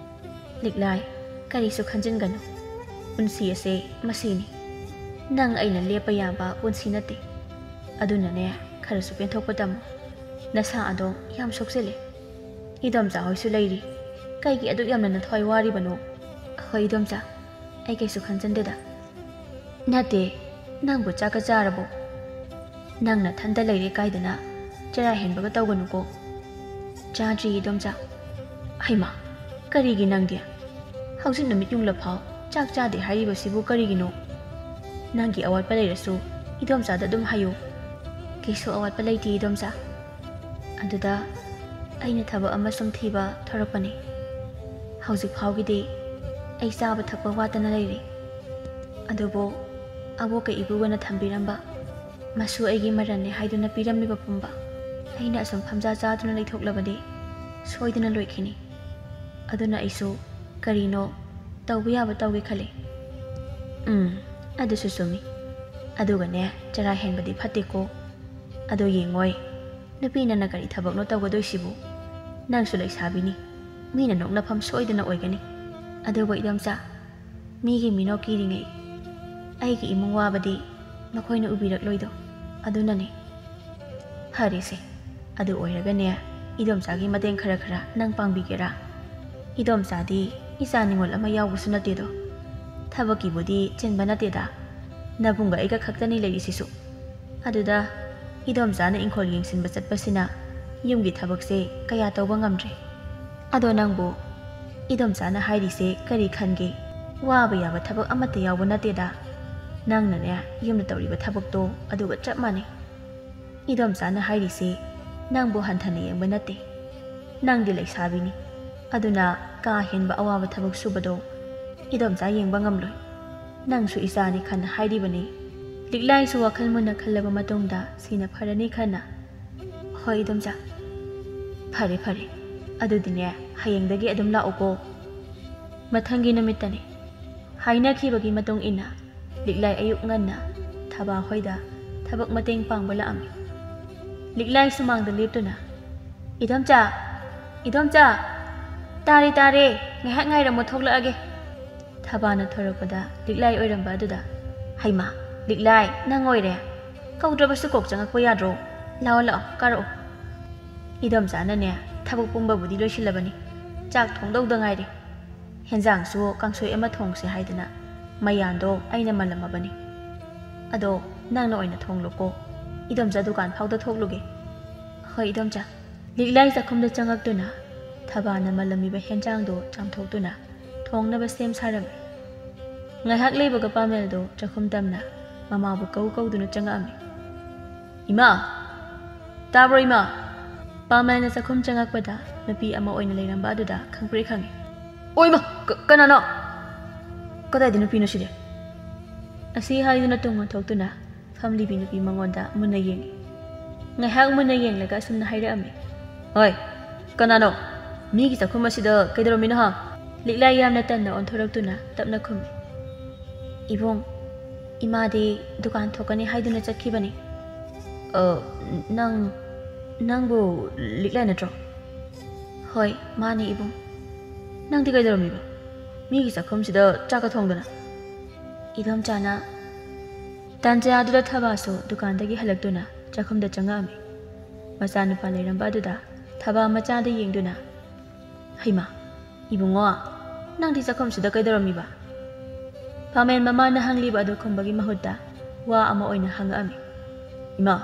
ꯂꯤꯛꯂꯥꯏ, ꯀꯔꯤꯁꯨ ꯈꯟꯖꯤꯟꯒꯅꯨ. ꯄꯨꯟꯁꯤ ꯑꯁꯦ ꯃꯁꯤꯅꯤ. ꯅꯪ ꯑꯩꯅ ꯂꯦꯞꯄ ꯌꯥꯕ ꯄꯨꯟꯁꯤ ꯅꯠꯇꯦ. ꯑꯗꯨꯅꯅꯦ, ꯈꯔꯁꯨ ꯄꯦꯟꯊꯣꯛꯄ ꯇꯝꯃꯨ. ꯅꯁꯥ ꯑꯗꯣ ꯌꯥꯝ ꯁꯣꯛꯆꯤꯜꯂꯦ. ꯏꯗꯣꯝꯆꯥ ꯍꯣꯏꯁꯨ ꯂꯩꯔꯤ. ꯀꯩꯒꯤ ꯑꯗꯨꯛ ꯌꯥꯝꯅ ꯅꯊ꯭ꯋꯥꯏ ꯋꯥꯔꯤꯕꯅꯣ? ꯍꯣꯏ ꯏꯗꯣꯝꯆꯥ, ꯑꯩ ꯀꯩꯁꯨ ꯈꯟꯖꯟꯗꯦꯗ. ꯅꯠꯇꯦ, ꯅꯪꯕꯨ ꯆꯥꯛꯀ ꯆꯥꯔꯕꯣ? ꯅꯪ ꯅꯊꯟꯇ ꯂꯩꯔꯦ ꯀꯥꯏꯗꯅ ꯆꯔꯥ ꯍꯦꯟꯕꯒ ꯇꯧꯒꯅꯨꯀꯣ. ꯆꯥꯗ꯭ꯔꯤ ꯏꯗꯣꯝꯆꯥ. ꯍꯩꯃꯥ, ꯀꯔꯤꯒꯤ ꯅꯪꯗꯤ? ꯍꯧꯖꯤꯛ ꯅꯨꯃꯤꯠ ꯌꯨꯡꯂꯐꯥꯎ ꯆꯥꯛ ꯆꯥꯗꯦ ꯍꯥꯏꯔꯤꯕꯁꯤꯕꯨ ꯀꯔꯤꯒꯤꯅꯣ? ꯅꯪꯒꯤ ꯑꯋꯥꯠꯄ ꯂꯩꯔꯁꯨ ꯏꯗꯣꯝꯆꯥꯗ ꯑꯗꯨꯝ ꯍꯥꯏꯌꯨ. ꯀꯩꯁꯨ ꯑꯋꯥꯠꯄ ꯂꯩꯇꯦ ꯏꯗꯣꯝꯆꯥ. ꯑꯗꯨꯗ ꯑꯩꯅ ꯊꯕꯛ ꯑꯃ ꯁꯨꯝ ꯊꯤꯕ ꯊꯣꯔꯛꯄꯅꯤ. ꯍꯧꯖꯤꯛ ꯐꯥꯎꯒꯤꯗꯤ ꯑꯩ ꯆꯥꯕ ꯊꯛꯄ ꯋꯥꯠꯇꯅ ꯂꯩꯔꯤ. ꯑꯗꯨꯕꯨ ꯑꯕꯣꯛꯀ ꯏꯄꯨꯒꯅ ꯊꯝꯕꯤꯔꯝꯕ, ꯃꯁꯨ ꯑꯩꯒꯤ ꯃꯔꯟꯅꯦ ꯍꯥꯏꯗꯨꯅ ꯄꯤꯔꯝꯃꯤꯕ ꯄꯨꯝꯕ ꯑꯩꯅ ꯑꯁꯨꯝ ꯐꯝꯖꯥ ꯆꯥꯗꯨꯅ ꯂꯩꯊꯣꯛꯂꯕꯗꯤ ꯁꯣꯏꯗꯅ ꯂꯣꯏꯈꯤꯅꯤ. ꯑꯗꯨꯅ ꯑꯩꯁꯨ ꯀꯔꯤꯅꯣ ꯇꯧꯕ ꯌꯥꯕ ꯇꯧꯒꯦ ꯈꯜꯂꯤ. ꯑꯗꯨꯁꯨ ꯆꯨꯝꯃꯤ. ꯑꯗꯨꯒꯅꯦ, ꯆꯔꯥ ꯍꯦꯟꯕꯗꯤ ꯐꯠꯇꯦꯀꯣ. ꯑꯗꯣ ꯌꯦꯡꯉꯣꯏ, ꯅꯨꯄꯤꯅ ꯀꯔꯤ ꯊꯕꯛꯅꯣ ꯇꯧꯒꯗꯣꯏꯁꯤꯕꯨ? ꯅꯪꯁꯨ ꯂꯩꯁꯥꯕꯤꯅꯤ. ꯃꯤꯅ ꯅꯣꯛꯅꯐꯝ ꯁꯣꯏꯗꯅ ꯑꯣꯏꯒꯅꯤ. ꯑꯗꯨꯕꯨ ꯏꯗꯣꯝꯆꯥ, ꯃꯤꯒꯤ ꯃꯤꯅꯣꯛ ꯀꯤꯔꯤꯉꯩ ꯑꯩꯒꯤ ꯏꯃꯨꯡ ꯋꯥꯕꯗꯤ ꯃꯈꯣꯏꯅ ꯎꯕꯤꯔꯛꯂꯣꯏꯗꯣ. ꯑꯗꯨꯅꯅꯦ. ꯐꯔꯦꯁꯦ, ꯑꯗꯨ ꯑꯣꯏꯔꯒꯅꯦ, ꯏꯗꯣꯝꯆꯥꯒꯤ ꯃꯇꯦꯡ ꯈꯔ ꯅꯪ ꯄꯥꯡꯕꯤꯒꯦꯔꯥ? ꯏꯗꯣꯝꯆꯥꯗꯤ ꯏꯆꯥ ꯅꯤꯉꯣꯜ ꯑꯃ ꯌꯥꯎꯕꯁꯨ ꯅꯠꯇꯦꯗꯣ. ꯊꯕꯛꯀꯤꯕꯨꯗꯤ ꯆꯤꯟꯕ ꯅꯠꯇꯦꯗ. ꯅꯕꯨꯡꯒ ꯑꯩꯒ ꯈꯛꯇꯅꯤ ꯂꯩꯔꯤꯁꯤꯁꯨ. ꯑꯗꯨꯗ ꯏꯗꯣꯝꯆꯥꯅ ꯏꯪꯈꯣꯜ ꯌꯦꯡꯁꯤꯟꯕ ꯆꯠꯄꯁꯤꯅ ꯌꯨꯝꯒꯤ ꯊꯕꯛꯁꯦ ꯀꯌꯥ ꯇꯧꯕ ꯉꯝꯗ꯭ꯔꯦ. ꯑꯗꯣ ꯅꯪꯕꯨ ꯏꯗꯣꯝꯆꯥꯅ ꯍꯥꯏꯔꯤꯁꯦ ꯀꯔꯤ ꯈꯟꯒꯦ? ꯋꯥꯕ ꯌꯥꯕ ꯊꯕꯛ ꯑꯃꯠꯇ ꯌꯥꯎꯕ ꯅꯠꯇꯦꯗ. ꯅꯪꯅꯅꯦ, ꯌꯨꯝꯗ ꯇꯧꯔꯤꯕ ꯊꯕꯛꯇꯣ ꯑꯗꯨꯒ ꯆꯞ ꯃꯥꯟꯅꯩ. 이덤사는 하이리시 낭부 한탄에 ꯌꯦꯡꯕꯅꯠꯇꯦ. ꯅꯪꯗꯤ ꯂꯩꯁꯥꯕꯤꯅꯤ. ꯑꯗꯨꯅ ꯀꯥ ꯍꯦꯟꯕ ꯑꯋꯥꯕ ꯊꯕꯛ ꯁꯨꯕꯗꯣ 이덤사 ꯌꯦꯡꯕ ꯉꯝꯂꯣꯏ. ꯅꯪꯁꯨ ꯏꯆꯥꯅꯤ ꯈꯟꯅ ꯍꯥꯏꯔꯤꯕꯅꯤ. ꯂꯤꯛꯂꯥꯏꯁꯨ ꯋꯥꯈꯜ ꯃꯨꯟꯅ ꯈꯜꯂꯕ ꯃꯇꯨꯡꯗ ꯁꯤꯅ ꯐꯔꯅꯤ ꯈꯟꯅ ꯍꯣꯏ 이덤사. ꯐꯔꯦ ꯐꯔꯦ. ꯑꯗꯨꯗꯤꯅꯦ ꯍꯌꯦꯡꯗꯒꯤ ꯑꯗꯨꯝ ꯂꯥꯛꯎꯀꯣ. ꯃꯊꯪꯒꯤ ꯅꯨꯃꯤꯠꯇꯅꯤ. ꯍꯥꯏꯅꯈꯤꯕꯒꯤ ꯃꯇꯨꯡ ꯏꯟꯅ ꯂꯤꯛꯂꯥꯏ ꯑꯌꯨꯛ ꯉꯟꯅ ꯊꯕꯥ ꯍꯣꯏꯗ ꯊꯕꯛ ꯃꯇꯦꯡ ꯄꯥꯡꯕ ꯂꯥꯛꯑꯝꯃꯤ. ꯂꯤꯛꯂꯥꯏ ꯁꯨꯃꯥꯡꯗ ꯂꯦꯞꯇꯨꯅ 이덤사, 이덤사, ꯇꯥꯔꯦ ꯇꯥꯔꯦ, ꯉꯥꯏꯍꯥꯛ ꯉꯥꯏꯔꯝꯃꯣ ꯊꯣꯛꯂꯛꯑꯒꯦ. ꯊꯕꯥꯅ ꯊꯣꯔꯛꯄꯗ ꯂꯤꯛꯂꯥꯏ ꯑꯣꯏꯔꯝꯕ ꯑꯗꯨꯗ ꯍꯩꯃꯥ, ꯂꯤꯛꯂꯥꯏ ꯅꯪ ꯑꯣꯏꯔꯦ. ꯀꯧꯗ꯭ꯔꯕꯁꯨ ꯀꯣꯛ ꯆꯪꯉꯛꯄ ꯌꯥꯗ꯭ꯔꯣ? ꯂꯥꯛꯑꯣ ꯂꯥꯛꯑꯣ ꯀꯥꯔꯛꯑꯣ. 이덤사ꯅꯅꯦ ꯊꯕꯛ ꯄꯨꯝꯕꯕꯨꯗꯤ ꯂꯣꯏꯁꯤꯜꯂꯕꯅꯤ. ꯆꯥꯛ ꯊꯣꯡꯗꯧꯗ ꯉꯥꯏꯔꯦ. ꯍꯦꯟꯖꯥꯡꯁꯨ ꯀꯥꯡꯁꯣꯏ ꯑꯃ ꯊꯣꯡꯁꯦ ꯍꯥꯏꯗꯅ ꯃꯌꯥꯟꯗꯣ ꯑꯩꯅ ꯃꯜꯂꯝꯃꯕꯅꯤ. ꯑꯗꯣ ꯅꯪꯅ ꯑꯣꯏꯅ ꯊꯣꯡꯂꯨꯀꯣ. 이덤사 ꯗꯨꯀꯥꯟ ꯐꯥꯎꯗ ꯊꯣꯛꯂꯨꯒꯦ. ꯍꯣꯏ 이덤사. ꯂꯤꯛꯂꯥꯏ ꯆꯥꯛꯈꯨꯝꯗ ꯆꯪꯉꯛꯇꯨꯅ ꯊꯕꯥꯅ ꯃꯜꯂꯝꯃꯤꯕ ꯍꯦꯟꯖꯥꯡꯗꯣ ꯆꯥꯝꯊꯣꯛꯇꯨꯅ ꯊꯣꯡꯅꯕ ꯁꯦꯝ ꯁꯥꯔꯝꯃꯤ. ꯉꯥꯏꯍꯥꯛ ꯂꯩꯕꯒ ꯄꯥꯃꯦꯜꯗꯣ ꯆꯥꯛꯈꯨꯝ ꯇꯝꯅ ꯃꯃꯥꯕꯨ ꯀꯧꯗꯨꯅ ꯆꯪꯉꯛꯑꯝꯃꯤ. ꯏꯃꯥ, ꯇꯥꯕ꯭ꯔꯣ ꯏꯃꯥ? ꯄꯥꯃꯦꯜꯅ ꯆꯥꯛꯈꯨꯝ ꯆꯪꯉꯛꯄꯗ ꯅꯨꯄꯤ ꯑꯃ ꯑꯣꯏꯅ ꯂꯩꯔꯝꯕ ꯑꯗꯨꯗ ꯈꯪꯄ꯭ꯔꯦꯛ ꯈꯪꯉꯤ. ꯑꯣ ꯏꯃꯥ, ꯀꯅꯥꯅꯣ? ꯀꯗꯥꯏꯗ ꯅꯨꯄꯤꯅꯣ ꯁꯤꯗꯤ? ꯑꯁꯤ ꯍꯥꯏꯗꯨꯅ ꯇꯨꯡ ꯑꯣꯟꯊꯣꯛꯇꯨꯅ ꯐꯝꯂꯤꯕꯤ ꯅꯨꯄꯤ ꯃꯉꯣꯟꯗ ꯃꯨꯟꯅ ꯌꯦꯡꯉꯤ. ꯉꯥꯏꯍꯥꯛ ꯃꯨꯟꯅ ꯌꯦꯡꯂꯒ ꯑꯁꯨꯝꯅ ꯍꯥꯏꯔꯛꯑꯝꯃꯤ. ꯍꯣꯏ, ꯀꯅꯥꯅꯣ? ꯃꯤꯒꯤ ꯆꯥꯛꯈꯨꯝ ꯑꯁꯤꯗ ꯀꯩꯗꯧꯔꯝꯃꯤꯅꯣ ꯍꯥ? ꯂꯤꯛꯂꯥꯏ ꯌꯥꯝꯅ ꯇꯟꯅ ꯑꯣꯟꯊꯣꯔꯛꯇꯨꯅ ꯇꯞꯅ ꯈꯨꯝꯃꯤ. 이봉, 이마디 두칸 ꯊꯣꯛꯀꯅꯤ ꯍꯥꯏꯗꯨꯅ ꯆꯠꯈꯤꯕꯅꯤ. ꯅꯪꯕꯨ ꯂꯤꯛꯂꯥꯏ ꯅꯠꯇ꯭ꯔꯣ? ꯍꯣꯏ, ꯃꯥꯅꯤ 이봉. ꯅꯪꯗꯤ ꯀꯩꯗꯧꯔꯝꯃꯤꯕ ꯃꯤꯒꯤ ꯆꯥꯛꯈꯨꯝꯁꯤꯗ ꯆꯥꯛꯀ ꯊꯣꯡꯗꯅ ꯏꯗꯣꯝꯆꯥꯅ ꯇꯥꯟꯖꯥꯗꯨꯗ ꯊꯕꯥꯁꯨ ꯗꯨꯀꯥꯟꯗꯒꯤ ꯍꯜꯂꯛꯇꯨꯅ ꯆꯥꯛꯈꯨꯝꯗ ꯆꯪꯉꯛꯑꯝꯃꯤ ꯃꯆꯥꯅꯨꯄꯥ ꯂꯩꯔꯝꯕ ꯑꯗꯨꯗ ꯊꯕꯥ ꯃꯆꯥꯗ ꯌꯦꯡꯗꯨꯅ ꯍꯩꯃꯥ 이봉아 ꯅꯪꯗꯤ ꯆꯥꯛꯈꯨꯝꯁꯤꯗ ꯀꯩꯗꯧꯔꯝꯃꯤꯕ ꯄꯥꯃꯦꯟ ꯃꯃꯥꯅ ꯍꯪꯂꯤꯕ ꯑꯗꯨ ꯈꯨꯝꯕꯒꯤ ꯃꯍꯨꯠꯇ ꯋꯥ ꯑꯃ ꯑꯣꯏꯅ ꯍꯪꯉꯛꯑꯝꯃꯤ ꯏꯃꯥ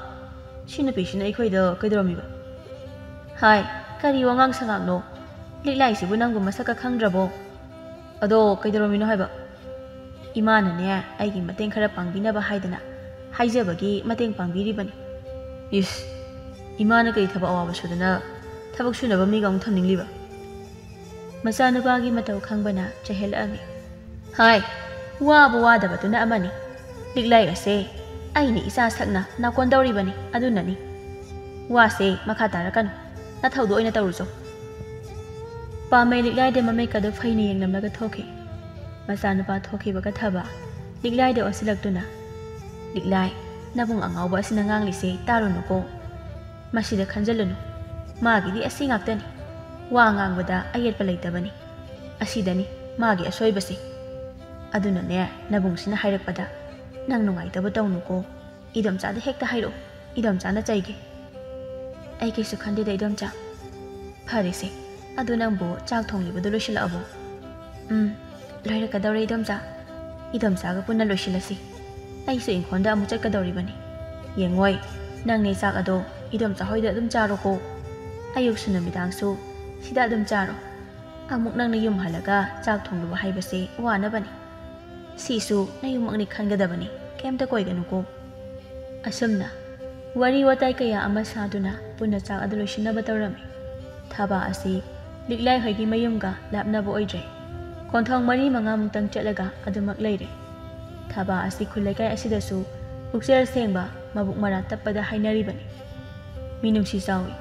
ꯁꯤ ꯅꯨꯄꯤꯁꯤꯅ ꯑꯩꯈꯣꯏꯗ ꯀꯩꯗꯧꯔꯝꯃꯤꯕ ꯍꯥꯏ ꯀꯔꯤ ꯋꯥꯉꯥꯡ ꯁꯉꯥꯡꯅꯣ ꯂꯤꯛꯂꯥꯏꯁꯤꯕꯨ ꯅꯪꯕꯨ ꯃꯁꯛꯀ ꯈꯪꯗ꯭ꯔꯕꯣ ꯑꯗꯣ ꯀꯩꯗꯧꯔꯝꯃꯤꯅꯣ ꯍꯥꯏꯕ 이마는네 ꯑꯩꯒꯤ ꯃꯇꯦꯡ ꯈꯔ ꯄꯥꯡꯕꯤꯅꯕ ꯍꯥꯏꯗꯅ ꯍꯥꯏꯖꯕꯒꯤ ꯃꯇꯦꯡ ꯄꯥꯡꯕꯤꯔꯤꯕꯅꯤ 이스 이마는 ꯀꯔꯤ ꯊꯕꯛ ꯑꯋꯥꯕ ꯁꯨꯗꯅ ꯊꯕꯛ ꯁꯨꯅꯕ ꯃꯤꯒ ꯑꯃꯨꯛ ꯊꯝꯅꯤꯡꯂꯤꯕ ꯃꯆꯥꯅꯨꯄꯥꯒꯤ ꯃꯇꯧ ꯈꯪꯕꯅ ꯆꯩꯍꯜꯂꯛꯑꯝꯃꯤ ꯍꯥꯏ ꯋꯥꯕ ꯋꯥꯗꯕꯗꯨꯅ ꯑꯃꯅꯤ ꯂꯤꯛꯂꯥꯏ ꯑꯁꯦ ꯑꯩꯅ ꯏꯆꯥ ꯁꯛꯅ ꯅꯥꯀꯣꯟꯗꯧꯔꯤꯕꯅꯤ ꯑꯗꯨꯅꯅꯤ ꯋꯥꯁꯦ ꯃꯈꯥ ꯇꯥꯔꯛꯀꯅꯨ ꯅꯊꯧꯗꯣ ꯑꯣꯏꯅ ꯇꯧꯔꯨꯆꯣ ꯄꯥꯝꯃꯩ ꯂꯤꯛꯂꯥꯏꯗ ꯃꯃꯩꯀꯗꯨ ꯐꯩꯅ ꯌꯦꯡꯂꯝꯂꯒ ꯊꯣꯛꯈꯤ ꯃꯆꯥꯅꯨꯄꯥ ꯊꯣꯛꯈꯤꯕꯒ ꯊꯕ ꯂꯤꯛꯂꯥꯏꯗ ꯑꯣꯟꯁꯤꯜꯂꯛꯇꯨꯅ ꯂꯤꯛꯂꯥꯏ ꯅꯕꯨꯡ ꯑꯉꯥꯎꯕ ꯑꯁꯤꯅ ꯉꯥꯡꯂꯤꯁꯦ ꯇꯥꯔꯨꯅꯨꯀꯣ ꯃꯁꯤꯗ ꯈꯟꯖꯜꯂꯨꯅꯨ ꯃꯥꯒꯤꯗꯤ ꯑꯁꯤ ꯉꯥꯛꯇꯅꯤ ꯋꯥ ꯉꯥꯡꯕꯗ ꯑꯌꯦꯠꯄ ꯂꯩꯇꯕꯅꯤ ꯑꯁꯤꯗꯅꯤ ꯃꯥꯒꯤ ꯑꯁꯣꯏꯕꯁꯤ ꯑꯗꯨꯅꯅꯦ ꯅꯕꯨꯡꯁꯤꯅ ꯍꯥꯏꯔꯛꯄꯗ ꯅꯪ ꯅꯨꯡꯉꯥꯏꯇꯕ ꯇꯧꯅꯨꯀꯣ 이domꯆꯥꯗ ꯍꯦꯛꯇ ꯍꯥꯏꯔꯛꯎ 이domꯆꯥꯅ ꯆꯩꯒꯦ ꯑꯩ ꯀꯩꯁꯨ ꯈꯟꯗꯦꯗ 이domꯆꯥ ꯐꯔꯦꯁꯦ ꯑꯗꯨ ꯅꯪꯕꯨ ꯆꯥꯛ ꯊꯣꯡꯂꯤꯕꯗꯨ ꯂꯣꯏꯁꯤꯜꯂꯛꯑꯕꯣ ꯂꯣꯏꯔꯛꯀꯗꯧꯔꯦ 이domꯆꯥꯒ ꯄꯨꯟꯅ ꯂꯣꯏꯁꯤꯜꯂꯁꯤ ꯑꯩꯁꯨ ꯏꯪꯈꯣꯜꯗ ꯑꯃꯨꯛ ꯆꯠꯀꯗꯧꯔꯤꯕꯅꯤ ꯌꯦꯡꯉꯣꯏ ꯅꯪꯅꯦ ꯆꯥꯛ ꯑꯗꯣ 이domꯆꯥ ꯍꯣꯏꯗ ꯑꯗꯨꯝ ꯆꯥꯔꯣꯀꯣ ꯑꯌꯨꯛꯁꯨ ꯅꯨꯃꯤꯗꯥꯡꯁꯨ ꯁꯤꯗ ꯑꯗꯨꯝ ꯆꯥꯔꯣ ꯑꯃꯨꯛ ꯅꯪꯅ ꯌꯨꯝ ꯍꯜꯂꯒ ꯆꯥꯛ ꯊꯣꯡꯂꯨꯕ ꯍꯥꯏꯕꯁꯦ ꯋꯥꯅꯕꯅꯤ ꯁꯤꯁꯨ ꯅꯌꯨꯝꯃꯛꯅꯤ ꯈꯟꯒꯗꯕꯅꯤ ꯀꯩꯝꯇ ꯀꯣꯏꯒꯅꯨꯀꯣ ꯑꯁꯨꯝꯅ ꯋꯥꯔꯤ ꯋꯥꯇꯥꯏ ꯀꯌꯥ ꯑꯃ ꯁꯥꯗꯨꯅ ꯄꯨꯟꯅ ꯆꯥꯛ ꯑꯗꯨ ꯂꯣꯏꯁꯤꯟꯅꯕ ꯇꯧꯔꯝꯃꯤ ꯊꯕꯥ ꯑꯁꯤ ꯂꯤꯛꯂꯥꯏ ꯍꯣꯏꯒꯤ ꯃꯌꯨꯝꯒ ꯂꯥꯞꯅꯕ ꯑꯣꯏꯗ꯭ꯔꯦ ꯈꯣꯟꯊꯣꯡ 4-5ꯃꯨꯛꯇꯪ ꯆꯠꯂꯒ ꯑꯗꯨꯃꯛ ꯂꯩꯔꯦ ꯊꯕꯥ ꯑꯁꯤ ꯈꯨꯜꯂꯩꯀꯥꯏ ꯑꯁꯤꯗꯁꯨ ꯄꯨꯛꯆꯦꯜ ꯁꯦꯡꯕ ꯃꯕꯨꯛ ꯃꯔꯥ ꯇꯞꯄꯗ ꯍꯥꯏꯅꯔꯤꯕꯅꯤ ꯃꯤꯅꯨꯡꯁꯤ ꯆꯥꯎꯏ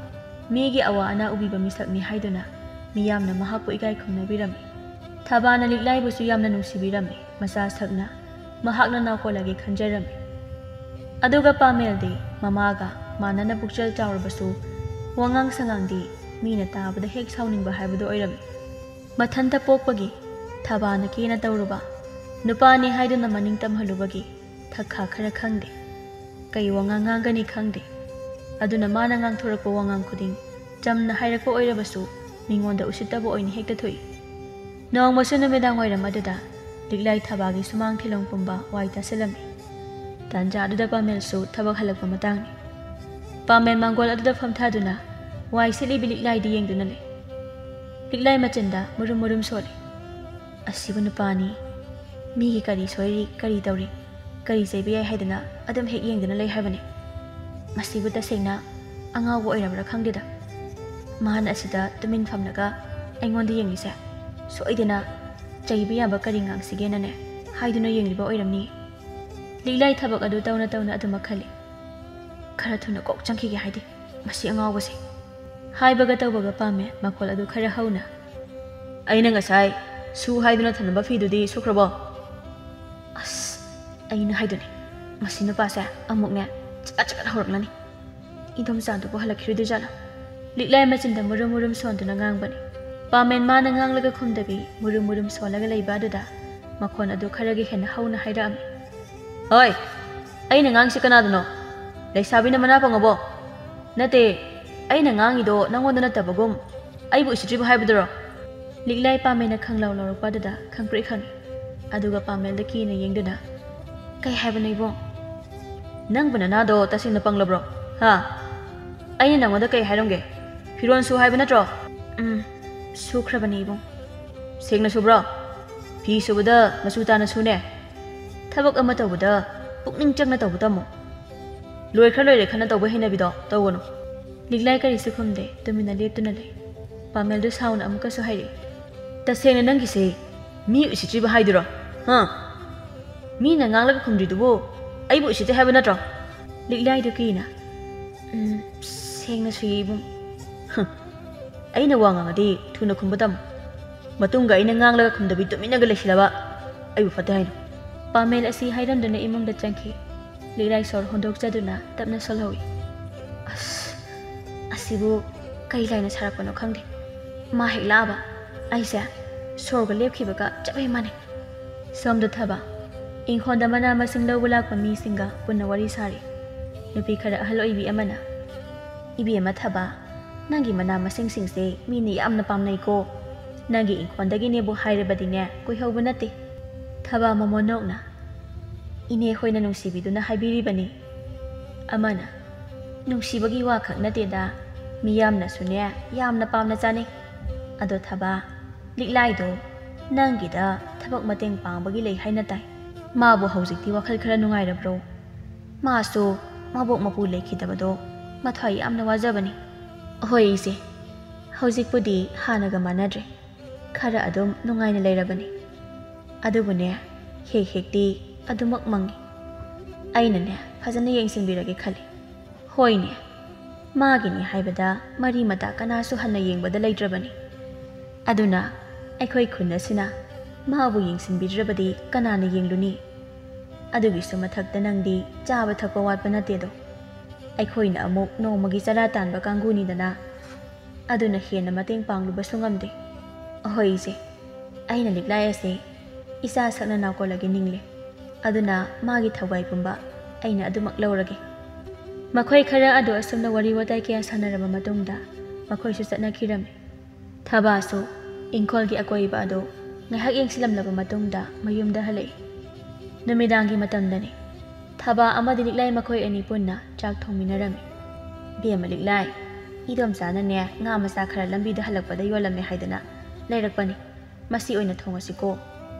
ꯃꯤꯒꯤ ꯑꯋꯥ ꯑꯅꯥ ꯎꯕꯤꯕ ꯃꯤꯁꯛꯅꯤ ꯍꯥꯏꯗꯨꯅ ꯃꯤꯌꯥꯝꯅ ꯃꯍꯥꯛꯄꯨ ꯏꯀꯥꯏ ꯈꯨꯝꯅꯕꯤꯔꯝꯃꯤ ꯊꯕꯥꯅ ꯂꯤꯛꯂꯥꯏꯕꯨꯁꯨ ꯌꯥꯝꯅ ꯅꯨꯡꯁꯤꯕꯤꯔꯝꯃꯤ ꯃꯆꯥ ꯁꯛꯅ ꯃꯍꯥꯛꯅ ꯅꯥꯀꯣꯜꯂꯒꯦ ꯈꯟꯖꯔꯝꯃꯤ ꯑꯗꯨꯒ ꯄꯥꯃꯦꯜꯗꯤ ꯃꯃꯥꯒ ꯃꯥꯟꯅꯅ ꯄꯨꯛꯆꯦꯜ ꯆꯥꯎꯔꯕꯁꯨ ꯋꯥꯉꯥꯡ ꯁꯉꯥꯡꯗꯤ ꯃꯤꯅ ꯇꯥꯕꯗ ꯍꯦꯛ ꯁꯥꯎꯅꯤꯡꯕ ꯍꯥꯏꯕꯗꯨ ꯑꯣꯏꯔꯝꯃꯤ ꯃꯊꯟꯇ ꯄꯣꯛꯄꯒꯤ ꯊꯕꯥꯅ ꯀꯦꯅ ꯇꯧꯔꯨꯕ ꯅꯨꯄꯥꯅꯤ ꯍꯥꯏꯗꯨꯅ ꯃꯅꯤꯡ ꯇꯝꯍꯜꯂꯨꯕꯒꯤ ꯊꯛꯈꯥ ꯈꯔ ꯈꯪꯗꯦ ꯀꯩ ꯋꯥꯉꯥꯡ ꯉꯥꯡꯒꯅꯤ ꯈꯪꯗꯦ ꯑꯗꯨꯅ ꯃꯥꯅ ꯉꯥꯡꯊꯣꯔꯛꯄ ꯋꯥꯉꯥꯡ ꯈꯨꯗꯤꯡ ꯆꯝꯅ ꯍꯥꯏꯔꯛꯄ ꯑꯣꯏꯔꯕꯁꯨ ꯃꯤꯉꯣꯟꯗ ꯎꯁꯤꯠꯇꯕ ꯑꯣꯏꯅ ꯍꯦꯛꯇ ꯊꯣꯛꯏ ꯅꯣꯡꯃꯁꯨ ꯅꯨꯃꯤꯗꯥꯡ ꯋꯥꯏꯔꯝ ꯑꯗꯨꯗ ꯂꯤꯛꯂꯥꯏ ꯊꯕꯥꯒꯤ ꯁꯨꯃꯥꯡ ꯊꯤꯂꯣꯡ ꯄꯨꯝꯕ ꯋꯥꯏ ꯇꯥꯁꯤꯜꯂꯝꯃꯤ ꯇꯥꯟꯖꯥ ꯑꯗꯨꯗ ꯄꯥꯃꯦꯜꯁꯨ ꯊꯕꯛ ꯍꯜꯂꯛꯄ ꯃꯇꯥꯡꯅꯤ ꯄꯥꯃꯦꯜ ꯃꯥꯡꯒꯣꯜ ꯑꯗꯨꯗ ꯐꯝꯊꯗꯨꯅ ꯋꯥꯏ ꯁꯤꯠꯂꯤꯕꯤ ꯂꯤꯛꯂꯥꯏꯗ ꯌꯦꯡꯗꯨꯅ ꯂꯩ ꯂꯤꯛꯂꯥꯏ ꯃꯆꯤꯟꯗ ꯃꯨꯔꯨꯝ ꯃꯨꯔꯨꯝ ꯁꯣꯜꯂꯤ ꯑꯁꯤꯕꯨ ꯅꯨꯄꯥꯅꯤ ꯃꯤꯒꯤ ꯀꯔꯤ ꯁꯣꯏꯔꯤ ꯀꯔꯤ ꯇꯧꯔꯤ ꯀꯔꯤ ꯆꯩꯕ ꯌꯥꯏ ꯍꯥꯏꯗꯅ ꯑꯗꯨꯝ ꯍꯦꯛ ꯌꯦꯡꯗꯨꯅ ꯂꯩ ꯍꯥꯏꯕꯅꯤ ꯃꯁꯤꯕꯨ ꯇꯁꯦꯡꯅ ꯑꯉꯥꯎꯕ ꯑꯣꯏꯔꯕ꯭ꯔꯥ ꯈꯪꯗꯦꯗ ꯃꯥꯅ ꯑꯁꯤꯗ ꯇꯨꯃꯤꯟ ꯐꯝꯂꯒ ꯑꯩꯉꯣꯟꯗ ꯌꯦꯡꯂꯤꯁꯦ ꯁꯣꯏꯗꯅ ꯆꯩꯕ ꯌꯥꯕ ꯀꯔꯤ ꯉꯥꯡꯁꯤꯒꯦꯅꯅꯦ ꯍꯥꯏꯗꯨꯅ ꯌꯦꯡꯂꯤꯕ ꯑꯣꯏꯔꯝꯅꯤ ꯂꯤꯛꯂꯥꯏ ꯊꯕꯛ ꯑꯗꯨ ꯇꯧꯅ ꯇꯧꯅ ꯑꯗꯨꯃꯛ ꯈꯜꯂꯤ ꯈꯔ ꯊꯨꯅ ꯀꯣꯛ ꯆꯪꯈꯤꯒꯦ ꯍꯥꯏꯗꯤ ꯃꯁꯤ ꯑꯉꯥꯎꯕꯁꯦ ꯍꯥꯏꯕꯒ ꯇꯧꯕꯒ ꯄꯥꯝꯃꯦ ꯃꯈꯣꯜ ꯑꯗꯨ ꯈꯔ ꯍꯧꯅ ꯑꯩꯅ ꯉꯁꯥꯏ ꯁꯨ ꯍꯥꯏꯗꯨꯅ ꯊꯅꯝꯕ ꯐꯤꯗꯨꯗꯤ ꯁꯨꯈ꯭ꯔꯕꯣ ꯑꯁ ꯑꯩꯅ ꯍꯥꯏꯗꯨꯅꯤ ꯃꯁꯤ ꯅꯨꯄꯥꯁꯦ ꯑꯃꯨꯛꯅꯦ ꯆꯀꯠ ꯍꯧꯔꯛꯂꯅꯤ 이domꯆꯥꯗꯨꯕꯨ ꯍꯜꯂꯛꯈꯤꯔꯣꯏꯗꯣꯏꯖꯥꯠꯂꯣ ꯂꯤꯛꯂꯥꯏ ꯃꯆꯤꯟꯗ ꯃꯨꯔꯨꯝ ꯃꯨꯔꯨꯝ ꯁꯣꯟꯗꯨꯅ ꯉꯥꯡꯕꯅꯤ ꯄꯥꯃꯦꯟ ꯃꯥꯅ ꯉꯥꯡꯂꯒ ꯈꯨꯝꯗꯕꯤ ꯃꯨꯔꯨꯝ ꯃꯨꯔꯨꯝ ꯁꯣꯜꯂꯒ ꯂꯩꯕ ꯑꯗꯨꯗ ꯃꯈꯣꯟ ꯑꯗꯨ ꯈꯔꯒꯤ ꯍꯦꯟꯅ ꯍꯧꯅ ꯍꯥꯏꯔꯛꯑꯝꯃꯤ ꯍꯣꯏ ꯑꯩꯅ ꯉꯥꯡꯁꯤ ꯀꯅꯥꯗꯅꯣ ꯂꯩꯁꯥꯕꯤꯅ ꯃꯅꯥ ꯄꯪꯉꯕꯣ ꯅꯠꯇꯦ ꯑꯩꯅ ꯉꯥꯡꯉꯤꯗꯣ ꯅꯪꯉꯣꯟꯗ ꯅꯠꯇꯕꯒꯨꯝ ꯑꯩꯕꯨ ꯎꯁꯤꯠꯇ꯭ꯔꯤꯕ ꯍꯥꯏꯕꯗꯨꯔꯣ ꯂꯤꯛꯂꯥꯏ ꯄꯥꯃꯦꯟꯅ ꯈꯪꯂꯥꯎ ꯂꯥꯎꯔꯛꯄ ꯑꯗꯨꯗ ꯈꯪꯄ꯭ꯔꯦꯛ ꯈꯪꯉꯤ ꯑꯗꯨꯒ ꯄꯥꯃꯦꯜꯗ ꯀꯤꯅ ꯌꯦꯡꯗꯨꯅ ꯀꯩ ꯍꯥꯏꯕꯅꯣ ꯏꯕꯣ ꯅꯪꯕꯨ ꯅꯅꯥꯗꯣ ꯇꯁꯦꯡꯅ ꯄꯪꯂꯕ꯭ꯔꯣ ꯍꯥ ꯑꯩꯅ ꯅꯪꯉꯣꯟꯗ ꯀꯩ ꯍꯥꯏꯔꯝꯒꯦ ꯐꯤꯔꯣꯟ ꯁꯨ ꯍꯥꯏꯕ ꯅꯠꯇ꯭ꯔꯣ ꯁꯨꯈ꯭ꯔꯕꯅꯤ ꯏꯕꯨꯡ ꯁꯦꯡꯅ ꯁꯨꯕ꯭ꯔꯣ ꯐꯤ ꯁꯨꯕꯗ ꯃꯆꯨ ꯇꯥꯅ ꯁꯨꯅꯦ ꯊꯕꯛ ꯑꯃ ꯇꯧꯕꯗ ꯄꯨꯛꯅꯤꯡ ꯆꯪꯅ ꯇꯧꯕ ꯇꯝꯃꯨ ꯂꯣꯏꯈ꯭ꯔ ꯂꯣꯏꯔꯦ ꯈꯟꯅ ꯇꯧꯕ ꯍꯩꯅꯕꯤꯗꯣ ꯇꯧꯒꯅꯨ ꯂꯤꯛꯂꯥꯏ ꯀꯔꯤꯁꯨ ꯈꯨꯝꯗꯦ ꯇꯨꯃꯤꯟꯅ ꯂꯦꯞꯇꯨꯅ ꯂꯩ ꯄꯥꯃꯦꯜꯗꯨ ꯁꯥꯎꯅ ꯑꯃꯨꯛꯀꯁꯨ ꯍꯥꯏꯔꯛꯏ ꯇꯁꯦꯡꯅ ꯅꯪꯒꯤꯁꯦ ꯃꯤ ꯎꯁꯤꯠꯇ꯭ꯔꯤꯕ ꯍꯥꯏꯗꯨꯔꯣ ꯃꯤꯅ ꯉꯥꯡꯂꯒ ꯈꯨꯝꯗ꯭ꯔꯤꯗꯨꯕꯨ ꯑꯩꯕꯨ ꯎꯁꯤꯠꯇꯦ ꯍꯥꯏꯕ ꯅꯠꯇ꯭ꯔꯣ ꯂꯤꯛꯂꯥꯏꯗꯨ ꯀꯤꯅ ꯁꯦꯡꯅ ꯁꯨꯏ ꯏꯕꯨꯡ ꯑꯩꯅ ꯋꯥ ꯉꯥꯡꯉꯗꯤ ꯊꯨꯅ ꯈꯨꯝꯕ ꯇꯝꯃꯨ ꯃꯇꯨꯡꯒ ꯑꯩꯅ ꯉꯥꯡꯂꯒ ꯈꯨꯝꯗꯕꯤ ꯇꯨꯃꯤꯟꯅꯒ ꯂꯩꯁꯤꯜꯂꯕ ꯑꯩꯕꯨ ꯐꯠꯇꯦ ꯍꯥꯏꯅꯨ ꯄꯥꯃꯦꯜ ꯑꯁꯤ ꯍꯥꯏꯔꯝꯗꯨꯅ ꯏꯃꯨꯡꯗ ꯆꯪꯈꯤ ꯂꯤꯛꯂꯥꯏ ꯁꯣꯔ ꯍꯣꯟꯗꯣꯛꯆꯗꯨꯅ ꯇꯞꯅ ꯁꯣꯜꯍꯧꯏ ꯑꯁꯤꯕꯨ ꯀꯩ ꯂꯥꯏꯅ ꯁꯥꯔꯛꯄꯅꯣ ꯈꯪꯗꯦ ꯃꯥ ꯍꯦꯛ ꯂꯥꯛꯑꯕ ꯑꯩꯁꯦ ꯁꯣꯔꯒ ꯂꯦꯞꯈꯤꯕꯒ ꯆꯞ ꯃꯥꯟꯅꯩ꯫ ꯁꯣꯝꯗ ꯊꯕ ꯏꯪꯈꯣꯜꯗ ꯃꯅꯥ ꯃꯁꯤꯡ ꯂꯧꯕ ꯂꯥꯛꯄ ꯃꯤꯁꯤꯡꯒ ꯄꯨꯟꯅ ꯋꯥꯔꯤ ꯁꯥꯔꯤ꯫ ꯅꯨꯄꯤ ꯈꯔ ꯑꯍꯜ ꯑꯣꯏꯕꯤ ꯑꯃꯅ "ꯏꯕꯦꯝꯃ ꯊꯕ, ꯅꯪꯒꯤ ꯃꯅꯥ ꯃꯁꯤꯡꯁꯤꯡꯁꯦ ꯃꯤꯅ ꯌꯥꯝꯅ ꯄꯥꯝꯅꯩꯀꯣ꯫ ꯅꯪꯒꯤ ꯏꯪꯈꯣꯜꯗꯒꯤꯅꯦꯕꯨ ꯍꯥꯏꯔꯕꯗꯤꯅꯦ ꯀꯨꯏꯍꯧꯕ ꯅꯠꯇꯦ." ꯊꯕ ꯃꯃꯣꯟ ꯅꯣꯛꯅ "ꯏꯅꯦ ꯍꯣꯏꯅ ꯅꯨꯡꯁꯤꯕꯤꯗꯨꯅ ꯍꯥꯏꯕꯤꯔꯤꯕꯅꯤ." ꯑꯃꯅ "ꯅꯨꯡꯁꯤꯕꯒꯤ ꯋꯥ ꯈꯛ ꯅꯠꯇꯦꯗ, ꯃꯤꯌꯥꯝꯅꯁꯨꯅꯦ ꯌꯥꯝꯅ ꯄꯥꯝꯅ ꯆꯥꯅꯩ꯫ ꯑꯗꯣ ꯊꯕ, ꯂꯤꯛꯂꯥꯏꯗꯣ ꯅꯪꯒꯤꯗ ꯊꯕꯛ ꯃꯇꯦꯡ ꯄꯥꯡꯕꯒꯤ ꯂꯩ ꯍꯥꯏꯅ ꯇꯥꯏ꯫ ꯃꯥꯕꯨ ꯍꯧꯖꯤꯛꯇꯤ ꯋꯥꯈꯜ ꯈꯔ ꯅꯨꯡꯉꯥꯏꯔꯕ꯭ꯔꯣ? ꯃꯥꯁꯨ ꯃꯕꯣꯛ ꯃꯄꯨ ꯂꯩꯈꯤꯗꯕꯗꯣ ꯃꯊ꯭ꯋꯥꯏ ꯌꯥꯝꯅ ꯋꯥꯖꯕꯅꯤ." "ꯍꯣꯏ ꯏꯆꯦ, ꯍꯧꯖꯤꯛꯄꯨꯗꯤ ꯍꯥꯟꯅꯒ ꯃꯥꯟꯅꯗ꯭ꯔꯦ, ꯈꯔ ꯑꯗꯨꯝ ꯅꯨꯡꯉꯥꯏꯅ ꯂꯩꯔꯕꯅꯤ꯫ ꯑꯗꯨꯕꯨꯅꯦ ꯍꯦꯛ ꯍꯦꯛꯇꯤ ꯑꯗꯨꯃꯛ ꯃꯪꯉꯤ꯫ ꯑꯩꯅꯅꯦ ꯐꯖꯅ ꯌꯦꯡꯁꯤꯟꯕꯤꯔꯒꯦ ꯈꯜꯂꯤ." "ꯍꯣꯏꯅꯦ, ꯃꯥꯒꯤꯅꯤ ꯍꯥꯏꯕꯗ ꯃꯔꯤ ꯃꯇꯥ ꯀꯅꯥꯁꯨ ꯍꯟꯅ ꯌꯦꯡꯕꯗ ꯂꯩꯇ꯭ꯔꯕꯅꯤ꯫ ꯑꯗꯨꯅ ꯑꯩꯈꯣꯏ ꯈꯨꯟ ꯑꯁꯤꯅ ꯃꯥꯕꯨ ꯌꯦꯡꯁꯤꯟꯕꯤꯗ꯭ꯔꯕꯗꯤ ꯀꯅꯥꯅ ꯌꯦꯡꯂꯨꯅꯤ? ꯑꯗꯨꯒꯤꯁꯨ ꯃꯊꯛꯇ ꯅꯪꯗꯤ ꯆꯥꯕ ꯊꯛꯄ ꯋꯥꯠꯄ ꯅꯠꯇꯦꯗꯣ꯫ ꯑꯩꯈꯣꯏꯅ ꯑꯃꯨꯛ ꯅꯣꯡꯃꯒꯤ ꯆꯔꯥ ꯇꯥꯟꯕ ꯀꯥꯡꯕꯨꯅꯤꯗꯅ, ꯑꯗꯨꯅ ꯍꯦꯟꯅ ꯃꯇꯦꯡ ꯄꯥꯡꯂꯨꯕꯁꯨ ꯉꯝꯗꯦ." "ꯑꯍꯣꯏ ꯏꯆꯦ, ꯑꯩꯅ ꯂꯤꯛꯂꯥꯏ ꯑꯁꯤ ꯏꯆꯥ ꯁꯛꯅ ꯅꯥꯎꯀꯣꯜꯂꯒꯦ ꯅꯤꯡꯂꯦ꯫ ꯑꯗꯨꯅ ꯃꯥꯒꯤ ꯊꯧꯒꯥꯏ ꯄꯨꯝꯕ ꯑꯩꯅ ꯑꯗꯨꯃꯛ ꯂꯧꯔꯒꯦ." ꯃꯈꯣꯏ ꯈꯔ ꯑꯗꯨ ꯑꯁꯨꯝꯅ ꯋꯥꯔꯤ ꯋꯥꯇꯥꯏ ꯀꯌꯥ ꯁꯥꯟꯅꯔꯕ ꯃꯇꯨꯡꯗ ꯃꯈꯣꯏꯁꯨ ꯆꯠꯅꯈꯤꯔꯝꯃꯤ꯫ ꯊꯕꯥꯁꯨ ꯏꯪꯈꯣꯜꯒꯤ ꯑꯀꯣꯏꯕ ꯑꯗꯨ ꯉꯥꯏꯍꯥꯛ ꯌꯦꯡꯁꯤꯜꯂꯝꯂꯕ ꯃꯇꯨꯡꯗ ꯃꯌꯨꯝꯗ ꯍꯜꯂꯛꯏ꯫ ꯅꯨꯃꯤꯗꯥꯡꯒꯤ ꯃꯇꯝꯗꯅꯤ꯫ ꯊꯕꯥ ꯑꯃꯗꯤ ꯂꯤꯛꯂꯥꯏ ꯃꯈꯣꯏ ꯑꯅꯤ ꯄꯨꯟꯅ ꯆꯥꯛ ꯊꯣꯡꯃꯤꯟꯅꯔꯝꯃꯤ꯫ "ꯏꯕꯦꯝꯃ ꯂꯤꯛꯂꯥꯏ, ꯏꯗꯣꯝꯆꯥꯅꯅꯦ ꯉꯥ ꯃꯆꯥ ꯈꯔ ꯂꯝꯕꯤꯗ ꯍꯜꯂꯛꯄꯗ ꯌꯣꯜꯂꯝꯃꯦ ꯍꯥꯏꯗꯅ ꯂꯩꯔꯛꯄꯅꯤ꯫ ꯃꯁꯤ ꯑꯣꯏꯅ ꯊꯣꯡꯉꯁꯤꯀꯣ?"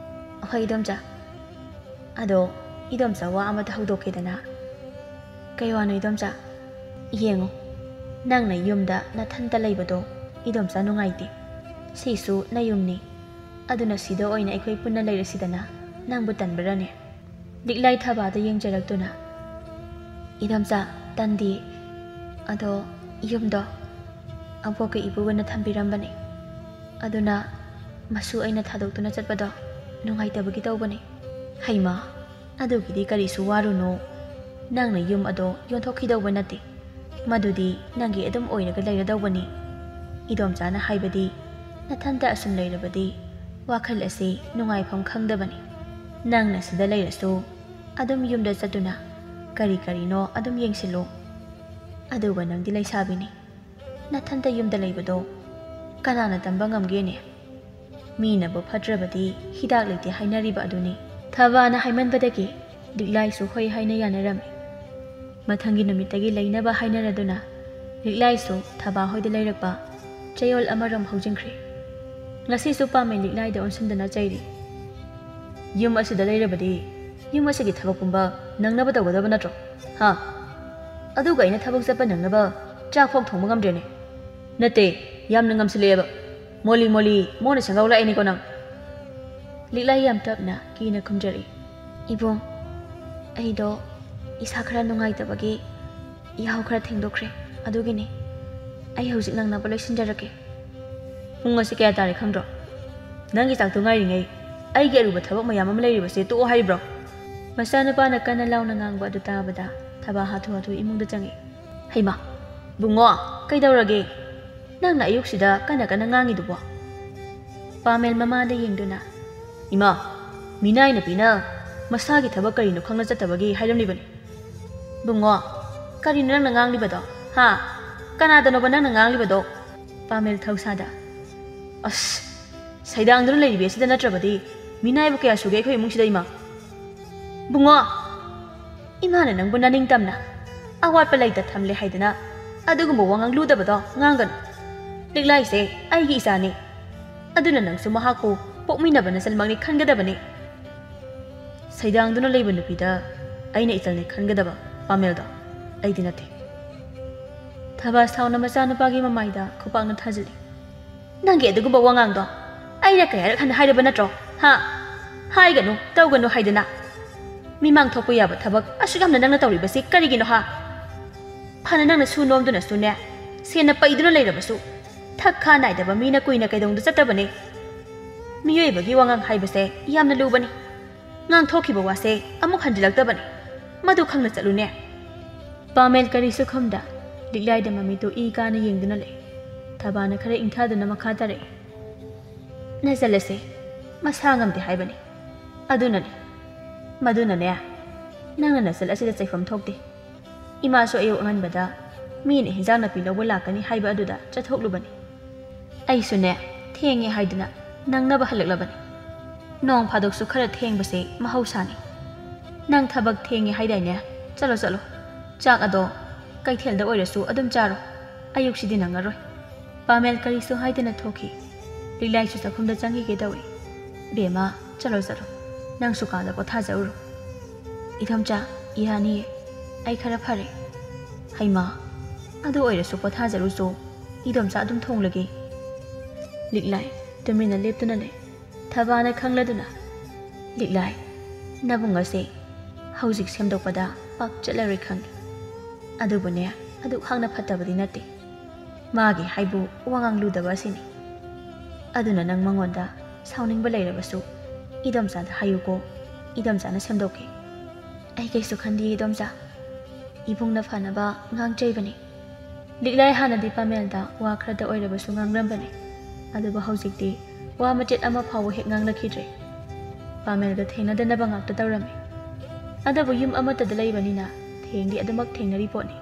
"ꯍꯣꯏ ꯏꯗꯣꯝꯆꯥ." "ꯑꯗꯣ ꯏꯗꯣꯝꯆꯥ ꯋꯥ ꯑꯃꯇ ꯍꯧꯗꯣꯛꯀꯦꯗꯅ." "ꯀꯩ ꯋꯥꯅꯣ ꯏꯗꯣꯝꯆꯥ?" "ꯌꯦꯡꯉꯨ, ꯅꯪꯅ ꯌꯨꯝꯗ ꯅꯊꯟꯇ ꯂꯩꯕꯗꯣ ꯏꯗꯣꯝꯆꯥ ꯅꯨꯡꯉꯥꯏꯇꯦ꯫ ꯁꯤꯁꯨ ꯅꯌꯨꯝꯅꯤ, ꯑꯗꯨꯅ ꯁꯤꯗ ꯑꯣꯏꯅ ꯑꯩꯈꯣꯏ ꯄꯨꯟꯅ ꯂꯩꯔꯁꯤꯗꯅ, ꯅꯪꯕꯨ ꯇꯟꯕ꯭ꯔꯅꯦ?" ꯂꯤꯛꯂꯥꯏ ꯊꯕꯥꯗ ꯌꯦꯡꯖꯔꯛꯇꯨꯅ "ꯏꯗꯣꯝꯆꯥ, ꯇꯟꯗꯦ. ꯑꯗꯣ ꯌꯨꯝꯗꯣ ꯑꯕꯣꯛꯀ ꯏꯄꯨꯒꯅ ꯊꯝꯕꯤꯔꯝꯕꯅꯤ. ꯑꯗꯨꯅ ꯃꯁꯨ ꯑꯩꯅ ꯊꯥꯗꯣꯛꯇꯨꯅ ꯆꯠꯄꯗꯣ ꯅꯨꯡꯉꯥꯏꯇꯕꯒꯤ ꯇꯧꯕꯅꯤ." "ꯍꯩꯃꯥ, ꯑꯗꯨꯒꯤꯗꯤ ꯀꯔꯤꯁꯨ ꯋꯥꯔꯨꯅꯣ. ꯅꯪꯅ ꯌꯨꯝ ꯑꯗꯣ ꯌꯣꯟꯊꯣꯛꯈꯤꯗꯧꯕ ꯅꯠꯇꯦ. ꯃꯗꯨꯗꯤ ꯅꯪꯒꯤ ꯑꯗꯨꯝ ꯑꯣꯏꯔꯒ ꯂꯩꯔꯗꯧꯕꯅꯤ. ꯏꯗꯣꯝꯆꯥꯅ ꯍꯥꯏꯕꯗꯤ ꯅꯊꯟꯇ ꯑꯁꯨꯝ ꯂꯩꯔꯕꯗꯤ ꯋꯥꯈꯜ ꯑꯁꯤ ꯅꯨꯡꯉꯥꯏꯐꯝ ꯈꯪꯗꯕꯅꯤ. ꯅꯪꯅ ꯁꯤꯗ ꯂꯩꯔꯁꯨ ꯑꯗꯨꯝ ꯌꯨꯝꯗ ꯆꯠꯇꯨꯅ ꯀꯔꯤ ꯀꯔꯤꯅೋ ꯑꯗꯨꯝ ꯌꯦꯡꯁꯤꯜꯂꯨ. ꯑꯗꯨꯒ ꯅꯪꯗꯤ ꯂꯩꯁꯥꯕꯤꯅꯤ. ꯅꯊꯟꯇ ꯌꯨꯝꯗ ꯂꯩꯕꯗோ ꯀꯅꯥꯅ ꯇꯝꯕ ꯉꯝꯒꯦꯅꯦ? ꯃꯤꯅꯕꯨ ꯐꯠꯇ꯭ꯔꯕꯗꯤ ꯍꯤꯗꯥꯛ ꯂꯩꯇꯦ ꯍꯥꯏꯅꯔꯤꯕ ꯑꯗꯨꯅꯤ." ꯊꯕꯥꯅ ꯍꯥꯏꯃꯟꯕꯗꯒꯤ ꯂꯤꯛꯂꯥꯏꯁꯨ ꯍꯣꯏ ꯍꯥꯏꯅ ꯌꯥꯅꯔꯝꯃꯤ꯫ ꯃꯊꯪꯒꯤ ꯅꯨꯃꯤꯠꯇꯒꯤ ꯂꯩꯅꯕ ꯍꯥꯏꯅꯔꯗꯨꯅ ꯂꯤꯛꯂꯥꯏꯁꯨ ꯊꯕꯥ ꯍꯣꯏꯗ ꯂꯩꯔꯛꯄ ꯆꯌꯣꯜ ꯑꯃꯔꯣꯝ ꯍꯧꯖꯤꯟꯈ꯭ꯔꯦ꯫ ꯉꯁꯤꯁꯨ ꯄꯥꯝꯃꯩ ꯂꯤꯛꯂꯥꯏꯗ ꯑꯣꯟꯁꯤꯟꯗꯨꯅ ꯆꯩꯔꯤ꯫ "ꯌꯨꯝ ꯑꯁꯤꯗ ꯂꯩꯔꯕꯗꯤ ꯌꯨꯝ ꯑꯁꯤꯒꯤ ꯊꯕꯛ ꯄꯨꯝꯕ ꯅꯪꯅꯕ ꯇꯧꯒꯗꯕ ꯅꯠꯇ꯭ꯔꯣ? ꯍꯥ? ꯑꯗꯨꯒ ꯑꯩꯅ ꯊꯕꯛ ꯆꯠꯄ ꯅꯪꯅꯕ ꯆꯥꯛꯐꯥꯎ ꯊꯣꯡꯕ ꯉꯝꯗ꯭ꯔꯦꯅꯦ? ꯅꯠꯇꯦ, ꯌꯥꯝꯅ ꯉꯝꯁꯤꯜꯂꯛꯑꯦꯕ. ꯃꯣꯂꯤ ꯃꯣꯂꯤ ꯃꯣꯟꯅ ꯁꯦꯡꯒꯥꯎ ꯂꯥꯛꯏꯅꯤꯀꯣ ꯅꯪ." ꯂꯤꯛꯂꯥꯏ ꯌꯥꯝ ꯇꯞꯅ ꯀꯤꯅ ꯈꯨꯝꯖꯔꯤ꯫ "ꯏꯕꯨꯡ, ꯑꯩꯗꯣ ꯏꯁꯥ ꯈꯔ ꯅꯨꯡꯉꯥꯏꯇꯕꯒꯤ ꯌꯥꯍꯧ ꯈꯔ ꯊꯦꯡꯗꯣꯛꯈ꯭ರೆ. ꯑꯗꯨꯒꯤꯅꯤ. ꯑꯩ ꯍꯧꯖꯤꯛ ꯅꯪꯅꯕ ꯂꯣꯏꯁꯤꯟꯖꯔꯛꯀꯦ." "ꯄꯨꯡ ꯑꯁꯤ ꯀꯌꯥ ꯇꯥꯔꯦ ꯈꯪꯗ꯭ꯔꯣ? ꯅꯪꯒꯤ ꯆꯥꯛꯇꯣ ꯉꯥꯏꯔꯤꯉꯩ ꯑꯩꯒꯤ ꯑꯔꯨꯕ ꯊꯕꯛ ꯃꯌꯥꯝ ꯑꯃ ꯂꯩꯔꯤꯕꯁꯦ ꯇꯣꯛꯑꯣ ꯍꯥꯏꯔꯤꯕ꯭ꯔꯣ?" ꯃꯆꯥꯅꯨꯄꯥꯅ ꯀꯟꯅ ꯂꯥꯎꯅ ꯉꯥꯡꯕ ꯑꯗꯨ ꯇꯥꯕꯗ ꯊꯕꯥ ꯍꯥꯊꯨ ꯍꯥꯊꯨ ꯏꯃꯨꯡꯗ ꯆꯪꯉꯤ꯫ "ꯍꯩꯃꯥ, ꯕꯨꯡꯉꯣ, ꯀꯩꯗꯧꯔꯒꯦ? ꯅꯪꯅ ꯑꯌꯨꯛꯁꯤꯗ ꯀꯟꯅ ꯀꯟꯅ ꯉꯥꯡꯉꯤꯗꯨꯕꯣ?" ꯄꯥꯃꯦꯜ ꯃꯃꯥꯗ ꯌꯦꯡꯗꯨꯅ "ꯏꯃꯥ, ꯃꯤꯅꯥꯏ ꯅꯨꯄꯤꯅ ꯃꯁꯥꯒꯤ ꯊꯕꯛ ꯀꯔꯤꯅꯣ ꯈꯪꯅ ꯆꯠꯇꯕꯒꯤ ꯍꯥꯏꯔꯝꯂꯤꯕꯅꯤ." "ꯕꯨꯡꯉꯣ, ꯀꯔꯤꯅꯣ ꯅꯪꯅ ꯉꯥꯡꯂꯤꯕꯗꯣ? ꯍꯥ? ꯀꯅꯥꯗꯅꯣꯕ ꯅꯪꯅ ꯉꯥꯡꯂꯤꯕꯗꯣ?" ꯄꯥꯃꯦꯜ ꯊꯧꯁꯥꯗ "ꯑꯁ, ꯁꯩꯗꯥꯡꯗꯨꯅ ꯂꯩꯔꯤꯕꯤ ꯑꯁꯤꯗ ꯅꯠꯇ꯭ꯔꯕꯗꯤ ꯃꯤꯅꯥꯏꯕꯨ ꯀꯌꯥ ꯁꯨꯒꯦ ꯑꯩꯈꯣꯏ ꯏꯃꯨꯡꯁꯤꯗ ꯏꯃꯥ?" "ꯕꯨꯡꯉꯣ, ꯏꯃꯥꯅ ꯅꯪꯕꯨ ꯅꯅꯤꯡꯇꯝꯅ ꯑꯋꯥꯠꯄ ꯂꯩꯇ ꯊꯝꯂꯦ ꯍꯥꯏꯗꯅ ꯑꯗꯨꯒꯨꯝꯕ ꯋꯥꯉꯥꯡ ꯂꯨꯗꯕꯗꯣ ꯉꯥꯡꯒꯅꯨ. ꯂꯤꯛꯂꯥꯏꯁꯦ ꯑꯩꯒꯤ ꯏꯆꯥꯅꯤ. ꯑꯗꯨꯅ ꯅꯪꯁꯨ ꯃꯍꯥꯛꯄꯨ ꯄꯣꯛꯃꯤꯟꯅꯕ ꯅꯆꯜꯃꯛꯅꯤ ꯈꯟꯒꯗꯕꯅꯤ. ꯁꯩꯗꯥꯡꯗꯨꯅ ꯂꯩꯕ ꯅꯨꯄꯤꯗ ꯑꯩꯅ ꯏꯆꯜꯅꯤ ꯈꯟꯒꯗꯕ ꯄꯥꯃꯦꯜꯗꯣ, ꯑꯩꯗꯤ ꯅꯠꯇꯦ." ꯊꯕꯥ ꯁꯥꯎꯅ ꯃꯆꯥꯅꯨꯄꯥꯒꯤ ꯃꯃꯥꯏꯗ ꯈꯨꯄꯥꯛꯅ ꯊꯥꯖꯤꯜꯂꯤ꯫ "ꯅꯪꯒꯤ ꯑꯗꯨꯒꯨꯝꯕ ꯋꯥꯉꯥꯡꯗꯣ ꯑꯩꯅ ꯀꯌꯥꯔꯛ ꯍꯟꯅ ꯍꯥꯏꯔꯕ ꯅꯠꯇ꯭ꯔꯣ? ꯍꯥ? ꯍꯥꯏꯒꯅꯨ, ꯇꯧꯒꯅꯨ ꯍꯥꯏꯗꯅ. ꯃꯤꯃꯥꯡ ꯊꯣꯛꯄ ꯌꯥꯕ ꯊꯕꯛ ꯑꯁꯨꯛ ꯌꯥꯝꯅ ꯅꯪꯅ ꯇꯧꯔꯤꯕꯁꯤ ꯀꯔꯤꯒꯤꯅꯣ ꯍꯥ? ꯐꯅ ꯅꯪꯅ ꯁꯨ ꯅꯣꯝꯗꯨꯅꯁꯨꯅꯦ, ꯁꯦꯟꯅ ꯄꯩꯗꯨꯅ ꯂꯩꯔꯕꯁꯨ ꯊꯛ ꯈꯥ ꯅꯥꯏꯗꯕ ꯃꯤꯅ ꯀꯨꯏꯅ ꯀꯩꯗꯧꯅ ꯆꯠꯇꯕꯅꯤ. ꯃꯤꯑꯣꯏꯕꯒꯤ ꯋꯥꯉꯥꯡ ꯍꯥꯏꯕꯁꯦ ꯌꯥꯝꯅ ꯂꯨꯕꯅꯤ. ꯉꯥꯡꯊꯣꯛꯈꯤꯕ ꯋꯥꯁꯦ ꯑꯃꯨꯛ ꯍꯟꯖꯤꯜꯂꯛꯇꯕꯅꯤ. ꯃꯗꯨ ꯈꯪꯅ ꯆꯠꯂꯨꯅꯦ." ꯄꯥꯃꯦꯜ ꯀꯔꯤꯁꯨ ꯈꯨꯝꯗ ꯂꯤꯛꯂꯥꯏꯗ ꯃꯃꯤꯠꯇꯨ ꯏ ꯀꯥꯅ ꯌꯦꯡꯗꯨꯅ ꯂꯩ꯫ ꯊꯕꯥꯅ ꯈꯔ ꯏꯪꯊꯗꯨꯅ ꯃꯈꯥ ꯇꯥꯔꯛꯏ꯫ ꯅꯖꯜꯂꯁꯦ ꯃꯁꯥ ꯉꯝꯗꯦ ꯍꯥꯏꯕꯅꯤ ꯃꯗꯨꯅꯅꯦ ꯅꯪꯅ ꯅꯆꯜ ꯑꯁꯤꯗ ꯆꯩꯐꯝ ꯊꯣꯛꯇꯦ ꯏꯃꯥꯁꯨ ꯑꯌꯨꯛ ꯑꯉꯟꯕꯗ ꯃꯤꯅ ꯍꯤꯟꯖꯥꯡ ꯅꯥꯄꯤ ꯂꯧꯕ ꯂꯥꯛꯀꯅꯤ ꯍꯥꯏꯕ ꯑꯗꯨꯗ ꯆꯠꯊꯣꯛꯂꯨꯕꯅꯤ ꯑꯩꯁꯨꯅꯦ ꯊꯦꯡꯉꯦ ꯍꯥꯏꯗꯨꯅ ꯅꯪꯅꯕ ꯍꯜꯂꯛꯂꯕꯅꯤ ꯅꯣꯡ ꯐꯥꯗꯣꯛꯁꯨ ꯈꯔ ꯊꯦꯡꯕꯁꯦ ꯃꯍꯧꯁꯥꯅꯤ ꯅꯪ ꯊꯕꯛ ꯊꯦꯡꯉꯦ ꯍꯥꯏꯗꯥꯏꯅꯦ ꯆꯠꯂꯣ ꯆꯥꯛ ꯑꯗꯣ ꯀꯩꯊꯦꯜꯗ ꯑꯣꯏꯔꯁꯨ ꯑꯗꯨꯝ ꯆꯥꯔꯣ ꯑꯌꯨꯛꯁꯤꯗꯤ ꯅꯪꯉꯔꯣꯏ ꯄꯥꯃꯦꯜ ꯀꯔꯤꯁꯨ ꯍꯥꯏꯗꯅ ꯊꯣꯛꯈꯤ ꯂꯤꯛꯂꯥꯏꯁꯨ ꯆꯥꯛꯈꯨꯝꯗ ꯆꯪꯈꯤꯒꯦ ꯇꯧꯏ ꯕꯦꯝꯃ ꯆꯠꯂꯣ ꯅꯪꯁꯨ ꯀꯥꯗ ꯄꯣꯊꯥꯖꯔꯨꯔꯣ ꯏꯗꯣꯝꯆꯥ ꯌꯥꯅꯤꯌꯦ ꯑꯩ ꯈꯔ ꯐꯔꯦ ꯍꯩꯃꯥ ꯑꯗꯨ ꯑꯣꯏꯔꯁꯨ ꯄꯣꯊꯥꯖꯔꯨꯆꯣ ꯏꯗꯣꯝꯆꯥ ꯑꯗꯨꯝ ꯊꯣꯡꯂꯒꯦ ꯂꯤꯛꯂꯥꯏ ꯇꯨꯃꯤꯟꯅ ꯂꯦꯞꯇꯨꯅ ꯂꯩ ꯊꯕꯥꯅ ꯈꯪꯂꯗꯨꯅ ꯂꯤꯛꯂꯥꯏ ꯅꯕꯨꯡ ꯑꯁꯦ ꯍꯧꯖꯤꯛ ꯁꯦꯝꯗꯣꯛꯄꯗ ꯄꯥꯛ ꯆꯠꯂꯔꯣꯏ ꯈꯪꯉꯤ ꯑꯗꯨꯕꯨꯅꯦ ꯑꯗꯨꯛ ꯍꯥꯛꯅ ꯐꯠꯇꯕꯗꯤ ꯅꯠꯇꯦ ꯃꯥꯒꯤ ꯍꯥꯏꯕꯨ ꯋꯥꯉꯥꯡ ꯂꯨꯗꯕ ꯑꯁꯤꯅꯤ ꯑꯗꯨꯅ ꯅꯪ ꯃꯉꯣꯟꯗ ꯁꯥꯎꯅꯤꯡꯕ ꯂꯩꯔꯕꯁꯨ 이덤자한테 하유고 이덤자는 샘독해. ꯑꯩꯒꯩꯁꯨ ꯈꯟꯗꯤ 이덤자. 이봉나 파나바 ngang 릭라이 하나디 파멜다 와 크라다 오이라바수 ngangrambani. ꯑꯗꯨꯕꯨ ꯍꯧꯖꯤꯛꯇꯤ ꯋꯥ ꯃꯆꯦꯠ ꯑꯃ ꯐꯥꯎꯕ ꯍꯦꯛ ꯉꯥꯡꯂꯛꯈꯤꯗ꯭ꯔꯦ. ꯄꯥꯃꯦꯜꯒ ꯊꯦꯡꯅꯗꯅꯕ ꯉꯥꯛꯇ ꯇꯧꯔꯝꯃꯤ. ꯑꯗꯨꯕꯨ ꯌꯨꯝ ꯑꯃꯠꯇꯗ ꯂꯩꯕꯅꯤꯅ ꯊꯦꯡꯗꯤ ꯑꯗꯨꯃꯛ ꯊꯦꯡꯅꯔꯤ ꯄꯣꯠꯅꯤ.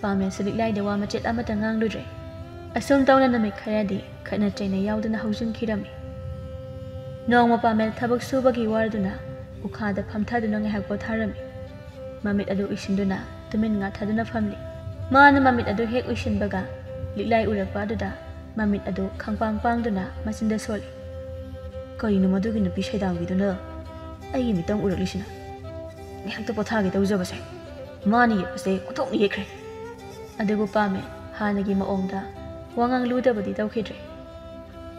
ꯄꯥꯃꯦꯜꯁꯨ ꯂꯤꯛꯂꯥꯏꯗ ꯋꯥ ꯃꯆꯦꯠ ꯑꯃꯠꯇ ꯉꯥꯡꯂꯨꯗ꯭ꯔꯦ. ꯑꯁꯨꯝ ꯇꯧꯅ ꯅꯨꯃꯤꯠ ꯈꯔꯗꯤ ꯈꯠꯅ ꯆꯩꯅ ꯌꯥꯎꯗꯨꯅ ꯍꯧꯖꯤꯟꯈꯤꯔꯝꯃꯤ. ꯅꯣꯡꯃ ꯄꯥꯃꯦꯜ ꯊꯕꯛ ꯁꯨꯕꯒꯤ ꯋꯥꯔꯗꯨꯅ ꯎꯈꯥꯗ ꯐꯝꯊꯗꯨꯅ ꯉꯥꯏꯍꯥꯛ ꯄꯣꯊꯥꯔꯝꯃꯤ. ꯃꯃꯤꯠ ꯑꯗꯨ ꯎꯏꯁꯤꯟꯗꯨꯅ ꯇꯨꯃꯤꯟ ꯉꯥꯊꯗꯨꯅ ꯐꯝꯂꯤ. ꯃꯥꯅ ꯃꯃꯤꯠ ꯑꯗꯨ ꯍꯦꯛ ꯎꯏꯁꯤꯟꯕꯒ ꯂꯤꯛꯂꯥꯏ ꯎꯔꯛꯄ ꯑꯗꯨꯗ ꯃꯃꯤꯠ ꯑꯗꯨ ꯈꯪꯄꯥꯡ ꯄꯥꯡꯗꯨꯅ ꯃꯆꯤꯟꯗ ꯁꯣꯜꯂꯤ. ꯀꯔꯤꯅꯣ ꯃꯗꯨꯒꯤ ꯅꯨꯄꯤ ꯁꯩꯗꯥꯡꯕꯤꯗꯨꯅ ꯑꯩꯒꯤ ꯃꯤꯇꯪ ꯎꯔꯛꯂꯤꯁꯤꯅ? ꯉꯥꯏꯍꯥꯛꯇ ꯄꯣꯊꯥꯒꯦ ꯇꯧꯖꯕꯁꯦ ꯃꯥꯅ ꯌꯦꯛꯄꯁꯦ ꯑꯣꯟꯊꯣꯛꯅ ꯌꯦꯛꯈ꯭ꯔꯦ. ꯑꯗꯨꯕꯨ ꯄꯥꯃꯦꯜ ꯍꯥꯟꯅꯒꯤ ꯃꯑꯣꯡꯗ ꯋꯥꯉꯥꯡ ꯂꯨꯗꯕꯗꯤ ꯇꯧꯈꯤꯗ꯭ꯔꯦ.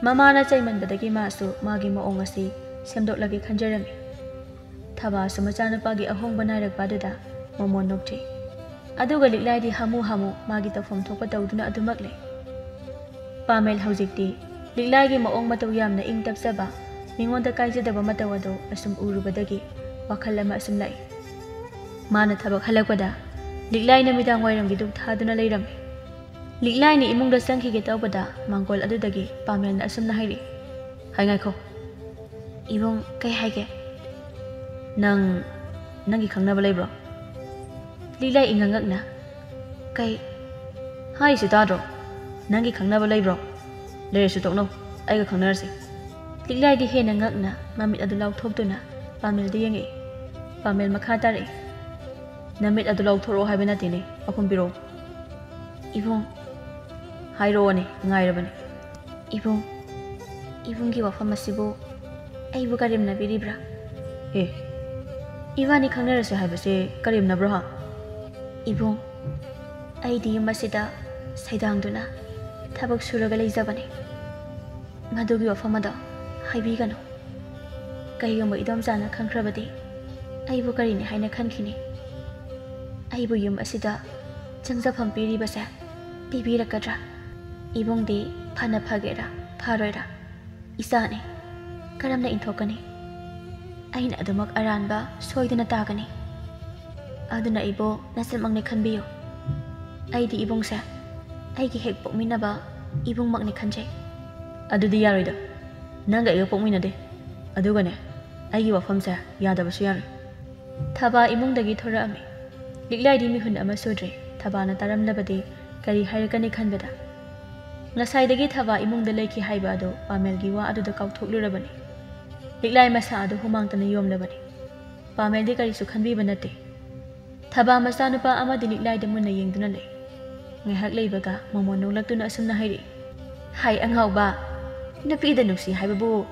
ꯃꯃꯥꯅ ꯆꯩꯃꯟꯕꯗꯒꯤ ꯃꯥꯁꯨ ꯃꯥꯒꯤ ꯃꯑꯣꯡ ꯑꯁꯤ ꯁꯦꯝꯗꯣꯛꯂꯒꯦ ꯈꯟꯖꯔꯝꯃꯤ. ꯊꯕꯥꯁꯨ ꯃꯆꯥꯅꯨꯄꯥꯒꯤ ꯑꯍꯣꯡꯕ ꯅꯥꯏꯔꯛꯄ ꯑꯗꯨꯗ ꯃꯃꯣꯟ ꯅꯣꯛꯆꯩ. ꯑꯗꯨꯒ ꯂꯤꯛꯂꯥꯏꯗꯤ ꯍꯥꯃꯨ ꯃꯥꯒꯤ ꯇꯧꯐꯝ ꯊꯣꯛꯄ ꯇꯧꯗꯨꯅ ꯑꯗꯨꯃꯛ ꯂꯩ. ꯄꯥꯃꯦꯜ ꯍꯧꯖꯤꯛꯇꯤ ꯂꯤꯛꯂꯥꯏꯒꯤ ꯃꯑꯣꯡ ꯃꯇꯧ ꯌꯥꯝꯅ ꯏꯪ ꯇꯞꯆꯕ ꯃꯤꯉꯣꯟꯗ ꯀꯥꯏꯖꯗꯕ ꯃꯇꯧ ꯑꯗꯨ ꯑꯁꯨꯝ ꯎꯔꯨꯕꯗꯒꯤ ꯋꯥꯈꯜ ꯑꯃ ꯑꯁꯨꯝ ꯂꯥꯛꯏ. ꯃꯥꯅ ꯊꯕꯛ ꯍꯜꯂꯛꯄꯗ ꯂꯤꯛꯂꯥꯏ ꯅꯨꯃꯤꯗꯥꯡ ꯋꯥꯏꯔꯝꯒꯤ ꯗꯨꯛ ꯊꯥꯗꯨꯅ ꯂꯩꯔꯝꯃꯤ. ꯂꯤꯛꯂꯥꯏꯅ ꯏꯃꯨꯡꯗ ꯆꯪꯈꯤꯒꯦ ꯇꯧꯕꯗ ꯃꯥꯡꯒꯣꯜ ꯑꯗꯨꯗꯒꯤ ꯄꯥꯃꯦꯜꯅ ꯑꯁꯨꯝꯅ ꯍꯥꯏꯔꯤ. ꯉꯥꯏꯈꯣ. ꯏꯕꯨꯡ ꯀꯩ ꯍꯥꯏꯒꯦ? ꯅꯪꯒꯤ ꯈꯪꯅꯕ ꯂꯩꯕ꯭ꯔꯣ? ꯂꯤꯛꯂꯥꯏ ꯏꯉꯛꯉꯛꯅ ꯀꯩ ꯍꯥꯏꯁꯤ ꯇꯥꯗ꯭ꯔꯣ? ꯅꯪꯒꯤ ꯈꯪꯅꯕ ꯂꯩꯕ꯭ꯔꯣ? ꯂꯩꯔꯁꯨ ꯇꯣꯛꯅꯧ ꯑꯩꯒ ꯈꯪꯅꯔꯁꯤ. ꯂꯤꯛꯂꯥꯏꯗꯤ ꯍꯦꯟꯅ ꯉꯛꯅ ꯃꯃꯤꯠ ꯑꯗꯨ ꯂꯥꯎꯊꯣꯛꯇꯨꯅ ꯄꯥꯃꯦꯜꯗ ꯌꯦꯡꯉꯛꯏ. ꯄꯥꯃꯦꯜ ꯃꯈꯥ ꯇꯥꯔꯛꯏ. ꯅꯃꯤꯠ ꯑꯗꯨ ꯂꯥꯎꯊꯣꯔꯛꯑꯣ ꯍꯥꯏꯕ ꯅꯠꯇꯦꯅꯦ, ꯄꯥꯎꯈꯨꯝ ꯄꯤꯔꯛꯑꯣ. 이봉 하이로원이 응아이러버니. 이봉기 와팜 마시보 아이부 가림나 비리브라. 예. 이완이 강렬해서 하이버세 가림나 브라하. 이봉 아이디 마시다 사이당두나 타박 수러가 레이자바니. 마도기 와팜마다 하이비가노. 가이가 이덤자나 강크라바디 아이부 가리니 하이나 칸키니. 아이부 윰 아시다 정자팜 비리바세 비비라까드라. 이봉디 파나 파게라 파로이라 이사네 그럼나 인토까니. 아이나 아두막 아란바 소이드나 따가니. 아두나 이보 나슬막네 칸비요. 아이디 이봉세 아이기 핵 볶미나바 이봉막네 칸제. 아두디 야로이다. 난가 이거 볶미나데. 아두가네 아이기 와팜세 야다바수 야로. 타바 이몽다기 토라아미. 릭라이디 미훈 아마 소드레. 타바나 따람나바디 ꯀꯔꯤ ꯍꯥꯏꯔꯛꯀꯅꯤ ꯈꯟꯕꯗ ꯉꯁꯥꯏꯗꯒꯤ ꯊꯕꯥ ꯏꯃꯨꯡꯗ ꯂꯩꯈꯤ ꯍꯥꯏꯕ ꯑꯗꯨ ꯄꯥꯃꯦꯜꯒꯤ ꯋꯥ ꯑꯗꯨꯗ ꯀꯥꯎꯊꯣꯛꯂꯨꯔꯕꯅꯤ. ꯂꯤꯛꯂꯥꯏ ꯃꯁꯥ ꯑꯗꯨ ꯍꯨꯃꯥꯡꯇꯅ ꯌꯣꯝꯂꯕꯅꯤ. ꯄꯥꯃꯦꯜꯗꯤ ꯀꯔꯤꯁꯨ ꯈꯟꯕꯤꯕ ꯅꯠꯇꯦ. ꯊꯕꯥ ꯃꯆꯥꯅꯨꯄꯥ ꯑꯃꯗꯤ ꯂꯤꯛꯂꯥꯏꯗ ꯃꯨꯟꯅ ꯌꯦꯡꯗꯨꯅ ꯂꯩ. ꯉꯥꯏꯍꯥꯛ ꯂꯩꯕꯒ ꯃꯃꯣꯟ ꯅꯣꯛꯂꯛꯇꯨꯅ ꯑꯁꯨꯝꯅ ꯍꯥꯏꯔꯛꯏ. ꯍꯥꯏ ꯑꯉꯥꯎꯕ, ꯅꯨꯄꯤꯗ ꯅꯨꯡꯁꯤ ꯍꯥꯏꯕꯕꯨ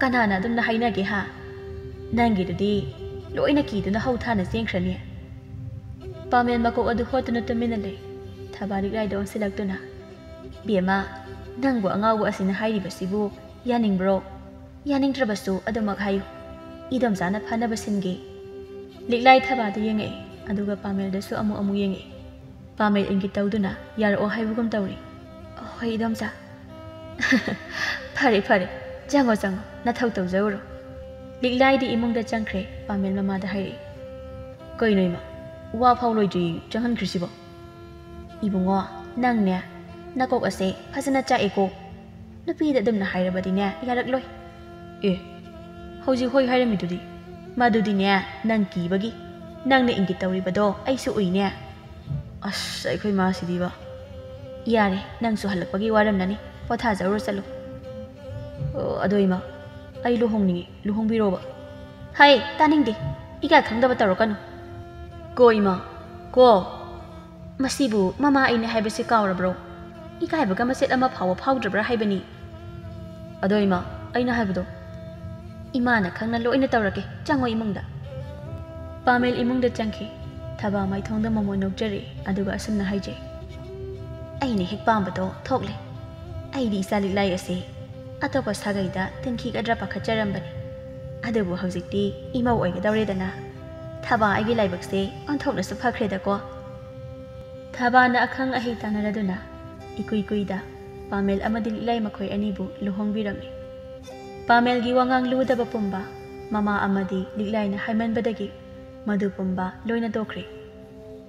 ꯀꯅꯥꯅ ꯑꯗꯨꯝꯅ ꯍꯥꯏꯅꯒꯦ ꯍꯥ? ꯅꯪꯒꯤꯗꯨꯗꯤ ꯂꯣꯏꯅ ꯀꯤꯗꯨꯅ ꯍꯧꯊꯥꯅ ꯆꯦꯟꯈ꯭ꯔꯅꯤ. ꯄꯥꯃꯦꯜ ꯃꯀꯣꯛ ꯑꯗꯨ ꯍꯣꯠꯇꯨꯅ ꯇꯨꯃꯤꯟꯅ ꯂꯩ. ꯊꯕꯥ ꯂꯤꯛꯂꯥꯏꯗ ꯑꯣꯟꯁꯤꯜꯂꯛꯇꯨꯅ ꯕꯦꯝꯃ ꯅꯪꯕꯨ ꯑꯉꯥꯎꯕ ꯑꯁꯤꯅ ꯍꯥꯏꯔꯤꯕꯁꯤꯕꯨ ꯌꯥꯅꯤꯡꯕ꯭ꯔꯣ? ꯌꯥꯅꯤꯡꯗ꯭ꯔꯕꯁꯨ ꯑꯗꯨꯃꯛ ꯍꯥꯏꯌꯨ. ꯏꯗꯣꯝꯆꯥꯅ ꯐꯅꯕ ꯁꯤꯟꯒꯦ. ꯂꯤꯛꯂꯥꯏ ꯊꯕꯥꯗ ꯌꯦꯡꯉꯛꯏ. ꯑꯗꯨꯒ ꯄꯥꯃꯦꯜꯗꯁꯨ ꯑꯃꯨꯛ ꯌꯦꯡꯉꯛꯏ. ꯄꯥꯃꯦꯜ ꯏꯪꯒꯤꯠ ꯇꯧꯗꯨꯅ ꯌꯥꯔꯛꯑꯣ ꯍꯥꯏꯕꯒꯨꯝ ꯇꯧꯔꯤ. ꯍꯣꯏ 이dom자. ꯐꯔꯦ ꯆꯪꯉꯣ ꯅꯊꯧ ꯇꯧꯖꯧꯔꯣ. ꯂꯤꯛꯂꯥꯏꯗꯤ ꯏꯃꯨꯡꯗ ꯆꯪꯈ꯭ꯔꯦ. ꯄꯥꯃꯦꯜ ꯃꯃꯥꯗ ꯍꯥꯏꯔꯛꯏ. ꯀꯩꯅꯣ ꯏꯃꯥ ꯋꯥ ꯐꯥꯎ ꯂꯣꯏꯗ꯭ꯔꯤ ꯆꯪꯍꯟꯈ꯭ꯔꯤꯁꯤꯕꯣ? 이봉아 ꯅꯪꯅꯦ ꯅꯀꯣꯛ ꯑꯁꯦ ꯐꯖꯅ ꯆꯥꯛꯑꯦꯀꯣ. ꯅꯨꯄꯤꯗ ꯑꯗꯨꯝꯅ ꯍꯥꯏꯔꯕꯗꯤꯅꯦ ꯌꯥꯔꯛꯂꯣꯏ ꯑꯦ ꯍꯧꯖꯤꯛ ꯍꯣꯏ ꯍꯥꯏꯔꯝꯃꯤꯗꯨꯗꯤ ꯃꯗꯨꯗꯤꯅꯦ ꯅꯪ ꯀꯤꯕꯒꯤ ꯅꯪꯅ ꯏꯪꯒꯤꯠ ꯇꯧꯔꯤꯕꯗꯣ ꯑꯩꯁꯨ ꯎꯏꯅꯦ ꯑꯁ ꯑꯩꯈꯣꯏ ꯃꯥꯁꯤꯗꯤꯕ ꯌꯥꯔꯦ ꯅꯪꯁꯨ ꯍꯜꯂꯛꯄꯒꯤ ꯋꯥꯔꯝꯅꯅꯤ ꯄꯣꯊꯥꯖꯔꯨꯔ ꯆꯠꯂꯨ ꯑꯗꯣ ꯏꯃꯥ ꯑꯩ ꯂꯨꯍꯣꯡꯅꯤꯡꯉꯤ ꯂꯨꯍꯣꯡꯕꯤꯔꯣꯕ ꯍꯩ ꯇꯥꯅꯤꯡꯗꯦ ꯏꯀꯥꯏ ꯈꯪꯗꯕ ꯇꯧꯔꯛꯀꯅꯨ ꯀꯣ ꯏꯃꯥ ꯀꯣ ꯃꯁꯤꯕꯨ ꯃꯃꯥ ꯑꯩꯅ ꯍꯥꯏꯕꯁꯦ ꯀꯥꯎꯔꯕ꯭ꯔꯣ ꯏꯀꯥꯏꯕꯒ ꯃꯆꯦꯠ ꯑꯃ ꯐꯥꯎꯕ ꯐꯥꯎꯗ꯭ꯔꯕ꯭ꯔꯥ ꯍꯥꯏꯕꯅꯤ ꯑꯗꯣ ꯏꯃꯥ ꯑꯩꯅ ꯍꯥꯏꯕꯗꯣ ꯏꯃꯥꯅ ꯈꯪꯅ ꯂꯣꯏꯅ ꯇꯧꯔꯒꯦ ꯆꯪꯉꯣ ꯏꯃꯨꯡꯗ ꯄꯥꯃꯦꯜ ꯏꯃꯨꯡꯗ ꯆꯪꯈꯤ ꯊꯕꯥ ꯃꯥꯏꯊꯣꯡꯗ ꯃꯃꯣꯟ ꯅꯣꯛꯆꯔꯛꯏ ꯑꯗꯨꯒ ꯑꯁꯨꯝꯅ ꯍꯥꯏꯖꯩ ꯑꯩꯅ ꯍꯦꯛ ꯄꯥꯝꯕꯗꯣ ꯊꯣꯛꯂꯦ ꯑꯩꯗꯤ ꯏꯆꯥ ꯂꯤꯛꯂꯥꯏ ꯑꯁꯤ ꯑꯇꯣꯞꯄ ꯁꯥꯒꯩꯗ ꯇꯤꯟꯈꯤꯒꯗ꯭ꯔꯥ ꯄꯥꯈꯠꯆꯔꯝꯕꯅꯤ ꯑꯗꯨꯕꯨ ꯍꯧꯖꯤꯛꯇꯤ ꯏꯃꯧ ꯑꯣꯏꯒꯗꯧꯔꯦꯗꯅ ꯊꯕꯥ ꯑꯩꯒꯤ ꯂꯥꯏꯕꯛꯁꯦ ꯑꯣꯟꯊꯣꯛꯅꯁꯨ ꯐꯈ꯭ꯔꯦꯗꯀꯣ ꯊꯕꯥꯅ ꯑꯈꯪ ꯑꯍꯩ ꯇꯥꯟꯅꯔꯗꯨꯅ ꯏꯀꯨꯏ ꯀꯨꯏꯗ ꯄꯥꯃꯦꯜ ꯑꯃꯗꯤ ꯂꯤꯛꯂꯥꯏ ꯃꯈꯣꯏ ꯑꯅꯤꯕꯨ ꯂꯨꯍꯣꯡꯕꯤꯔꯝꯃꯤ ꯄꯥꯃꯦꯜꯒꯤ ꯋꯥꯉꯥꯡ ꯂꯨꯗꯕ ꯄꯨꯝꯕ ꯃꯃꯥ ꯑꯃꯗꯤ ꯂꯤꯛꯂꯥꯏꯅ ꯍꯥꯏꯃꯟꯕꯗꯒꯤ ꯃꯗꯨ ꯄꯨꯝꯕ ꯂꯣꯏꯅ ꯇꯣꯛꯈ꯭ꯔꯦ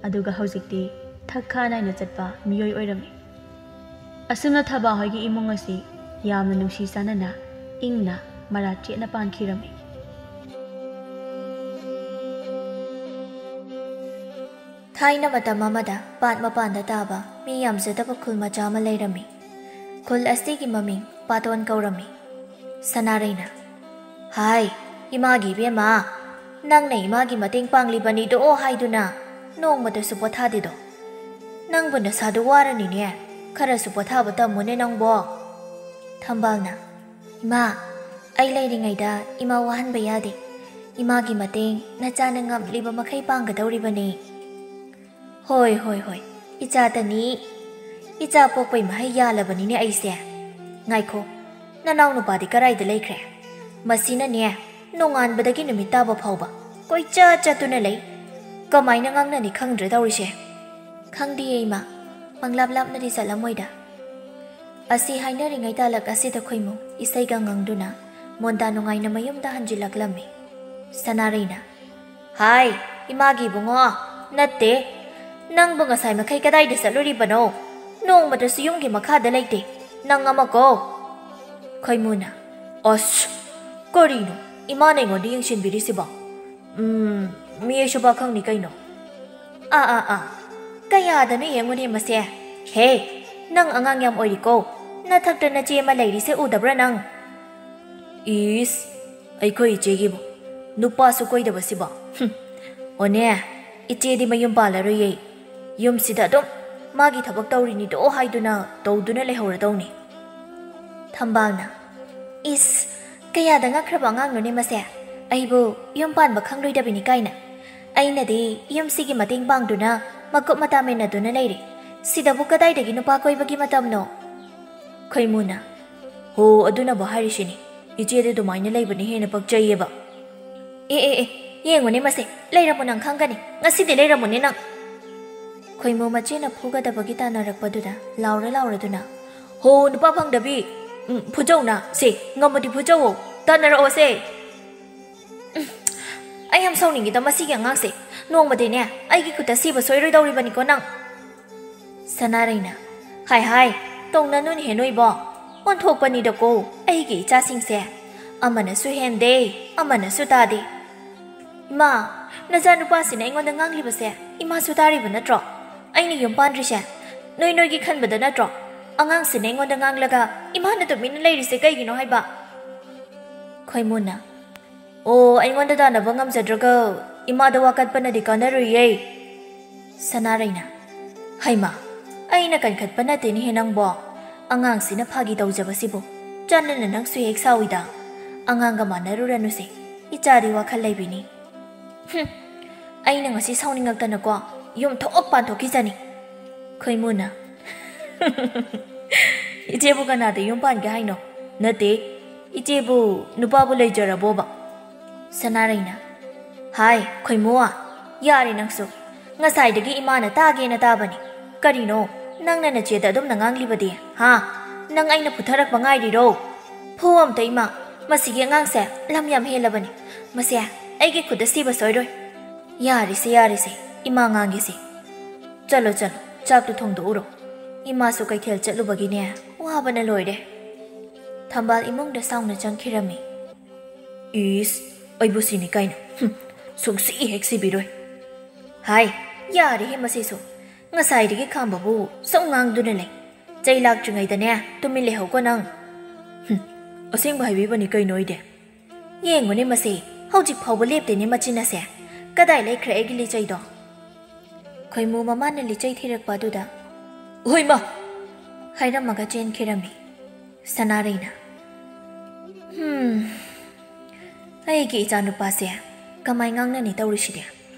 ꯑꯗꯨꯒ ꯍꯧꯖꯤꯛꯇꯤ ꯊꯛ ꯈꯥ ꯅꯥꯏꯅ ꯆꯠꯄ ꯃꯤꯑꯣꯏ ꯑꯣꯏꯔꯝꯃꯤ ꯑꯁꯨꯝꯅ ꯊꯕꯥ ꯍꯣꯏꯒꯤ ꯏꯃꯨꯡ ꯑꯁꯤ ꯌꯥꯝꯅ ꯅꯨꯡꯁꯤ ꯆꯥꯟꯅꯅ ꯏꯪꯅ ꯃꯔꯥꯠ ꯆꯦꯠꯅ ꯄꯥꯟꯈꯤꯔꯝꯃꯤ ꯊꯥꯏꯅ ꯃꯇꯝ ꯑꯃꯗ ꯄꯥꯠ ꯃꯄꯥꯟꯗ ꯇꯥꯕ ꯃꯤ ꯌꯥꯝꯖꯗꯕ ꯈꯨꯜ ꯃꯆꯥ ꯑꯃ ꯂꯩꯔꯝꯃꯤ ꯈꯨꯜ ꯑꯁꯤꯒꯤ ꯃꯃꯤꯡ ꯄꯥꯇꯣꯟ ꯀꯧꯔꯝꯃꯤ ꯁꯅꯥꯔꯩꯅ ꯍꯥꯏ ꯏꯃꯥꯒꯤ ꯏꯕꯦꯝꯃ ꯅꯪꯅ ꯏꯃꯥꯒꯤ ꯃꯇꯦꯡ ꯄꯥꯡꯂꯤꯕꯅꯤꯗꯣ ꯍꯥꯏꯗꯨꯅ ꯅꯣꯡꯃꯗꯁꯨ ꯄꯣꯊꯥꯗꯦꯗꯣ ꯅꯪꯕꯨ ꯅꯁꯥꯗꯨ ꯋꯥꯔꯅꯤꯅꯦ ꯈꯔꯁꯨ ꯄꯣꯊꯥꯕ ꯇꯝꯃꯨꯅꯦ ꯅꯪꯕꯣ ꯊꯝꯕꯥꯜꯅ ꯏꯃꯥ ꯑꯩ ꯂꯩꯔꯤꯉꯩꯗ ꯏꯃꯥ ꯋꯥꯍꯟꯕ ꯌꯥꯗꯦ ꯏꯃꯥꯒꯤ ꯃꯇꯦꯡ ꯅꯆꯥꯅ ꯉꯝꯂꯤꯕ ꯃꯈꯩ ꯄꯥꯡꯒꯗꯧꯔꯤꯕꯅꯤ ꯍꯣꯏ ꯍꯣꯏ ꯍꯣꯏ ꯏꯆꯥꯇꯅꯤ ꯏꯆꯥ ꯄꯣꯛꯄꯩ ꯃꯍꯩ ꯌꯥꯜꯂꯕꯅꯤꯅꯦ ꯑꯩꯁꯦ ꯉꯥꯏꯈꯣ ꯅꯅꯥꯎ ꯅꯨꯄꯥꯗꯤ ꯀꯔꯥꯏꯗ ꯂꯩꯈ꯭ꯔꯦ ꯃꯁꯤꯅꯅꯦ ꯅꯣꯡꯉꯥꯟꯕꯗꯒꯤ ꯅꯨꯃꯤꯠ ꯇꯥꯕ ꯐꯥꯎꯕ ꯀꯣꯏꯆꯠ ꯆꯠꯇꯨꯅ ꯂꯩ ꯀꯃꯥꯏꯅ ꯉꯥꯡꯅꯅꯤ ꯈꯪꯗ꯭ꯔꯦ ꯇꯧꯔꯤꯁꯦ ꯈꯪꯗꯤꯌꯦ ꯏꯃꯥ ꯄꯪꯂꯥꯞ ꯂꯥꯞꯅꯗꯤ ꯆꯠꯂꯝꯃꯣꯏꯗ ꯑꯁꯤ ꯍꯥꯏꯅꯔꯤꯉꯩ ꯇꯥꯂꯛ ꯑꯁꯤꯗ ꯈꯣꯏꯃꯨ ꯏꯁꯩꯒ ꯉꯪꯗꯨꯅ ꯃꯣꯟꯗꯥ ꯅꯨꯡꯉꯥꯏꯅ ꯃꯌꯨꯝꯗ ꯍꯟꯖꯤꯜꯂꯛꯂꯝꯃꯤ ꯁꯅꯥꯔꯩꯅ ꯍꯥꯏ ꯏꯃꯥꯒꯤ ꯏꯕꯨꯡꯉꯣ ꯅꯠꯇꯦ ꯅꯪꯕꯨ ꯉꯁꯥꯏ ꯃꯈꯩ ꯀꯗꯥꯏꯗ ꯆꯠꯂꯨꯔꯤꯕꯅꯣ ꯅꯣꯡꯃꯗꯁꯨ ꯌꯨꯝꯒꯤ ꯃꯈꯥꯗ ꯂꯩꯇꯦ ꯅꯪ ꯑꯃꯀꯣ ꯈꯣꯏꯃꯨꯅ ꯑꯁ ꯀꯔꯤꯅꯣ ꯏꯃꯥꯅ ꯑꯩꯉꯣꯟꯗ ꯌꯦꯡꯁꯤꯟꯕꯤꯔꯤꯁꯤꯕꯣ ꯃꯤ ꯑꯩꯁꯨ ꯄꯥꯈꯪꯅꯤ ꯀꯩꯅꯣ ꯀꯌꯥꯗꯅꯣ ꯌꯦꯡꯉꯨꯅꯦ ꯃꯁꯦ ꯍꯦ ꯅꯪ ꯑꯉꯥꯡ ꯌꯥꯝ ꯑꯣꯏꯔꯤꯀꯣ ꯅꯊꯛꯇ ꯅꯆꯦ ꯑꯃ ꯂꯩꯔꯤꯁꯦ ꯎꯗꯕ꯭ꯔꯥ ꯅꯪ ꯏꯁ ꯑꯩꯈꯣꯏ ꯏꯆꯦꯒꯤꯕꯨ ꯅꯨꯄꯥꯁꯨ ꯀꯣꯏꯗꯕꯁꯤꯕꯣ ꯑꯣꯅꯦ ꯏꯆꯦꯗꯤ ꯃꯌꯨꯝ ꯄꯥꯜꯂꯔꯣꯏꯌꯦ ꯌꯨꯝꯁꯤꯗ ꯑꯗꯨꯝ ꯃꯥꯒꯤ ꯊꯕꯛ ꯇꯧꯔꯤꯅꯤꯗꯣ ꯍꯥꯏꯗꯨꯅ ꯇꯧꯗꯨꯅ ꯂꯩꯍꯧꯔꯗꯧꯅꯤ ꯊꯝꯕꯥꯜꯅ ꯏꯁ ꯀꯌꯥꯗ ꯉꯛꯈ꯭ꯔꯕ ꯑꯉꯥꯡꯅꯣꯅꯦ ꯃꯁꯦ ꯑꯩꯕꯨ ꯌꯨꯝ ꯄꯥꯟꯕ ꯈꯪꯂꯣꯏꯗꯕꯅꯤ ꯀꯥꯏꯅ ꯑꯩꯅꯗꯤ ꯌꯨꯝꯁꯤꯒꯤ ꯃꯇꯦꯡ ꯄꯥꯡꯗꯨꯅ ꯃꯀꯨꯞ ꯃꯇꯥ ꯃꯦꯟꯅꯗꯨꯅ ꯂꯩꯔꯦ ꯁꯤꯗꯕꯨ ꯀꯗꯥꯏꯗꯒꯤ ꯅꯨꯄꯥ ꯀꯣꯏꯕꯒꯤ ꯃꯇꯝꯅꯣ ꯈꯣꯏꯃꯨꯅ ꯍꯣ ꯑꯗꯨꯅꯕꯨ ꯍꯥꯏꯔꯤꯁꯤꯅꯤ ꯏꯆꯦꯗꯤ ꯑꯗꯨꯃꯥꯏꯅ ꯂꯩꯕꯅ ꯍꯦꯟꯅ ꯄꯛꯆꯩꯌꯦꯕ ꯑꯦ ꯌꯦꯡꯉꯨꯅꯦ ꯃꯁꯦ ꯂꯩꯔꯝꯃꯨ ꯅꯪ ꯈꯪꯒꯅꯤ ꯉꯁꯤꯗꯤ ꯂꯩꯔꯝꯃꯨꯅꯦ ꯅꯪ ꯈꯣꯏꯃꯨ ꯃꯆꯦꯅ ꯐꯨꯒꯗꯕꯒꯤ ꯇꯥꯟꯅꯔꯛꯄꯗꯨꯗ ꯂꯥꯎꯔꯗꯨꯅ ꯍꯣ ꯅꯨꯄꯥ ꯐꯪꯗꯕꯤ ꯐꯨꯖꯧꯅ ꯁꯦ ꯉꯝꯃꯗꯤ ꯐꯨꯖꯧꯋꯣ ꯇꯥꯟꯅꯔꯛꯑꯣꯁꯦ ꯑꯩ ꯌꯥꯝ ꯁꯥꯎꯅꯤꯡꯉꯤꯗ ꯃꯁꯤꯒꯤ ꯑꯉꯥꯡꯁꯦ ꯅꯣꯡꯃꯗꯤꯅꯦ ꯑꯩꯒꯤ ꯈꯨꯠꯇ ꯁꯤꯕ ꯁꯣꯏꯔꯣꯏꯗꯧꯔꯤꯕꯅꯤꯀꯣ ꯅꯪ ꯁꯅꯥꯔꯩꯅ ꯍꯥꯏ ꯇꯧꯅꯅꯨꯅꯦꯍꯦ ꯅꯣꯏꯕꯣ ꯑꯣꯟꯊꯣꯛꯄꯅꯤꯗꯀꯣ ꯑꯩꯒꯤ ꯏꯆꯥꯁꯤꯡꯁꯦ ꯑꯃꯅꯁꯨ ꯍꯦꯟꯗꯦ ꯑꯃꯅꯁꯨ ꯇꯥꯗꯦ ꯏꯃꯥ ꯅꯆꯥꯅꯨꯄꯥꯁꯤꯅ ꯑꯩꯉꯣꯟꯗ ꯉꯥꯡꯂꯤꯕꯁꯦ ꯏꯃꯥꯁꯨ ꯇꯥꯔꯤꯕ ꯅꯠꯇ꯭ꯔꯣ ꯑꯩꯅ ꯌꯨꯝ ꯄꯥꯟꯗ꯭ꯔꯤꯁꯦ ꯅꯣꯏꯒꯤ ꯈꯟꯕꯗ ꯅꯠꯇ꯭रो ꯑꯉꯥꯡꯁꯤꯅ ꯑꯩꯉꯣꯟꯗ ꯉꯥꯡꯂꯒ ꯏꯃꯥꯅ ꯇꯨꯃꯤꯟꯅ ꯂꯩꯔꯤꯁꯦ ꯀꯩꯒꯤꯅꯣ ꯍꯥꯏꯕ ꯈꯣꯏꯃꯨꯅ ꯑꯣ ꯑꯩꯉꯣꯟꯗ ꯇꯥꯟꯅꯕ ꯉꯝꯖꯗ꯭ꯔꯒ ꯏꯃꯥꯗ ꯋꯥꯀꯠꯄꯅꯗꯤ ꯀꯥꯟꯅꯔꯨꯏꯌꯦ ꯁꯅꯥꯔꯩꯅ ꯍꯩꯃꯥ ꯑꯩꯅ ꯀꯟꯈꯠꯄ ꯅꯠꯇꯦꯅꯦꯍꯦ ꯅꯪꯕꯣ ꯑꯉꯥꯡꯁꯤꯅ ꯐꯥꯒꯤ ꯇꯧꯖꯕꯁꯤꯕꯨ ꯆꯥꯟꯅꯅ ꯅꯪꯁꯨ ꯍꯦꯛ ꯁꯥꯎꯏꯗ ꯑꯉꯥꯡꯒ ꯃꯥꯟꯅꯔꯨꯔꯅꯨꯁꯦ ꯏꯆꯥꯗꯤ ꯋꯥꯈꯜ ꯂꯩꯕꯤꯅꯤ ꯑꯩꯅ ꯉꯁꯤ ꯁꯥꯎꯅꯤꯡꯉꯛꯇꯅꯀꯣ ꯌꯨꯝ ꯊꯣꯛ ꯄꯥꯟꯊꯣꯛꯈꯤꯖꯅꯤ ꯈꯣꯏꯃꯨꯅ ꯏꯆꯦꯕꯨ ꯀꯅꯥꯗ ꯌꯨꯝ ꯄꯥꯟꯒꯦ ꯍꯥꯏꯅꯣ ꯅꯠꯇꯦ ꯏꯆꯦꯕꯨ ꯅꯨꯄꯥꯕꯨ ꯂꯩꯖꯔꯕꯣꯕ ꯁꯅꯥꯔꯩꯅ ꯍꯥꯏ ꯈꯣꯏꯃꯨ ꯌꯥꯔꯦ ꯅꯪꯁꯨ ꯉꯁꯥꯏꯗꯒꯤ ꯏꯃꯥꯅ ꯇꯥꯒꯦꯅ ꯇꯥꯕꯅꯤ ꯀꯔꯤꯅꯣ ꯅꯪꯅ ꯅꯆꯦꯗ ꯑꯗꯨꯝꯅ ꯉꯥꯡꯂꯤꯕꯗꯤ ꯅꯪ ꯑꯩꯅ ꯐꯨꯊꯔꯛꯄ ꯉꯥꯏꯔꯤꯔꯣ ꯐꯨ ꯑꯝꯇ ꯏꯃꯥ ꯃꯁꯤꯒꯤ ꯑꯉꯥꯡꯁꯦ ꯂꯝ ꯌꯥꯝ ꯍꯦꯜꯂꯕꯅꯤ ꯃꯁꯦ ꯑꯩꯒꯤ ꯈꯨꯠꯇ ꯁꯤꯕ ꯁꯣꯏꯔꯣꯏ ꯌꯥꯔꯤꯁꯦ ꯏꯃꯥ ꯉꯥꯡꯒꯦꯁꯦ ꯆꯠꯂꯣ ꯆꯥꯛꯇꯨ ꯊꯣꯡꯗꯣꯛꯎꯔꯣ ꯏꯃꯥꯁꯨ ꯀꯩꯊꯦꯜ ꯆꯠꯂꯨꯕꯒꯤꯅꯦ ꯋꯥꯕꯅ ꯂꯣꯏꯔꯦ ꯊꯝꯕꯥꯜ ꯏꯃꯨꯡꯗ ꯁꯥꯎꯅ ꯆꯪꯈꯤꯔꯝꯃꯤ꯫ ꯏꯁ ꯑꯩꯕꯨ ꯁꯤꯅꯤ ꯀꯥꯏꯅ ꯁꯨꯡꯁꯤ ꯍꯦꯛ ꯁꯤꯕꯤꯔꯣꯏ꯫ ꯍꯥꯏ ꯌꯥꯔꯦꯍꯦ ꯃꯁꯤꯁꯨ ꯉꯁꯥꯏꯗꯒꯤ ꯈꯥꯝꯕꯕꯨ ꯁꯧ ꯉꯥꯡꯗꯨꯅ ꯂꯩ꯫ ꯆꯩ ꯂꯥꯛꯇ꯭ꯔꯤꯉꯩꯗꯅꯦ ꯇꯨꯃꯤꯟ ꯂꯩꯍꯧꯀꯣ ꯅꯪ꯫ ꯑꯁꯦꯡꯕ ꯍꯥꯏꯕꯤꯕꯅꯤ ꯀꯩꯅꯣ ꯑꯩꯗꯤ꯫ ꯌꯦꯡꯉꯨꯅꯦ ꯃꯁꯤ ꯍꯧꯖꯤꯛ ꯐꯥꯎꯕ ꯂꯦꯞꯇꯦꯅꯦ ꯃꯆꯤꯟ ꯑꯁꯦ꯫ ꯀꯗꯥꯏ ꯂꯩꯈ꯭ꯔꯦ ꯑꯩꯒꯤ ꯂꯤꯆꯩꯗꯣ? ꯈꯣꯏꯃꯨ ꯃꯃꯥꯅ ꯂꯤꯆꯩ ꯊꯤꯔꯛꯄ ꯑꯗꯨꯗ ꯍꯣꯏꯃ ꯍꯥꯏꯔꯝꯃꯒ ꯆꯦꯟꯈꯤꯔꯝꯃꯤ꯫ ꯁꯅꯥꯔꯩꯅ ꯑꯩꯒꯤ ꯏꯆꯥꯅꯨꯄꯥꯁꯦ ꯀꯃꯥꯏ ꯉꯥꯡꯅꯅꯤ ꯇꯧꯔꯤꯁꯤꯗꯤ?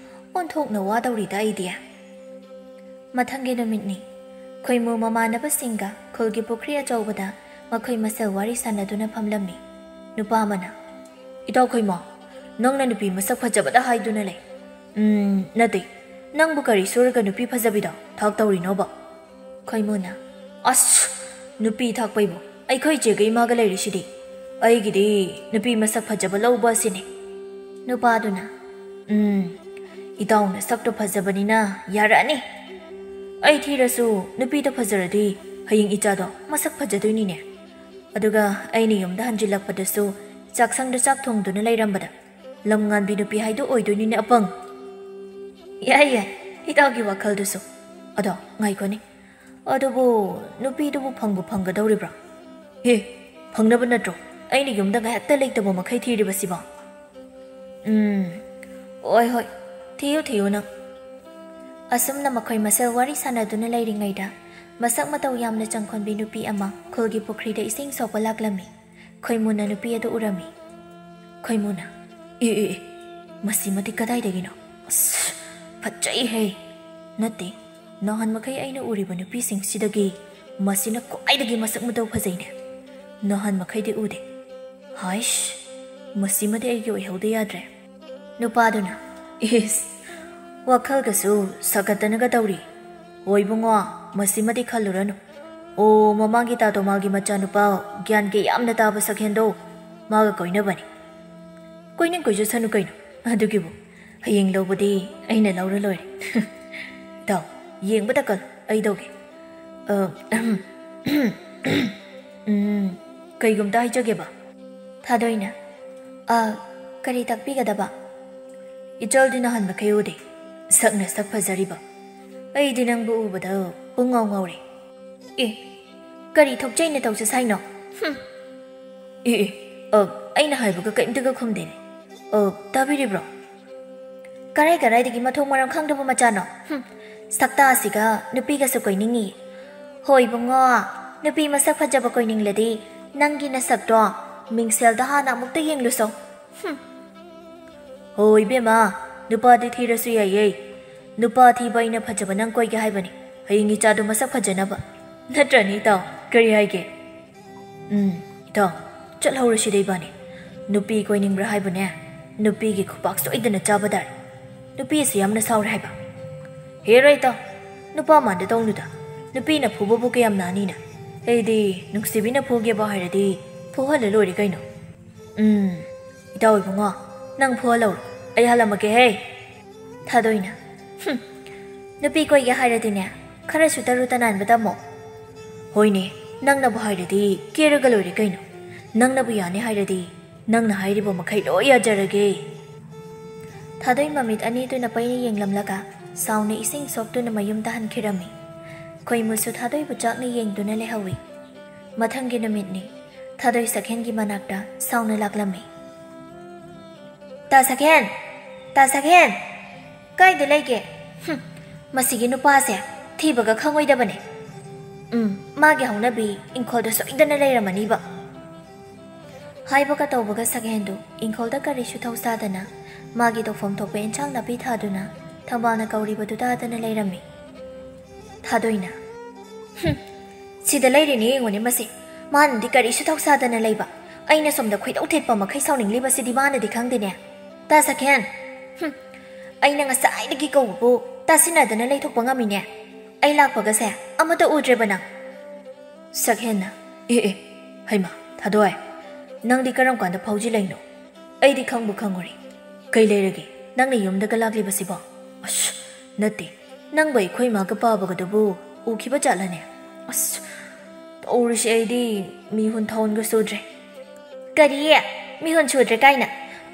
ꯑꯣꯟꯊꯣꯛꯅ ꯋꯥꯗꯧꯔꯤꯗ ꯑꯩꯗꯤ꯫ ꯃꯊꯪꯒꯤ ꯅꯨꯃꯤꯠꯅꯤ꯫ ꯈꯣꯏꯃꯨ ꯃꯃꯥꯟꯅꯕꯁꯤꯡꯒ ꯈꯨꯜꯒꯤ ꯄꯨꯈ꯭ꯔꯤ ꯑꯆꯧꯕꯗ ꯃꯈꯣꯏ ꯃꯁꯦꯜ ꯋꯥꯔꯤ ꯁꯥꯟꯅꯗꯨꯅ ꯐꯝꯂꯝꯃꯤ꯫ ꯅꯨꯄꯥ ꯑꯃꯅ ꯏꯇꯥꯎ ꯈꯣꯏꯃꯣ ꯅꯪꯅ ꯅꯨꯄꯤ ꯃꯁꯛ ꯐꯖꯕꯗ ꯍꯥꯏꯗꯨꯅ ꯂꯩ꯫ ꯅꯠꯇꯦ ꯅꯪꯕꯨ ꯀꯔꯤ ꯁꯨꯔꯒ ꯅꯨꯄꯤ ꯐꯖꯕꯤꯗꯣ ꯊꯥꯛ ꯇꯧꯔꯤꯅꯣꯕ? ꯈꯣꯏꯃꯨꯅ ꯑꯁ ꯅꯨꯄꯤ ꯊꯥꯛꯄꯩꯕꯨ ꯑꯩꯈꯣꯏ ꯆꯦꯒ ꯏꯃꯥꯒ ꯂꯩꯔꯤꯁꯤꯗꯤ꯫ ꯑꯩꯒꯤꯗꯤ ꯅꯨꯄꯤ ꯃꯁꯛ ꯐꯖꯕ ꯂꯧꯕ ꯑꯁꯤꯅꯤ꯫ ꯅꯨꯄꯥꯗꯨꯅ ꯏꯇꯥꯎꯅ ꯁꯛꯇꯣ ꯐꯖꯕꯅꯤꯅ ꯌꯥꯔꯛꯑꯅꯤ꯫ ꯑꯩ ꯊꯤꯔꯁꯨ ꯅꯨꯄꯤꯗꯣ ꯐꯖꯔꯗꯤ ꯍꯌꯦꯡ ꯏꯆꯥꯗꯣ ꯃꯁꯛ ꯐꯖꯗꯣꯏꯅꯤꯅꯦ꯫ ꯑꯗꯨꯒ ꯑꯩꯅ ꯌꯨꯝꯗ ꯍꯟꯖꯤꯜꯂꯛꯄꯗꯁꯨ ꯆꯥꯛꯁꯪꯗ ꯆꯥꯛ ꯊꯣꯡꯗꯨꯅ ꯂꯩꯔꯝꯕꯗ ꯂꯝ ꯉꯥꯟꯕꯤ ꯅꯨꯄꯤ ꯍꯥꯏꯗꯣ ꯑꯣꯏꯗꯣꯏꯅꯤꯅꯦ ꯑꯄꯪ꯫ ꯌꯥꯏ ꯌꯥꯏ ꯏꯇꯥꯎꯒꯤ ꯋꯥꯈꯜꯗꯨꯁꯨ꯫ ꯑꯗꯣ ꯉꯥꯏꯈꯣꯅꯦ ꯑꯗꯨꯕꯨ ꯅꯨꯄꯤꯗꯨꯕꯨ ꯐꯪꯕꯨ ꯐꯪꯒꯗꯧꯔꯤꯕ꯭ꯔꯥ? ꯐꯪꯅꯕ ꯅꯠꯇ꯭ꯔꯣ ꯑꯩꯅ ꯌꯨꯝꯗ ꯉꯥꯏꯍꯥꯛꯇ ꯂꯩꯇꯕ ꯃꯈꯩ ꯊꯤꯔꯤꯕꯁꯤꯕꯣ? ꯍꯣꯏ ꯊꯤꯌꯨ ꯊꯤꯌꯨ ꯅꯪ꯫ ꯑꯁꯨꯝꯅ ꯃꯈꯣꯏ ꯃꯁꯦꯜ ꯋꯥꯔꯤ ꯁꯥꯟꯅꯗꯨꯅ ꯂꯩꯔꯤꯉꯩꯗ ꯃꯁꯛ ꯃꯇꯧ ꯌꯥꯝꯅ ꯆꯪꯈꯣꯟꯕꯤ ꯅꯨꯄꯤ ꯑꯃ ꯈꯨꯜꯒꯤ ꯄꯨꯈ꯭ꯔꯤꯗ ꯏꯁꯤꯡ ꯁꯣꯛꯄ ꯂꯥꯛꯂꯝꯃꯤ꯫ ꯈꯣꯏꯃꯨꯅ ꯅꯨꯄꯤ ꯑꯗꯨ ꯎꯔꯝꯃꯤ꯫ ꯈꯣꯏꯃꯨꯅ ꯃꯁꯤꯃꯗꯤ ꯀꯗꯥꯏꯗꯒꯤꯅꯣ? ꯑꯁ ꯐꯖꯩꯍꯦ꯫ ꯅꯠꯇꯦ ꯅꯍꯥꯟ ꯃꯈꯩ ꯑꯩꯅ ꯎꯔꯤꯕ ꯅꯨꯄꯤꯁꯤꯡꯁꯤꯗꯒꯤ ꯃꯁꯤꯅ ꯈ꯭ꯋꯥꯏꯗꯒꯤ ꯃꯁꯛ ꯃꯇꯧ ꯐꯖꯩꯅꯦ꯫ ꯅꯍꯥꯟ ꯃꯈꯩꯗꯤ ꯎꯗꯦ꯫ ꯍꯥꯏꯁ ꯃꯁꯤꯃꯗꯤ ꯑꯩꯒꯤ ꯑꯣꯏꯍꯧꯗ ꯌꯥꯗ꯭ꯔꯦ꯫ ꯅꯨꯄꯥꯗꯨꯅ ꯋꯥꯈꯜꯒꯁꯨ ꯁꯥꯒꯠꯇꯅꯒ ꯇꯧꯔꯤ꯫ ꯍꯣꯏ ꯏꯕꯨꯡꯉꯣ ꯃꯁꯤꯃꯗꯤ ꯈꯜꯂꯨꯔꯅꯨ꯫ ꯑꯣ ꯃꯃꯥꯡꯒꯤ ꯇꯥꯇꯣꯃꯥꯜꯒꯤ ꯃꯆꯥꯅꯨꯄꯥ ꯒ꯭ꯌꯥꯟ ꯀꯌꯥ ꯌꯥꯝꯅ ꯇꯥꯕ ꯁꯛꯍꯦꯟꯗꯣ ꯃꯥꯒ ꯀꯣꯏꯅꯕꯅꯤ꯫ ꯀꯣꯏꯅꯤꯡ ꯀꯣꯏꯖꯁꯅꯨ ꯀꯩꯅꯣ ꯑꯗꯨꯒꯤꯕꯨ ꯍꯌꯦꯡ ꯂꯧꯕꯗꯤ ꯑꯩꯅ ꯂꯧꯔ ꯂꯣꯏꯔꯦ꯫ ꯏꯇꯥꯎ ꯌꯦꯡꯕꯗ ꯀꯜ ꯑꯩ ꯇꯧꯒꯦ꯫ ꯀꯩꯒꯨꯝꯇ ꯍꯥꯏꯖꯒꯦꯕ? ꯊꯥꯗꯣꯏꯅ ꯀꯔꯤ ꯇꯥꯛꯄꯤꯒꯗꯕ? ꯏꯆꯜꯗꯤ ꯅꯍꯥꯟ ꯃꯈꯩ ꯎꯗꯦ ꯁꯛꯅ ꯁꯛ ꯐꯖꯔꯤꯕ꯫ ꯑꯩꯗꯤ ꯅꯪꯕꯨ ꯎꯕꯗ ꯄꯨꯡꯉꯥꯎ ꯉꯥꯎꯔꯦ꯫ ꯀꯔꯤ ꯊꯣꯛꯆꯩꯅ ꯇꯧꯖ ꯁꯥꯏꯅꯣ? ꯑꯩꯅ ꯍꯥꯏꯕꯒ ꯀꯩꯝꯇꯒ ꯈꯨꯝꯗꯦꯅꯦ꯫ ꯇꯥꯕꯤꯔꯤꯕ꯭ꯔꯣ? ꯀꯔꯥꯏꯗꯒꯤ ꯃꯊꯣꯡ ꯃꯔꯝ ꯈꯪꯗꯕ ꯃꯆꯥꯅꯣ? ꯁꯛꯇꯥ ꯑꯁꯤꯒ ꯅꯨꯄꯤꯒꯁꯨ ꯀꯣꯏꯅꯤꯡꯉꯤ꯫ ꯍꯣꯏ ꯏꯕꯨꯡꯉꯣ ꯅꯨꯄꯤ ꯃꯁꯛ ꯐꯖꯕ ꯀꯣꯏꯅꯤꯡꯂꯗꯤ ꯅꯪꯒꯤ ꯅꯁꯛꯇꯣ ꯃꯤꯡꯁꯦꯜꯗ ꯍꯥꯟꯅ ꯑꯃꯨꯛꯇ ꯌꯦꯡꯂꯨꯁꯣ꯫ ꯍꯣꯏ ꯏꯕꯦꯝꯃ ꯅꯨꯄꯥꯗꯤ ꯊꯤꯔꯁꯨ ꯌꯥꯏꯌꯦ꯫ ꯅꯨꯄꯥ ꯊꯤꯕ ꯑꯩꯅ ꯐꯖꯕ ꯅꯪ ꯀꯣꯏꯒꯦ ꯍꯥꯏꯕꯅꯤ ꯍꯌꯦꯡ ꯏꯆꯥꯗꯣ ꯃꯁꯛ ꯐꯖꯅꯕ꯫ ꯅꯠꯇ꯭ꯔꯅꯤ ꯏꯇꯥꯎ ꯀꯔꯤ ꯍꯥꯏꯒꯦ? ꯏꯇꯥꯎ ꯆꯠꯍꯧꯔꯁꯤꯗ ꯏꯕꯥꯅꯤ꯫ ꯅꯨꯄꯤ ꯀꯣꯏꯅꯤꯡꯕ꯭ꯔꯥ ꯍꯥꯏꯕꯅꯦ ꯅꯨꯄꯤꯒꯤ ꯈꯨꯄꯥꯛ ꯁꯣꯏꯗꯅ ꯆꯥꯕ ꯇꯥꯔꯦ꯫ ꯅꯨꯄꯤ ꯑꯁꯤ ꯌꯥꯝꯅ ꯁꯥꯎꯔꯦ ꯍꯥꯏꯕ꯫ ꯍꯦꯔꯣ ꯏꯇꯥꯎ ꯅꯨꯄꯥ ꯃꯥꯟꯗ ꯇꯧꯅꯨꯗ꯫ ꯅꯨꯄꯤꯅ ꯐꯨꯕꯕꯨ ꯀꯌꯥꯝ ꯅꯥꯅꯤꯅ꯫ ꯑꯩꯗꯤ ꯅꯨꯡꯁꯤꯕꯤꯅ ꯐꯨꯒꯦꯕ ꯍꯥꯏꯔꯗꯤ ꯐꯨꯍꯜꯂ ꯂꯣꯏꯔꯦ ꯀꯩꯅꯣ꯫ ꯏꯇꯥꯎ ꯏꯕꯨꯡꯉꯣ ꯅꯪ ꯐꯨꯍꯜꯍꯧꯔꯣ ꯑꯩ ꯍꯜꯂꯝꯃꯒꯦꯍꯦ꯫ ꯊꯥꯗꯣꯏꯅ ꯅꯨꯄꯤ ꯀꯣꯏꯒꯦ ꯍꯥꯏꯔꯗꯤꯅꯦ ꯈꯔꯁꯨ ꯇꯔꯨ ꯇꯅꯥꯟꯕ ꯇꯝꯃꯣ꯫ ꯍꯣꯏꯅꯦ ꯅꯪꯅꯕꯨ ꯍꯥꯏꯔꯗꯤ ꯀꯦꯔꯒ ꯂꯣꯏꯔꯦ ꯀꯩꯅꯣ꯫ ꯅꯪꯅꯕꯨ ꯌꯥꯅꯤ ꯍꯥꯏꯔꯗꯤ ꯅꯪꯅ ꯍꯥꯏꯔꯤꯕ ꯃꯈꯩ ꯂꯣꯏ ꯌꯥꯖꯔꯒꯦ꯫ ꯊꯥꯗꯣꯏ ꯃꯃꯤꯠ ꯑꯅꯤꯗꯨꯅ ꯄꯩꯅ ꯌꯦꯡꯂꯝꯂꯒ ꯁꯥꯎꯅ ꯏꯁꯤꯡ ꯁꯣꯛꯇꯨꯅ ꯃꯌꯨꯝꯗ ꯍꯟꯈꯤꯔꯝꯃꯤ꯫ ꯈꯣꯏꯃꯨꯁꯨ ꯊꯥꯗꯣꯏꯕꯨ ꯆꯥꯛꯅ ꯌꯦꯡꯗꯨꯅ ꯂꯩꯍꯧꯏ꯫ ꯃꯊꯪꯒꯤ ꯅꯨꯃꯤꯠꯅꯤ꯫ ꯊꯥꯗꯣꯏ ꯁꯛꯍꯦꯟꯒꯤ ꯃꯅꯥꯛꯇ ꯁꯥꯎꯅ ꯂꯥꯛꯂꯝꯃꯤ꯫ ꯇꯥ ꯁꯛꯍꯦꯟ ꯀꯥꯏꯗ ꯂꯩꯒꯦ? ꯃꯁꯤꯒꯤ ꯅꯨꯄꯥꯁꯦ ꯊꯤꯕꯒ ꯈꯪꯉꯣꯏꯗꯕꯅꯦ꯫ ꯃꯥꯒꯤ ꯍꯧꯅꯕꯤ ꯏꯪꯈꯣꯜꯗ ꯁꯣꯏꯗꯅ ꯂꯩꯔꯝꯃꯅꯤꯕ꯫ ꯍꯥꯏꯕꯒ ꯇꯧꯕꯒ ꯁꯛꯍꯦꯟꯗꯨ ꯏꯪꯈꯣꯜꯗ ꯀꯔꯤꯁꯨ ꯊꯧꯁꯥꯗꯅ ꯃꯥꯒꯤ ꯇꯧꯐꯝ ꯊꯣꯛꯄ ꯏꯟꯁꯥꯡ ꯅꯥꯄꯤ ꯊꯥꯗꯨꯅ ꯊꯝꯕꯥꯜꯅ ꯀꯧꯔꯤꯕꯗꯨ ꯇꯥꯗꯅ ꯂꯩꯔꯝꯃꯤ꯫ ꯊꯥꯗꯣꯏꯅ ꯁꯤꯗ ꯂꯩꯔꯤꯅꯦ ꯌꯦꯡꯉꯨꯅꯦ ꯃꯁꯤ ꯃꯥꯅꯗꯤ ꯀꯔꯤꯁꯨ ꯊꯧꯁꯥꯗꯅ ꯂꯩꯕ ꯑꯩꯅ ꯁꯣꯝꯗ ꯈꯣꯏꯗꯧ ꯊꯤꯠꯄ ꯃꯈꯩ ꯁꯥꯎꯅꯤꯡꯂꯤꯕꯁꯤꯗꯤ ꯃꯥꯅꯗꯤ ꯈꯪꯗꯦꯅꯦ꯫ ꯇꯥ ꯁꯛꯍꯦꯟ ꯑꯩꯅ ꯉꯁꯥꯏꯗꯒꯤ ꯀꯧꯕꯕꯨ ꯇꯥꯁꯤꯟꯅꯗꯅ ꯂꯩꯊꯣꯛꯄ ꯉꯝꯃꯤꯅꯦ꯫ ꯑꯩ ꯂꯥꯛꯄꯒꯁꯦ ꯑꯃꯠꯇ ꯎꯗ꯭ꯔꯦꯕ ꯅꯪ꯫ ꯁꯛꯍꯦꯟꯅ ꯍꯩꯃꯥ ꯊꯥꯗꯣꯏ ꯅꯪꯗꯤ ꯀꯔꯝ ꯀꯥꯟꯗ ꯐꯥꯎꯖꯤꯜꯂꯛꯏꯅꯣ? ꯑꯩꯗꯤ ꯈꯪꯕꯨ ꯈꯪꯉꯨꯔꯦ꯫ ꯀꯩ ꯂꯩꯔꯒꯦ ꯅꯪꯅ ꯌꯨꯝꯗꯒ ꯂꯥꯛꯂꯤꯕꯁꯤꯕꯣ? ꯑꯁ ꯅꯠꯇꯦ ꯅꯪꯕꯨ ꯑꯩꯈꯣꯏ ꯃꯥꯒ ꯄꯥꯕꯒꯗꯨꯕꯨ ꯎꯈꯤꯕ ꯖꯥꯠꯂꯅꯦ? ꯑꯁ ꯇꯧꯔꯤꯁꯦ ꯑꯩꯗꯤ ꯃꯤꯍꯨꯟ ꯊꯧꯟꯒ ꯁꯨꯗ꯭ꯔꯦ. ꯀꯔꯤ ꯃꯤꯍꯨꯟ ꯁꯨꯗ꯭ꯔꯦ ꯀꯥꯏꯅ?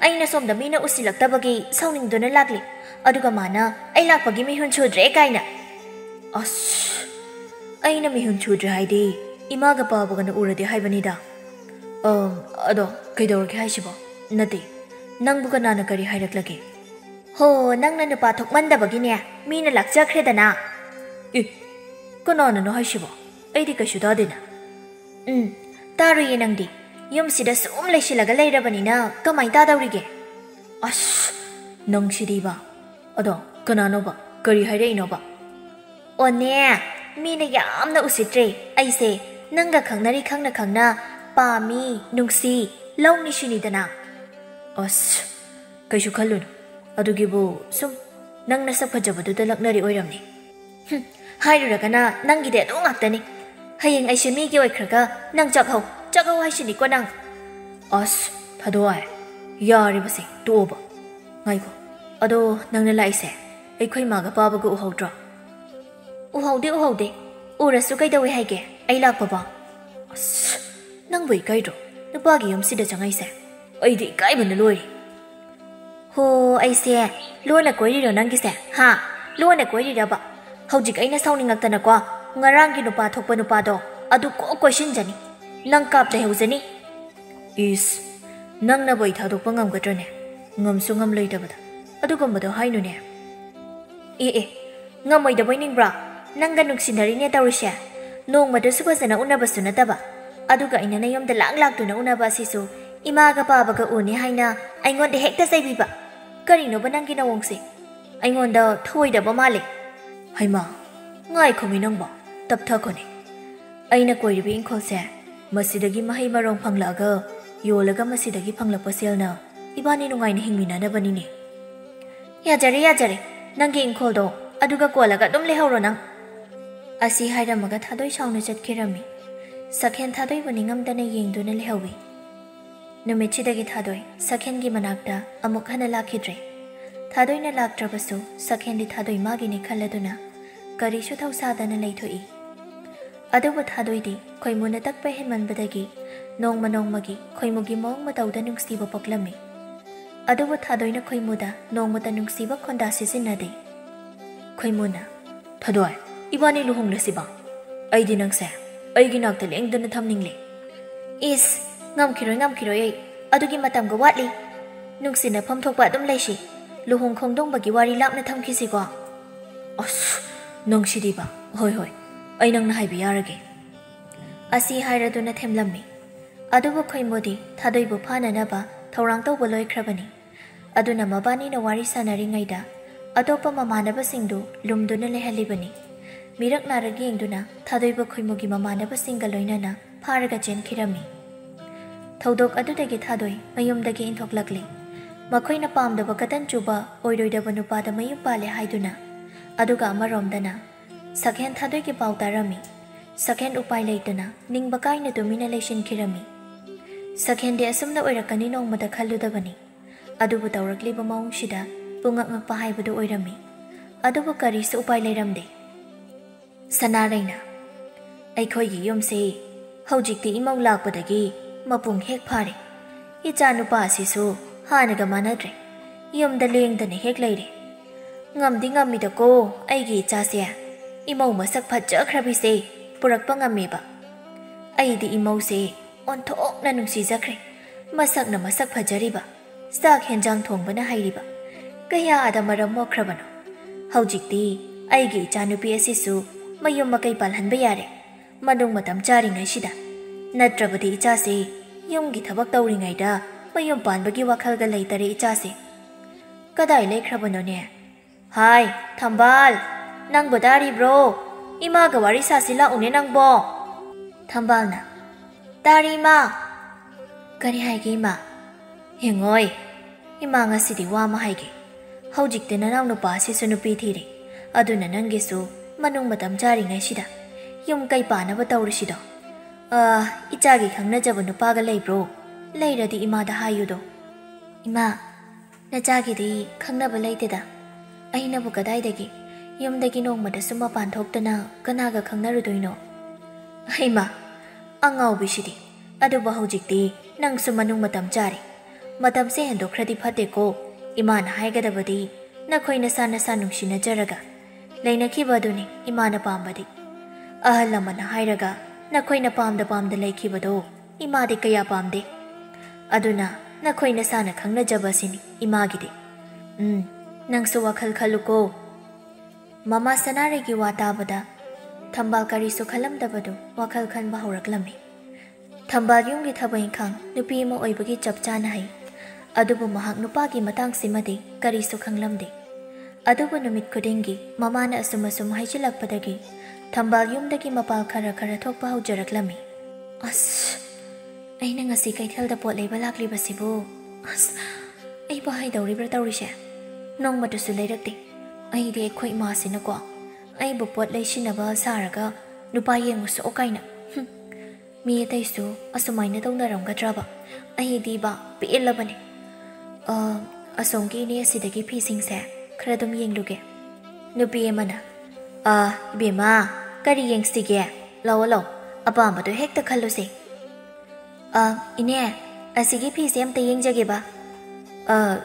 ꯑꯩꯅ ꯁꯣꯝꯗ ꯃꯤꯅ ꯎꯁꯤꯜꯂꯛꯇꯕꯒꯤ ꯁꯥꯎꯅꯤꯡꯗꯨꯅ ꯂꯥꯛꯂꯤ. ꯑꯗꯨꯒ ꯃꯥꯅ ꯑꯩ ꯂꯥꯛꯄꯒꯤ ꯃꯤꯍꯨꯟ ꯁꯨꯗ꯭ꯔꯦ ꯀꯥꯏꯅ. ꯑꯁ, ꯑꯩꯅ ꯃꯤꯍꯨꯟ ꯁꯨꯗ꯭ꯔꯦ ꯍꯥꯏꯗꯤ 이마가 빠버거나 우르디 하이버니다. 어도 그이도르게 하시보. 나디 낭부가 나나 그리 하이락라게. 호 낭나 누파 톡만다버기네. 미나 락자크레다나. 이 그나나 너 하시보. 에이디 가슈다데나. 따르이 낭디. 염시다 숨 레실라가 레이라버니나 까마이 따다우리게. 아씨 낭시디바. 어도 그나노바 그리 하이레이노바. 언니 미나 얌나 우시트레. 아이세 ꯅꯪꯒ ꯈꯪꯅꯔꯤ ꯈꯪꯅ ꯈꯪꯅ ꯄꯥꯝꯃꯤ ꯅꯨꯡꯁꯤ ꯂꯧꯅꯤꯁꯤꯅꯤꯗꯅ. ꯑꯁ ꯀꯩꯁꯨ ꯈꯜꯂꯨꯅꯨ ꯑꯗꯨꯒꯤꯕꯨ ꯁꯨꯝ ꯅꯪꯅ ꯁꯛ ꯐꯖꯕꯗꯨꯗ ꯂꯛꯅꯔꯤ ꯑꯣꯏꯔꯝꯅꯤ. ꯍꯥꯏꯔꯨꯔꯒꯅ ꯅꯪꯒꯤꯗꯤ ꯑꯗꯨ ꯉꯥꯛꯇꯅꯤ. ꯍꯌꯦꯡ ꯑꯩꯁꯦ ꯃꯤꯒꯤ ꯑꯣꯏꯈ꯭ꯔꯒ ꯅꯪ ꯆꯥꯛꯍꯧ ꯍꯥꯏꯁꯤꯅꯤꯀꯣ ꯅꯪ. ꯑꯁ ꯊꯥꯗꯣꯛꯑꯥꯏ ꯌꯥꯔꯤꯕꯁꯦ ꯇꯣꯛꯑꯣꯕ. ꯉꯥꯏꯈꯣ ꯑꯗꯣ ꯅꯪꯅ ꯂꯥꯛꯏꯁꯦ ꯑꯩꯈꯣꯏ ꯃꯥꯒ ꯄꯥꯕꯒ ꯎꯍꯧꯗ꯭ꯔꯣ? ꯎꯍꯧꯗꯦ. ꯎꯔꯁꯨ ꯀꯩꯗꯧꯋꯦ ꯍꯥꯏꯒꯦ? ꯑꯩ ꯂꯥꯛꯄꯕ. ꯑꯁ ꯅꯪꯕꯨ ꯏꯀꯥꯏꯗ꯭ꯔꯣ ꯅꯨꯄꯥꯒꯤ ꯌꯨꯝꯁꯤꯗ ꯆꯪꯉꯩꯁꯦ? ꯑꯩꯗꯤ ꯏꯀꯥꯏꯕꯅ ꯂꯣꯏꯔꯦ. ꯍꯣ ꯑꯩꯁꯦ ꯂꯣꯟꯅ ꯀꯣꯏꯔꯤꯔꯣ ꯅꯪꯒꯤꯁꯦ? ꯍꯥ ꯂꯣꯟꯅ ꯀꯣꯏꯔꯤꯔꯕ? ꯍꯧꯖꯤꯛ ꯑꯩꯅ ꯁꯥꯎꯅꯤꯡꯉꯛꯇꯅꯀꯣ ꯉꯔꯥꯡꯒꯤ ꯅꯨꯄꯥ ꯊꯣꯛꯄ ꯅꯨꯄꯥꯗꯣ ꯑꯗꯨ ꯀꯣꯛ ꯀꯣꯏꯁꯤꯟꯖꯅꯤ. ꯅꯪ ꯀꯥꯞ ꯂꯩꯍꯧꯖꯅꯤ. ꯏꯁ ꯅꯪꯅꯕꯨ ꯑꯩ ꯊꯥꯗꯣꯛꯄ ꯉꯝꯒꯗ꯭ꯔꯅꯦ? ꯉꯝꯁꯨ ꯉꯝꯂꯣꯏꯗꯕꯗ ꯑꯗꯨꯒꯨꯝꯕꯗꯣ ꯍꯥꯏꯅꯨꯅꯦ. ꯑꯦ ꯉꯝꯃꯣꯏꯗꯕꯣꯏ ꯅꯤꯡꯕ꯭ꯔꯥ? ꯅꯪꯒ ꯅꯨꯡꯁꯤꯅꯔꯤꯅꯦ ꯇꯧꯔꯤꯁꯦ. ꯅꯣꯡꯃꯗꯁꯨ ꯐꯖꯅ ꯎꯅꯕꯁꯨ ꯅꯠꯇꯕ. ꯑꯗꯨꯒ ꯑꯩꯅ ꯅꯌꯨꯝꯗ ꯂꯥꯛꯇꯨꯅ ꯎꯅꯕ ꯑꯁꯤꯁꯨ ꯏꯃꯥꯒ ꯄꯥꯕꯒ ꯎꯅꯤ ꯍꯥꯏꯅ ꯑꯩꯉꯣꯟꯗ ꯍꯦꯛꯇ ꯆꯩꯕꯤꯕ. ꯀꯔꯤꯅꯣꯕ ꯅꯪꯒꯤ ꯅꯋꯣꯡꯁꯦ? ꯑꯩꯉꯣꯟꯗ ꯊꯧꯑꯣꯏꯗꯕ ꯃꯥꯜꯂꯦ. ꯍꯩꯃꯥ ꯉꯥꯏꯈꯣꯃꯤ ꯅꯪꯕꯣ ꯇꯞꯊꯈꯣꯅꯦ. ꯑꯩꯅ ꯀꯣꯏꯔꯤꯕ ꯏꯪꯈꯣꯜꯁꯦ ꯃꯁꯤꯗꯒꯤ ꯃꯍꯩ ꯃꯔꯣꯡ ꯐꯪꯂꯛꯑꯒ ꯌꯣꯜꯂꯒ ꯃꯁꯤꯗꯒꯤ ꯐꯪꯂꯛꯄ ꯁꯦꯜꯅ ꯏꯕꯥꯅꯤ ꯅꯨꯡꯉꯥꯏꯅ ꯍꯤꯡꯃꯤꯟꯅꯅꯕꯅꯤꯅꯦ. ꯌꯥꯖꯔꯦ ꯅꯪꯒꯤ ꯏꯪꯈꯣꯜꯗꯣ ꯑꯗꯨꯒ ꯀꯣꯜꯂꯒ ꯑꯗꯨꯝ ꯂꯩꯍꯧꯔꯣ ꯅꯪ. ꯑꯁꯤ ꯍꯥꯏꯔꯝꯃꯒ ꯊꯥꯗꯣꯏ ꯁꯥꯎꯅ ꯆꯠꯈꯤꯔꯝꯃꯤ. ꯁꯛꯍꯦꯟ ꯊꯥꯗꯣꯏꯕꯨ ꯅꯤꯡꯉꯝꯗꯅ ꯌꯦꯡꯗꯨꯅ ꯂꯩꯍꯧꯏ. ꯅꯨꯃꯤꯠꯁꯤꯗꯒꯤ ꯊꯥꯗꯣꯏ ꯁꯛꯍꯦꯟꯒꯤ ꯃꯅꯥꯛꯇ ꯑꯃꯨꯛ ꯍꯟꯅ ꯂꯥꯛꯈꯤꯗ꯭ꯔꯦ. ꯊꯥꯗꯣꯏꯅ ꯂꯥꯛꯇ꯭ꯔꯕꯁꯨ ꯁꯛꯍꯦꯟꯗꯤ ꯊꯥꯗꯣꯏ ꯃꯥꯒꯤꯅꯤ ꯈꯜꯂꯗꯨꯅ ꯀꯔꯤꯁꯨ ꯊꯧꯁꯥꯗꯅ ꯂꯩꯊꯣꯛꯏ. ꯑꯗꯨꯕꯨ ꯊꯥꯗꯣꯏꯗꯤ ꯈꯣꯏꯃꯨꯅ ꯇꯛꯄ ꯍꯦꯟꯃꯟꯕꯗꯒꯤ ꯅꯣꯡꯃꯒꯤ ꯈꯣꯏꯃꯨꯒꯤ ꯃꯑꯣꯡ ꯃꯇꯧꯗ ꯅꯨꯡꯁꯤꯕ ꯄꯣꯛꯂꯝꯃꯤ. ꯑꯗꯨꯕꯨ ꯊꯥꯗꯣꯏꯅ ꯈꯣꯏꯃꯨꯗ ꯅꯣꯡꯃꯇ ꯅꯨꯡꯁꯤꯕ ꯈꯣꯟꯗꯥ ꯁꯤꯖꯤꯟꯅꯗꯦ. ꯈꯣꯏꯃꯨꯅ ꯊꯥꯗꯣꯏ 이번에 루홍레시바. ꯑꯩꯗꯤ ꯅꯪꯁꯦ ꯑꯩꯒꯤ ꯅꯥꯛꯇ ꯂꯦꯡꯗꯅ ꯊꯝꯅꯤꯡꯂꯦ. ꯏꯁ ꯉꯝꯈꯤꯔꯣꯏ ꯑꯗꯨꯒꯤ ꯃꯇꯝꯒ ꯋꯥꯠꯂꯤ. ꯅꯨꯡꯁꯤꯅꯐꯝ ꯊꯣꯛꯄ ꯑꯗꯨꯝ ꯂꯩꯁꯤ. ꯂꯨꯍꯣꯡ ꯈꯣꯡꯗꯣꯡꯕꯒꯤ ꯋꯥꯔꯤ ꯂꯥꯞꯅ ꯊꯝꯈꯤꯁꯤꯀꯣ. ꯑꯁ ꯅꯪꯁꯤꯗꯤꯕ. ꯍꯣꯏ ꯑꯩ ꯅꯪꯅ ꯍꯥꯏꯕ ꯌꯥꯔꯒꯦ. ꯑꯁꯤ ꯍꯥꯏꯔꯗꯨꯅ ꯊꯦꯝꯂꯝꯃꯤ. ꯑꯗꯨꯕꯨ ꯈꯣꯏꯃꯨꯗꯤ ꯊꯥꯗꯣꯏꯕꯨ ꯐꯥꯅꯅꯕ ꯊꯧꯔꯥꯡ ꯇꯧꯕ ꯂꯣꯏꯈ꯭ꯔꯕꯅꯤ. ꯑꯗꯨꯅ ꯃꯕꯥꯅꯤꯅ ꯋꯥꯔꯤ ꯁꯥꯟꯅꯔꯤꯉꯩꯗ ꯑꯇꯣꯞꯄ ꯃꯃꯥꯟꯅꯕꯁꯤꯡꯗꯨ ꯂꯨꯝꯗꯨꯅ ꯂꯩꯍꯜꯂꯤꯕꯅꯤ. ꯃꯤꯔꯛ ꯅꯥꯔꯛ ꯌꯦꯡꯗꯨꯅ ꯊꯥꯗꯣꯏꯕ ꯈꯣꯏꯃꯨꯒꯤ ꯃꯃꯥꯟꯅꯕꯁꯤꯡꯒ ꯂꯣꯏꯅꯅ ꯐꯥꯔꯒ ꯆꯦꯟꯈꯤꯔꯝꯃꯤ. ꯊꯧꯗꯣꯛ ꯑꯗꯨꯗꯒꯤ ꯊꯥꯗꯣꯏ ꯃꯌꯨꯝꯗꯒꯤ ꯏꯟꯊꯣꯛꯂꯛꯂꯤ. ꯃꯈꯣꯏꯅ ꯄꯥꯝꯗꯕ ꯀꯇꯟ ꯆꯨꯕ ꯑꯣꯏꯔꯣꯏꯗꯕ ꯅꯨꯄꯥꯗ ꯃꯌꯨꯝ ꯄꯥꯜꯂꯦ ꯍꯥꯏꯗꯨꯅ. ꯑꯗꯨꯒ ꯑꯃꯔꯣꯝꯗꯅ ꯁꯛꯍꯦꯟ ꯊꯥꯗꯣꯏꯒꯤ ꯄꯥꯎ ꯇꯥꯔꯝꯃꯤ. ꯁꯛꯍꯦꯟ ꯎꯄꯥꯏ ꯂꯩꯇꯅ ꯅꯤꯡꯕ ꯀꯥꯏꯅ ꯇꯨꯃꯤꯟꯅ ꯂꯩꯁꯤꯟꯈꯤꯔꯝꯃꯤ. ꯁꯛꯍꯦꯟꯗꯤ ꯑꯁꯨꯝꯅ ꯑꯣꯏꯔꯛꯀꯅꯤ ꯅꯣꯡꯃꯗ ꯈꯜꯂꯨꯗꯕꯅꯤ. ꯑꯗꯨꯕꯨ ꯇꯧꯔꯛꯂꯤꯕ ꯃꯑꯣꯡꯁꯤꯗ ꯄꯨꯡꯉꯛ-ꯉꯛꯄ ꯍꯥꯏꯕꯗꯨ ꯑꯣꯏꯔꯝꯃꯤ. ꯑꯗꯨꯕꯨ ꯀꯔꯤꯁꯨ ꯎꯄꯥꯏ ꯂꯩꯔꯝꯗꯦ. ꯁꯅꯥꯔꯩꯅ ꯑꯩꯈꯣꯏꯒꯤ ꯌꯨꯝꯁꯦ ꯍꯧꯖꯤꯛꯇꯤ ꯏꯃꯧ ꯂꯥꯛꯄꯗꯒꯤ ꯃꯄꯨꯡ ꯍꯦꯛ ꯐꯥꯔꯦ. ꯏꯆꯥ ꯅꯨꯄꯥ ꯑꯁꯤꯁꯨ ꯍꯥꯟꯅꯒ ꯃꯥꯟꯅꯗ꯭ꯔꯦ. ꯌꯨꯝꯗ ꯂꯦꯡꯗꯅ ꯍꯦꯛ ꯂꯩꯔꯦ. ꯉꯝꯗꯤ ꯉꯝꯃꯤꯗꯀꯣ ꯑꯩꯒꯤ ꯏꯆꯥꯁꯦ. ꯏꯃꯧ ꯃꯁꯛ ꯐꯖꯈ꯭ꯔꯕꯤꯁꯦ ꯄꯨꯔꯛꯄ ꯉꯝꯃꯦꯕ. ꯑꯩꯗꯤ ꯏꯃꯧꯁꯦ ꯑꯣꯟꯊꯣꯛꯅ ꯅꯨꯡꯁꯤꯖꯈ꯭ꯔꯦ. ꯃꯁꯛꯅ ꯃꯁꯛ ꯐꯖꯔꯤꯕ, ꯆꯥꯛ ꯍꯦꯟꯖꯥꯡ ꯊꯣꯡꯕꯅ ꯍꯩꯔꯤꯕ, ꯀꯌꯥꯗ ꯃꯔꯝ ꯃꯣꯛꯈ꯭ꯔꯕꯅꯣ. ꯍꯧꯖꯤꯛꯇꯤ ꯑꯩꯒꯤ ꯏꯆꯥꯅꯨꯄꯤ ꯑꯁꯤꯁꯨ ꯃꯌꯨꯝ ꯃꯀꯩ ꯄꯥꯜꯍꯟꯕ ꯌꯥꯔꯦ. ꯃꯅꯨꯡ ꯃꯇꯝ ꯆꯥꯔꯤꯉꯩꯁꯤꯗ. ꯅꯠꯇ꯭ꯔꯕꯗꯤ ꯏꯆꯥꯁꯦ ꯌꯨꯝꯒꯤ ꯊꯕꯛ ꯇꯧꯔꯤꯉꯩꯗ ꯃꯌꯨꯝ ꯄꯥꯟꯕꯒꯤ ꯋꯥꯈꯜꯒ ꯂꯩꯇꯔꯦ ꯏꯆꯥꯁꯦ. ꯀꯗꯥꯏ ꯂꯩꯈ꯭ꯔꯕꯅꯣꯅꯦ? ꯍꯥꯏ ꯊꯝꯕꯥꯜ, ꯅꯪꯕꯨ ꯇꯥꯔꯤꯕ꯭ꯔꯣ? ꯏꯃꯥꯒ ꯋꯥꯔꯤ ꯁꯥꯁꯤ ꯂꯥꯛꯎꯅꯦ ꯅꯪꯕꯣ. ꯊꯝꯕꯥꯜꯅ ꯇꯥꯔꯤ ꯏꯃꯥ. ꯀꯔꯤ ꯍꯥꯏꯒꯦ ꯏꯃꯥ? ꯍꯦꯡꯉꯣꯏ, ꯏꯃꯥ ꯉꯁꯤꯗꯤ ꯋꯥ ꯑꯃ ꯍꯥꯏꯒꯦ. ꯍꯧꯖꯤꯛꯇꯤ ꯅꯅꯥꯎ ꯅꯨꯄꯥ ꯑꯁꯤꯁꯨ ꯅꯨꯄꯤ ꯊꯤꯔꯦ. ꯑꯗꯨꯅ ꯅꯪꯒꯤꯁꯨ ꯃꯅꯨꯡ ꯃꯇꯝ ꯆꯥꯔꯤꯉꯩꯁꯤꯗ ꯌꯨꯝ ꯀꯩ ꯄꯥꯅꯕ ꯇꯧꯔꯤꯁꯤꯗꯣ. ꯏꯆꯥꯒꯤ ꯈꯪꯅꯖꯕ ꯅꯨꯄꯥꯒ ꯂꯩꯕ꯭ꯔꯣ? ꯂꯩꯔꯗꯤ ꯏꯃꯥꯗ ꯍꯥꯏꯌꯨꯗꯣ. ꯏꯃꯥ, ꯅꯆꯥꯒꯤꯗꯤ ꯈꯪꯅꯕ ꯂꯩꯇꯦꯗ. ꯑꯩꯅꯕꯨ ꯀꯗꯥꯏꯗꯒꯤ ꯌꯨꯝꯗꯒꯤ ꯅꯣꯡꯃꯗꯁꯨ ꯃꯄꯥꯟ ꯊꯣꯛꯇꯅ ꯀꯅꯥꯒ ꯈꯪꯅꯔꯨꯗꯣꯏꯅꯣ? ꯍꯩꯃꯥ, ꯑꯉꯥꯎꯕꯤꯁꯤꯗꯤ ꯑꯗꯨꯕꯨ ꯍꯧꯖꯤꯛꯇꯤ ꯅꯪꯁꯨ ꯃꯅꯨꯡ ꯃꯇꯝ ꯆꯥꯔꯤ ꯃꯇꯝꯁꯦ ꯍꯦꯟꯗꯣꯛꯈ꯭ꯔꯗꯤ ꯐꯠꯇꯦꯀꯣ ꯏꯃꯥꯅ ꯍꯥꯏꯒꯗꯕꯗꯤ ꯅꯈꯣꯏ ꯅꯁꯥ ꯅꯁꯥ ꯅꯨꯡꯁꯤꯅꯖꯔꯒ ꯂꯩꯅꯈꯤꯕ ꯑꯗꯨꯅꯤ ꯏꯃꯥꯅ ꯄꯥꯝꯕꯗꯤ ꯑꯍꯜ ꯂꯃꯟꯅ ꯍꯥꯏꯔꯒ ꯅꯈꯣꯏꯅ ꯄꯥꯝꯗ ꯂꯩꯈꯤꯕꯗꯣ ꯏꯃꯥꯗꯤ ꯀꯌా ꯄꯥꯝꯗꯦ ꯑꯗꯨꯅ ꯅꯈꯣꯏ ꯅꯁꯥꯅ ꯈꯪꯅꯖꯕꯁꯤꯅꯤ ꯏꯃꯥꯒꯤꯗꯤ ꯅꯪꯁꯨ ꯋꯥꯈꯜ ꯈꯜꯂꯨꯀꯣ ꯃꯃꯥ ꯁꯅꯥꯔꯩꯒꯤ ꯋꯥ ꯇꯥꯕꯗ ꯊꯝꯕꯥꯜ ꯀꯔꯤꯁꯨ ꯈꯜꯂꯝꯗꯕꯗꯨ ꯋꯥꯈꯜ ꯈꯟꯕ ꯍꯧꯔꯛꯂꯝꯃꯤ ꯊꯝꯕꯥꯜ ꯌꯨꯝꯒꯤ ꯊꯕꯛ ꯏꯪꯈꯥꯡ ꯅꯨꯄꯤ ꯑꯃ ꯑꯣꯏꯕꯒꯤ ꯆꯞ ꯆꯥꯅ ꯍꯩ ꯑꯗꯨꯕꯨ ꯃꯍꯥꯛ ꯅꯨꯄꯥꯒꯤ ꯃꯇꯥꯡꯁꯤꯃꯗꯤ ꯀꯔꯤꯁꯨ ꯈꯪꯂꯝꯗꯦ ꯑꯗꯨꯕꯨ ꯅꯨꯃꯤꯠ ꯈꯨꯗꯤꯡꯒꯤ ꯃꯃꯥꯅ ꯑꯁꯨꯝ ꯍꯥꯏꯖꯤꯜꯂꯛꯄꯗꯒꯤ ꯊꯝꯕꯥꯜ ꯌꯨꯝꯗꯒꯤ ꯃꯄꯥꯜ ꯈꯔ ꯊꯣꯛꯄ ꯍꯧꯖꯔꯛꯂꯝꯃꯤ ꯑꯁ ꯑꯩꯅ ꯉꯁꯤ ꯀꯩꯊꯦꯜꯗ ꯄꯣꯠ ꯂꯩꯕ ꯂꯥꯛꯂꯤꯕꯁꯤꯕꯨ ꯑꯁ ꯑꯩꯕꯨ ꯍꯥꯏꯗꯧꯔꯤꯕ꯭ꯔꯥ ꯇꯧꯔꯤꯁꯦ ꯅꯣꯡꯃꯇꯁꯨ ꯂꯩꯔꯛꯇꯦ ꯑꯩꯗꯤ ꯑꯩꯈꯣꯏ ꯏꯃꯥꯁꯤꯅꯀꯣ ꯑꯩꯕꯨ ꯄꯣꯠ ꯂꯩꯁꯤꯟꯅꯕ ꯁꯥꯔꯒ ꯅꯨꯄꯥ ꯌꯦꯡꯉꯨꯁꯨ ꯀꯥꯏꯅ ꯃꯤ ꯑꯇꯩꯁꯨ ꯑꯁꯨꯃꯥꯏꯅ ꯇꯧꯅꯔꯝꯒꯗ꯭ꯔꯕ ꯑꯩꯗꯤꯕ ꯄꯦꯜꯂꯕꯅꯤ ꯑꯁꯣꯝꯒꯤ ꯏꯅꯦ ꯑꯁꯤꯗꯒꯤ ꯐꯤꯁꯤꯡꯁꯦ ꯈꯔ ꯑꯗꯨꯝ ꯌꯦꯡꯂꯨꯒꯦ ꯅꯨꯄꯤ ꯑꯃꯅ ꯏꯕꯦꯝꯃ ꯀꯔꯤ ꯌꯦꯡꯁꯤꯒꯦ ꯂꯥꯛꯑꯣ ꯑꯄꯥꯝꯕꯗꯣ ꯍꯦꯛꯇ ꯈꯜꯂꯨꯁꯦ ꯏꯅꯦ ꯑꯁꯤꯒꯤ ꯐꯤꯁꯦ ꯑꯝꯇ ꯌꯦꯡꯖꯒꯦꯕ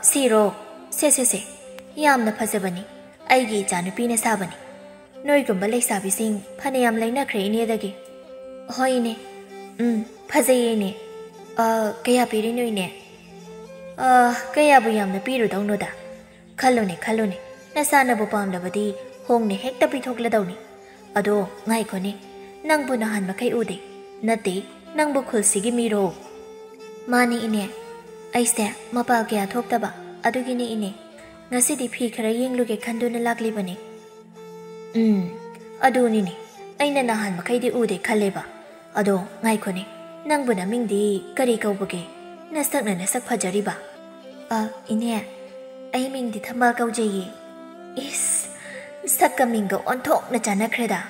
ꯁꯤꯔꯣ ꯁꯦ ꯌꯥꯝꯅ ꯐꯖꯕꯅꯤ ꯑꯩꯒꯤ ꯏꯆꯥꯅꯨꯄꯤꯅ ꯁꯥꯕꯅꯤ ꯅꯣꯏꯒꯨꯝꯕ ꯂꯩꯁꯥꯕꯤꯁꯤꯡ ꯐꯅꯌꯥꯝ ꯂꯩꯅꯈ꯭ꯔꯦ ꯏꯅꯦꯗꯒꯤ ꯍꯣꯏ ꯏꯅꯦ ꯐꯖꯩꯌꯦ ꯏꯅꯦ ꯀꯌా ꯄꯤꯔꯤꯅꯣ ꯏꯅꯦ ꯀꯌꯥꯕꯨ ꯌꯥꯝꯅ ꯄꯤꯔꯨꯗꯧꯅꯣꯗ ꯈꯜꯂꯨꯅꯦ ꯅꯁꯥꯅꯕꯨ ꯄꯥꯝꯂꯕꯗꯤ ꯍꯣꯡꯅ ꯍꯦꯛꯇ ꯄꯤꯊꯣꯛꯂꯗꯧꯅꯤ ꯑꯗꯣ ꯉꯥꯏꯈꯣꯅꯦ ꯅꯪꯕꯨ ꯅꯍꯥꯟ ꯃꯈꯩ ꯎꯗꯦ ꯅꯠꯇꯦ ꯅꯪꯕꯨ ꯈꯨꯜꯁꯤꯒꯤ ꯃꯤꯔꯣ ꯃꯥꯅꯤ ꯏꯅꯦ ꯑꯩꯁꯦ ꯃꯄꯥꯜ ꯀꯌꯥ ꯊꯣꯛꯇꯕ ꯑꯗꯨꯒꯤꯅꯤ ꯏꯅꯦ ꯉꯁꯤꯗꯤ ꯐꯤ ꯈꯔ ꯌꯦꯡꯂꯨꯒꯦ ꯈꯟꯗꯨꯅ ꯂꯥꯛꯂꯤꯕꯅꯤ ꯑꯗꯨꯅꯤꯅꯦ ꯑꯩꯅ ꯅꯍꯥꯟ ꯃꯈꯩꯗꯤ ꯎꯗꯦ ꯈꯜꯂꯦꯕ ꯑꯗꯣ ꯉꯥꯏꯈꯣꯅꯦ ꯅꯪꯕꯨ ꯅꯃꯤꯡꯗꯤ ꯀꯔꯤ ꯀꯧꯕꯒꯦ ꯅꯁꯛꯅ ꯅꯁꯛ ꯐꯖꯔꯤꯕ ꯏꯅꯦ ꯑꯩ ꯃꯤꯡꯗꯤ ꯊꯝꯕꯥꯜ ꯀꯧꯖꯩꯌꯦ ꯏꯁ ꯁꯛꯀ ꯃꯤꯡꯒ ꯑꯣꯟꯊꯣꯛꯅ ꯆꯥꯟꯅꯈ꯭ꯔꯦꯗ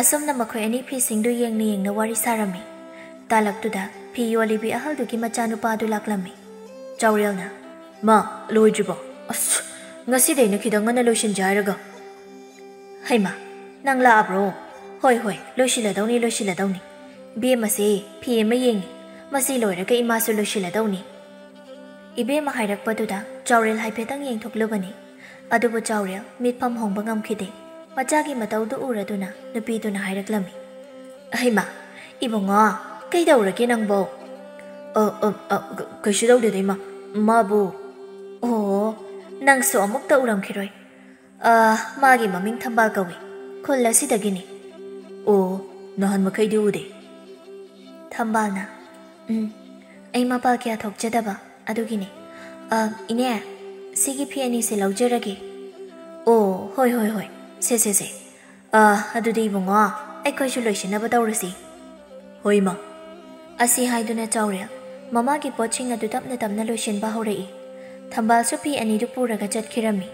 ꯑꯁꯨꯝꯅ ꯃꯈꯣꯏ ꯑꯅꯤ ꯐꯤꯁꯤꯡꯗꯨ ꯌꯦꯡꯅ ꯋꯥꯔꯤ ꯁꯥꯔꯝꯃꯤ ꯇꯥꯂꯛꯇꯨꯗ ꯐꯤ ꯌꯣꯜꯂꯤꯕꯤ ꯑꯍꯜꯗꯨꯒꯤ ꯃꯆꯥꯅꯨꯄꯥꯗꯨ ꯂꯥꯛꯂꯝꯃꯤ ꯆꯥꯎꯔꯦꯜꯅ ꯃꯥ ꯂꯣꯏꯗ꯭ꯔꯤꯕꯣ ꯑꯁ ꯉꯁꯤꯗꯩꯅ ꯈꯤꯇꯪ ꯉꯟꯅ ꯂꯣꯏꯁꯤꯟꯖꯦ ꯍꯥꯏꯔꯒ ꯍꯩꯃꯥ ꯅꯪ ꯂꯥꯛꯑꯕ꯭ꯔꯣ ꯍꯣꯏ ꯂꯣꯏꯁꯤꯜꯂꯗꯧꯅꯤ ꯏꯕꯦꯝꯃꯁꯦ ꯐꯤ ꯑꯃ ꯌꯦꯡꯉꯤ ꯃꯁꯤ ꯂꯣꯏꯔꯒ ꯏꯃꯥꯁꯨ ꯂꯣꯏꯁꯤꯜꯂꯗꯧꯅꯤ ꯏꯕꯦꯝꯃ ꯍꯥꯏꯔꯛꯄꯗꯨꯗ ꯆꯥꯎꯔꯦꯜ ꯍꯥꯏꯐꯦꯠꯇꯪ ꯌꯦꯡꯊꯣꯛꯂꯨꯕꯅꯤ ꯑꯗꯨꯕꯨ ꯆꯥꯎꯔꯦꯜ ꯃꯤꯠꯐꯝ ꯍꯣꯡꯕ ꯉꯝꯈꯤꯗꯦ ꯃꯆꯥꯒꯤ ꯃꯇꯧꯗꯨ ꯎꯔꯗꯨꯅ ꯅꯨꯄꯤꯗꯨꯅ ꯍꯥꯏꯔꯛꯂꯝꯃꯤ ꯍꯩꯃꯥ ꯏꯕꯨꯡꯉꯣ ꯀꯩꯗꯧꯔꯒꯦ ꯅꯪꯕꯣ ꯀꯩꯁꯨ ꯇꯧꯗꯦꯗ ꯏꯃꯥ ꯃꯥꯕꯨ ꯑꯣ ꯅꯪꯁꯨ ꯑꯃꯨꯛꯇ ꯎꯔꯝꯈꯤꯔꯣꯏ ꯃꯥꯒꯤ ꯃꯃꯤꯡ ꯊꯝꯕꯥꯜ ꯀꯧꯏ ꯈꯨꯜ ꯑꯁꯤꯗꯒꯤꯅꯤ ꯑꯣ ꯅꯍꯥꯟ ꯃꯈꯩꯗꯤ ꯎꯗꯦ ꯊꯝꯕꯥꯜꯅ ꯑꯩ ꯃꯄꯥꯜ ꯀꯌꯥ ꯊꯣꯛꯆꯗꯕ ꯑꯗꯨꯒꯤꯅꯤ ꯏꯅꯦ ꯁꯤꯒꯤ ꯐꯤ ꯑꯅꯤꯁꯦ ꯂꯧꯖꯔꯒꯦ ꯑꯣ ꯍꯣꯏ ꯁꯦ ꯑꯗꯨꯗꯤ ꯏꯕꯨꯡꯉꯣ ꯑꯩꯈꯣꯏꯁꯨ ꯂꯣꯏꯁꯤꯟꯅꯕ ꯇꯧꯔꯁꯤ ꯍꯣꯏ ꯏꯃꯥ ꯑꯁꯤ ꯍꯥꯏꯗꯨꯅ ꯆꯥꯎꯔꯦꯜ ꯃꯃꯥꯒꯤ ꯄꯣꯠꯁꯤꯡ ꯑꯗꯨ ꯇꯞꯅ ꯂꯣꯏꯁꯤꯟꯕ ꯍꯧꯔꯛꯏ ꯊꯝꯕꯥꯜꯁꯨ ꯐꯤ ꯑꯅꯤꯗꯨ ꯄꯨꯔꯒ ꯆꯠꯈꯤꯔꯝꯃꯤ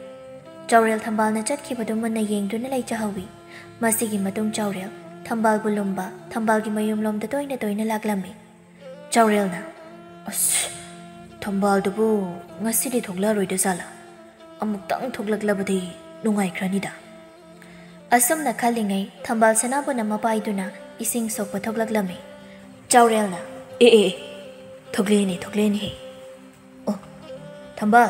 ꯆꯥꯎꯔꯦꯜ ꯊꯝꯕꯥꯜꯅ ꯆꯠꯈꯤꯕꯗꯨ ꯃꯨꯟꯅ ꯌꯦꯡꯗꯨꯅ ꯂꯩꯖꯍꯧꯋꯤ ꯃꯁꯤꯒꯤ ꯃꯇꯨꯡ ꯆꯥꯎꯔꯦꯜ ꯊꯝꯕꯥꯜꯕꯨ ꯂꯨꯝꯕ ꯊꯝꯕꯥꯜꯒꯤ ꯃꯌꯨꯝꯂꯣꯝꯗ ꯇꯣꯏꯅ ꯂꯥꯛꯂꯝꯃꯤ ꯆꯥꯎꯔꯦꯜꯅ ꯑꯁ ꯊꯝꯕꯥꯜꯗꯨꯕꯨ ꯉꯁꯤꯗꯤ ꯊꯣꯛꯂꯔꯣꯏꯗ ꯖꯥꯠꯂꯥ ꯑꯃꯨꯛꯇꯪ ꯊꯣꯛꯂꯛꯂꯕꯗꯤ ꯅꯨꯡꯉꯥꯏꯈ꯭ꯔꯅꯤꯗ ꯑꯁꯨꯝꯅ ꯈꯜꯂꯤꯉꯩ ꯊꯝꯕꯥꯜ ꯁꯅꯥꯕꯨꯅ ꯃꯄꯥꯏꯗꯨꯅ ꯏꯁꯤꯡ ꯁꯣꯛꯄ ꯊꯣꯛꯂꯛꯂꯝꯃꯤ ꯆꯥꯎꯔꯦꯜꯅ ꯑꯦ ꯊꯣꯛꯂꯦꯅꯦ ꯑꯣ ꯊꯝꯕꯥꯜ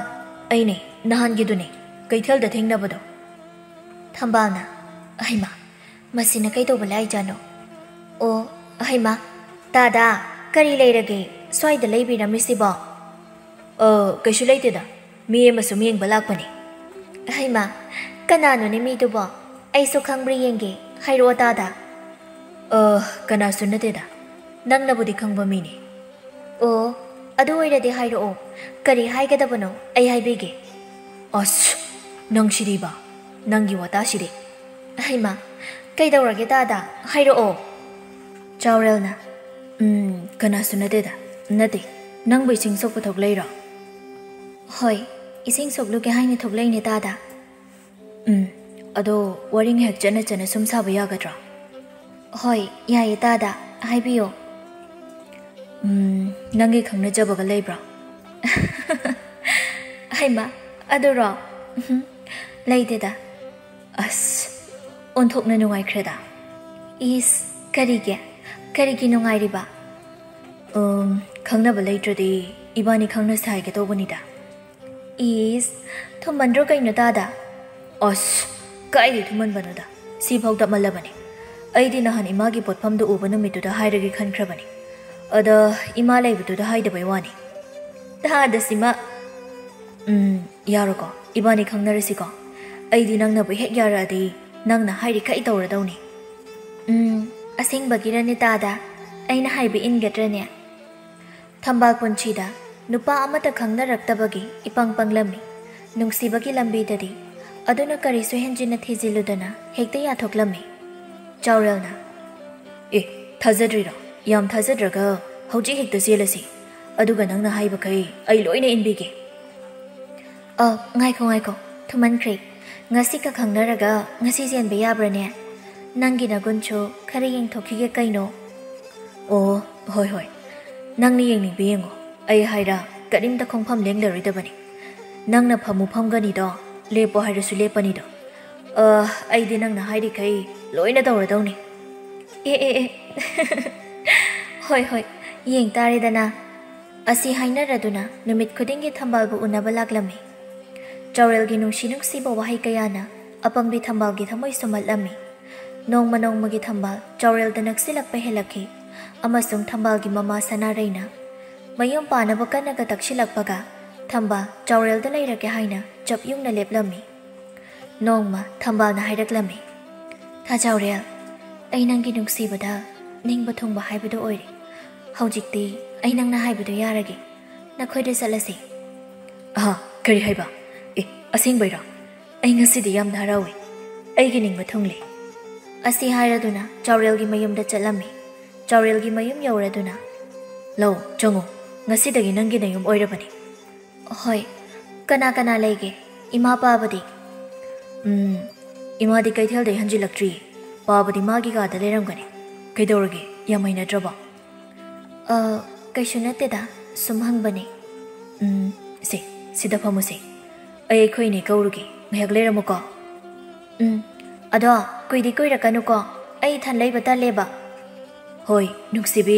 ꯑꯩꯅꯦ ꯅꯍꯥꯟꯒꯤꯗꯨꯅꯦ ꯀꯩꯊꯦꯜꯗ ꯊꯦꯡꯅꯕꯗꯣ ꯊꯝꯕꯥꯜꯅ ꯍꯩꯃꯥ ꯃꯁꯤꯅ ꯀꯩꯗꯧꯕ ꯂꯥꯛꯏꯖꯥꯠꯅꯣ ꯑꯣ ꯍꯩꯃꯥ ꯇꯥꯗꯥ ꯀꯔꯤ ꯂꯩꯔꯒꯦ ꯁ꯭ꯋꯥꯏꯗ ꯂꯩꯕꯤꯔꯝꯃꯤꯁꯤꯕꯣ ꯀꯩꯁꯨ ꯂꯩꯇꯦꯗ ꯃꯤ ꯑꯃꯁꯨ ꯌꯦꯡꯕ ꯂꯥꯛꯄꯅꯤ ꯍꯩꯃꯥ ꯀꯅꯥꯅꯣꯅꯦ ꯃꯤꯗꯨꯕꯣ ꯑꯩꯁꯨ ꯈꯪꯕ꯭ꯔꯥ ꯌꯦꯡꯒꯦ ꯍꯥꯏꯔꯛꯑꯣ ꯇꯥꯗꯥ ꯀꯅꯥꯁꯨ ꯅꯠꯇꯦꯗ ꯅꯪꯅꯕꯨꯗꯤ ꯈꯪꯕ ꯃꯤꯅꯤ ꯑꯣ ꯑꯗꯨ ꯑꯣꯏꯔꯗꯤ ꯍꯥꯏꯔꯛꯑꯣ ꯀꯔꯤ ꯍꯥꯏꯒꯗꯕꯅꯣ ꯑꯩ ꯍꯥꯏꯕꯤꯒꯦ ꯑꯁ ꯅꯪꯁꯤꯗꯤꯕ ꯅꯪꯒꯤ ꯋꯥꯇꯥꯁꯤꯗꯤ ꯍꯩꯃꯥ ꯀꯩꯗꯧꯔꯒꯦ ꯇꯥꯗꯥ ꯍꯥꯏꯔꯛꯑꯣ ꯆꯥꯎꯔꯦꯜꯅ ꯀꯅꯥꯁꯨ ꯅꯠꯇꯦ ꯅꯪꯕꯨ ꯏꯁꯤꯡ ꯁꯣꯛꯄ ꯊꯣꯛꯂꯛꯏꯔꯣ ꯍꯣꯏ ꯏꯁꯤꯡ ꯁꯣꯛꯂꯨꯒꯦ ꯍꯥꯏꯅ ꯊꯣꯛꯂꯛꯏꯅꯦ ꯇꯥꯗꯥ ꯑꯗꯣ ꯋꯥꯔꯤ ꯉꯥꯏꯍꯥꯛ ꯆꯠꯅ ꯁꯨꯝ ꯁꯥꯕ ꯌꯥꯒꯗ꯭ꯔꯥ ꯍꯣꯏ ꯌꯥꯏꯌꯦ ꯇꯥꯗꯥ ꯍꯥꯏꯕꯤꯌꯣ ꯅꯪꯒꯤ ꯈꯪꯅꯖꯕꯒ ꯂꯩꯕ꯭ꯔꯣ ꯍꯩꯃꯥ ꯑꯗꯨꯔꯣ ꯂꯩꯇꯦꯗ ꯑꯁ ꯑꯣꯟꯊꯣꯛꯅ ꯅꯨꯡꯉꯥꯏꯈ꯭ꯔꯦꯗ ꯏꯁ ꯀꯔꯤꯒꯤ ꯀꯔꯤꯒꯤ ꯅꯨꯡꯉꯥꯏꯔꯤꯕ? ꯈꯪꯅꯕ ꯂꯩꯇ꯭ꯔꯗꯤ ꯏꯕꯥꯅꯤ ꯈꯪꯅꯁꯦ ꯍꯥꯏꯒꯦ ꯇꯧꯕꯅꯤꯗ. ꯏꯁ, ꯊꯨꯝꯃꯟꯗ꯭ꯔꯣ ꯀꯩꯅꯣ ꯇꯥꯗ? ꯑꯁ, ꯀꯥꯏꯗꯩ ꯊꯨꯝꯃꯟꯕꯅꯣꯗ. ꯁꯤꯐꯥꯎ ꯇꯞꯃꯜꯂꯕꯅꯤ. ꯑꯩꯗꯤ ꯅꯍꯥꯟ ꯏꯃꯥꯒꯤ ꯄꯣꯠꯐꯝꯗꯨ ꯎꯕ ꯅꯨꯃꯤꯠꯇꯨꯗ ꯍꯥꯏꯔꯒꯦ ꯈꯟꯈ꯭ꯔꯕꯅꯤ. ꯑꯗ ꯏꯃꯥ ꯂꯩꯕꯗꯨꯗ ꯍꯥꯏꯗꯕꯩ ꯋꯥꯅꯤ. ꯇꯥꯗ ꯁꯤꯃ. ꯌꯥꯔꯣꯀꯣ? ꯏꯕꯥꯅꯤ ꯈꯪꯅꯔꯁꯤꯀꯣ? ꯑꯩꯗꯤ ꯅꯪꯅꯕꯨ ꯍꯦꯛ ꯌꯥꯔꯛꯑꯗꯤ ꯅꯪꯅ ꯍꯥꯏꯔꯤꯈꯩ ꯇꯧꯔꯗꯧꯅꯤ. ꯑꯁꯦꯡꯕꯒꯤꯔꯅꯦ ꯇꯥꯗ? ꯑꯩꯅ ꯍꯥꯏꯕ ꯏꯟꯒꯗ꯭ꯔꯅꯦ? ꯊꯝꯕꯥꯜ ꯄꯨꯟꯁꯤꯗ ꯅꯨꯄꯥ ꯑꯃꯠꯇ ꯈꯪꯅꯔꯛꯇꯕꯒꯤ ꯏꯄꯪ ꯄꯪꯂꯝꯃꯤ. ꯅꯨꯡꯁꯤꯕꯒꯤ ꯂꯝꯕꯤꯗꯗꯤ ꯑꯗꯨꯅ ꯀꯔꯤꯁꯨ ꯍꯦꯟꯖꯤꯟꯅ ꯊꯤꯖꯤꯜꯂꯨꯗꯅ ꯍꯦꯛꯇ ꯌꯥꯊꯣꯛꯂꯝꯃꯤ. ꯆꯥꯎꯔꯦꯜꯅ, ꯊꯥꯖꯗ꯭ꯔꯤꯔꯣ? ꯌꯥꯝ ꯊꯥꯖꯗ꯭ꯔꯒ ꯍꯧꯖꯤꯛ ꯍꯦꯛꯇ ꯆꯦꯜꯂꯁꯤ. ꯑꯗꯨꯒ ꯅꯪꯅ ꯍꯥꯏꯕꯈꯩ ꯑꯩ ꯂꯣꯏꯅ ꯏꯟꯕꯤꯒꯦ. ꯉꯥꯏꯈꯣ. ꯊꯨꯃꯟꯈ꯭ꯔꯦ. ꯉꯁꯤꯒ ꯈꯪꯅꯔꯒ ꯉꯁꯤ ꯆꯦꯟꯕ ꯌꯥꯕ꯭ꯔꯅꯦ? ꯅꯪꯒꯤ ꯅꯒꯨꯟꯁꯨ ꯈꯔ ꯌꯦꯡꯊꯣꯛꯈꯤꯒꯦ ꯀꯩꯅꯣ? ꯑꯣ, ꯍꯣꯏ. ꯅꯪꯅ ꯌꯦꯡꯅꯤꯡꯕ ꯌꯦꯡꯉꯣ. ꯑꯩ ꯍꯥꯏꯔ ꯀꯔꯤꯝꯇ ꯈꯣꯡꯐꯝ ꯂꯦꯡꯂꯔꯣꯏꯗꯕꯅꯤ. ꯅꯪꯅ ꯐꯝꯃꯨ ꯐꯝꯒꯅꯤꯗꯣ, ꯂꯦꯞꯄꯣ ꯍꯥꯏꯔꯁꯨ ꯂꯦꯞꯄꯅꯤꯗꯣ. ꯑꯩꯗꯤ ꯅꯪꯅ ꯍꯥꯏꯔꯤꯈꯩ ꯂꯣꯏꯅ ꯇꯧꯔꯗꯧꯅꯤ. ꯍꯣꯏ, ꯌꯦꯡ ꯇꯥꯔꯦꯗꯅ. ꯑꯁꯤ ꯍꯥꯏꯅꯔꯗꯨꯅ ꯅꯨꯃꯤꯠ ꯈꯨꯗꯤꯡꯒꯤ ꯊꯝꯕꯥꯜꯕꯨ ꯎꯅꯕ ꯂꯥꯛꯂꯝꯃꯤ. ꯆꯥꯎꯔꯦꯜꯒꯤ ꯅꯨꯡꯁꯤꯕ ꯋꯥꯍꯩ ꯀꯌꯥꯅ ꯑꯄꯪꯕꯤ ꯊꯝꯕꯥꯜꯒꯤ ꯊꯃꯣꯏ ꯁꯨꯝꯍꯠꯂꯝꯃꯤ. ꯅꯣꯡꯃꯒꯤ ꯊꯝꯕꯥꯜ ꯆꯥꯎꯔꯦꯜꯗ ꯅꯛꯁꯤꯜꯂꯛꯄ ꯍꯦꯜꯂꯛꯈꯤ ꯑꯃꯁꯨꯡ ꯊꯝꯕꯥꯜꯒꯤ ꯃꯃꯥ ꯁꯅꯥꯔꯩꯅ ꯃꯌꯨꯝ ꯄꯥꯅꯕ ꯀꯟꯅꯒ ꯇꯛꯁꯤꯜꯂꯛꯄꯒ ꯊꯝꯕꯥꯜ ꯆꯥꯎꯔꯦꯜꯗ ꯂꯩꯔꯒꯦ ꯍꯥꯏꯅ ꯆꯞ ꯌꯨꯡꯅ ꯂꯦꯞꯂꯝꯃꯤ. ꯅꯣꯡꯃ ꯊꯝꯕꯥꯜꯅ ꯍꯥꯏꯔꯛꯂꯝꯃꯤ. ꯊꯥ ꯆꯥꯎꯔꯦꯜ, ꯑꯩ ꯅꯪꯒꯤ ꯅꯨꯡꯁꯤꯕꯗ ꯅꯤꯡꯕ ꯊꯨꯡꯕ ꯍꯥꯏꯕꯗꯨ ꯑꯣꯏꯔꯦ. ꯍꯧꯖꯤꯛꯇꯤ ꯑꯩ ꯅꯪꯅ ꯍꯥꯏꯕꯗꯨ ꯌꯥꯔꯒꯦ. ꯅꯈꯣꯏꯗ ꯆꯠꯂꯁꯤ. ꯀꯔꯤ ꯍꯥꯏꯕ? ꯑꯁꯦꯡꯕꯩꯔꯣ? ꯑꯩ ꯉꯁꯤꯗꯤ ꯌꯥꯝꯅ ꯍꯔꯥꯎꯏ. ꯑꯩꯒꯤ ꯅꯤꯡꯕ ꯊꯨꯡꯂꯦ. ꯑꯁꯤ ꯍꯥꯏꯔꯗꯨꯅ ꯆꯥꯎꯔꯦꯜꯒꯤ ꯃꯌꯨꯝꯗ ꯆꯠꯂꯝꯃꯤ. ꯆꯥꯎꯔꯦꯜꯒꯤ ꯃꯌꯨꯝ ꯌꯧꯔꯗꯨꯅ, ꯂꯧ, ꯆꯪꯉꯨ. ꯉꯁꯤꯗꯒꯤ ꯅꯪꯒꯤ ꯅꯌꯨꯝ ꯑꯣꯏꯔꯕꯅꯤ. ꯍꯣꯏ. ꯀꯅꯥ ꯂꯩꯒꯦ? ꯏꯃꯥ ꯄꯥꯕꯗꯤ? ꯏꯃꯥꯗꯤ ꯀꯩꯊꯦꯜꯗꯩ ꯍꯟꯖꯤꯜꯂꯛꯇ꯭ꯔꯤꯌꯦ. ꯄꯥꯕꯗꯤ ꯃꯥꯒꯤ ꯀꯥꯗ ꯂꯩꯔꯝꯒꯅꯤ. ꯀꯩꯗꯧꯔꯒꯦ? ꯌꯥꯝ ꯍꯩꯅꯗ꯭ꯔꯕꯣ? ꯀꯩꯁꯨ ꯅꯠꯇꯦꯗ, ꯁꯨꯝ ꯍꯪꯕꯅꯦ. ꯁꯤꯗ ꯐꯝꯃꯨꯁꯦ. ꯑꯩꯈꯣꯏ ꯏꯅꯦ ꯀꯧꯔꯨꯒꯦ. ꯉꯥꯏꯍꯥꯛ ꯂꯩꯔꯝꯃꯨꯀꯣ. ꯑꯗꯣ ꯀꯨꯏꯗꯤ ꯀꯨꯏꯔꯛꯀꯅꯨꯀꯣ. ꯑꯩ ꯏꯊꯟ ꯂꯩꯕ ꯇꯜꯂꯦꯕ. ꯍꯣꯏ, ꯅꯨꯡꯁꯤꯕꯤ.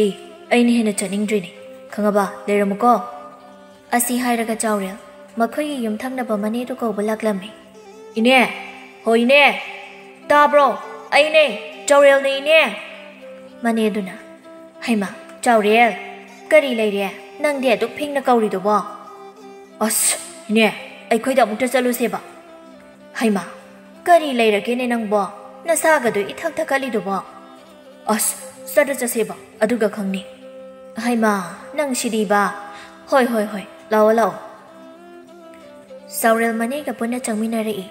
ꯑꯩꯅ ꯍꯦꯟꯅ ꯆꯠꯅꯤꯡꯗ꯭ꯔꯤꯅꯤ. ꯈꯪꯉꯕ? ꯂꯩꯔꯝꯃꯨꯀꯣ. ꯑꯁꯤ ꯍꯥꯏꯔꯒ ꯆꯥꯎꯔꯦꯜ ꯃꯈꯣꯏꯒꯤ ꯌꯨꯝꯊꯪꯅꯕ ꯃꯅꯦꯗꯨ ꯀꯧꯕ ꯂꯥꯛꯂꯝꯃꯤ. ꯏꯅꯦ! ꯍꯣꯏ ꯏꯅꯦ! ꯇꯥꯕ꯭ꯔꯣ? ꯑꯩꯅꯦ, ꯆꯥꯎꯔꯦꯜꯅꯦ ꯏꯅꯦ! ꯃꯅꯦꯗꯨꯅ, ꯍꯩꯃꯥ, ꯆꯥꯎꯔꯦꯜ, ꯀꯔꯤ ꯂꯩꯔꯦ? ꯅꯪꯗꯤ ꯑꯗꯨꯛ ꯐꯤꯡꯅ ꯀꯧꯔꯤꯗꯨꯕꯣ? ꯑꯁ, ꯏꯅꯦ, ꯑꯩꯈꯣꯏꯗ ꯑꯃꯨꯛꯇ ꯆꯠꯂꯨꯁꯦꯕ. ꯍꯩꯃꯥ, ꯀꯔꯤ ꯂꯩꯔꯒꯦꯅꯦ ꯅꯪꯕꯣ? ꯅꯁꯥꯒꯗꯨ ꯏꯊꯛ ꯊꯛꯀꯠꯂꯤꯗꯨꯕꯣ? ꯑꯁ, ꯆꯠꯁꯦꯕ. ꯑꯗꯨꯒ ꯈꯪꯅꯤ. ꯍꯩꯃꯥ, ꯅꯪ ꯁꯤꯗꯤꯕ. ꯍꯣꯏ, ꯂꯥꯛꯑꯣ. ꯆꯥꯎꯔꯦꯜ ꯃꯅꯦꯒ ꯄꯨꯟꯅ ꯆꯪꯃꯤꯟꯅꯔꯛꯏ.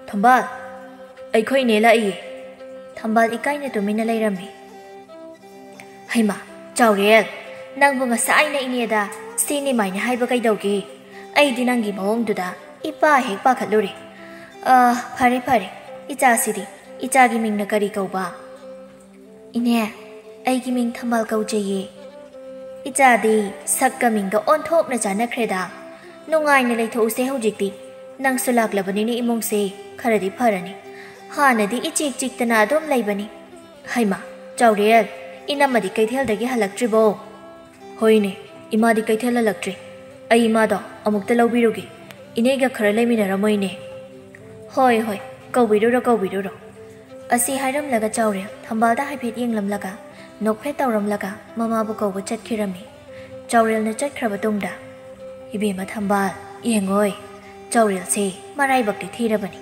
ꯊꯝꯕꯥꯜ, ꯑꯩꯈꯣꯏ ꯏꯅꯦ ꯂꯥꯛꯏꯌꯦ. ꯊꯝꯕꯥꯜ ꯏꯀꯥꯏꯅ ꯇꯨꯃꯤꯟꯅ ꯂꯩꯔꯝꯃꯤ. ꯍꯩꯃꯥ, ꯆꯥꯎꯔꯦꯜ, ꯅꯪꯕꯨ ꯉꯁꯥꯏꯅ ꯏꯅꯦꯗ ꯁꯤꯅꯤꯃꯥꯏꯅ ꯍꯥꯏꯕ ꯀꯩꯗꯧꯒꯦ? ꯑꯩꯗꯤ ꯅꯪꯒꯤ ꯃꯑꯣꯡꯗꯨꯗ ꯏꯄꯥ ꯍꯦꯛ ꯄꯥꯈꯠꯂꯨꯔꯦ. ꯐꯔꯦ. ꯏꯆꯥꯁꯤꯗꯤ, ꯏꯆꯥꯒꯤ ꯃꯤꯡꯅ ꯀꯔꯤ ꯀꯧꯕ? ꯏꯅꯦ, ꯑꯩꯒꯤ ꯃꯤꯡ ꯊꯝꯕꯥꯜ ꯀꯧꯖꯩꯌꯦ. ꯏꯆꯥꯗꯤ ꯁꯛꯀ ꯃꯤꯡꯒ ꯑꯣꯟꯊꯣꯛꯅ ꯆꯥꯟꯅꯈ꯭ꯔꯦꯗ. ꯅꯨꯡꯉꯥꯏꯅ ꯂꯩꯊꯣꯛꯎꯁꯦ ꯍꯧꯖꯤꯛꯇꯤ. ꯅꯪꯁꯨ ꯂꯥꯛꯂꯕꯅꯤꯅ ꯏꯃꯨꯡꯁꯦ ꯈꯔꯗꯤ ꯐꯔꯅꯤ. ꯍꯥꯟꯅꯗꯤ ꯏꯆꯤꯛ ꯆꯤꯛꯇꯅ ꯑꯗꯨꯝ ꯂꯩꯕꯅꯤ. ꯍꯩꯃꯥ, ꯆꯥꯎꯔꯦꯜ, ꯏꯅꯝꯃꯗꯤ ꯀꯩꯊꯦꯜꯗꯒꯤ ꯍꯜꯂꯛꯇ꯭ꯔꯤꯕꯣ? ꯍꯣꯏꯅꯦ, ꯏꯃꯥꯗꯤ ꯀꯩꯊꯦꯜ ꯍꯜꯂꯛꯇ꯭ꯔꯤ. ꯑꯩ ꯏꯃꯥꯗꯣ ꯑꯃꯨꯛꯇ ꯂꯧꯕꯤꯔꯨꯒꯦ. ꯏꯅꯦꯒ ꯈꯔ ꯂꯩꯃꯤꯟꯅꯔꯝꯃꯣꯏꯅꯦ. ꯍꯣꯏ, ꯀꯧꯕꯤꯔꯨꯔꯣ. ꯑꯁꯤ ꯍꯥꯏꯔꯝꯂꯒ ꯆꯥꯎꯔꯦꯜ ꯊꯝꯕꯥꯜꯗ ꯍꯥꯏꯐꯦꯠ ꯌꯦꯡꯂꯝꯂꯒ ꯅꯣꯛꯐꯦꯠ ꯇꯧꯔꯝꯂꯒ ꯃꯃꯥꯕꯨ ꯀꯧꯕ ꯆꯠꯈꯤꯔꯝꯃꯤ. ꯆꯥꯎꯔꯦꯜꯅ ꯆꯠꯈ꯭ꯔꯕ ꯇꯨꯡꯗ, ꯏꯕꯦꯝꯃ ꯊꯝꯕꯥꯜ, ꯌꯦꯡꯉꯣꯏ. ꯆꯥꯎꯔꯦꯜꯁꯦ ꯃꯔꯥꯏꯕꯛꯇꯤ ꯊꯤꯔꯕꯅꯤ.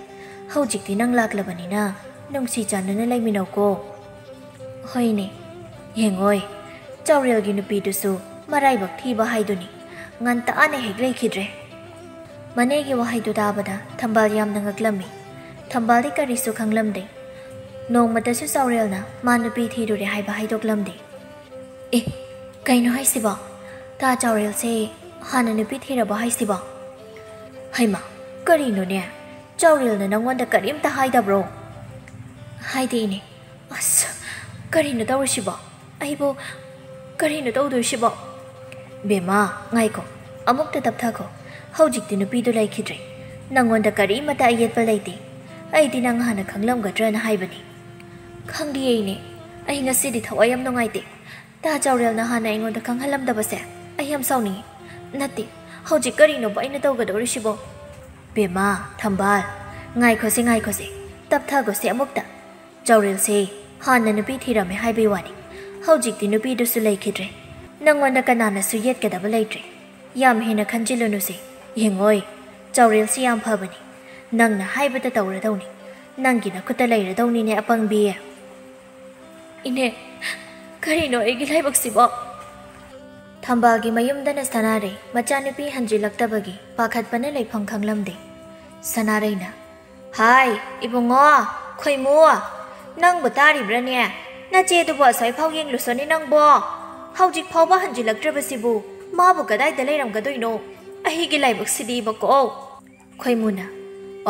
ꯍꯧꯖꯤꯛꯇꯤ ꯅꯪ ꯂꯥꯛꯂꯕꯅꯤꯅ ꯅꯨꯡꯁꯤ ꯆꯥꯟꯅꯅ ꯂꯩꯃꯤꯟꯅꯧꯀꯣ. ꯍꯣꯏꯅꯦ, ꯌꯦꯡꯉꯣꯏ. ꯆꯥꯎꯔꯦꯜꯒꯤ ꯅꯨꯄꯤꯗꯨꯁꯨ ꯃꯔꯥꯏꯕꯛ ꯊꯤꯕ ꯍꯥꯏꯗꯨꯅꯤ. ꯉꯟꯇꯥꯅ ꯍꯦꯛ ꯂꯩꯈꯤꯗ꯭ꯔꯦ. ꯃꯅꯦꯒꯤ ꯋꯥꯍꯩꯗꯨ ꯇꯥꯕꯗ ꯊꯝꯕꯥꯜ ꯌꯥꯝꯅ ꯉꯛꯂꯝꯃꯤ. ꯊꯝꯕꯥꯜꯗꯤ ꯀꯔꯤꯁꯨ ꯈꯪꯂꯝꯗꯦ. ꯅꯣꯡꯃꯇꯁꯨ ꯆꯥꯎꯔꯦꯜꯅ ꯃꯥ ꯅꯨꯄꯤ ꯊꯤꯔꯨꯔꯦ ꯍꯥꯏꯕ ꯍꯥꯏꯗꯣꯛꯂꯝꯗꯦ. ꯀꯩꯅꯣ ꯍꯥꯏꯁꯤꯕꯣ? ꯇꯥ ꯆꯥꯎꯔꯦꯜꯁꯦ ꯍꯥꯟꯅ ꯅꯨꯄꯤ ꯊꯤꯔꯕ ꯍꯥꯏꯁꯤꯕꯣ? ꯍꯩꯃꯥ, ꯀꯔꯤꯅꯣꯅꯦ? ꯆꯥꯎꯔꯦꯜꯅ ꯅꯪꯉꯣꯟꯗ ꯀꯔꯤꯝꯇ ꯍꯥꯏꯗꯕ꯭ꯔꯣ? ꯍꯥꯏꯗꯦ ꯏꯅꯦ. ꯑꯁ, ꯀꯔꯤꯅꯣ ꯇꯧꯔꯤꯁꯤꯕꯣ? ꯑꯩꯕꯨ ꯀꯔꯤꯅꯣ ꯇꯧꯗꯣꯏꯁꯤꯕꯣ? ꯕꯦꯝꯃ, ꯉꯥꯏꯈꯣ. ꯑꯃꯨꯛꯇ ꯇꯞꯊꯈꯣ. ꯍꯧꯖꯤꯛꯇꯤ ꯅꯨꯄꯤꯗꯨ ꯂꯩꯈꯤꯗ꯭ꯔꯦ. ꯅꯪꯉꯣꯟꯗ ꯀꯔꯤꯃꯇ ꯑꯌꯦꯠꯄ ꯂꯩꯇꯦ. ꯑꯩꯗꯤ ꯅꯪ ꯍꯥꯟꯅ ꯈꯪꯂꯝꯒꯗ꯭ꯔꯅ ꯍꯥꯏꯕꯅꯤ. ꯈꯪꯗꯤꯌꯦ ꯏꯅꯦ. ꯑꯩ ꯉꯁꯤꯗꯤ ꯊꯋꯥꯏ ꯌꯥꯝ ꯅꯨꯡꯉꯥꯏꯇꯦ ꯇꯥ ꯆꯥꯎꯔꯦꯜꯅ ꯍꯥꯟꯅ ꯑꯩꯉꯣꯟꯗ ꯈꯪꯍꯜꯂꯝꯗꯕꯁꯦ ꯑꯩ ꯌꯥꯝ ꯁꯥꯎꯅꯤꯡꯉꯤ ꯅꯠꯇꯦ ꯍꯧꯖꯤꯛ ꯀꯔꯤꯅꯣꯕ ꯑꯩꯅ ꯇꯧꯒꯗꯧꯔꯤꯁꯤꯕꯣ ꯕꯦꯝꯃ ꯊꯝꯕꯥꯜ ꯉꯥꯏꯈꯣꯁꯦ ꯇꯞꯊꯈꯣꯁꯦ ꯑꯃꯨꯛꯇ ꯆꯥꯎꯔꯦꯜꯁꯦ ꯍꯥꯟꯅ ꯅꯨꯄꯤ ꯊꯤꯔꯝꯃꯦ ꯍꯥꯏꯕꯩ ꯋꯥꯅꯤ ꯍꯧꯖꯤꯛꯇꯤ ꯅꯨꯄꯤꯗꯨꯁꯨ ꯂꯩꯈꯤꯗ꯭ꯔꯦ ꯅꯪꯉꯣꯟꯗ ꯀꯅꯥꯅꯁꯨ ꯌꯦꯠꯀꯗꯕ ꯂꯩꯇ꯭ꯔꯦ ꯌꯥꯝ ꯍꯦꯟꯅ ꯈꯟꯖꯤꯜꯂꯨꯅꯨꯁꯦ ꯌꯦꯡꯉꯣꯏ ꯆꯥꯎꯔꯦꯜꯁꯤ ꯌꯥꯝ ꯐꯕꯅꯤ ꯅꯪꯅ ꯍꯥꯏꯕꯗ ꯇꯧꯔꯗꯧꯅꯤ ꯅꯪꯒꯤ ꯅꯈꯨꯠꯇ ꯂꯩꯔꯗꯧꯅꯤꯅꯦ ꯑꯄꯪꯕꯤ ꯏꯅꯦ ꯀꯔꯤꯅꯣ ꯑꯩꯒꯤ ꯂꯥꯏꯕꯛꯁꯤꯕꯣ ꯊꯝꯕꯥꯜꯒꯤ ꯃꯌꯨꯝꯗꯅ ꯁꯅꯥꯔꯩ ꯃꯆꯥꯅꯨꯄꯤ ꯍꯟꯖꯤꯜꯂꯛꯇꯕꯒꯤ ꯄꯥꯈꯠꯄꯅ ꯂꯩꯐꯝ ꯈꯪꯂꯝꯗꯦ ꯁꯅꯥꯔꯩꯅ ꯍꯥꯏ ꯏꯕꯨꯡꯉꯣ ꯈꯣꯏꯃꯨ ꯅꯪꯕꯨ ꯇꯥꯔꯤꯕ꯭ꯔꯅꯦ ꯅꯆꯦꯗꯨꯕꯨ ꯑꯁ꯭ꯋꯥꯏ ꯐꯥꯎ ꯌꯦꯡꯂꯨꯁꯣꯅꯦ ꯅꯪꯕꯣ ꯍꯧꯖꯤꯛ ꯐꯥꯎꯕ ꯍꯟꯖꯤꯜꯂꯛꯇ꯭ꯔꯕꯁꯤꯕꯨ ꯃꯥꯕꯨ ꯀꯗꯥꯏꯗ ꯂꯩꯔꯝꯒꯗꯣꯏꯅꯣ ꯑꯩꯒꯤ ꯂꯥꯏꯕꯛꯁꯤꯗꯤꯕꯀꯣ ꯈꯣꯏꯃꯨꯅ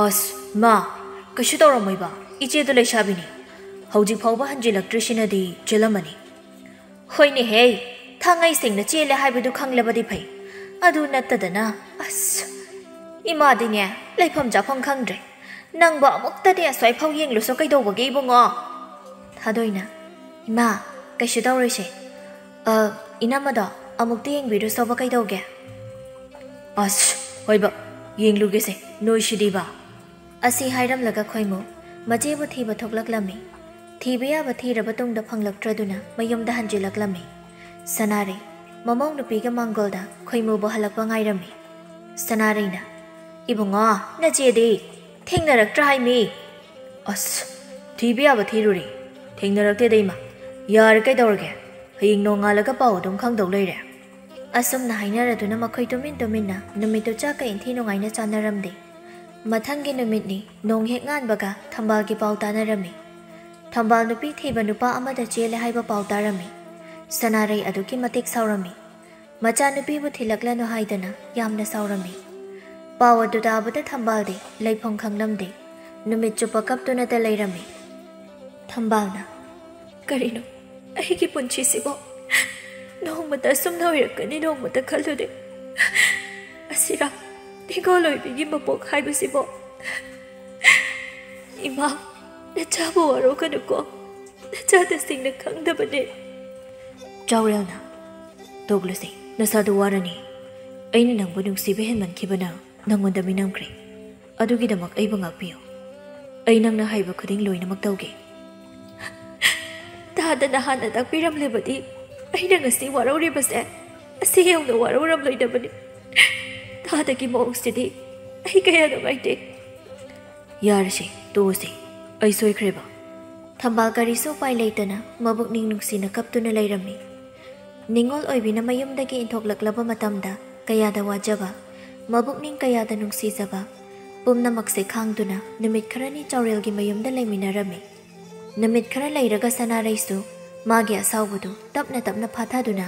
ꯑꯁ ꯃꯥ ꯀꯩꯁꯨ ꯇꯧꯔꯝꯃꯣꯏꯕ ꯏꯆꯦꯗꯨ ꯂꯩꯁꯥꯕꯤꯅꯤ ꯍꯧꯖꯤꯛ ꯐꯥꯎꯕ ꯍꯟꯖꯤꯜꯂꯛꯇ꯭ꯔꯤꯁꯤꯅꯗꯤ ꯆꯦꯜꯂꯝꯃꯅꯤ ꯍꯣꯏꯅꯦꯍꯦ ꯊꯥꯡꯉꯩ ꯁꯦꯡꯅ ꯆꯦꯜꯂꯦ ꯍꯥꯏꯕꯗꯨ ꯈꯪꯂꯕꯗꯤ ꯐꯩ ꯑꯗꯨ ꯅꯠꯇꯗꯅ ꯑꯁ 이마디냐 레이펌 자펑 캉드레 낭보 아무것도 아스와이파우 옌루소 그이도보게 이봉어 다도이나 이마 그시다오르시 이나마다 아무것도 옌비루소 봐 그이도게 아스 어이바 옌루게세 노이시디바 아시 하이람라가 코이모 마제부 티바 톡락라미 티비야바 티라바 똥다 팡락트라두나 마염다 한질락라미 사나리 마몽 누피가 망골다 코이모보 할락바 nga이라미 사나리나 이봉아 나지에디 탱나락트라 하이미 아스 티비야바 티루리 탱나락테데 이마 야르 까이도르게 hiying nongalaka paudong khangdau leire asumna hainaraduna makhoi tuminna numitu chaka inthi nongaina chanaramde mathangi numitni nonghek nganbaga thambalgi pau tanarami thambal nupi thiba nupa amada chele haiba pau tarami sanarai aduki matik saurami macha nupi bu thilaklanu haidana yamna saurami pawa dudabada thambalde leifong khanglamde numit chupa kaptuna ta leirami thambalna karino ꯑꯩꯒꯤ ꯄꯨꯟꯁꯤꯁꯤꯕꯣ ꯅꯣꯡꯃꯇ ꯑꯁꯨꯝꯅ ꯑꯣꯏꯔꯛꯀꯅꯤ ꯅꯣꯡꯃꯇ ꯈꯜꯂꯨꯗꯦ ꯑꯁꯤꯔꯥ ꯅꯤꯡꯒꯣꯜꯂꯣꯏꯕꯤꯒꯤ ꯃꯄꯣꯛ ꯍꯥꯏꯕꯁꯤꯕꯣ ꯏꯃꯥ ꯅꯆꯥꯕꯨ ꯋꯥꯔꯧꯒꯅꯨꯀꯣ ꯅꯆꯥ ꯇꯁꯦꯡꯅ ꯈꯪꯗꯕꯅꯦ ꯆꯥꯎꯔꯦꯜꯅ ꯇꯣꯛꯂꯨꯁꯦ ꯅꯁꯥꯗꯨ ꯋꯥꯔꯅꯤ ꯑꯩꯅ ꯅꯪꯕꯨ ꯅꯨꯡꯁꯤꯕ ꯍꯦꯟꯃꯟꯈꯤꯕꯅ ꯅꯪꯉꯣꯟꯗ ꯃꯤꯅꯝꯈ꯭ꯔꯦ ꯑꯗꯨꯒꯤꯗꯃꯛ ꯑꯩꯕꯨ ꯉꯥꯛꯄꯤꯌꯨ ꯑꯩ ꯅꯪꯅ ꯍꯥꯏꯕ ꯈꯨꯗꯤꯡ ꯂꯣꯏꯅꯃꯛ ꯇꯧꯒꯦ 다다나 하나 딱비람레버디 아이랑 아시 와라우리버세 아시 형도 와라우람로이다버니 다다기 모옥시디 아이가야 너가이데 야르시 도시 아이 소이크레바 탐바가리소 파이레이타나 마북닝 눅시나 kaptuna leirami ningol oibina mayumdagi inthoklaklaba matamda kayada wajaba mabukning kayada nungsijaba pumnamakse khangduna numit kharani chaurelgi mayumda leiminarami Namit khara leiraga sanaraisu magi asawbudu tapna phathaduna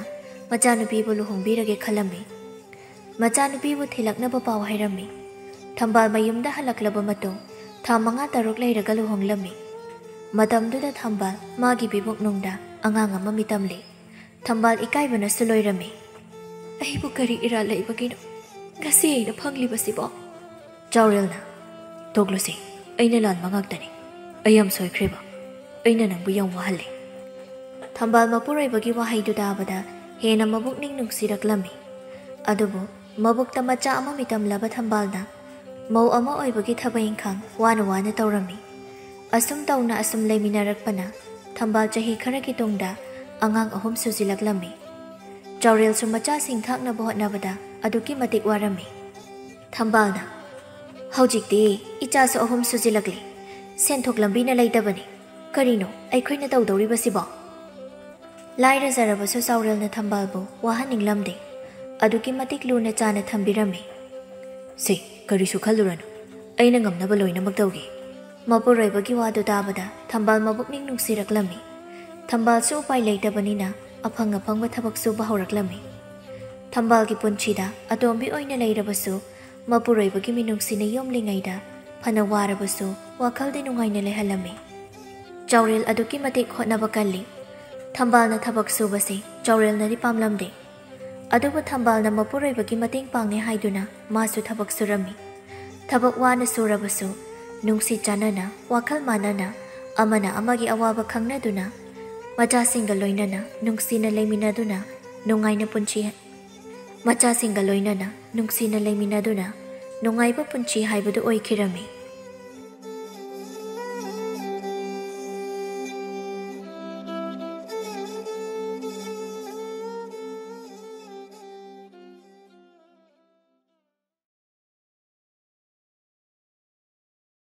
machanupibu luhongbirage khalami machanupibu thilaknaba paw hairami thambal mayumda halaklaba matong tha manga taruk leiraga luhonglami matamduda thambal magi biboknungda angang ama mitamle thambal ikaibana suloirami aibu kari ira leibagino ngasi aina phanglibasibo chaurelna toglusi aina lan mangaktani ayam soikreba ꯑꯩꯅ ꯅꯪꯕꯨ ꯌꯥꯝ ꯋꯥꯍꯜꯂꯦ ꯊꯝꯕꯥꯜ ꯃꯄꯨꯔꯣꯏꯕꯒꯤ ꯋꯥꯍꯩꯗꯨ ꯇꯥꯕꯗ ꯍꯦꯟꯅ ꯃꯕꯨꯛꯅꯤꯡ ꯅꯨꯡꯁꯤꯔꯛꯂꯝꯃꯤ ꯑꯗꯨꯕꯨ ꯃꯕꯨꯛꯇ ꯃꯆꯥ ꯑꯃ ꯃꯤꯇꯝꯂꯕ ꯊꯝꯕꯥꯜꯅ ꯃꯧ ꯑꯃ ꯑꯣꯏꯕꯒꯤ ꯊꯕꯛ ꯏꯪꯈꯥꯡ ꯋꯥꯅ ꯇꯧꯔꯝꯃꯤ ꯑꯁꯨꯝ ꯇꯧꯅ ꯑꯁꯨꯝ ꯂꯩꯃꯤꯟꯅꯔꯛꯄꯅ ꯊꯝꯕꯥꯜ ꯆꯍꯤ ꯈꯔꯒꯤ ꯇꯨꯡꯗ ꯑꯉꯥꯡ 3 ꯁꯨꯖꯤꯜꯂꯛꯂꯝꯃꯤ ꯆꯥꯎꯔꯦꯜꯁꯨ ꯃꯆꯥꯁꯤꯡ ꯊꯥꯛꯅꯕ ꯍꯣꯠꯅꯕꯗ ꯑꯗꯨꯛꯀꯤ ꯃꯇꯤꯛ ꯋꯥꯔꯝꯃꯤ ꯊꯝꯕꯥꯜꯅ ꯍꯧꯖꯤꯛꯇꯤ ꯏꯆꯥꯁꯨ 3 ꯁꯨꯖꯤꯜꯂꯛꯂꯤ ꯁꯦꯟꯊꯣꯛ ꯂꯝꯕꯤꯅ ꯂꯩꯇꯕꯅꯤ ꯀꯔꯤꯅꯣ ꯑꯩꯈꯣꯏꯅ ꯇꯧꯗꯧꯔꯤꯕꯁꯤꯕꯣ ꯂꯥꯏꯔꯖꯔꯕꯁꯨ ꯆꯥꯎꯔꯦꯜꯅ ꯊꯝꯕꯥꯜꯕꯨ ꯋꯥꯍꯟꯅꯤꯡꯂꯝꯗꯦ ꯑꯗꯨꯛꯀꯤ ꯃꯇꯤꯛ ꯂꯨꯅ ꯆꯥꯅ ꯊꯝꯕꯤꯔꯝꯃꯤ ꯁꯤ ꯀꯔꯤꯁꯨ ꯈꯜꯂꯨꯔꯅꯨ ꯑꯩꯅ ꯉꯝꯅꯕ ꯂꯣꯏꯅꯃꯛ ꯇꯧꯒꯦ ꯃꯄꯨꯔꯣꯏꯕꯒꯤ ꯋꯥꯗꯨ ꯇꯥꯕꯗ ꯊꯝꯕꯥꯜ ꯃꯕꯨꯛꯅꯤꯡ ꯅꯨꯡꯁꯤꯔꯛꯂꯝꯃꯤ ꯊꯝꯕꯥꯜꯁꯨ ꯎꯄꯥꯏ ꯂꯩꯇꯕꯅꯤꯅ ꯑꯐꯪ ꯑꯐꯪꯕ ꯊꯕꯛ ꯁꯨꯕ ꯍꯧꯔꯛꯂꯝꯃꯤ ꯊꯝꯕꯥꯜꯒꯤ ꯄꯨꯟꯁꯤꯗ ꯑꯇꯣꯝꯕꯤ ꯑꯣꯏꯅ ꯂꯩꯔꯕꯁꯨ ꯃꯄꯨꯔꯣꯏꯕꯒꯤ ꯃꯤꯅꯨꯡꯁꯤꯅ ꯌꯣꯝꯂꯤꯉꯩꯗ ꯐꯅ ꯋꯥꯔꯕꯁꯨ ꯋꯥꯈꯜꯗꯤ ꯅꯨꯡꯉꯥꯏꯅ ꯂꯩꯍꯜꯂꯝꯃꯤ Chaurel aduki matik hotnaba kalli thambalna thabak subase chaurelnadi pamlamde adubu thambalna mapuroibagi mating pangne haiduna masu thabak surami thabak wana surabasu nungsi chanana wakhal manana amana amagi awaba khangnaduna ꯃꯆꯥꯁꯤꯡꯒ ꯂꯣꯏꯅꯅ ꯅꯨꯡꯁꯤꯅ ꯂꯩꯃꯤꯟꯅꯗꯨꯅ ꯅꯨꯡꯉꯥꯏꯅ ꯃꯆꯥꯁꯤꯡꯒ ꯂꯣꯏꯅꯅ ꯅꯨꯡꯁꯤꯅ ꯂꯩꯃꯤꯟꯅꯗꯨꯅ ꯅꯨꯡꯉꯥꯏꯕ ꯄꯨꯟꯁꯤ ꯍꯥꯏꯕꯗꯨ ꯑꯣꯏꯈꯤꯔꯝꯃꯤ꯫